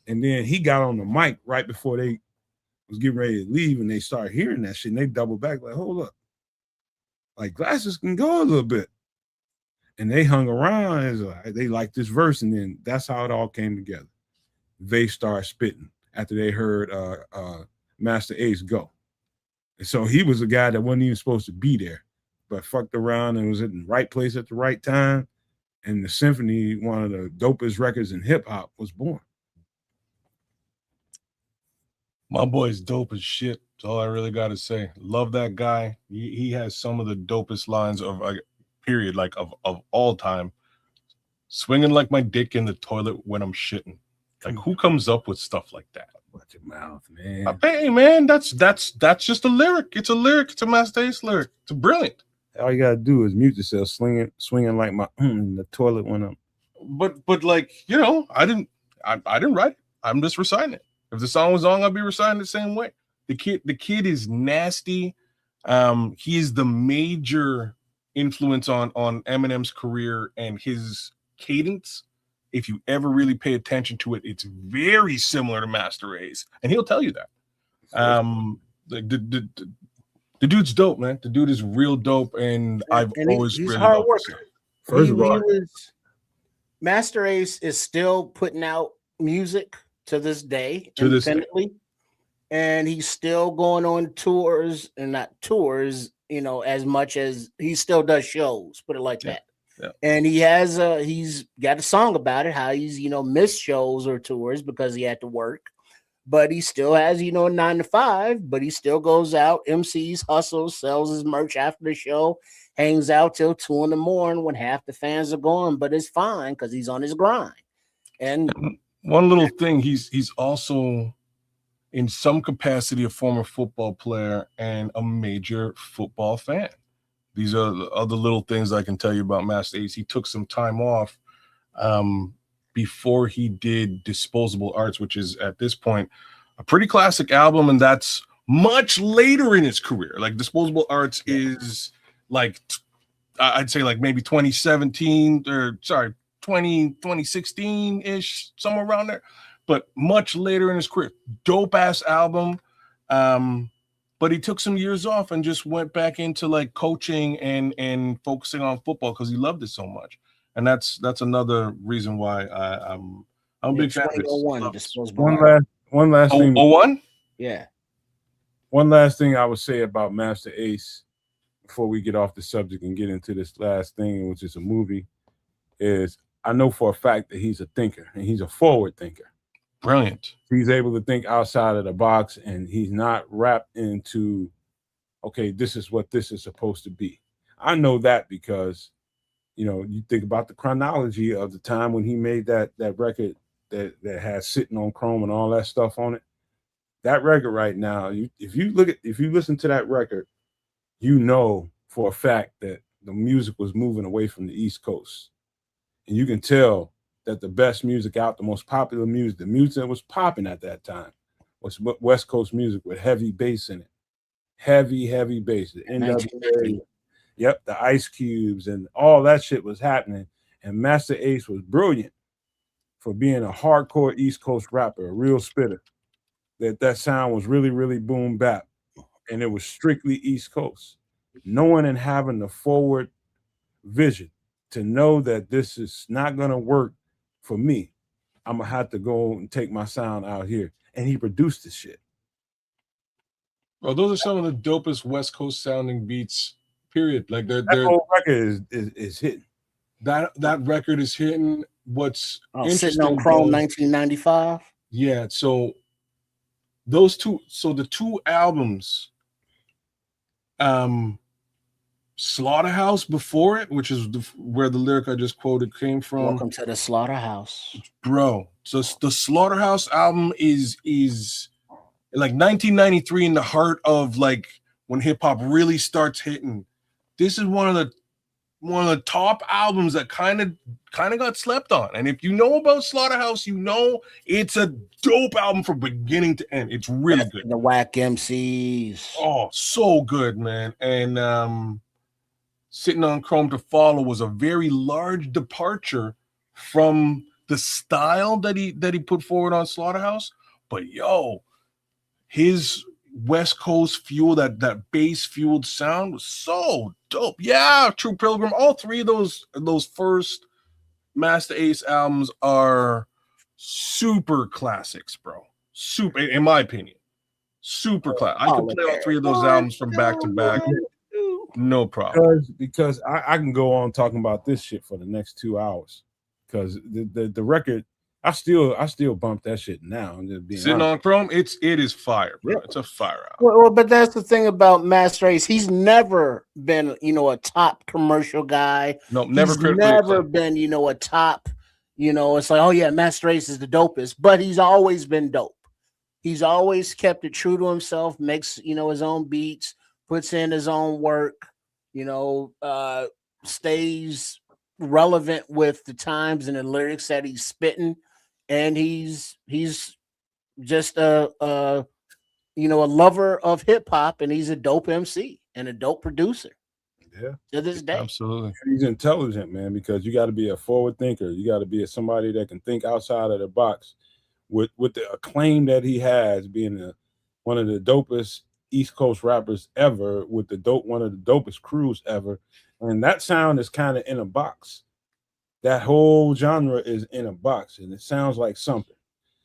And then he got on the mic right before they was getting ready to leave, and they started hearing that shit, and they doubled back like, hold up. Like, glasses can go a little bit. And they hung around, and they liked this verse, and then that's how it all came together. They started spitting after they heard Master Ace go. And so he was a guy that wasn't even supposed to be there, but fucked around and was in the right place at the right time. And the Symphony, one of the dopest records in hip hop, was born. My boy's dope as shit. That's all I really got to say. Love that guy. He has some of the dopest lines of period, like of all time. Swinging like my dick in the toilet when I'm shitting. Like, who comes up with stuff like that? Watch your mouth, man. Hey, man, that's just a lyric. It's a lyric. It's a Master Ace lyric. It's brilliant. All you gotta do is mute yourself, swinging like my in the toilet when I'm. But like, I didn't write it. I'm just reciting it. If the song was on, I'd be reciting the same way. The kid is nasty. He is the major influence on Eminem's career and his cadence. If you ever really pay attention to it, it's very similar to Master Ace, and he'll tell you that. The dude's dope, man. The dude is real dope, and I've always he's really hard loved worker. First of all, Master Ace is still putting out music to this day, independently, and he's still going on tours, and not tours, as much as he still does shows. Put it like that. Yeah. And he's got a song about it, how he's missed shows or tours because he had to work, but he still has a 9 to 5, but he still goes out, MCs, hustles, sells his merch after the show, hangs out till 2 a.m. when half the fans are gone, but it's fine because he's on his grind. And one little thing, he's also in some capacity a former football player and a major football fan. These are the other little things I can tell you about Master Ace. He took some time off before he did Disposable Arts, which is at this point a pretty classic album, and that's much later in his career. Like Disposable Arts is like, I'd say like maybe 2017 or 2016 ish, somewhere around there, but much later in his career. Dope ass album. But he took some years off and just went back into like coaching and focusing on football because he loved it so much. And that's another reason why I'm a big fan of this. 2001 Disposable One Art. last thing. 01? Yeah. One last thing I would say about Master Ace before we get off the subject and get into this last thing, which is a movie, is I know for a fact that he's a thinker and he's a forward thinker. Brilliant. He's able to think outside of the box, and he's not wrapped into, okay, this is what this is supposed to be. I know that because, you know, you think about the chronology of the time when he made that record that has Sitting on Chrome and all that stuff on it. That record right now, if you listen to that record, you know for a fact that the music was moving away from the East Coast. And you can tell that the best music out, the most popular music, the music that was popping at that time was West Coast music with heavy bass in it. Heavy bass. The NWA, yep, the Ice Cubes and all that shit was happening. And Master Ace was brilliant for being a hardcore East Coast rapper, a real spitter. That sound was really, really boom bap. And it was strictly East Coast. Knowing and having the forward vision to know that this is not going to work for me, I'm gonna have to go and take my sound out here. And he produced this shit. Well, those are some of the dopest West Coast sounding beats, period. Like that whole record is hitting. That record is hitting. What's interesting, Sitting on Chrome 1995. Yeah, so those two, so the two albums, Slaughterhouse before it, which is where the lyric I just quoted came from. Welcome to the Slaughterhouse, bro. So the Slaughterhouse album is like 1993 in the heart of like when hip hop really starts hitting. This is one of the top albums that kind of got slept on. And if you know about Slaughterhouse, you know it's a dope album from beginning to end. It's really good. The Whack MCs. Oh, so good, man. And Sitting on Chrome to Follow was a very large departure from the style that he put forward on Slaughterhouse. But yo, his West Coast fuel, that bass fueled sound was so dope. Yeah, True Pilgrim. All three of those first Master Ace albums are super classics, bro. Super, in my opinion, super classic. I could play all three of those albums from back to back. No problem. Because I can go on talking about this shit for the next 2 hours. Because the record, I still bump that shit now. I'm just being Sitting honest. on Chrome, it is fire, bro. Yeah. It's a fire album. Well, but that's the thing about Master Ace. He's never been, a top commercial guy. No, never. He's never been, a top. It's like, oh yeah, Master Ace is the dopest, but he's always been dope. He's always kept it true to himself. Makes his own beats. Puts in his own work, stays relevant with the times and the lyrics that he's spitting, and he's just a lover of hip hop, and he's a dope MC and a dope producer. Yeah, to this day, absolutely. He's intelligent, man, because you got to be a forward thinker. You got to be somebody that can think outside of the box. With the acclaim that he has, being one of the dopest East Coast rappers ever, with one of the dopest crews ever, and that sound is kind of in a box. That whole genre is in a box, and it sounds like something.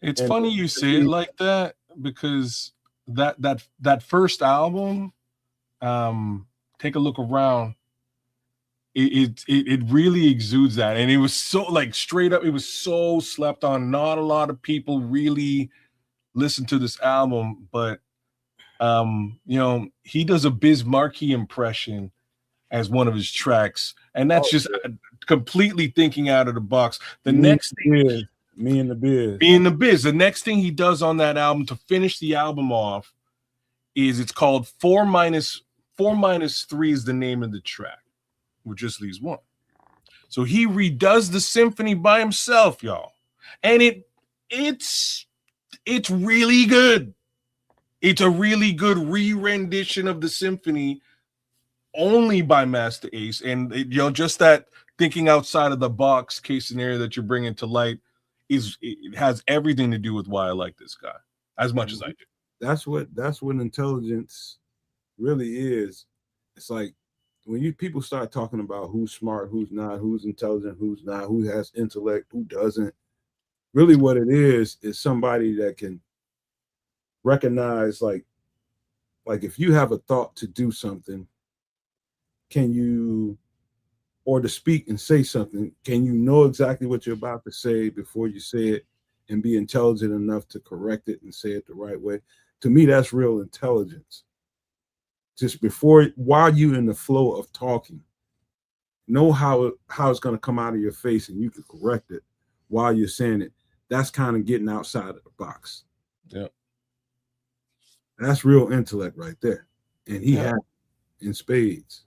It's funny you say it like that, because that first album, Take a Look Around, it really exudes that, and it was so like straight up, it was so slept on. Not a lot of people really listened to this album, but he does a Biz Markie impression as one of his tracks, and that's just completely thinking out of the box. The next thing is Me and the Biz. The next thing he does on that album to finish the album off is it's called 4 minus 3 is the name of the track, which just leaves one. So he redoes the symphony by himself, y'all, and It's really good. It's a really good re-rendition of the symphony only by Master Ace. And just that thinking outside of the box case scenario that you're bringing to light it has everything to do with why I like this guy as much as I do. That's what intelligence really is. It's like when people start talking about who's smart, who's not, who's intelligent, who's not, who has intellect, who doesn't. Really what it is somebody that can recognize like if you have a thought to do something, or to speak and say something, can you know exactly what you're about to say before you say it and be intelligent enough to correct it and say it the right way? To me, that's real intelligence. Just while you're in the flow of talking, know how it's going to come out of your face and you can correct it while you're saying it. That's kind of getting outside of the box. Yeah. That's real intellect right there. And he had it in spades.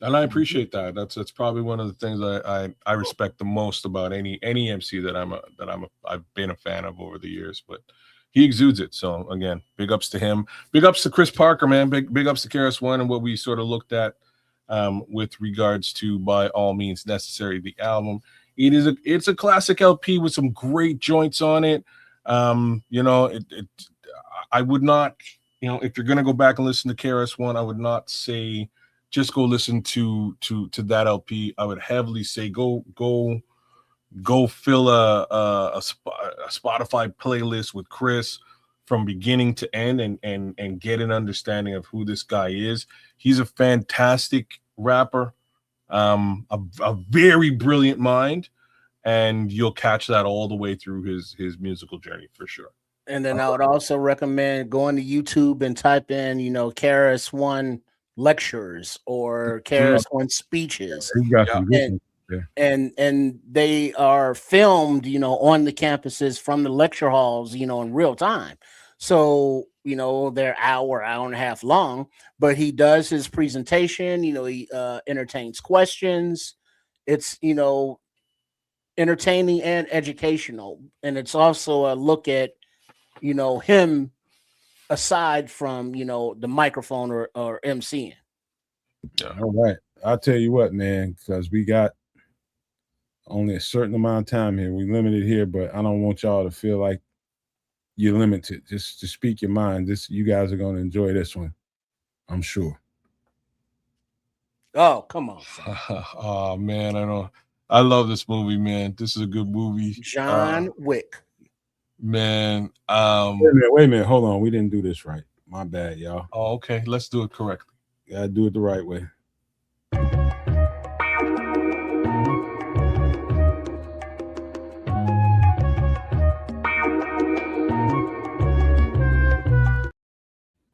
And I appreciate that. That's probably one of the things I respect the most about any MC that I've been a fan of over the years. But he exudes it. So again, big ups to him. Big ups to Chris Parker, man. Big ups to KRS-One and what we sort of looked at with regards to By All Means Necessary, the album. It's a classic LP with some great joints on it. I would not, if you're gonna go back and listen to KRS-One, I would not say just go listen to that LP. I would heavily say go fill a Spotify playlist with Chris from beginning to end and get an understanding of who this guy is. He's a fantastic rapper, a very brilliant mind, and you'll catch that all the way through his musical journey for sure. And then I would also recommend going to YouTube and type in, KRS-One lectures or KRS-One speeches. And they are filmed, on the campuses from the lecture halls, in real time. So, they're hour and a half long, but he does his presentation, he entertains questions. It's, entertaining and educational. And it's also a look at, him aside from, the microphone or MCing. Yeah. All right. I'll tell you what, man, because we got only a certain amount of time here. We limited here, but I don't want y'all to feel like you're limited. Just to speak your mind. You guys are going to enjoy this one, I'm sure. Oh, come on. Oh man, I love this movie, man. This is a good movie. John Wick. Man, wait a minute, hold on. We didn't do this right. My bad, y'all. Oh, okay. Let's do it correctly. Gotta do it the right way.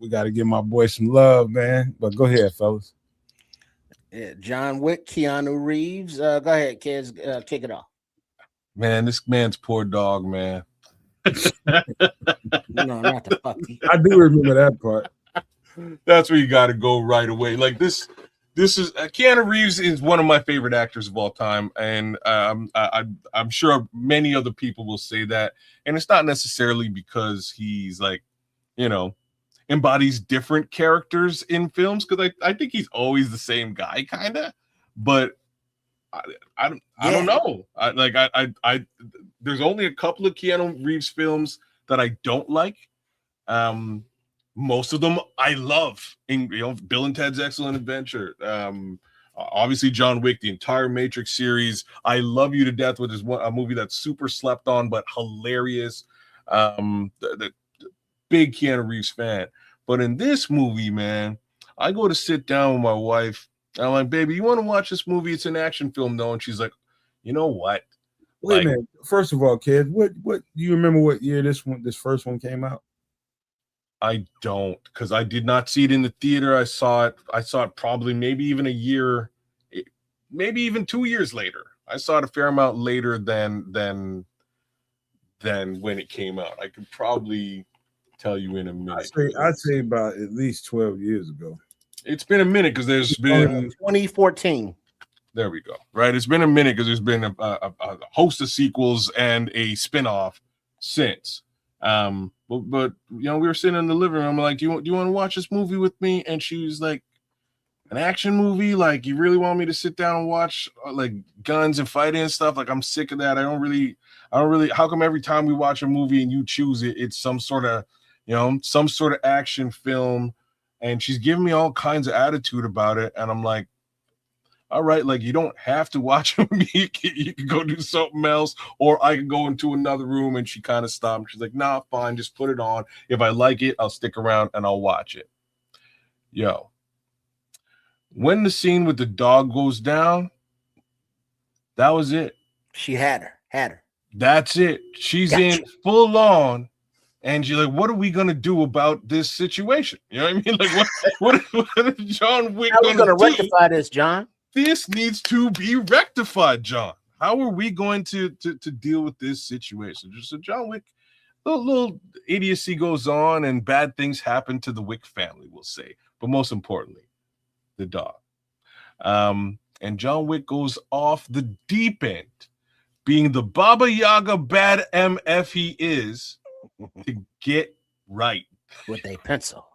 We got to give my boy some love, man. But go ahead, fellas. Yeah, John Wick, Keanu Reeves. Go ahead, kids. Kick it off. Man, this man's poor dog, man. No, not the puppy. I do remember that part. That's where you got to go right away. Like this is Keanu Reeves is one of my favorite actors of all time, and I'm sure many other people will say that. And it's not necessarily because he's like, embodies different characters in films, because I think he's always the same guy, kind of. But I don't know. I there's only a couple of Keanu Reeves films that I don't like. Most of them I love. Bill and Ted's Excellent Adventure. Obviously John Wick, the entire Matrix series. I Love You to Death, which is a movie that's super slept on but hilarious. The big Keanu Reeves fan. But in this movie, man, I go to sit down with my wife. I'm like, baby, you want to watch this movie? It's an action film, though. And she's like, you know what? Wait a minute. First of all, kid, what do you remember what year this first one came out? I don't, because I did not see it in the theater. I saw it probably maybe even a year, maybe even 2 years later. I saw it a fair amount later than when it came out. I could probably tell you in a minute. I'd say about at least 12 years ago. It's been a minute because there's been 2014. There we go. Right, it's been a minute because there's been a host of sequels and a spinoff since. But you know, we were sitting in the living room. I'm like, do you want to watch this movie with me? And she was like, an action movie? Like, you really want me to sit down and watch like guns and fighting and stuff? Like, I'm sick of that. I don't really. How come every time we watch a movie and you choose it, it's some sort of, you know, some sort of action film? And she's giving me all kinds of attitude about it, and I'm like, all right, like, you don't have to watch it with me. You can go do something else, or I can go into another room. And she kind of stopped. She's like, nah, fine, just put it on. If I like it, I'll stick around and I'll watch it. Yo, when the scene with the dog goes down, that was it. She had her. That's it. She's in full on. And she's like, what are we going to do about this situation? You know what I mean? Like, what is John Wick going to rectify this, John? This needs to be rectified, John. How are we going to deal with this situation? Just so John Wick, little idiocy goes on and bad things happen to the Wick family, we'll say. But most importantly, the dog. And John Wick goes off the deep end, being the Baba Yaga bad MF he is, to get right. With a pencil.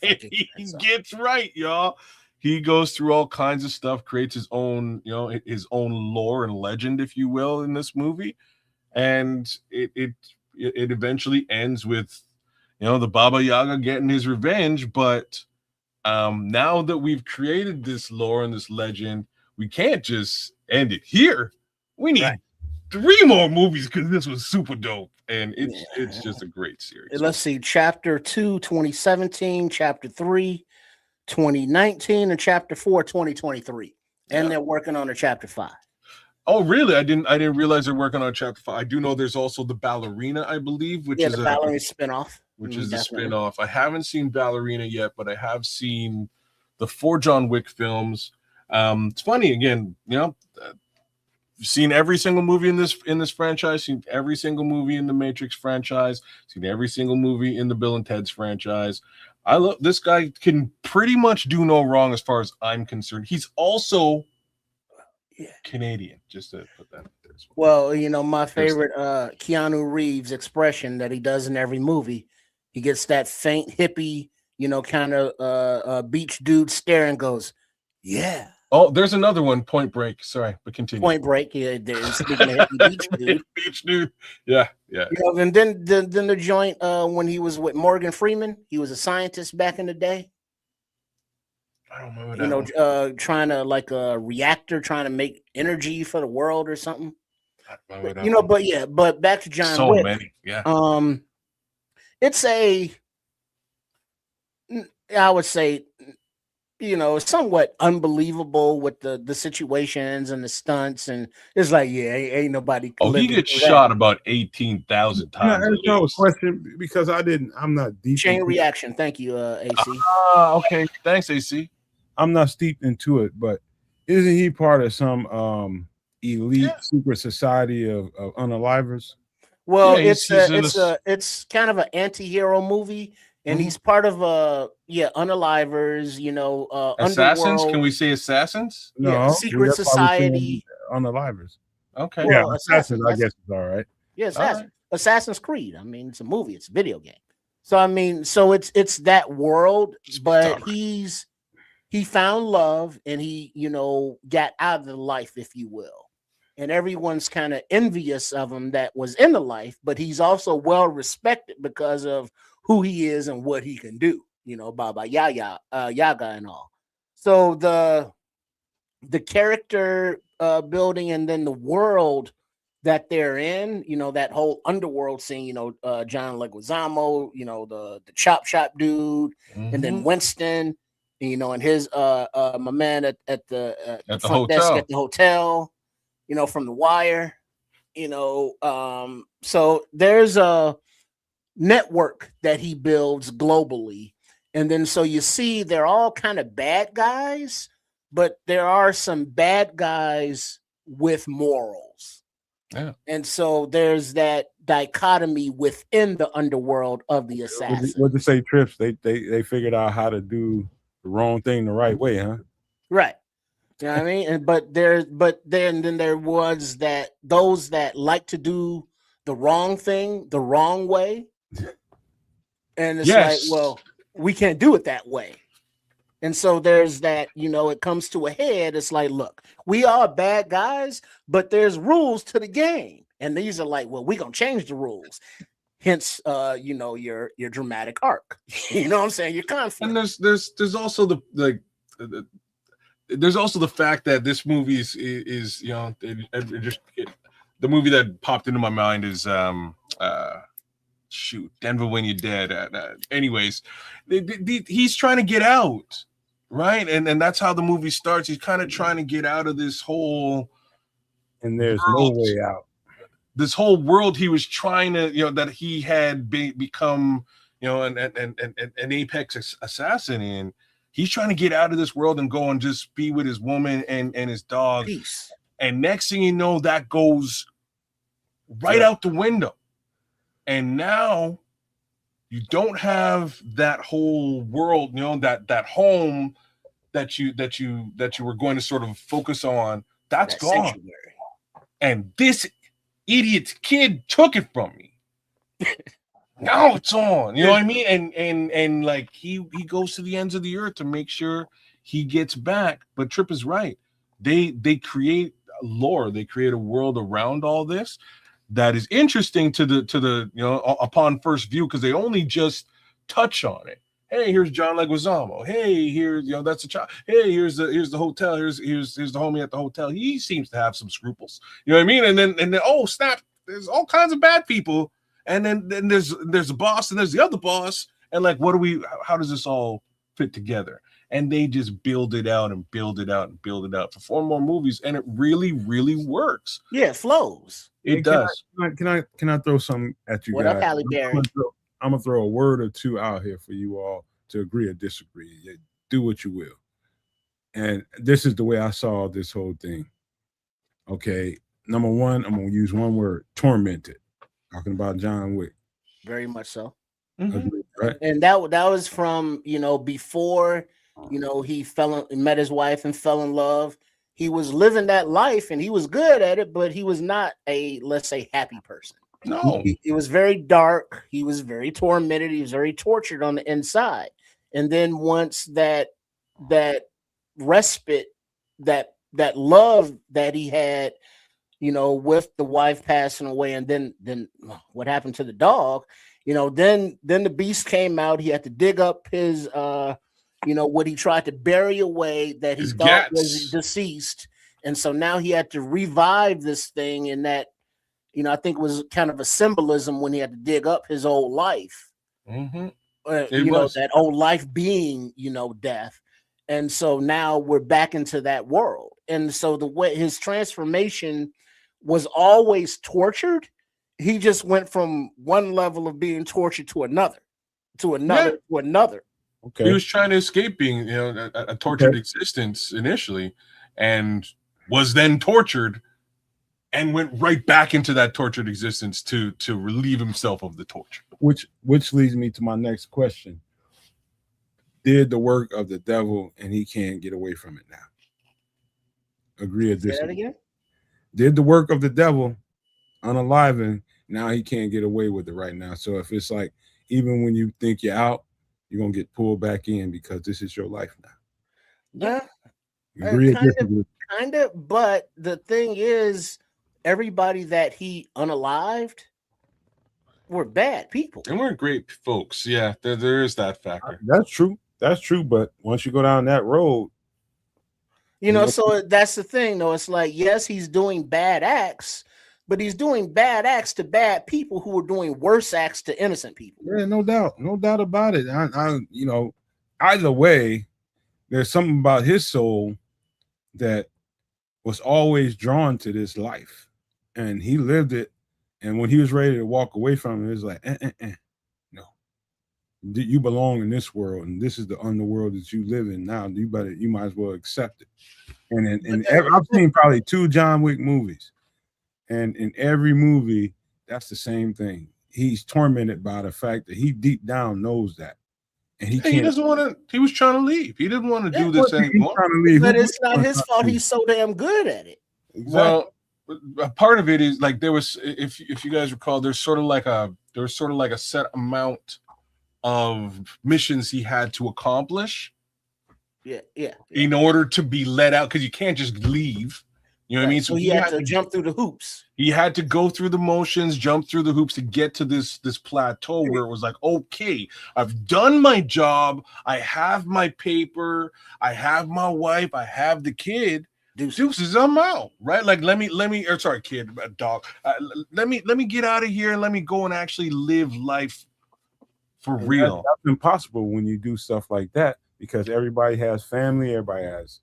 He gets right, y'all. He goes through all kinds of stuff, creates his own, you know, his own lore and legend, if you will, in this movie. And it eventually ends with, you know, the Baba Yaga getting his revenge. But now that we've created this lore and this legend, we can't just end it here. We need 3 more movies because this was super dope. And it's just a great series. Let's see. Chapter 2, 2017. Chapter 3, 2019. And Chapter 4, 2023. And they're working on a Chapter 5. Oh, really? I didn't realize they're working on Chapter 5. I do know there's also the Ballerina, I believe, which is the Ballerina spinoff. Which is the spinoff. I haven't seen Ballerina yet, but I have seen the 4 John Wick films. It's funny, again, you know, seen every single movie in this franchise, seen every single movie in the Matrix franchise, seen every single movie in the Bill and Ted's franchise. I love this guy, can pretty much do no wrong as far as I'm concerned. He's also Canadian, just to put that there as well. Well, you know, my favorite Keanu Reeves expression that he does in every movie, he gets that faint hippie, you know, kind of beach dude stare and goes, yeah. Oh, there's another one, Point Break. Sorry, but continue. Point Break, yeah. Speaking of beach dude. Beach dude. Yeah. You know, and then the joint when he was with Morgan Freeman, he was a scientist back in the day. I don't remember that. You know, trying to like a reactor, trying to make energy for the world or something. You know, but back to John so Wick. Many, yeah. It's I would say, you know, somewhat unbelievable with the situations and the stunts, and it's like, ain't nobody. Oh, he gets shot about 18,000 times. There's no question because I'm not deep. Chain reaction. Thank you, AC. Okay, thanks, AC. I'm not steeped into it, but isn't he part of some elite secret society of unalivers? Well, it's kind of an anti-hero movie. And he's part of unalivers, you know, assassins. Underworld. Can we say assassins? No, secret society. Unalivers. Okay. Well, assassins, I guess is all right. Yeah, Assassin's Creed. I mean, it's a movie, it's a video game. So I mean, it's that world, but he found love and he, you know, got out of the life, if you will. And everyone's kind of envious of him that was in the life, but he's also well respected because of who he is and what he can do, you know, Baba Yaga and all. So the character building and then the world that they're in, you know, that whole underworld scene, you know, John Leguizamo, you know, the chop shop dude, and then Winston, you know, and his my man at the front desk at the hotel, you know, from The Wire, you know, so there's a network that he builds globally, and then so you see they're all kind of bad guys, but there are some bad guys with morals, and so there's that dichotomy within the underworld of the assassins. What to say, Trips? They figured out how to do the wrong thing the right way, huh? Right. You know what I mean? And but then there was those that like to do the wrong thing the wrong way. And it's Yes. like, well, we can't do it that way. And so there's that, it comes to a head. It's like, look, we are bad guys, but there's rules to the game. And these are like, well, we're gonna change the rules. Hence, your dramatic arc. You know what I'm saying? Your conflict. And there's also the there's also the fact that this movie is the movie that popped into my mind is Denver When You're Dead. Anyways, he's trying to get out, right? And that's how the movie starts. He's kind of trying to get out of this whole, and there's no way out. This whole world he was trying to, that he had become, an apex assassin in. He's trying to get out of this world and go and just be with his woman and his dog. Peace. And next thing you know, that goes right out the window. And now you don't have that whole world, that home that you were going to sort of focus on. That's gone. Sanctuary. And this idiot kid took it from me. Now it's on. You know what I mean? And like he goes to the ends of the earth to make sure he gets back. But Tripp is right. They create lore. They create a world around all this that is interesting to the upon first view, because they only just touch on it. Hey, here's John Leguizamo. Hey, here's that's a child. Hey, here's the hotel. Here's the homie at the hotel. He seems to have some scruples. You know what I mean? And then oh snap, there's all kinds of bad people. And then there's a boss and there's the other boss. And like, how does this all fit together? And they just build it out and build it out and build it out for 4 more movies, and it really, really works. Yeah, it flows. It does. Can I throw something at you What guys? up, Halle Berry? I'm gonna throw a word or two out here for you all to agree or disagree. Do what you will. And this is the way I saw this whole thing. Okay, number one, I'm gonna use one word: tormented. Talking about John Wick. Very much so. Mm-hmm. Right. And that was from before he met his wife and fell in love. He was living that life and he was good at it, but he was not a, let's say, happy person. No, it was very dark. He was very tormented. He was very tortured on the inside. And then once that respite, that love that he had, with the wife passing away, and then what happened to the dog, then the beast came out. He had to dig up his what he tried to bury away that he thought was deceased. And so now he had to revive this thing, in that, I think it was kind of a symbolism when he had to dig up his old life. Mm-hmm. That old life being, death. And so now we're back into that world. And so the way his transformation was always tortured, he just went from one level of being tortured to another. Okay. He was trying to escape being, a tortured existence initially, and was then tortured, and went right back into that tortured existence to relieve himself of the torture. Which leads me to my next question. Did the work of the devil, and he can't get away from it now? Agree or disagree? Say that again? Did the work of the devil unaliven, now he can't get away with it right now. So if it's like, even when you think you're out, you're going to get pulled back in because this is your life now. Yeah. Agree or disagree? Kind of, but the thing is, everybody that he unalived were bad people. And we're great folks. Yeah, there is that factor. That's true. But once you go down that road, so that's the thing, though. It's like, yes, he's doing bad acts, but he's doing bad acts to bad people who are doing worse acts to innocent people. Yeah, no doubt about it. I either way, there's something about his soul that was always drawn to this life, and he lived it. And when he was ready to walk away from it, it was like, no, you belong in this world, and this is the underworld that you live in now. You might as well accept it. And I've seen probably 2 John Wick movies, and in every movie, that's the same thing. He's tormented by the fact that he deep down knows that, and he doesn't want to. He was trying to leave. He didn't want to do this anymore. But it's not his fault. He's so damn good at it. Exactly. Well, a part of it is like there was, if you guys recall, there was sort of like a set amount of missions he had to accomplish Yeah. in order to be let out, because you can't just leave. You know what I mean? So he had to jump through the hoops. He had to go through the motions, jump through the hoops to get to this plateau where it was like, okay, I've done my job. I have my paper. I have my wife. I have the kid. Deuces, I'm out, right? Like, let me, or sorry, kid, dog. Let me get out of here and let me go and actually live life for real. That's impossible when you do stuff like that, because everybody has family. Everybody has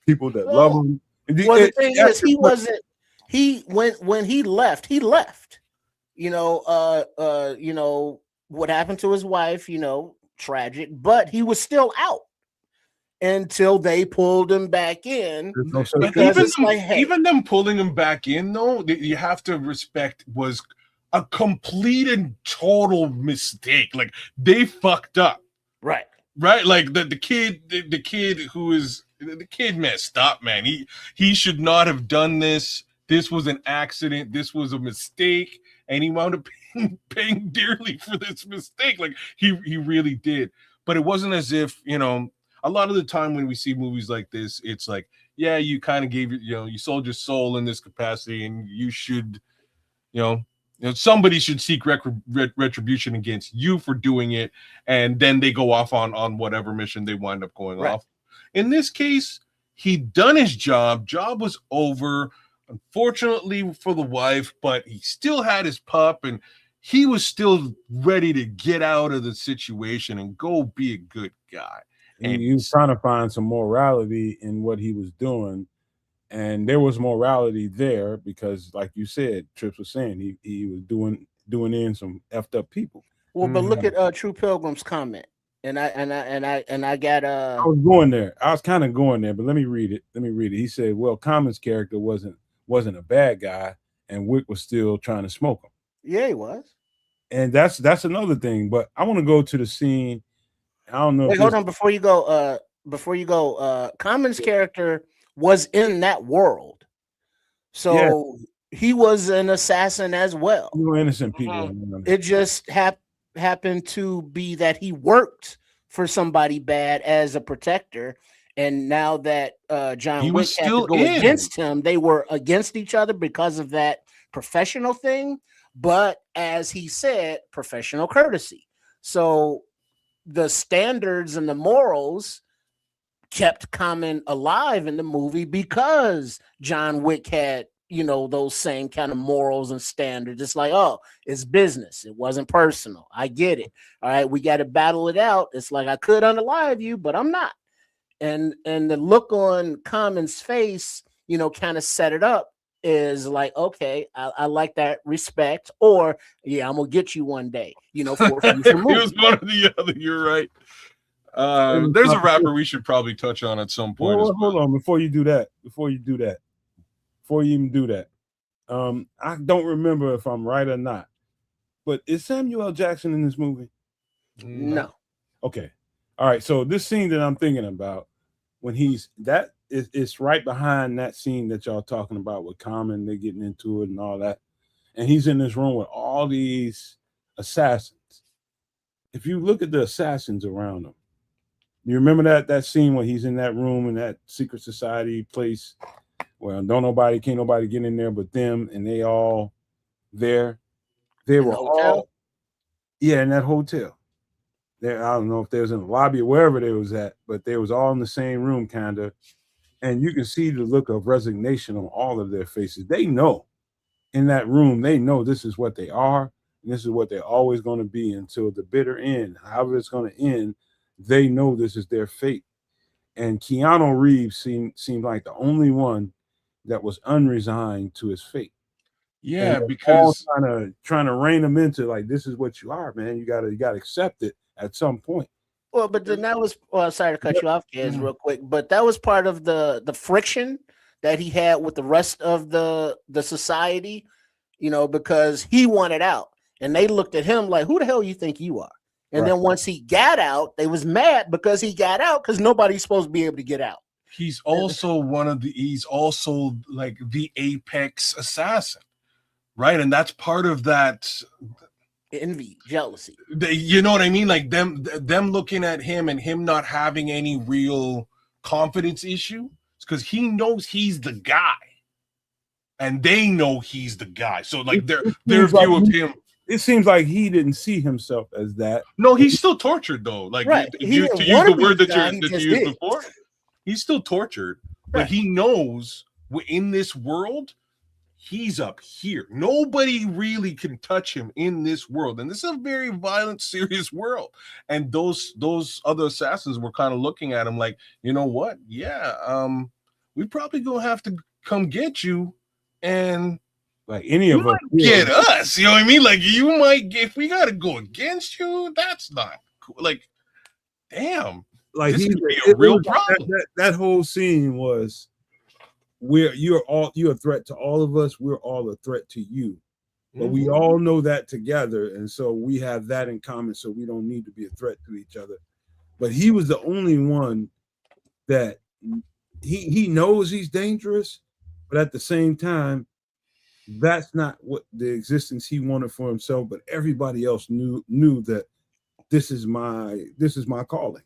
people that love them. Well, the thing is, he wasn't. When he left. You know, what happened to his wife. You know, tragic. But he was still out until they pulled him back in. Even them pulling him back in, though, you have to respect, was a complete and total mistake. Like, they fucked up. Right. Like the kid who is. The kid messed up, man. He should not have done this. This was an accident. This was a mistake, and he wound up paying dearly for this mistake. Like, he really did. But it wasn't as if, you know, a lot of the time when we see movies like this, it's like, yeah, you kind of gave you sold your soul in this capacity, and you should, you know, somebody should seek retribution against you for doing it, and then they go off on whatever mission they wind up going off. In this case, he'd done his job. Job was over, unfortunately for the wife, but he still had his pup, and he was still ready to get out of the situation and go be a good guy. And he was trying to find some morality in what he was doing. And there was morality there because, like you said, Trips was saying, he was doing in some effed up people. Well, but look at True Pilgrim's comment. And I got I was going there. I was kind of going there, but let me read it. He said, well, Common's character wasn't a bad guy, and Wick was still trying to smoke him. Yeah, he was. And that's another thing. But I want to go to the scene. I don't know. Wait, hold on, before you go, Common's character was in that world. So he was an assassin as well. You know, innocent people. It just happened to be that he worked for somebody bad as a protector, and now that John Wick had to go against him, they were against each other because of that professional thing. But as he said, professional courtesy. So the standards and the morals kept Common alive in the movie because John Wick had, you know, those same kind of morals and standards. It's like, oh, it's business. It wasn't personal. I get it. All right, we got to battle it out. It's like, I could unalive you, but I'm not. And the look on Common's face, you know, kind of set it up, is like, okay, I like that respect, or yeah, I'm gonna get you one day, you know, for a future movie. It was one or the other. You're right. There's a rapper we should probably touch on at some point. Hold on, before you even do that, I don't remember if I'm right or not, but is Samuel L. Jackson in this movie? No. Okay. All right. So this scene that I'm thinking about, when it's right behind that scene that y'all talking about with Common, they're getting into it and all that, and he's in this room with all these assassins. If you look at the assassins around him, you remember that scene when he's in that room in that secret society place where can't nobody get in there but them, and they all there. They were all in that hotel. There, I don't know if they was in the lobby or wherever they was at, but they was all in the same room, kind of. And you can see the look of resignation on all of their faces. They know in that room, they know this is what they are, and this is what they're always going to be until the bitter end. However it's going to end, they know this is their fate. And Keanu Reeves seemed like the only one that was unresigned to his fate. Yeah, because trying to rein them into, like, this is what you are, man. You gotta accept it at some point. Well, but then that was sorry to cut you off, kids, real quick. But that was part of the friction that he had with the rest of the society, you know, because he wanted out, and they looked at him like, "Who the hell you think you are?" And then once he got out, they was mad because he got out, because nobody's supposed to be able to get out. he's also he's also like the apex assassin, right? And that's part of that envy, jealousy. You know what I mean? Like them looking at him and him not having any real confidence issue, because he knows he's the guy, and they know he's the guy. So like their view of him. It seems like he didn't see himself as that. No, he's still tortured though. Like right. to use the word that you used before, he's still tortured, but he knows in this world he's up here. Nobody really can touch him in this world, and this is a very violent, serious world. And those other assassins were kind of looking at him like, you know what? Yeah, we probably gonna have to come get you, and like any of us get us. You know what I mean? Like you might get, if we got to go against you, that's not cool. Like, damn, like this could be a real problem. That whole scene was. You're a threat to all of us. We're all a threat to you, but we all know that together, and so we have that in common. So we don't need to be a threat to each other. But he was the only one that he knows he's dangerous, but at the same time, that's not what the existence he wanted for himself. But everybody else knew that this is my calling.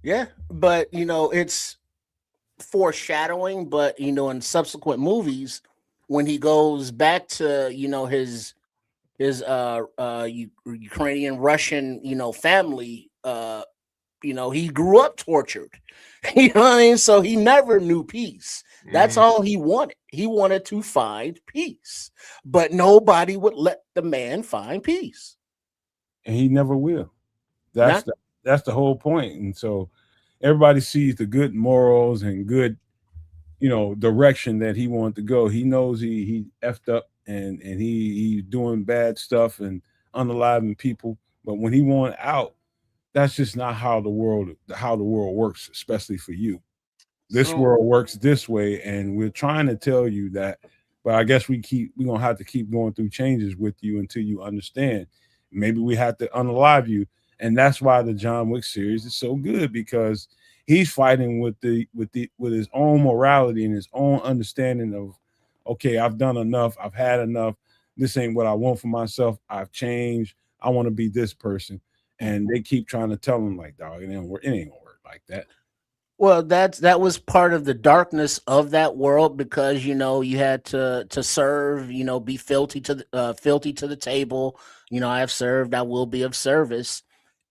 Yeah, but it's foreshadowing, but in subsequent movies, when he goes back to his Ukrainian Russian family, he grew up tortured. You know what I mean? So he never knew peace. That's all he wanted. He wanted to find peace, but nobody would let the man find peace, and he never will. That's the whole point. And so everybody sees the good morals and good, direction that he wanted to go. He knows he effed up and he's doing bad stuff and unaliving people. But when he wanted out, that's just not how the world works, especially for you. This world works this way, and we're trying to tell you that. But I guess we're gonna have to keep going through changes with you until you understand. Maybe we have to unalive you. And that's why the John Wick series is so good, because he's fighting with his own morality and his own understanding of, okay, I've done enough, I've had enough. This ain't what I want for myself. I've changed. I want to be this person. And they keep trying to tell him like, dog, it ain't gonna work like that. Well, that was part of the darkness of that world, because you had to serve, be filthy to the table. I have served, I will be of service.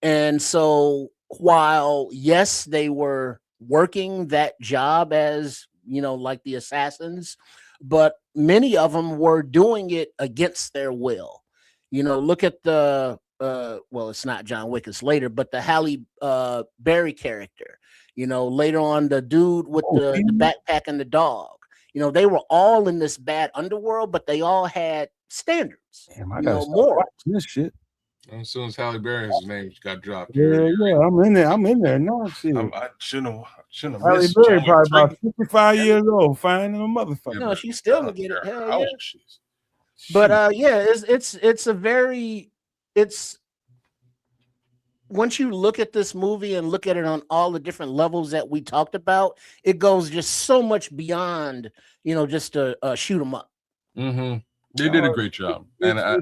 And so while, yes, they were working that job as, like the assassins, but many of them were doing it against their will. Look at the, it's not John Wick, it's later, but the Halle Berry character, later on, the dude with the backpack and the dog, they were all in this bad underworld, but they all had standards. Damn, I gotta start watching this shit. As soon as Halle Berry's name got dropped, yeah, I'm in there. No, shit. I shouldn't have Halle missed. Berry probably about 55 years old, fine and a motherfucker. No, she's still gonna get it. Hell yeah. But it's once you look at this movie and look at it on all the different levels that we talked about, it goes just so much beyond, just a shoot 'em up. They did a great job, and I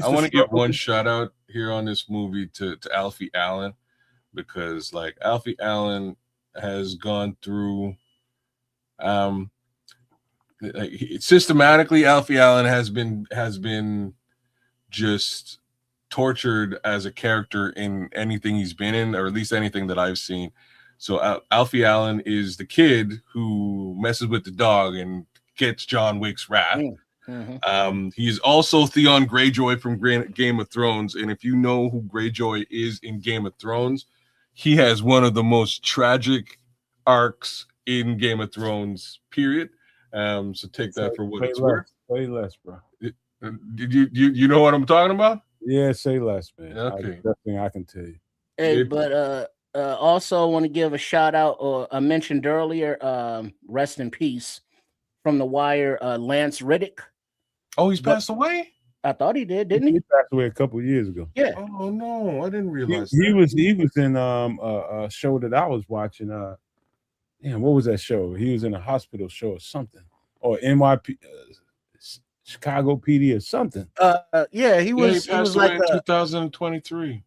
want to give one shout out here on this movie to Alfie Allen, because like Alfie Allen has gone through, systematically, Alfie Allen has been just tortured as a character in anything he's been in, or at least anything that I've seen. So Alfie Allen is the kid who messes with the dog and gets John Wick's wrath. He's also Theon Greyjoy from Game of Thrones, and if you know who Greyjoy is in Game of Thrones, he has one of the most tragic arcs in Game of Thrones, period. So take that for what it's worth. Say less, bro. Did you know what I'm talking about? Yeah, say less, man. Okay, that's the thing I can tell you. Hey, but also I want to give a shout out, or I mentioned earlier, rest in peace, from The Wire, Lance Riddick. Oh, he's passed away? I thought he did, didn't he? He passed away a couple of years ago. Yeah. Oh no, I didn't realize he was in a show that I was watching. damn, what was that show? He was in a hospital show or something, or NYP, Chicago PD or something. Yeah, He he was passed like away in 2023.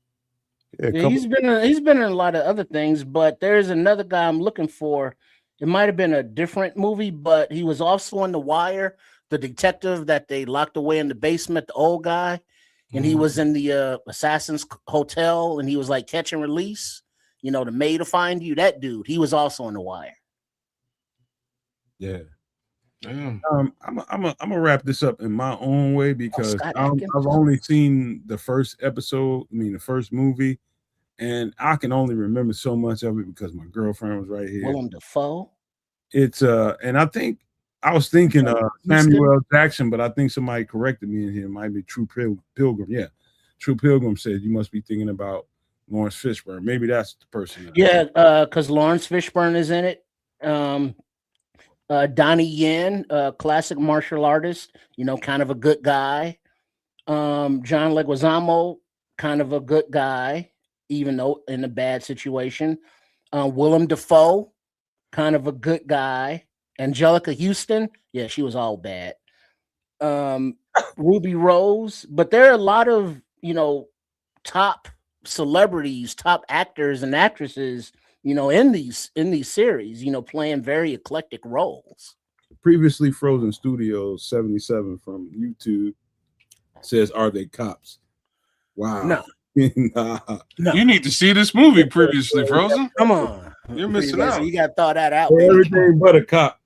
Yeah, a yeah, couple. he's been in a lot of other things, but there's another guy I'm looking for. It might have been a different movie, but he was also on The Wire, the detective that they locked away in the basement, the old guy, and he was in the Assassin's Hotel, and he was like catch and release. You know, the Maid to Find You. That dude, he was also on The Wire. Yeah. Damn. I'm gonna wrap this up in my own way because Scott I've Adkins. only seen the first episode. I mean, the first movie, and I can only remember so much of it because my girlfriend was right here. Willem Dafoe. It's and I think I was thinking Houston. Samuel L. Jackson, but I think somebody corrected me in here. It might be True Pilgrim. Yeah, True Pilgrim said you must be thinking about Lawrence Fishburne. Maybe that's the person. Yeah, because Lawrence Fishburne is in it. Donnie Yen, classic martial artist, you know, kind of a good guy. John Leguizamo, kind of a good guy, even though in a bad situation. Willem Dafoe, kind of a good guy. Angelica Houston, yeah, she was all bad. Ruby Rose, but there are a lot of, you know, top celebrities, top actors and actresses, you know, in these series, you know, playing very eclectic roles. Previously Frozen Studios 77 from YouTube says, "Are they cops?" Wow. No. Nah. No. You need to see this movie previously, Frozen. Come on. You're missing out. You got to throw that out. Everything but a cop.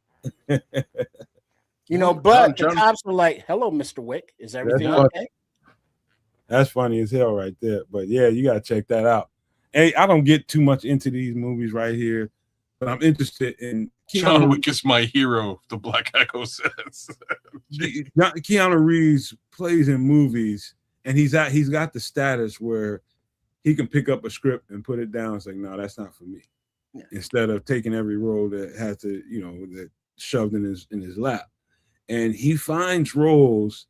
You know, but the cops were like, "Hello, Mr. Wick. Is everything okay?" That's funny as hell right there. But yeah, you got to check that out. Hey, I don't get too much into these movies right here, but I'm interested in John Wick is my hero, the Black Echo says. Keanu Reeves plays in movies, and he's got the status where he can pick up a script and put it down. It's like, no, that's not for me. Yeah. Instead of taking every role that has to, you know, that shoved in his lap. And he finds roles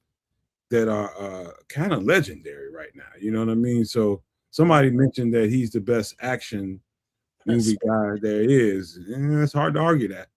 that are kind of legendary right now. You know what I mean? So somebody mentioned that he's the best action movie guy there is. It's hard to argue that.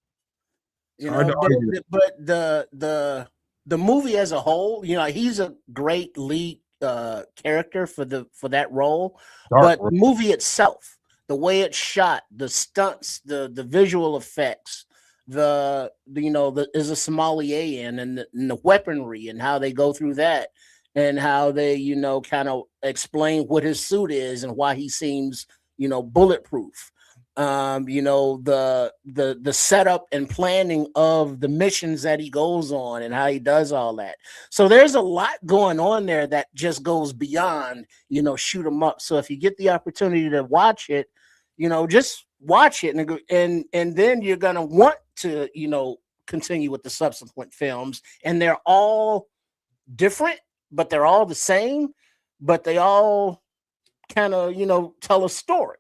But the movie as a whole, you know, he's a great lead character for that role. But the movie itself, the way it's shot, the stunts, the visual effects, is a sommelier and the weaponry and how they go through that and how they, you know, kind of explain what his suit is and why he seems, you know, bulletproof. You know, the setup and planning of the missions that he goes on and how he does all that. So there's a lot going on there that just goes beyond, you know, shoot 'em up. So if you get the opportunity to watch it, you know, just watch it and then you're gonna want to, you know, continue with the subsequent films. And they're all different, but they're all the same, but they all kind of, you know, tell a story.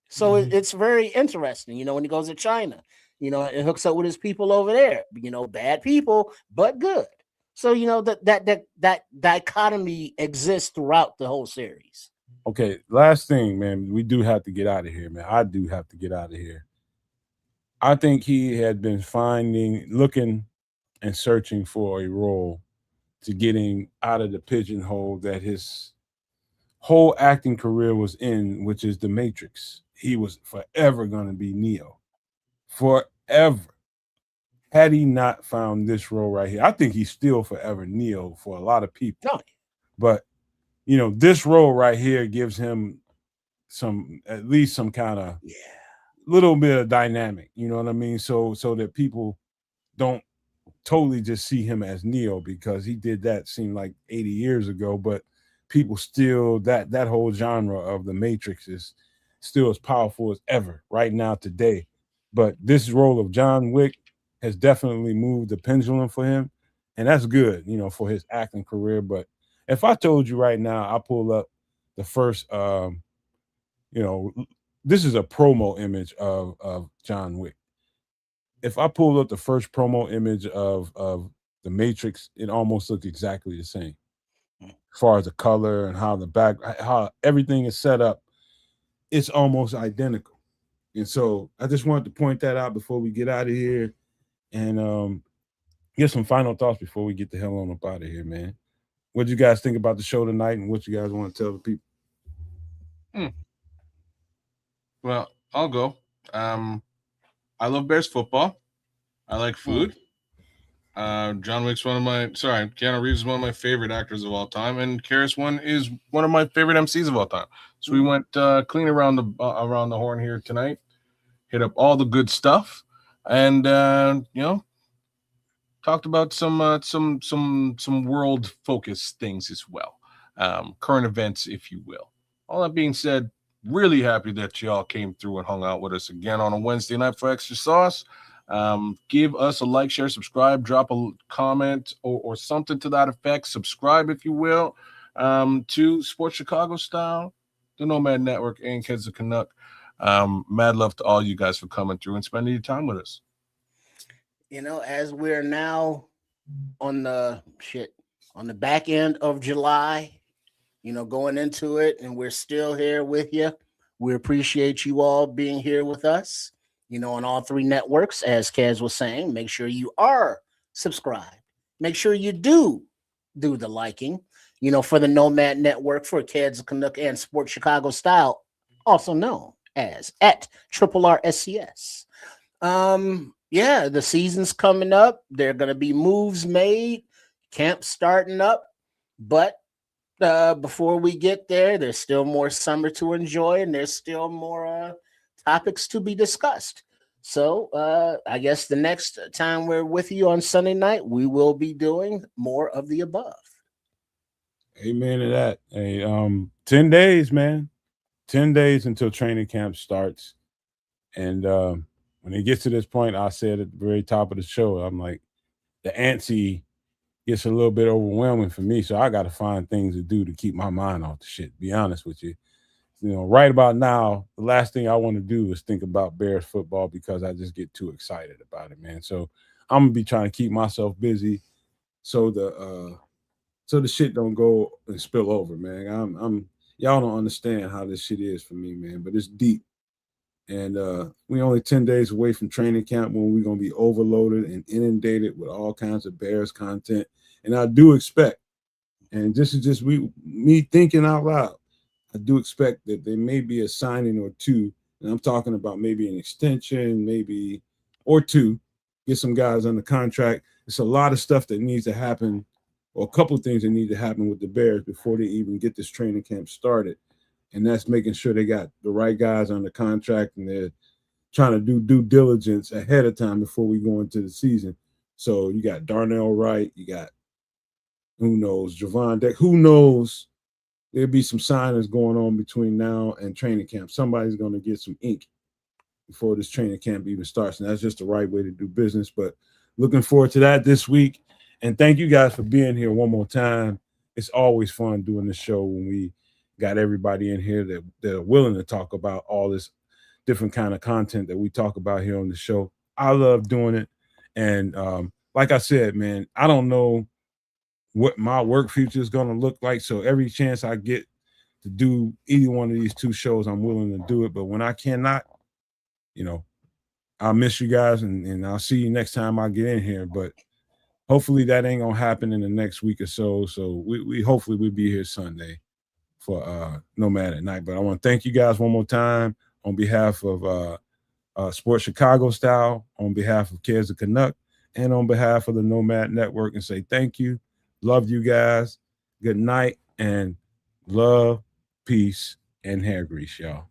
So it's very interesting, you know, when he goes to China, you know, it hooks up with his people over there, you know, bad people, but good. So, you know, that dichotomy exists throughout the whole series. Okay, last thing, man, we do have to get out of here, man. I do have to get out of here. I think he had been looking and searching for a role to getting out of the pigeonhole that his whole acting career was in, which is The Matrix. He was forever going to be Neo. Forever. Had he not found this role right here, I think he's still forever Neo for a lot of people. No. But, you know, this role right here gives him at least some kind of little bit of dynamic, you know what I mean? So that people don't totally just see him as Neo, because he did that seem like 80 years ago, but people still, that whole genre of The Matrix is still as powerful as ever right now today. But this role of John Wick has definitely moved the pendulum for him, and that's good, you know, for his acting career. But if I told you right now, I pull up the first, you know, this is a promo image of John Wick. If I pulled up the first promo image of The Matrix, it almost looked exactly the same, as far as the color and how everything is set up. It's almost identical. And so I just wanted to point that out before we get out of here and get some final thoughts before we get the hell on up out of here, man. What do you guys think about the show tonight and what you guys want to tell the people? Well, I'll go. I love Bears football. I like food. Keanu Reeves is one of my favorite actors of all time, and Karis One is one of my favorite MCs of all time. So we went clean around the horn here tonight. Hit up all the good stuff, and talked about some world focused things as well, current events, if you will. All that being said, really happy that y'all came through and hung out with us again on a Wednesday night for Extra Sauce. Give us a like, share, subscribe, drop a comment or something to that effect. Subscribe, if you will, to Sports Chicago Style, the Nomad Network, and Kids of Canuck. Mad love to all you guys for coming through and spending your time with us. As we're now on the back end of July, going into it, and we're still here with you. We appreciate you all being here with us, on all three networks. As Kaz was saying, make sure you are subscribed. Make sure you do the liking, for the Nomad Network, for Kaz Canuck and Sports Chicago Style, also known as at RRSCS. Yeah, the season's coming up. There are going to be moves made, camp starting up. But before we get there, there's still more summer to enjoy, and there's still more topics to be discussed. So I guess the next time we're with you on Sunday night, we will be doing more of the above. Amen to that. Hey, 10 days, man. 10 days until training camp starts. And when it gets to this point, I said at the very top of the show, I'm like, the antsy gets a little bit overwhelming for me. So I got to find things to do to keep my mind off the shit, be honest with you. Right about now, the last thing I want to do is think about Bears football because I just get too excited about it, man. So I'm going to be trying to keep myself busy so the shit don't go and spill over, man. Y'all don't understand how this shit is for me, man, but it's deep. And we only 10 days away from training camp when we're going to be overloaded and inundated with all kinds of Bears content. And I do expect, and this is just me thinking out loud, I do expect that there may be a signing or two. And I'm talking about maybe an extension, maybe or two, get some guys under contract. It's a lot of stuff that needs to happen, or a couple of things that need to happen with the Bears before they even get this training camp started. And that's making sure they got the right guys under contract and they're trying to do due diligence ahead of time before we go into the season. So you got Darnell Wright, you got, who knows, Javon Deck, who knows, there'll be some signings going on between now and training camp. Somebody's going to get some ink before this training camp even starts. And that's just the right way to do business. But looking forward to that this week. And thank you guys for being here one more time. It's always fun doing this show when we got everybody in here that are willing to talk about all this different kind of content that we talk about here on the show. I love doing it. And like I said, man, I don't know what my work future is going to look like. So every chance I get to do either one of these two shows, I'm willing to do it. But when I cannot, I'll miss you guys and I'll see you next time I get in here. But hopefully that ain't going to happen in the next week or so. So we hopefully we'll be here Sunday for Nomad at Night. But I want to thank you guys one more time on behalf of Sports Chicago Style, on behalf of Kids of Canuck, and on behalf of the Nomad Network, and say thank you. Love you guys. Good night, and love, peace, and hair grease, y'all.